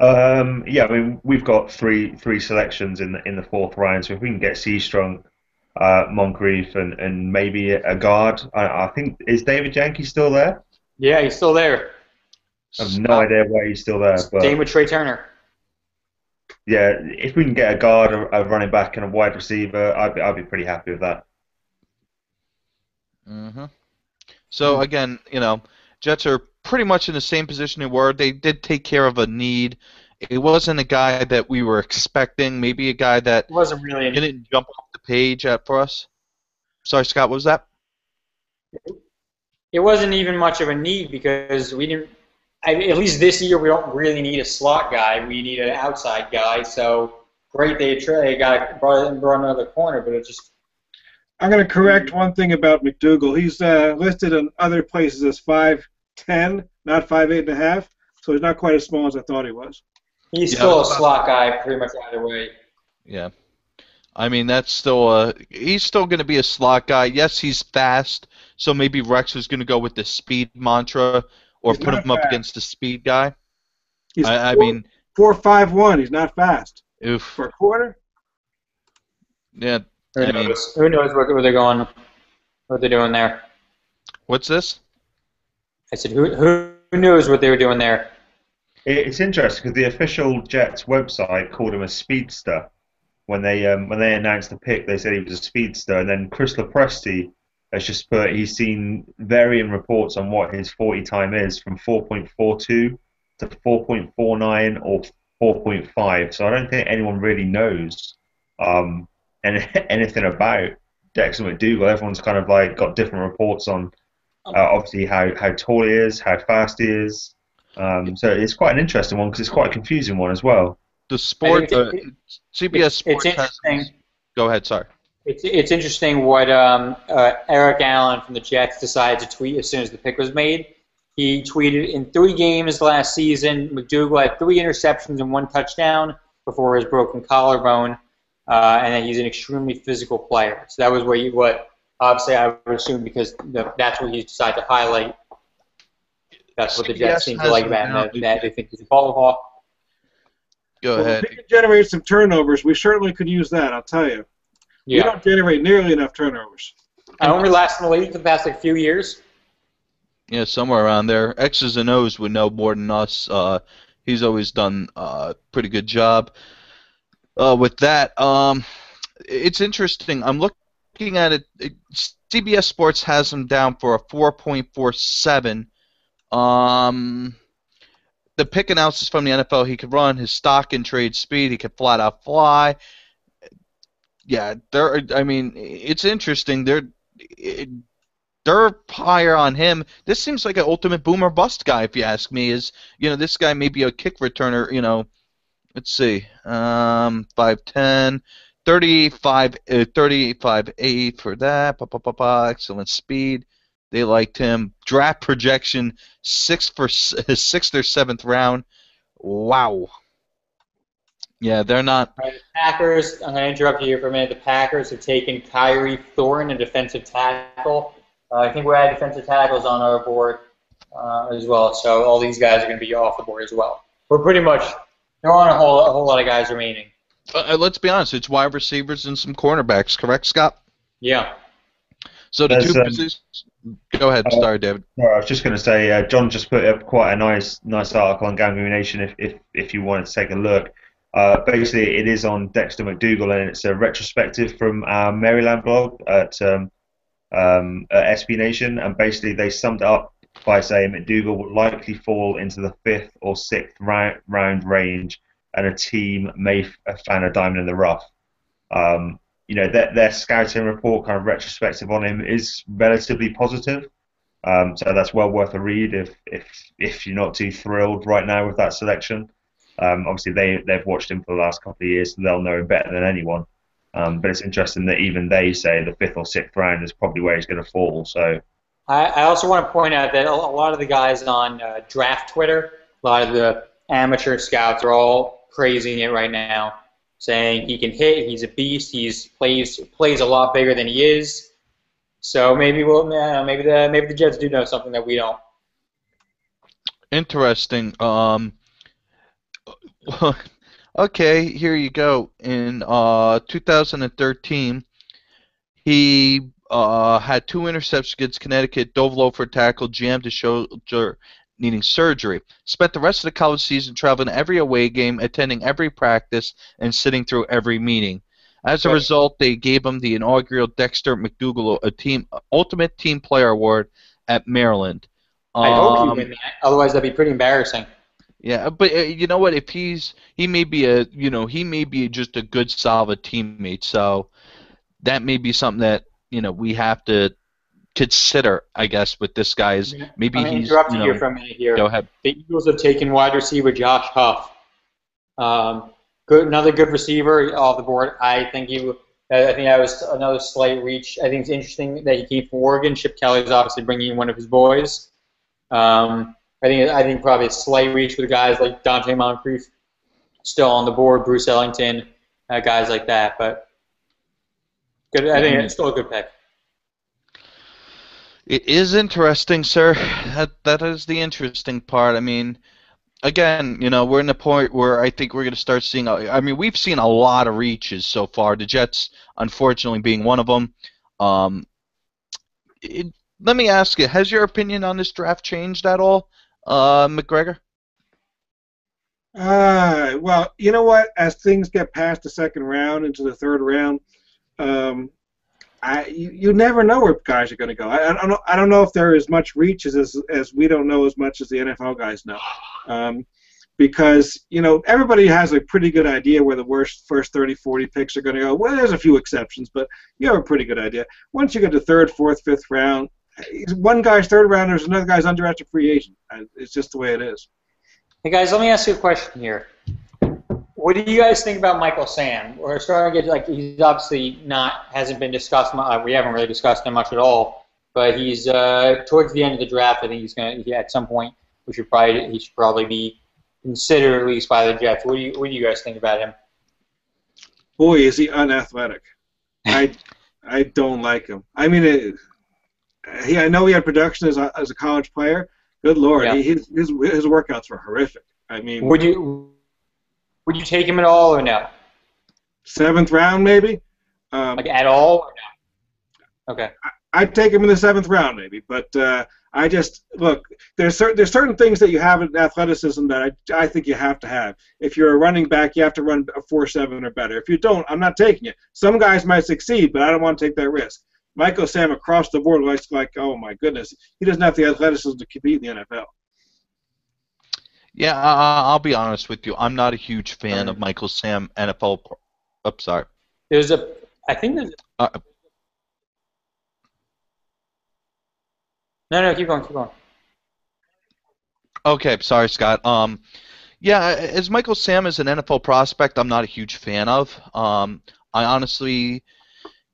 Yeah, I mean, we've got three selections in the fourth round, so if we can get C-Strunk, Moncrief, and maybe a guard, I think, is David Janke still there? Yeah, he's still there. I have no idea why he's still there. But same with Trey Turner. Yeah, if we can get a guard, a running back, and a wide receiver, I'd be pretty happy with that. Mm-hmm. So again, Jets are pretty much in the same position they were. They did take care of a need. It wasn't a guy that we were expecting. Maybe a guy that wasn't really didn't jump off the page for us. Sorry, Scott. What was that? It wasn't even much of a need because we didn't. At least this year, we don't really need a slot guy. We need an outside guy. So great, they brought another corner, but it just. I'm going to correct one thing about McDougal. He's listed in other places as 5'10", not 5'8.5", so he's not quite as small as I thought he was. He's still a slot guy, pretty much either way. Yeah. I mean, that's still he's still going to be a slot guy. Yes, he's fast, so maybe Rex is going to go with the speed mantra or put him up against the speed guy. I mean, 4.51. He's not fast. Oof. For a quarter? Yeah. Who knows what they're going, what they're doing there? What's this? I said, who knows what they were doing there? It's interesting because the official Jets website called him a speedster when they announced the pick. They said he was a speedster, and then Chris Lepresti has just put he's seen varying reports on what his 40 time is from 4.42 to 4.49 or 4.5. So I don't think anyone really knows anything about Dexter McDougal. Everyone's kind of like got different reports on obviously how tall he is, how fast he is. So it's quite an interesting one because it's quite a confusing one as well. The sport, CBS Sports. It's interesting. Go ahead, sorry. It's interesting what Eric Allen from the Jets decided to tweet as soon as the pick was made. He tweeted, in 3 games last season, McDougal had 3 interceptions and 1 touchdown before his broken collarbone, and that he's an extremely physical player. So that was what obviously I would assume because that's what he decided to highlight. That's what the Jets seem to like about him, that they think he's a ball hawk. Go ahead. If we could generate some turnovers, we certainly could use that, I'll tell you. Yeah. We don't generate nearly enough turnovers. I only last in the league for the past few years. Yeah, somewhere around there. X's and O's would know more than us. He's always done a pretty good job with that. It's interesting. I'm looking at it. CBS Sports has him down for a 4.47. The pick analysis from the NFL, he could run his stock and trade speed. He could flat out fly. Yeah, I mean, it's interesting. they're higher on him. This seems like an ultimate boomer bust guy, if you ask me. This guy may be a kick returner. Let's see, 5'10", 35'8" for that. Excellent speed. They liked him. Draft projection, sixth or seventh round. Wow. Yeah, they're not. All right, the Packers, I'm going to interrupt you here for a minute. The Packers have taken Kyrie Thorne, a defensive tackle. I think we're at defensive tackles on our board as well, so all these guys are going to be off the board as well. We're pretty much, there aren't a whole lot of guys remaining. Let's be honest, it's wide receivers and some cornerbacks, correct, Scott? Yeah. So the two positions. Go ahead, sorry, David. I was just going to say, John just put up quite a nice article on Gangrene Nation if you wanted to take a look. Basically, it is on Dexter McDougal, and it's a retrospective from our Maryland blog at SB Nation, and basically they summed it up by saying McDougal will likely fall into the 5th or 6th round range, and a team may have found a diamond in the rough. Their scouting report, kind of retrospective on him, is relatively positive. So that's well worth a read if you're not too thrilled right now with that selection. Obviously, they've watched him for the last couple of years, so they'll know him better than anyone. But it's interesting that even they say the 5th or 6th round is probably where he's going to fall. So I also want to point out that a lot of the guys on draft Twitter, a lot of the amateur scouts are all praising it right now, saying he can hit, he's a beast, plays a lot bigger than he is. So maybe maybe the Jets do know something that we don't. Interesting. Okay, here you go. In 2013, he had 2 interceptions against Connecticut, dove low for a tackle, jammed his shoulder, needing surgery. Spent the rest of the college season traveling to every away game, attending every practice, and sitting through every meeting. As a result, they gave him the inaugural Dexter McDougal Ultimate Team Player Award at Maryland. I hope you win that. Otherwise, that'd be pretty embarrassing. Yeah, but you know what? If he may be just a good, solid teammate. So that may be something that we have to consider, I guess, with this guy. Is maybe he's. Interrupt you here for a minute here. Go ahead. The Eagles have taken wide receiver Josh Huff. Another good receiver off the board. I think that was another slight reach. I think it's interesting that he keeps Oregon. Chip Kelly's obviously bringing in one of his boys. I think probably a slight reach with guys like Dante Moncrief still on the board, Bruce Ellington, guys like that. But good. I think it's still a good pick. It is interesting, sir. That is the interesting part. I mean, again, we're in a point where I think we're going to start seeing. I mean, we've seen a lot of reaches so far. The Jets, unfortunately, being one of them. Let me ask you: has your opinion on this draft changed at all, McGregor? Well, you know what? As things get past the 2nd round into the 3rd round, you never know where guys are going to go. I don't know if there is much reach as we don't know as much as the NFL guys know, because everybody has a pretty good idea where the first 30, 40 picks are going to go. Well, there's a few exceptions, but you have a pretty good idea. Once you get to 3rd, 4th, 5th round, one guy's 3rd rounders, another guy's undrafted free agent. It's just the way it is. Hey guys, let me ask you a question here. What do you guys think about Michael Sam? We're starting to get he's obviously hasn't been discussed. We haven't really discussed him much at all. But he's towards the end of the draft. I think at some point he should probably be considered at least by the Jets. What do you guys think about him? Boy, is he unathletic. I don't like him. I mean, I know he had production as a college player. Good Lord, yeah. his workouts were horrific. I mean, would you take him at all or no? 7th round maybe. At all or no? Okay. I'd take him in the 7th round maybe, but I just look. There's certain things that you have in athleticism that I think you have to have. If you're a running back, you have to run a 4.7 or better. If you don't, I'm not taking it. Some guys might succeed, but I don't want to take that risk. Michael Sam across the board looks like, oh my goodness, he doesn't have the athleticism to compete in the NFL. Yeah, I'll be honest with you. I'm not a huge fan of Michael Sam NFL. Oops, sorry. No, keep going, keep going. Okay, sorry, Scott. Yeah, as Michael Sam is an NFL prospect, I'm not a huge fan of. I honestly,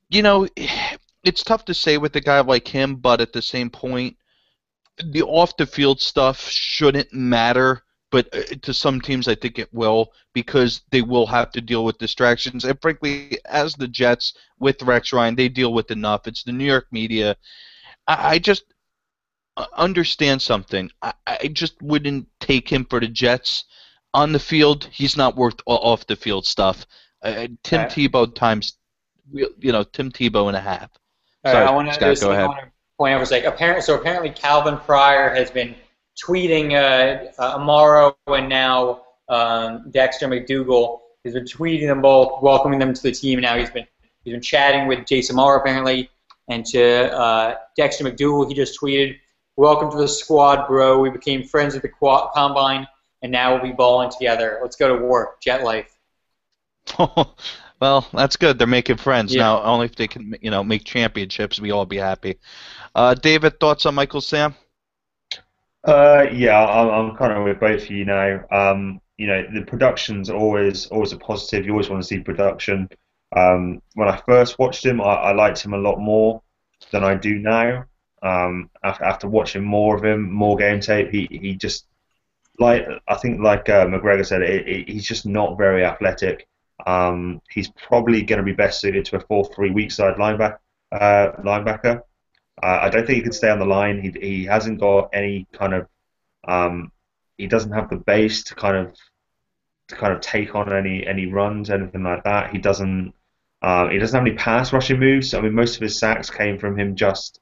you know, it's tough to say with a guy like him, but at the same point, the off the field stuff shouldn't matter, but to some teams I think it will because they will have to deal with distractions. And frankly, as the Jets with Rex Ryan, they deal with enough. It's the New York media. I just understand something. I just wouldn't take him for the Jets. On the field, he's not worth off the field stuff. Tim Right. Tebow times, Tim Tebow and a half. All right, Sorry, I want to Scott, go ahead. point out for a sec. Apparently Calvin Pryor has been tweeting Amaro and now Dexter McDougal. He's been tweeting them both, welcoming them to the team. Now he's been chatting with Jason Amaro apparently, and to Dexter McDougal he just tweeted, "Welcome to the squad, bro. We became friends at the combine, and now we'll be balling together. Let's go to work. Jet life." Well, that's good. They're making friends Yeah. now. Only if they can, make championships, we all be happy. David, thoughts on Michael Sam? Yeah, I'm kind of with both of you now. The production's always a positive. You always want to see production. When I first watched him, I liked him a lot more than I do now. After watching more of him, more game tape, he just I think McGregor said, he's just not very athletic. He's probably going to be best suited to a 4-3 weak side linebacker. I don't think he could stay on the line. He hasn't got any kind of he doesn't have the base to kind of take on any runs, anything like that. He doesn't have any pass rushing moves. I mean, most of his sacks came from him just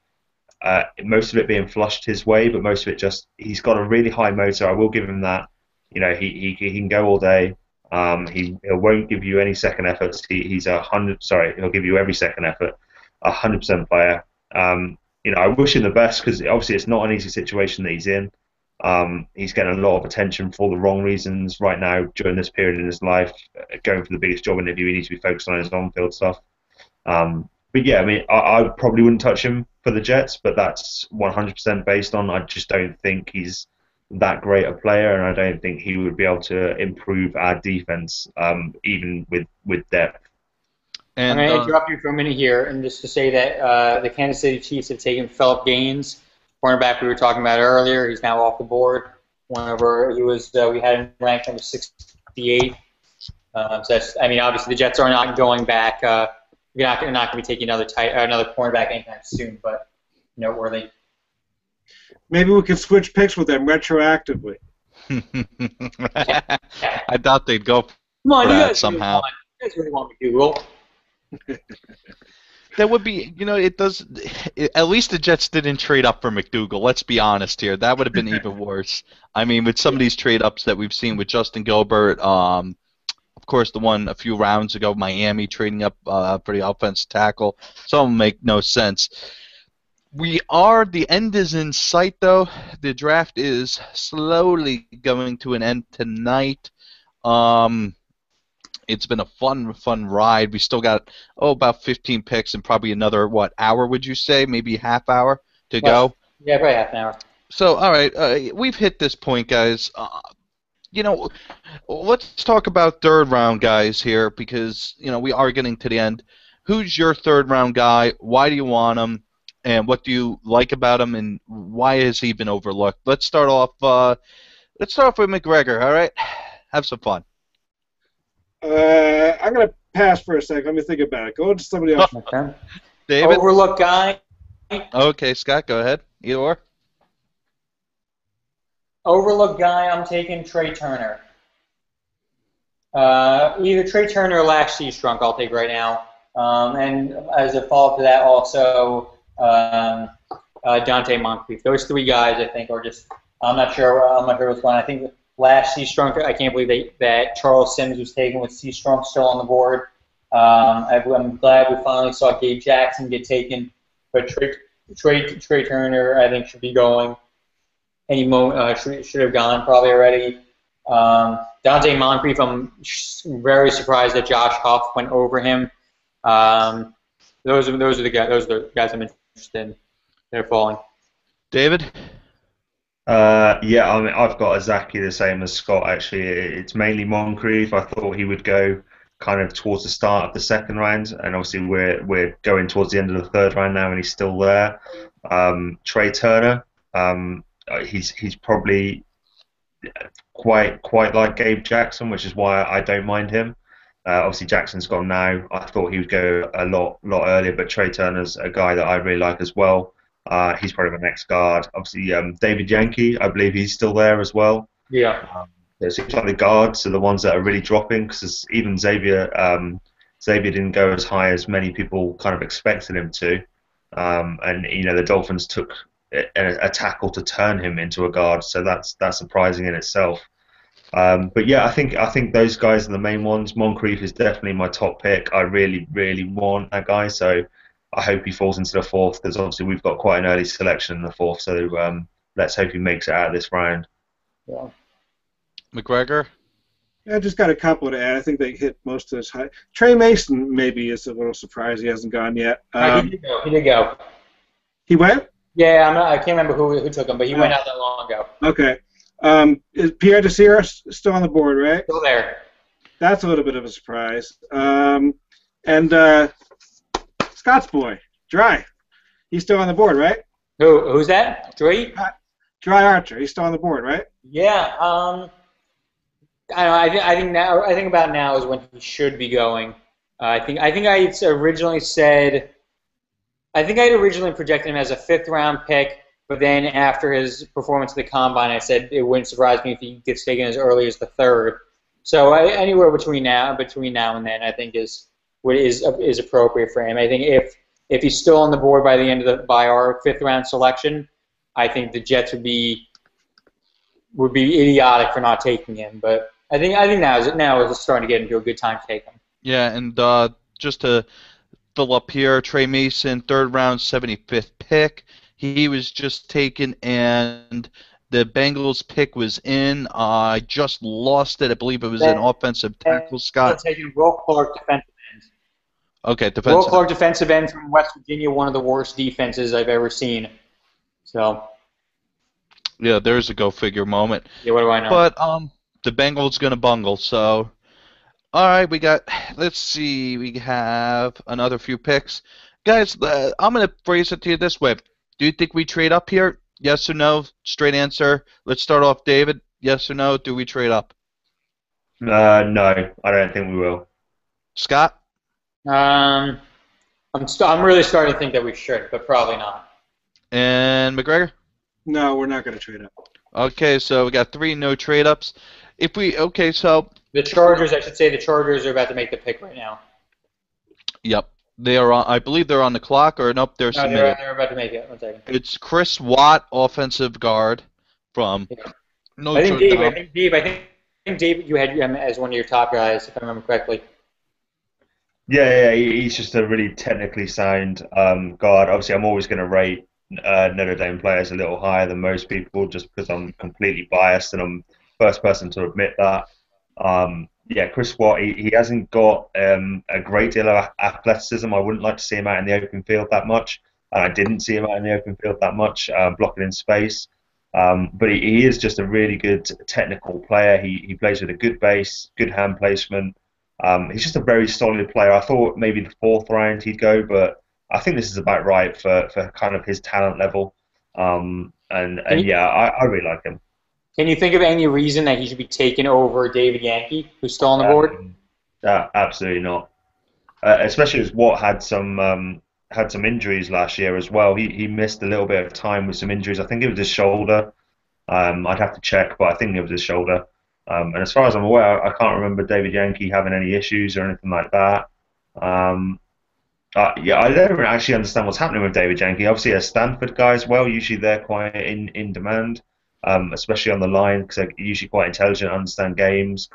most of it being flushed his way, but most of it he's got a really high motor. I will give him that. He can go all day. He won't give you any second efforts. He's 100. Sorry, he'll give you every second effort. 100% player. I wish him the best because obviously it's not an easy situation that he's in. He's getting a lot of attention for the wrong reasons right now during this period in his life. Going for the biggest job interview, he needs to be focused on his on-field stuff. But yeah, I mean, I probably wouldn't touch him for the Jets, but that's 100% based on I just don't think he's that great a player, and I don't think he would be able to improve our defense, even with depth. And, I'm going to interrupt you for a minute here, and just to say that the Kansas City Chiefs have taken Phillip Gaines, cornerback we were talking about earlier. He's now off the board. Whenever he was, we had him ranked number 68. So that's, I mean, obviously the Jets are not going back. You're not going to be taking another cornerback anytime soon, but noteworthy. Maybe we can switch picks with them retroactively. I doubt they'd go Come on, for you that guys somehow. You guys really want me to Google. That would be, it does. At least the Jets didn't trade up for McDougal. Let's be honest here. That would have been even worse. I mean, with some of these trade ups that we've seen with Justin Gilbert, of course, the one a few rounds ago, Miami trading up for the offensive tackle. Some of them make no sense. The end is in sight, though. The draft is slowly going to an end tonight. It's been a fun ride. We still got, about 15 picks and probably another, hour, would you say? Maybe half hour to go? Yeah, probably half an hour. So, all right, we've hit this point, guys. Let's talk about third round guys here because, we are getting to the end. Who's your third round guy? Why do you want him? And what do you like about him? And why has he been overlooked? Let's start off with McGregor, all right? Have some fun. I'm going to pass for a second. Let me think about it. Go to somebody else. Okay. David? Overlooked guy. Okay, Scott, go ahead. Either or. Overlooked guy, I'm taking Trey Turner. Either Trey Turner or Lash Seastrunk I'll take right now. And as a follow-up to that, also Dante Moncrief. Those three guys, I think, are just. I'm not sure which one. I think Lash Seastrunk. I can't believe that Charles Sims was taken with Seastrunk still on the board. I'm glad we finally saw Gabe Jackson get taken, but Trey Turner, I think, should be going. Any moment should have gone probably already. Dante Moncrief, I'm very surprised that Josh Huff went over him. Those are the guys I'm interested in. They're falling. David? Yeah, I mean, I've got Azaki the same as Scott, actually. It's mainly Moncrief. I thought he would go kind of towards the start of the second round, and obviously we're going towards the end of the third round now, and he's still there. Trey Turner, he's probably quite like Gabe Jackson, which is why I don't mind him. Obviously, Jackson's gone now. I thought he would go a lot earlier, but Trey Turner's a guy that I really like as well. He's probably my next guard. Obviously, David Yankee, I believe he's still there as well. Yeah. It seems like the guards are the ones that are really dropping, because even Xavier didn't go as high as many people kind of expected him to. And the Dolphins took a tackle to turn him into a guard, so that's surprising in itself. But yeah, I think those guys are the main ones. Moncrief is definitely my top pick. I really want that guy, so I hope he falls into the fourth, because obviously we've got quite an early selection in the fourth. So let's hope he makes it out of this round. Yeah. McGregor? Yeah, I just got a couple to add. I think they hit most of his high. Trey Mason maybe is a little surprised he hasn't gone yet. He did go. He went? Yeah, I can't remember who took him, but he went not that long ago. Okay. Is Pierre Desir still on the board, right? Still there. That's a little bit of a surprise. And Scott's boy, Dry. He's still on the board, right? Who's that? Dre? Dry Archer. He's still on the board, right? Yeah. I think about now is when he should be going. I think I originally said. I think I had originally projected him as a fifth-round pick, but then after his performance at the Combine, I said it wouldn't surprise me if he gets taken as early as the third. So anywhere between now and then, I think is appropriate for him. I think if he's still on the board by the end of by our fifth-round selection, I think the Jets would be idiotic for not taking him. But I think now is starting to get into a good time to take him. Yeah, and just to fill up here, Trey Mason, third round, 75th pick. He was just taken, and the Bengals pick was in. I just lost it. I believe it was an offensive tackle, Scott. Taking Will Clark, defensive end. Okay, defensive. Will Clark, defensive end from West Virginia, one of the worst defenses I've ever seen. So. Yeah, there's a go figure moment. Yeah, what do I know? But the Bengals gonna bungle. So, all right, let's see, we have another few picks, guys. I'm gonna phrase it to you this way: do you think we trade up here? Yes or no? Straight answer. Let's start off, David. Yes or no? Do we trade up? No, I don't think we will. Scott? I'm really starting to think that we should, but probably not. And McGregor? No, we're not going to trade up. Okay, so we got 3 no trade ups. So the Chargers, I should say, the Chargers are about to make the pick right now. Yep, they are on. I believe they're on the clock, or nope, they're submitted. They're about to make it. 1 second. It's Chris Watt, offensive guard from Notre Dame. I think Dave, you had him as one of your top guys, if I remember correctly. Yeah, he's just a really technically sound guard. Obviously, I'm always going to rate Notre Dame players a little higher than most people, just because I'm completely biased, and I'm the first person to admit that. Chris Watt, he hasn't got a great deal of athleticism. I wouldn't like to see him out in the open field that much. I didn't see him out in the open field that much, blocking in space. But he is just a really good technical player. He plays with a good base, good hand placement. He's just a very solid player. I thought maybe the 4th round he'd go, but I think this is about right for kind of his talent level. I really like him. Can you think of any reason that he should be taken over David Yankee, who's still on the board? Absolutely not. Especially as Watt had some injuries last year as well. He missed a little bit of time with some injuries. I think it was his shoulder. I'd have to check, but I think it was his shoulder. And as far as I'm aware, I can't remember David Yankee having any issues or anything like that. I don't actually understand what's happening with David Yankee. Obviously, a Stanford guy as well. Usually they're quite in demand, especially on the line, because they're usually quite intelligent, understand games,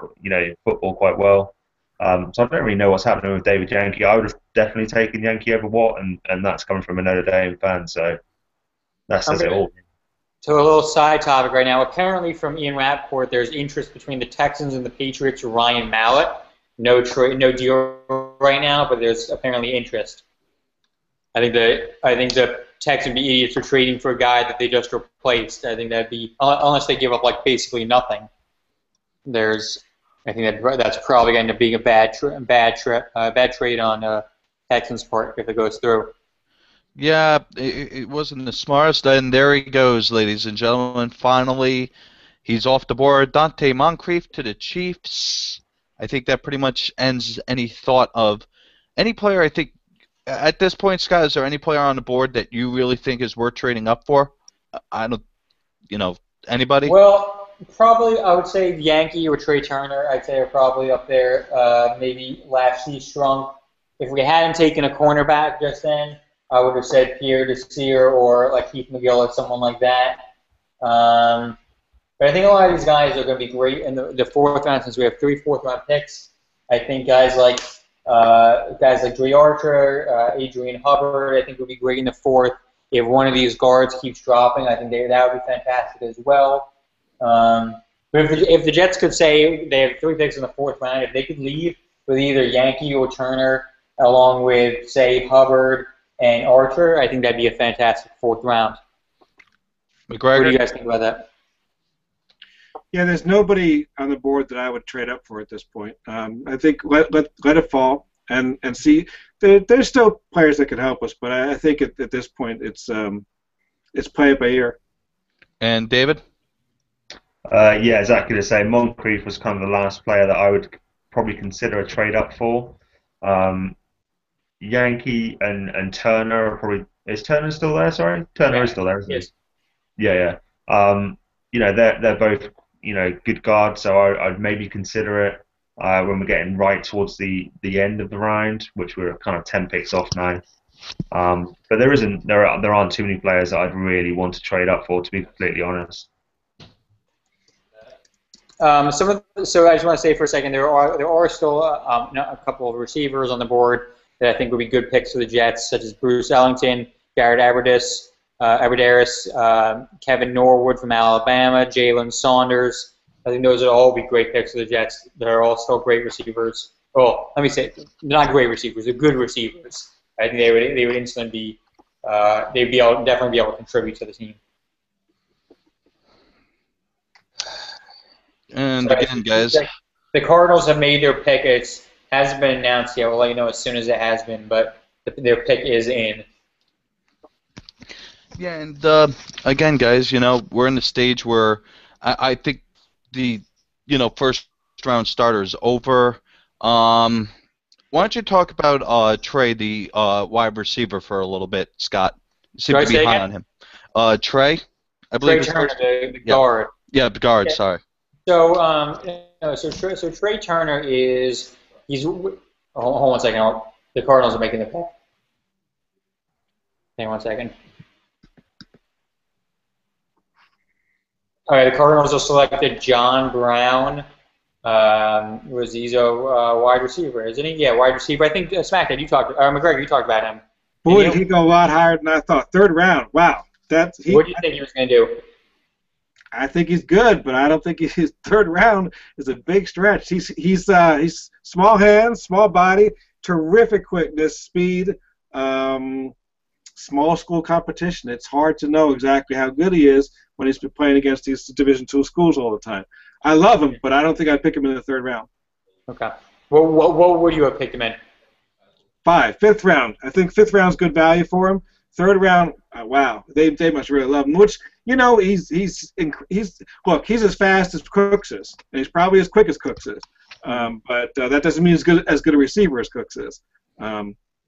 football quite well. So I don't really know what's happening with David Yankee. I would have definitely taken Yankee over Watt, and that's coming from a Notre Dame fan. So that says it all. To a little side topic right now. Apparently, from Ian Rappaport, there's interest between the Texans and the Patriots for Ryan Mallett. No deal right now, but there's apparently interest. I think the Texans would be idiots for trading for a guy that they just replaced. I think that'd be unless they give up like basically nothing. I think that's probably going to be a bad trade on Texans' part if it goes through. Yeah, it wasn't the smartest. And there he goes, ladies and gentlemen. Finally, he's off the board. Dante Moncrief to the Chiefs. I think that pretty much ends any thought of any player. I think at this point, Scott, is there any player on the board that you really think is worth trading up for? I don't, anybody? Well, probably I would say Yankee or Trey Turner. I'd say are probably up there. Maybe Lashley Strunk. If we hadn't taken a cornerback just then, I would have said Pierre Desir or like Keith McGill or someone like that. But I think a lot of these guys are going to be great in the fourth round since we have 3 fourth-round picks. I think guys like Dre Archer, Adrian Hubbard, I think would be great in the fourth. If one of these guards keeps dropping, I think that would be fantastic as well. But if the Jets could say they have 3 picks in the fourth round, if they could leave with either Yankee or Turner along with, say, Hubbard and Archer, I think that'd be a fantastic fourth round. McGregor? What do you guys think about that? Yeah, there's nobody on the board that I would trade up for at this point. I think let it fall and see. There's still players that can help us, but I think at this point it's play it by ear. And David? Yeah, exactly the same. Moncrief was kind of the last player that I would probably consider a trade up for. Yankee and Turner are probably. Is Turner still there? Sorry, Turner is still there, isn't he? Yeah. They're both good guards, so I'd maybe consider it when we're getting right towards the end of the round, which we're kind of 10 picks off now. But there aren't too many players that I'd really want to trade up for, to be completely honest. So I just want to say for a second, there are still a couple of receivers on the board that I think would be good picks for the Jets, such as Bruce Ellington, Garrett Aberderis, Kevin Norwood from Alabama, Jalen Saunders. I think those would all be great picks for the Jets. They're all still great receivers. Well, let me say, not great receivers. They're good receivers. I think they would instantly be definitely be able to contribute to the team. And again, guys, the Cardinals have made their pick. It hasn't been announced yet. We'll let you know as soon as it has been, but their pick is in. Yeah, and again, guys, we're in the stage where I think the first round starter is over. Why don't you talk about Trey, the wide receiver, for a little bit, Scott? You seem to be high on him. Trey, I believe. Trey Turner, the guard. Yeah, the guard. Sorry. So Trey Turner he's. Hold on 1 second. The Cardinals are making the pick. Hang on 1 second. All right, the Cardinals have selected John Brown. Was he's a wide receiver, isn't he? Yeah, wide receiver. I think SmackDown, McGregor, you talked about him. Boy, did he go a lot higher than I thought. 3rd round. Wow. What do you think he was going to do? I think he's good, but I don't think his 3rd round is a big stretch. He's small hands, small body, terrific quickness, speed, small school competition. It's hard to know exactly how good he is when he's been playing against these Division II schools all the time. I love him, but I don't think I'd pick him in the 3rd round. Okay. What would you have picked him in? 5th round. I think 5th round's good value for him. 3rd round, wow, they must really love him. Which he's as fast as Cooks is, and he's probably as quick as Cooks is. But that doesn't mean as good a receiver as Cooks is.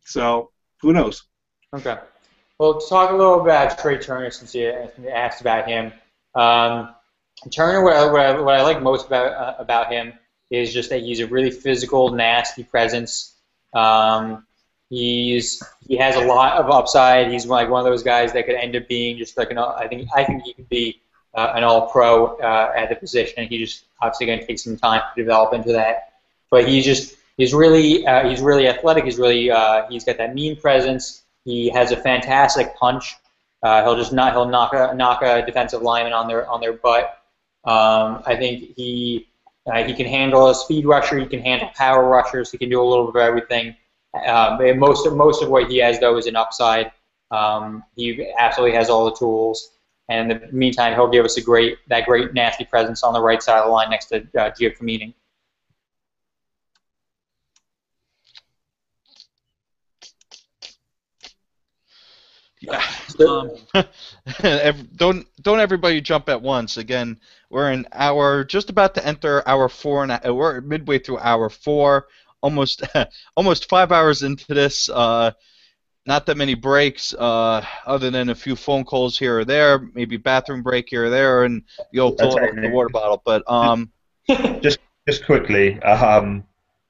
So who knows? Okay. Well, to talk a little about Trey Turner, since you asked about him. Turner, what I like most about him is just that he's a really physical, nasty presence. He has a lot of upside. He's like one of those guys that could end up being just like I think he could be an All-Pro at the position. He's just obviously going to take some time to develop into that. But he's really athletic. He's got that mean presence. He has a fantastic punch. He'll knock a defensive lineman on their butt. I think he can handle a speed rusher. He can handle power rushers. He can do a little bit of everything. Most of what he has though is an upside. He absolutely has all the tools. And in the meantime, he'll give us that great nasty presence on the right side of the line next to Giacomini. Yeah. Don't everybody jump at once. Again, we're just about to enter hour 4, and we're midway through hour 4, almost 5 hours into this. Not that many breaks, other than a few phone calls here or there, maybe bathroom break here or there, and the old filling up the water bottle. But just quickly,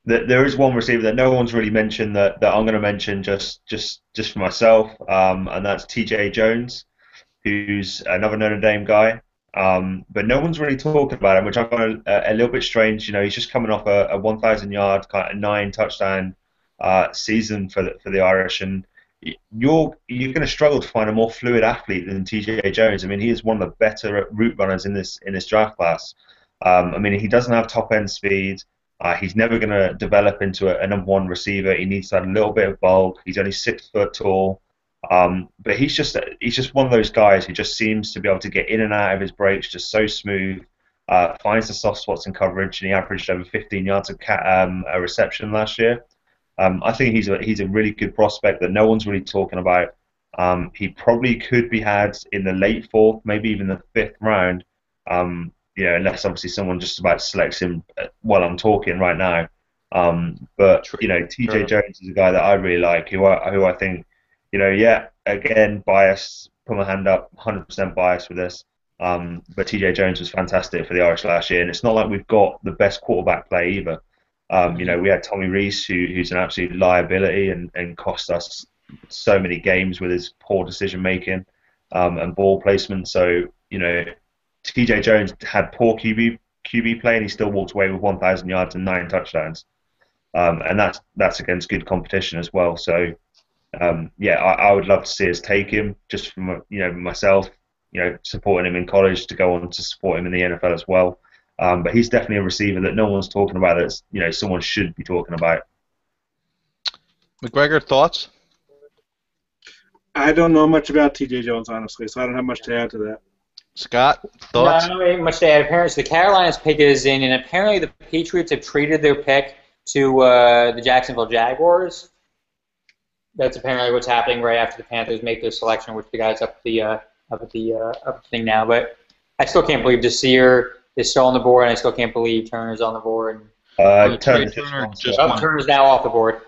there is one receiver that no one's really mentioned that I'm going to mention just for myself, and that's T.J. Jones, who's another Notre Dame guy. But no one's really talking about him, which I find a little bit strange. You know, he's just coming off a 1,000-yard, kind of 9-touchdown season for the Irish, and you're going to struggle to find a more fluid athlete than T.J. Jones. I mean, he is one of the better route runners in this draft class. I mean, he doesn't have top end speed. He's never going to develop into a number 1 receiver. He needs to have a little bit of bulk. He's only 6 foot tall. But he's just one of those guys who just seems to be able to get in and out of his breaks just so smooth. Finds the soft spots in coverage, and he averaged over 15 yards a reception last year. I think he's a really good prospect that no one's really talking about. He probably could be had in the late 4th, maybe even the 5th round. You know, unless obviously someone just about selects him while I'm talking right now. But you know, T.J. Jones is a guy that I really like, who I think, you know, yeah, again, biased, put my hand up, 100% biased with this. But T.J. Jones was fantastic for the Irish last year, and it's not like we've got the best quarterback play either. You know, we had Tommy Rees, who's an absolute liability and cost us so many games with his poor decision making and ball placement. So, you know, T.J. Jones had poor QB play, and he still walked away with 1,000 yards and 9 touchdowns. And that's against good competition as well. So, yeah, I would love to see us take him, just from, you know, myself, you know, supporting him in college, to go on to support him in the NFL as well. But he's definitely a receiver that no one's talking about. That's, you know, someone should be talking about. McGregor, thoughts? I don't know much about T.J. Jones, honestly, so I don't have much to add to that. Scott, thoughts? No, I don't have much to add. Apparently, the Carolinas pick is in, and apparently the Patriots have traded their pick to the Jacksonville Jaguars. That's apparently what's happening right after the Panthers make their selection, which the guy's up the thing now. But I still can't believe Desir is still on the board, and I still can't believe Turner's on the board. Turner's now off the board.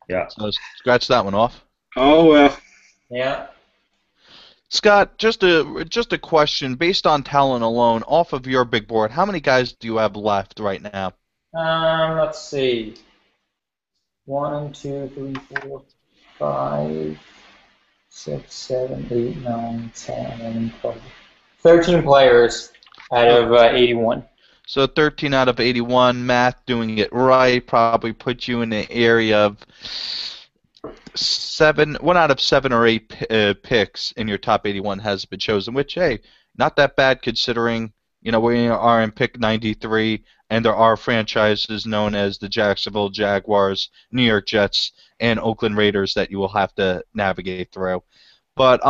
Yeah. So scratch that one off. Oh well. Yeah. Scott, just a question based on talent alone, off of your big board. How many guys do you have left right now? Let's see. 1, 2, 3, 4, 5, 6, 7, 8, 9, 10, 11, 12. 13 players out of 81. So 13 out of 81. Math doing it right probably put you in the area of 1 out of 7 or 8 picks in your top 81 has been chosen, which, hey, not that bad considering, you know, we are in pick 93 and there are franchises known as the Jacksonville Jaguars, New York Jets, and Oakland Raiders that you will have to navigate through. But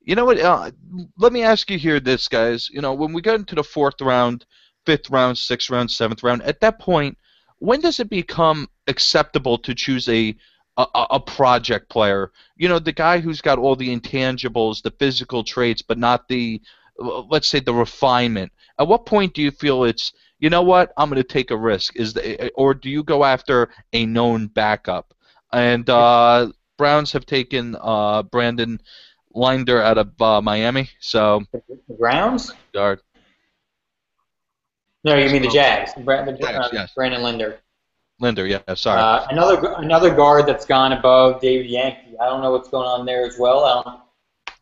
you know what? Let me ask you here this, guys. You know, when we get into the 4th round, 5th round, 6th round, 7th round, at that point, when does it become acceptable to choose a project player? You know, the guy who's got all the intangibles, the physical traits, but not the, let's say, the refinement. At what point do you feel it's, you know what, I'm going to take a risk? Or do you go after a known backup? And Browns have taken Brandon Linder out of Miami, so The Browns? guard. No, you mean the Jags. Jags, yes. Brandon Linder. Linder, yeah, sorry. Another guard that's gone above David Yankee. I don't know what's going on there as well.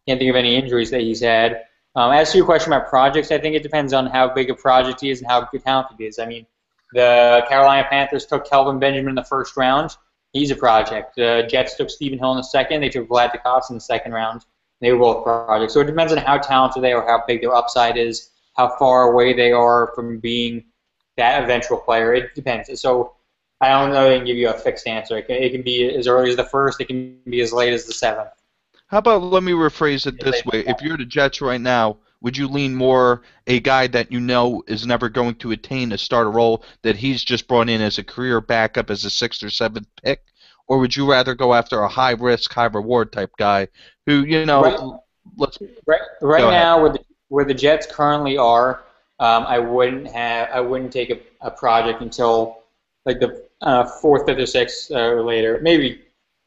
Can't think of any injuries that he's had. As to your question about projects, I think it depends on how big a project he is and how talented he is. I mean, the Carolina Panthers took Kelvin Benjamin in the 1st round. He's a project. The Jets took Stephen Hill in the 2nd. They took Vlad DeCosta in the 2nd round. They were both projects. So it depends on how talented they are, how big their upside is, how far away they are from being that eventual player. It depends. So I don't know. They can give you a fixed answer. It can be as early as the first. It can be as late as the 7th. How about, let me rephrase it this way. If you're the Jets right now, would you lean more a guy that you know is never going to attain a starter role that he's just brought in as a career backup as a 6th or 7th pick? Or would you rather go after a high-risk, high-reward type guy who, you know, right now where the Jets currently are, I wouldn't take a project until like the 4th, 5th, or 6th or later. Maybe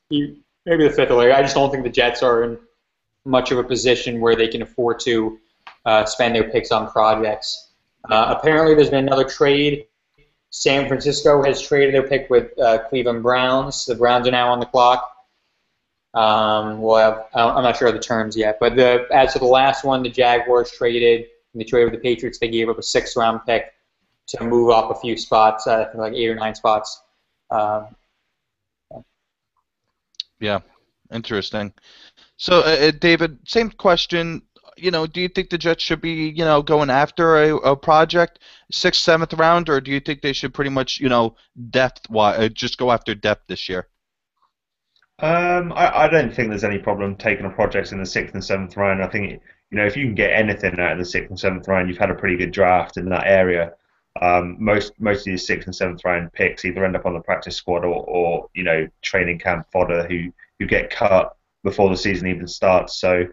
the 5th or later. I just don't think the Jets are in much of a position where they can afford to spend their picks on projects. Apparently, there's been another trade. San Francisco has traded their pick with Cleveland Browns. The Browns are now on the clock. I'm not sure of the terms yet, but as to the last one, the Jaguars traded. When they traded with the Patriots, they gave up a 6th-round pick to move up a few spots, I think like 8 or 9 spots. Yeah, interesting. So, David, same question. You know, do you think the Jets should be, you know, going after a project 6th, 7th round, or do you think they should pretty much, you know, just go after depth this year? I don't think there's any problem taking a project in the 6th and 7th round. I think, you know, if you can get anything out of the 6th and 7th round, you've had a pretty good draft in that area. Most of these 6th and 7th round picks either end up on the practice squad or you know, training camp fodder who get cut before the season even starts. So,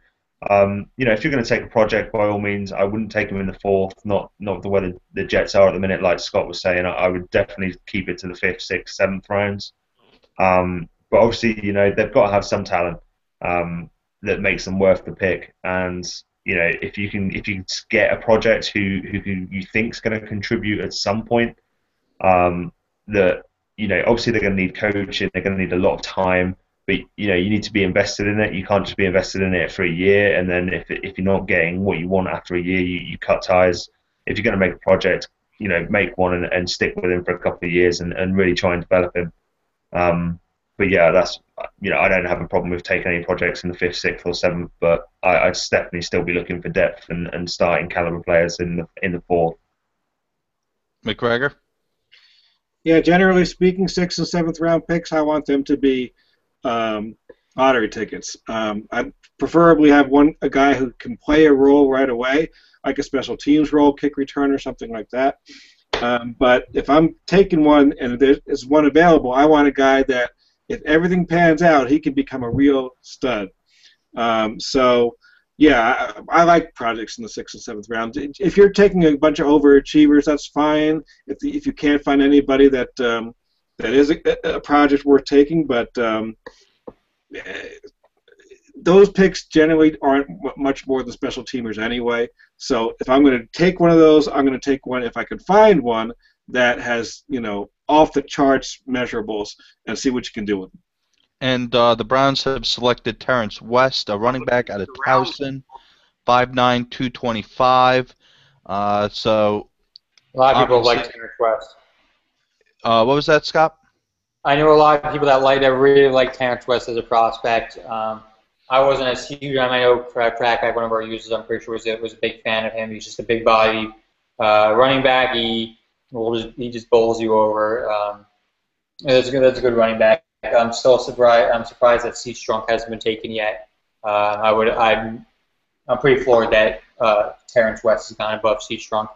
you know, if you're going to take a project, by all means, I wouldn't take them in the 4th, not the way the Jets are at the minute, like Scott was saying. I would definitely keep it to the 5th, 6th, 7th rounds. But obviously, you know, they've got to have some talent that makes them worth the pick. And you know, if you can get a project who you think's going to contribute at some point, that, you know, obviously they're going to need coaching, they're going to need a lot of time, but you know, you need to be invested in it. You can't just be invested in it for a year, and then if you're not getting what you want after a year, you cut ties. If you're going to make a project, you know, make one and stick with him for a couple of years and really try and develop him. But yeah, that's, you know, I don't have a problem with taking any projects in the 5th, 6th, or 7th, but I'd definitely still be looking for depth and starting caliber players in the 4th. McGregor? Yeah, generally speaking, 6th and 7th round picks, I want them to be lottery tickets. I'd preferably have a guy who can play a role right away, like a special teams role, kick return, or something like that. But if I'm taking one and there's one available, I want a guy that, if everything pans out, he can become a real stud. So, yeah, I like projects in the 6th and 7th round. If you're taking a bunch of overachievers, that's fine. If you can't find anybody that is a project worth taking, but those picks generally aren't much more than special teamers anyway. So if I'm going to take one of those, I'm going to take one, if I could find one, that has, you know, off-the-charts measurables, and see what you can do with them. And the Browns have selected Terrence West, a running back out of Towson, 5'9", 225. So a lot of people like Terrence West. What was that, Scott? I know a lot of people that really like Terrence West as a prospect. I wasn't as huge. I know Pratt, one of our users, I'm pretty sure was a big fan of him. He's just a big body running back. He just bowls you over. That's a good running back. I'm still surprised. I'm surprised that C. Strunk hasn't been taken yet. I'm pretty floored that Terrence West has gone above C. Strunk.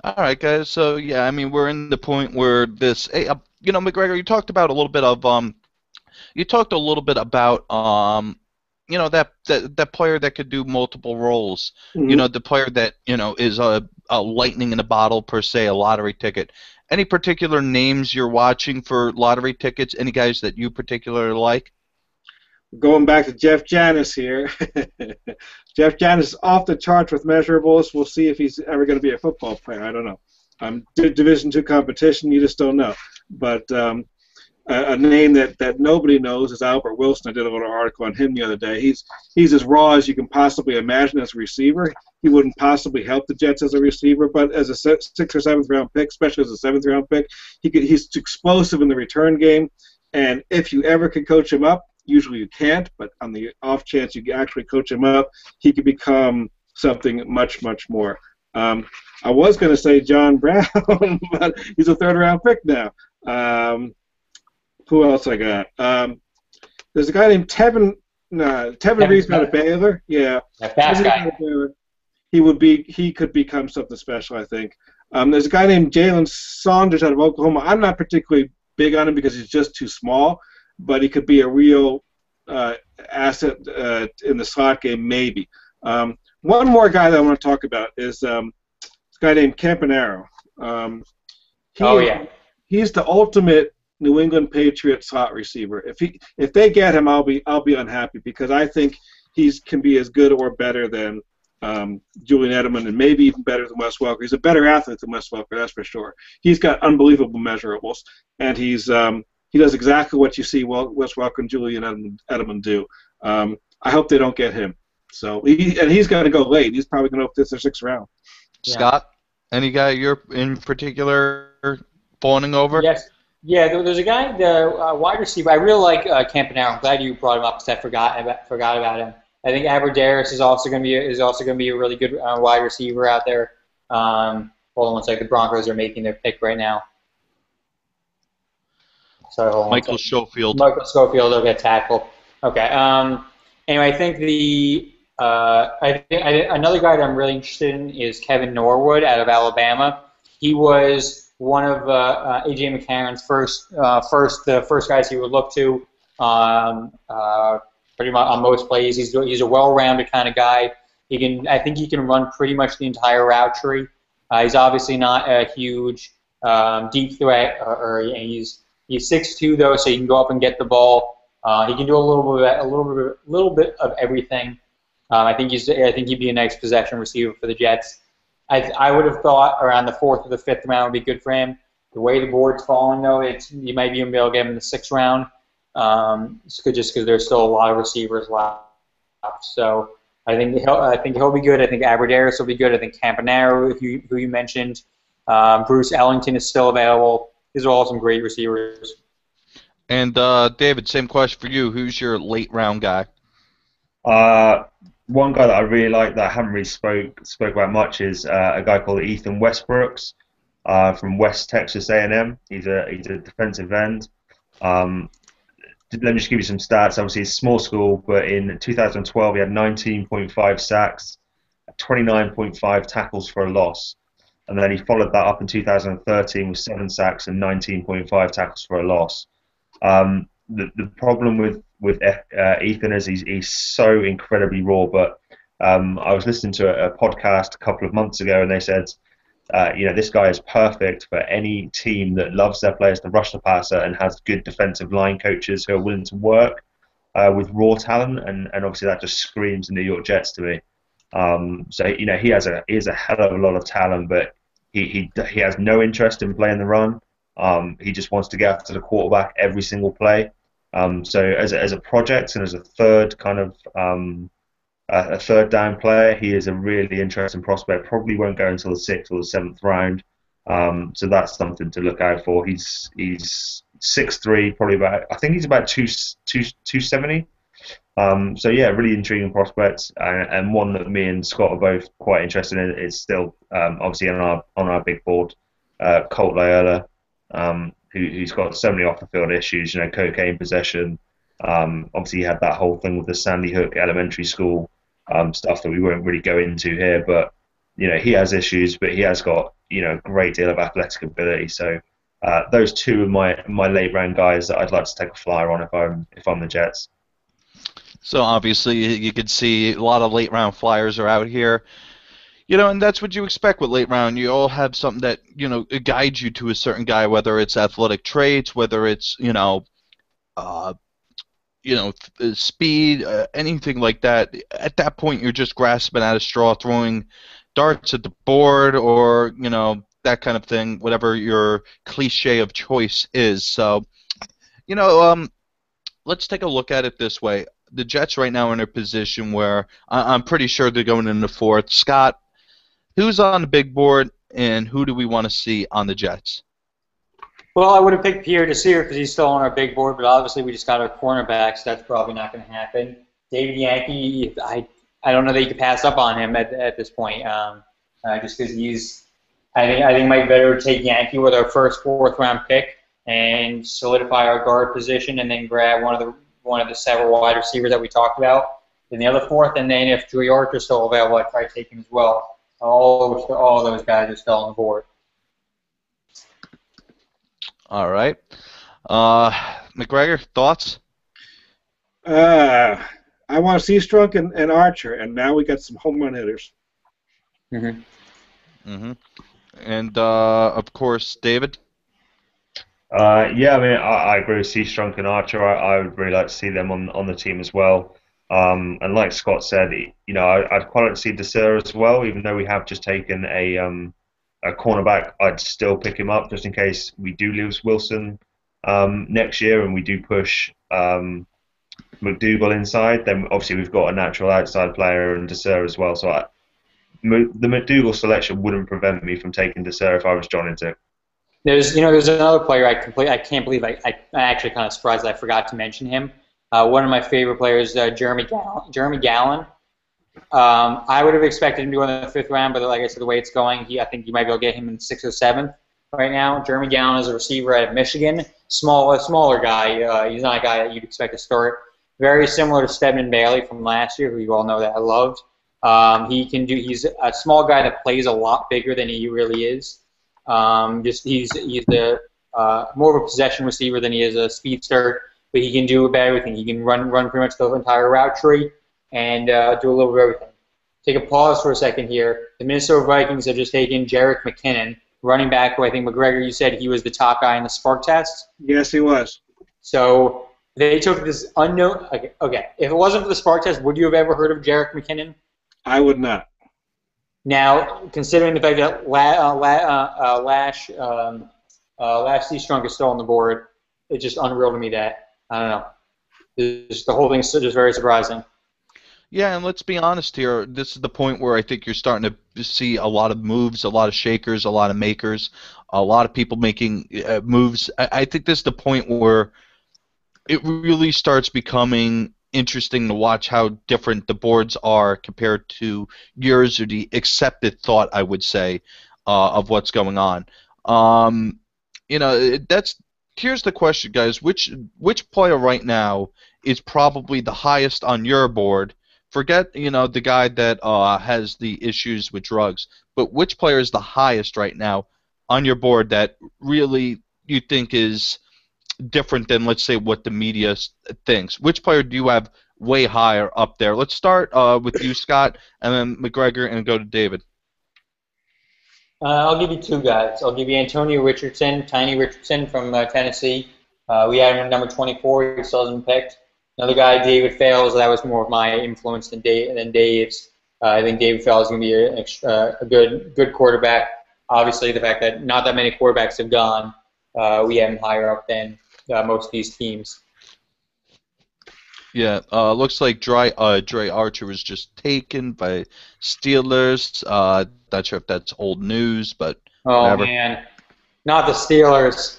All right, guys. So yeah, I mean, we're in the point where this. Hey, you know, McGregor, you talked a little bit about you know, that player that could do multiple roles. Mm-hmm. You know, the player that, you know, is a lightning in a bottle per se, a lottery ticket. Any particular names you're watching for lottery tickets? Any guys that you particularly like? Going back to Jeff Janis here. Jeff Janis is off the charts with measurables. We'll see if he's ever going to be a football player. I don't know. Division II competition, you just don't know. But a name that nobody knows is Albert Wilson. I did a little article on him the other day. He's as raw as you can possibly imagine as a receiver. He wouldn't possibly help the Jets as a receiver, but as a 6th or 7th round pick, especially as a 7th round pick, he's explosive in the return game. And if you ever could coach him up, usually you can't, but on the off chance you actually coach him up, he could become something much, much more. I was going to say John Brown, but he's a 3rd round pick now. Who else I got? There's a guy named Tevin. Tevin Reed's out of Baylor. Yeah, Fast guy. He could become something special, I think. There's a guy named Jalen Saunders out of Oklahoma. I'm not particularly big on him because he's just too small, but he could be a real asset in the slot game, maybe. One more guy that I want to talk about is this guy named Campanaro. He's the ultimate New England Patriot slot receiver. If they get him, I'll be unhappy because I think he can be as good or better than Julian Edelman, and maybe even better than Wes Welker. He's a better athlete than Wes Welker, that's for sure. He's got unbelievable measurables, and he does exactly what you see Wes Welker and Julian Edelman do. I hope they don't get him. So he's going to go late. He's probably going to go 5th or 6th round. Yeah. Scott, any guy you're in particular fawning over? Yes. Yeah, there's a guy, the wide receiver. I really like Campanaro. I'm glad you brought him up because I forgot about him. I think Aberderis is also going to be a really good wide receiver out there. Hold on one second. The Broncos are making their pick right now. Sorry, hold on. Michael Schofield. Michael Schofield will get tackled. Okay. Anyway, I think another guy that I'm really interested in is Kevin Norwood out of Alabama. He was one of A.J. McCarron's the first guys he would look to pretty much on most plays. He's a well-rounded kind of guy. I think he can run pretty much the entire route tree. He's obviously not a huge deep threat, he's 6'2" though, so he can go up and get the ball. He can do a little bit of everything. I think he'd be a nice possession receiver for the Jets. I would have thought around the 4th or the 5th round would be good for him. The way the board's falling, though, you might be able to get him in the 6th round. Just because there's still a lot of receivers left. So I think he'll be good. I think Aberderis will be good. I think Campanaro, who you mentioned, Bruce Ellington is still available. These are all some great receivers. And David, same question for you. Who's your late round guy? One guy that I really like that I haven't really spoke about much is a guy called Ethan Westbrooks from West Texas A&M. He's a defensive end. Let me just give you some stats. Obviously, it's small school, but in 2012 he had 19.5 sacks, 29.5 tackles for a loss, and then he followed that up in 2013 with 7 sacks and 19.5 tackles for a loss. The problem with Ethan is he's so incredibly raw. But I was listening to a podcast a couple of months ago, and they said, this guy is perfect for any team that loves their players to rush the passer and has good defensive line coaches who are willing to work with raw talent, and obviously that just screams New York Jets to me. So he has a hell of a lot of talent, but he has no interest in playing the run. He just wants to get after the quarterback every single play. So as a project and as a third kind of a third down player, he is a really interesting prospect. Probably won't go until the 6th or the 7th round. So that's something to look out for. He's 6'3", probably I think he's about 270. So yeah, really intriguing prospect, and one that me and Scott are both quite interested in. Is still obviously on our big board, Colt Loyola, who's got so many off the field issues. Cocaine possession. Obviously, he had that whole thing with the Sandy Hook Elementary School stuff that we won't really go into here. But he has issues, but he has got a great deal of athletic ability. So those two are my late round guys that I'd like to take a flyer on if I'm the Jets. So obviously you could see a lot of late round flyers are out here. And that's what you expect with late round. You all have something that, guides you to a certain guy, whether it's athletic traits, whether it's, speed, anything like that. At that point, you're just grasping at a straw, throwing darts at the board, or, that kind of thing, whatever your cliche of choice is. So, let's take a look at it this way. The Jets right now are in a position where I'm pretty sure they're going in the 4th. Scott, who's on the big board, and who do we want to see on the Jets? Well, I would have picked Pierre Desir because he's still on our big board, but obviously we just got our cornerbacks. So that's probably not going to happen. David Yankee, I don't know that you could pass up on him at this point, just because I think it might be better to take Yankee with our first 4th round pick and solidify our guard position, and then grab one of the several wide receivers that we talked about in the other fourth. And then if Dre Archer's still available, I'd try to take him as well. All those guys are still on the board. All right. McGregor, thoughts? I want to see Strunk and Archer, and now we got some home run hitters. Mm-hmm. And, of course, David? Yeah, I mean, I agree with Seastrunk and Archer. I would really like to see them on the team as well. And like Scott said, you know, I'd quite like to see DeSera as well, even though we have just taken a cornerback. I'd still pick him up just in case we do lose Wilson next year and we do push McDougal inside. Then obviously we've got a natural outside player in DeSera as well. So the McDougal selection wouldn't prevent me from taking DeSera if I was John into. There's another player I can't believe I actually kind of surprised that I forgot to mention him. One of my favorite players, Jeremy Gallen. I would have expected him to go in the 5th round, but like I said, the way it's going, I think you might be able to get him in the 6th or 7th right now. Jeremy Gallen is a receiver out of Michigan, a smaller guy. He's not a guy that you'd expect to start. Very similar to Stedman Bailey from last year, who you all know that I loved. He's a small guy that plays a lot bigger than he really is. He's more of a possession receiver than he is a speedster, but he can do about everything. He can run pretty much the entire route tree and do a little bit of everything. Take a pause for a second here. The Minnesota Vikings have just taken Jerick McKinnon, running back, who I think, McGregor, you said he was the top guy in the Spark test? Yes, he was. So they took this unknown. Okay, if it wasn't for the Spark test, would you have ever heard of Jerick McKinnon? I would not. Now, considering the fact that Lash Seastrunk is still on the board, it's just unreal to me that, I don't know, the whole thing's just very surprising. Yeah, and let's be honest here. This is the point where I think you're starting to see a lot of moves, a lot of shakers, a lot of makers, a lot of people making moves. I think this is the point where it really starts becoming interesting to watch how different the boards are compared to yours, or the accepted thought, I would say, of what's going on. Here's the question, guys. Which player right now is probably the highest on your board? Forget, the guy that has the issues with drugs, but which player is the highest right now on your board that really you think is different than, let's say, what the media thinks? Which player do you have way higher up there? Let's start with you, Scott, and then McGregor, and go to David. I'll give you two guys. I'll give you Antonio Richardson, Tiny Richardson from Tennessee. We had him at number 24. He still hasn't been picked. Another guy, David Fales. That was more of my influence than Dave's. I think David Fales is going to be a good quarterback. Obviously, the fact that not that many quarterbacks have gone, we have him higher up than most of these teams. Yeah, looks like Dre Archer was just taken by Steelers. Not sure if that's old news, but whatever. Man, not the Steelers.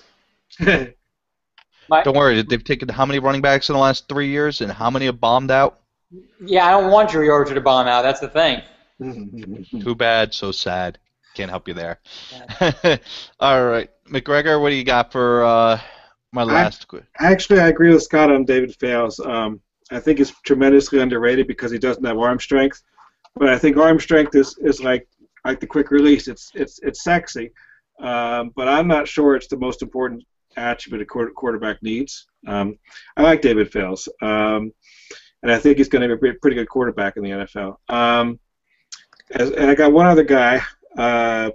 Don't worry, they've taken how many running backs in the last 3 years, and how many have bombed out? Yeah, I don't want Dre Archer to bomb out. That's the thing. Too bad, so sad. Can't help you there. All right, McGregor, what do you got for my last? Actually, I agree with Scott on David Fales. I think he's tremendously underrated because he doesn't have arm strength. But I think arm strength is like the quick release. It's sexy, but I'm not sure it's the most important attribute a quarterback needs. I like David Fales, and I think he's going to be a pretty good quarterback in the NFL. And I got one other guy, an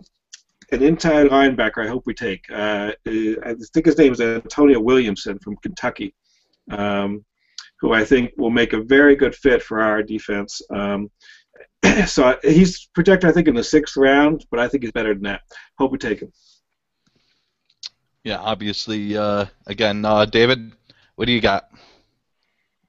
inside linebacker. I hope we take. I think his name is Antonio Williamson from Kentucky, who I think will make a very good fit for our defense. So he's projected, I think, in the 6th round, but I think he's better than that. Hope we take him. Yeah, obviously. Again, David, what do you got?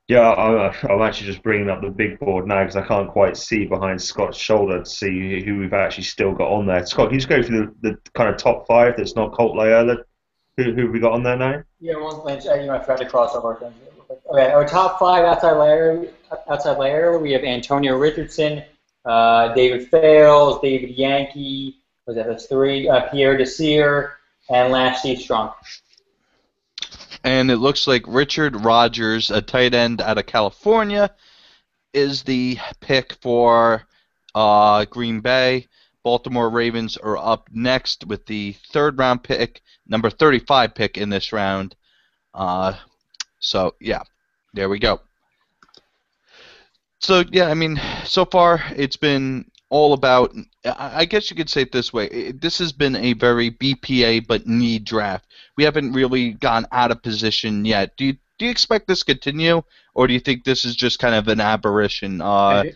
Yeah, I'm actually just bringing up the big board now because I can't quite see behind Scott's shoulder to see who we've actually still got on there. Scott, can you just go through the kind of top 5 that's not Colt Loyola? Who have we got on there now? Yeah, I forgot to cross over things. Okay, our top 5 outside layer, we have Antonio Richardson, David Fales, David Yankee, that's 3, Pierre Desir, and Lash Seastrunk. And it looks like Richard Rodgers, a tight end out of California, is the pick for Green Bay. Baltimore Ravens are up next with the third-round pick, number 35 pick in this round. So, yeah, there we go. So, yeah, I mean, so far it's been all about, I guess you could say it this way, this has been a very BPA but need draft. We haven't really gone out of position yet. Do you expect this to continue, or do you think this is just kind of an aberration? Go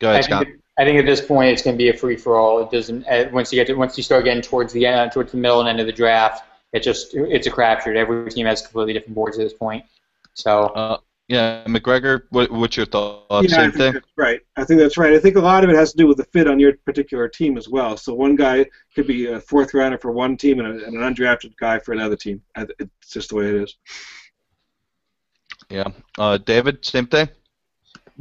ahead, Scott. I think at this point it's going to be a free for all. It doesn't once you start getting towards the middle and end of the draft, it's a crapshoot. Every team has completely different boards at this point. So. Yeah, McGregor, what's your thoughts? Yeah, Same thing? That's right. I think that's right. I think a lot of it has to do with the fit on your particular team as well. So one guy could be a fourth rounder for one team and an undrafted guy for another team. It's just the way it is. Yeah. David, same thing?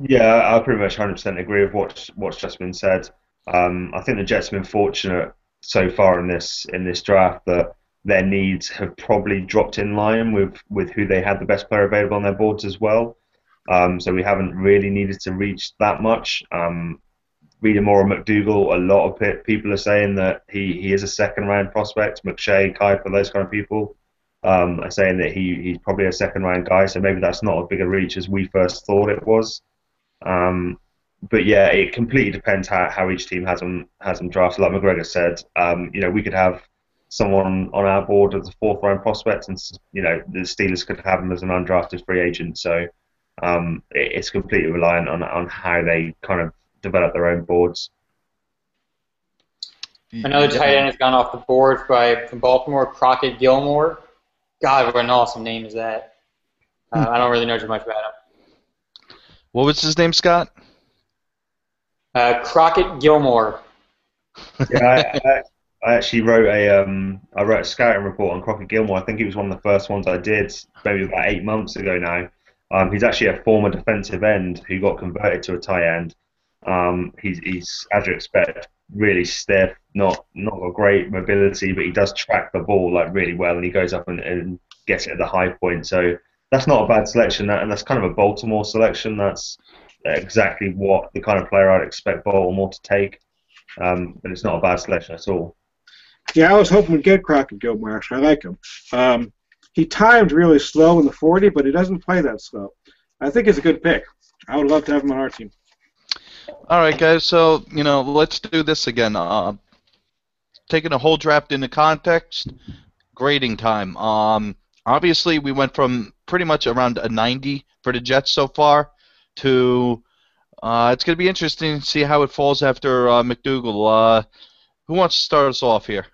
Yeah, I pretty much 100% agree with what's just been said. I think the Jets have been fortunate so far in this draft that their needs have probably dropped in line with who they had the best player available on their boards as well. So we haven't really needed to reach that much. Reading more on McDougal, a lot of people are saying that he is a second-round prospect. McShay, Kuiper, those kind of people are saying that he's probably a second-round guy, so maybe that's not a bigger reach as we first thought it was. But yeah, it completely depends how each team has them drafted. Like McGregor said, we could have someone on our board as a fourth-round prospect, and the Steelers could have him as an undrafted free agent. So it's completely reliant on how they kind of develop their own boards. Another tight end has gone off the board from Baltimore, Crockett Gilmore. God, what an awesome name is that. I don't really know too much about him. What was his name, Scott? Crockett Gilmore. Yeah, I actually wrote a scouting report on Crockett Gilmore. I think it was one of the first ones I did, maybe about 8 months ago now. He's actually a former defensive end who got converted to a tight end. He's, as you expect, really stiff, not got great mobility, but he does track the ball really well, and he goes up and gets it at the high point. So that's not a bad selection, and that's kind of a Baltimore selection. That's exactly what the kind of player I'd expect Baltimore to take. But it's not a bad selection at all. Yeah, I was hoping we'd get Crockett Gilmore, actually. I like him. He timed really slow in the 40, but he doesn't play that slow. I think he's a good pick. I would love to have him on our team. All right, guys, so, let's do this again. Taking a whole draft into context, grading time. Obviously, we went from pretty much around a 90 for the Jets so far to it's going to be interesting to see how it falls after McDougal. Who wants to start us off here?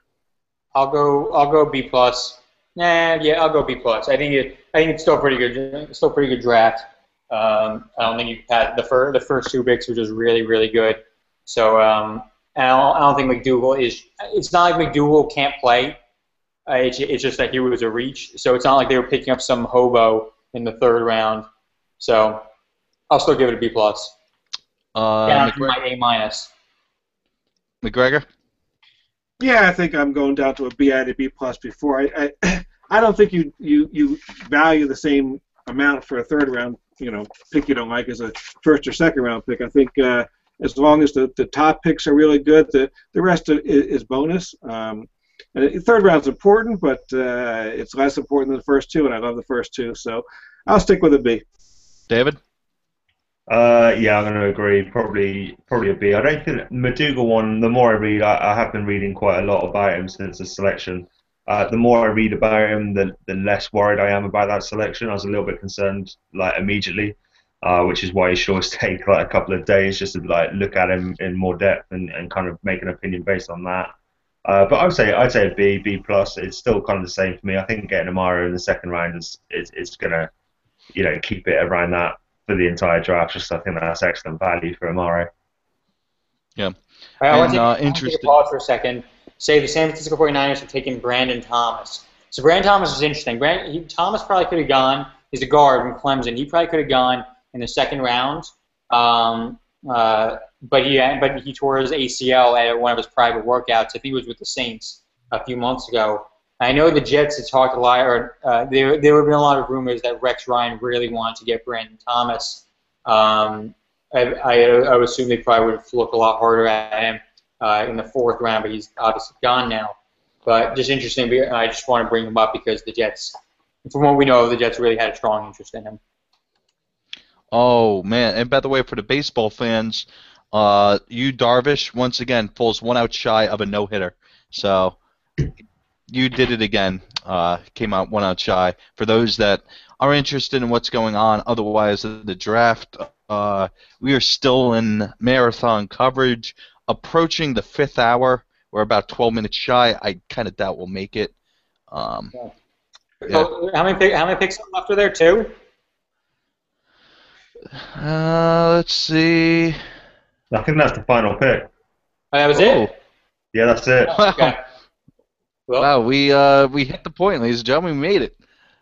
I'll go B plus. I'll go B plus. I think it's still pretty good. It's still a pretty good draft. I don't think you had the first two picks were just really, really good. So and I don't think McDougal is. It's not like McDougal can't play. It's just that he was a reach. So it's not like they were picking up some hobo in the third round. So I'll still give it a B plus. Down from my A minus. McGregor? Yeah, I think I'm going down to a B. I had a B plus before. I don't think you value the same amount for a third round pick you don't like as a first or second round pick. I think as long as the top picks are really good, the rest is bonus. Third round's important, but it's less important than the first two, and I love the first two, so I'll stick with a B. David? Yeah, I'm going to agree. Probably a B. I don't think McDougal one. The more I read, I have been reading quite a lot about him since the selection. The more I read about him, the less worried I am about that selection. I was a little bit concerned, immediately, which is why it sure take a couple of days just to look at him in more depth and kind of make an opinion based on that. But I'd say a B plus. It's still kind of the same for me. I think getting Amaro in the second round is gonna, keep it around that for the entire draft. Just I think that's excellent value for Amaro. Yeah. I want to take a pause for a second. Say the San Francisco 49ers have taken Brandon Thomas. So Brandon Thomas is interesting. Thomas probably could have gone. He's a guard from Clemson. He probably could have gone in the second round. But he tore his ACL at one of his private workouts. If he was with the Saints a few months ago, I know the Jets had talked a lot, or there have been a lot of rumors that Rex Ryan really wanted to get Brandon Thomas. I would assume they probably would have looked a lot harder at him in the 4th round, but he's obviously gone now. But just interesting, I just want to bring him up because the Jets, from what we know, the Jets really had a strong interest in him. Oh, man. And by the way, for the baseball fans, Yu Darvish, once again, falls 1 out shy of a no-hitter. So you did it again. Came out 1 out shy. For those that are interested in what's going on, otherwise the draft, we are still in marathon coverage, approaching the 5th hour. We're about 12 minutes shy. I kind of doubt we'll make it. Yeah. So how many picks are left there? 2? Let's see. I think that's the final pick. Oh, that was it? Yeah, that's it. Wow. Okay. Well, Wow, we hit the point, ladies and gentlemen. We made it.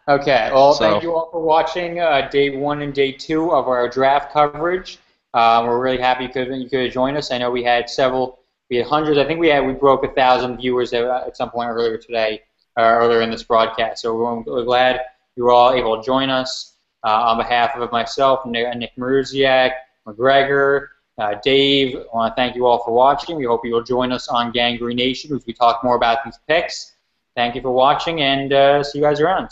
Okay. Well, thank you all for watching day 1 and day 2 of our draft coverage. We're really happy you could join us. I know we had hundreds. I think we broke 1,000 viewers at some point earlier today, earlier in this broadcast. So we're glad you were all able to join us. On behalf of myself, Nick Maruziak, McGregor, Dave, I want to thank you all for watching. We hope you will join us on Gangrene Nation as we talk more about these picks. Thank you for watching, and see you guys around.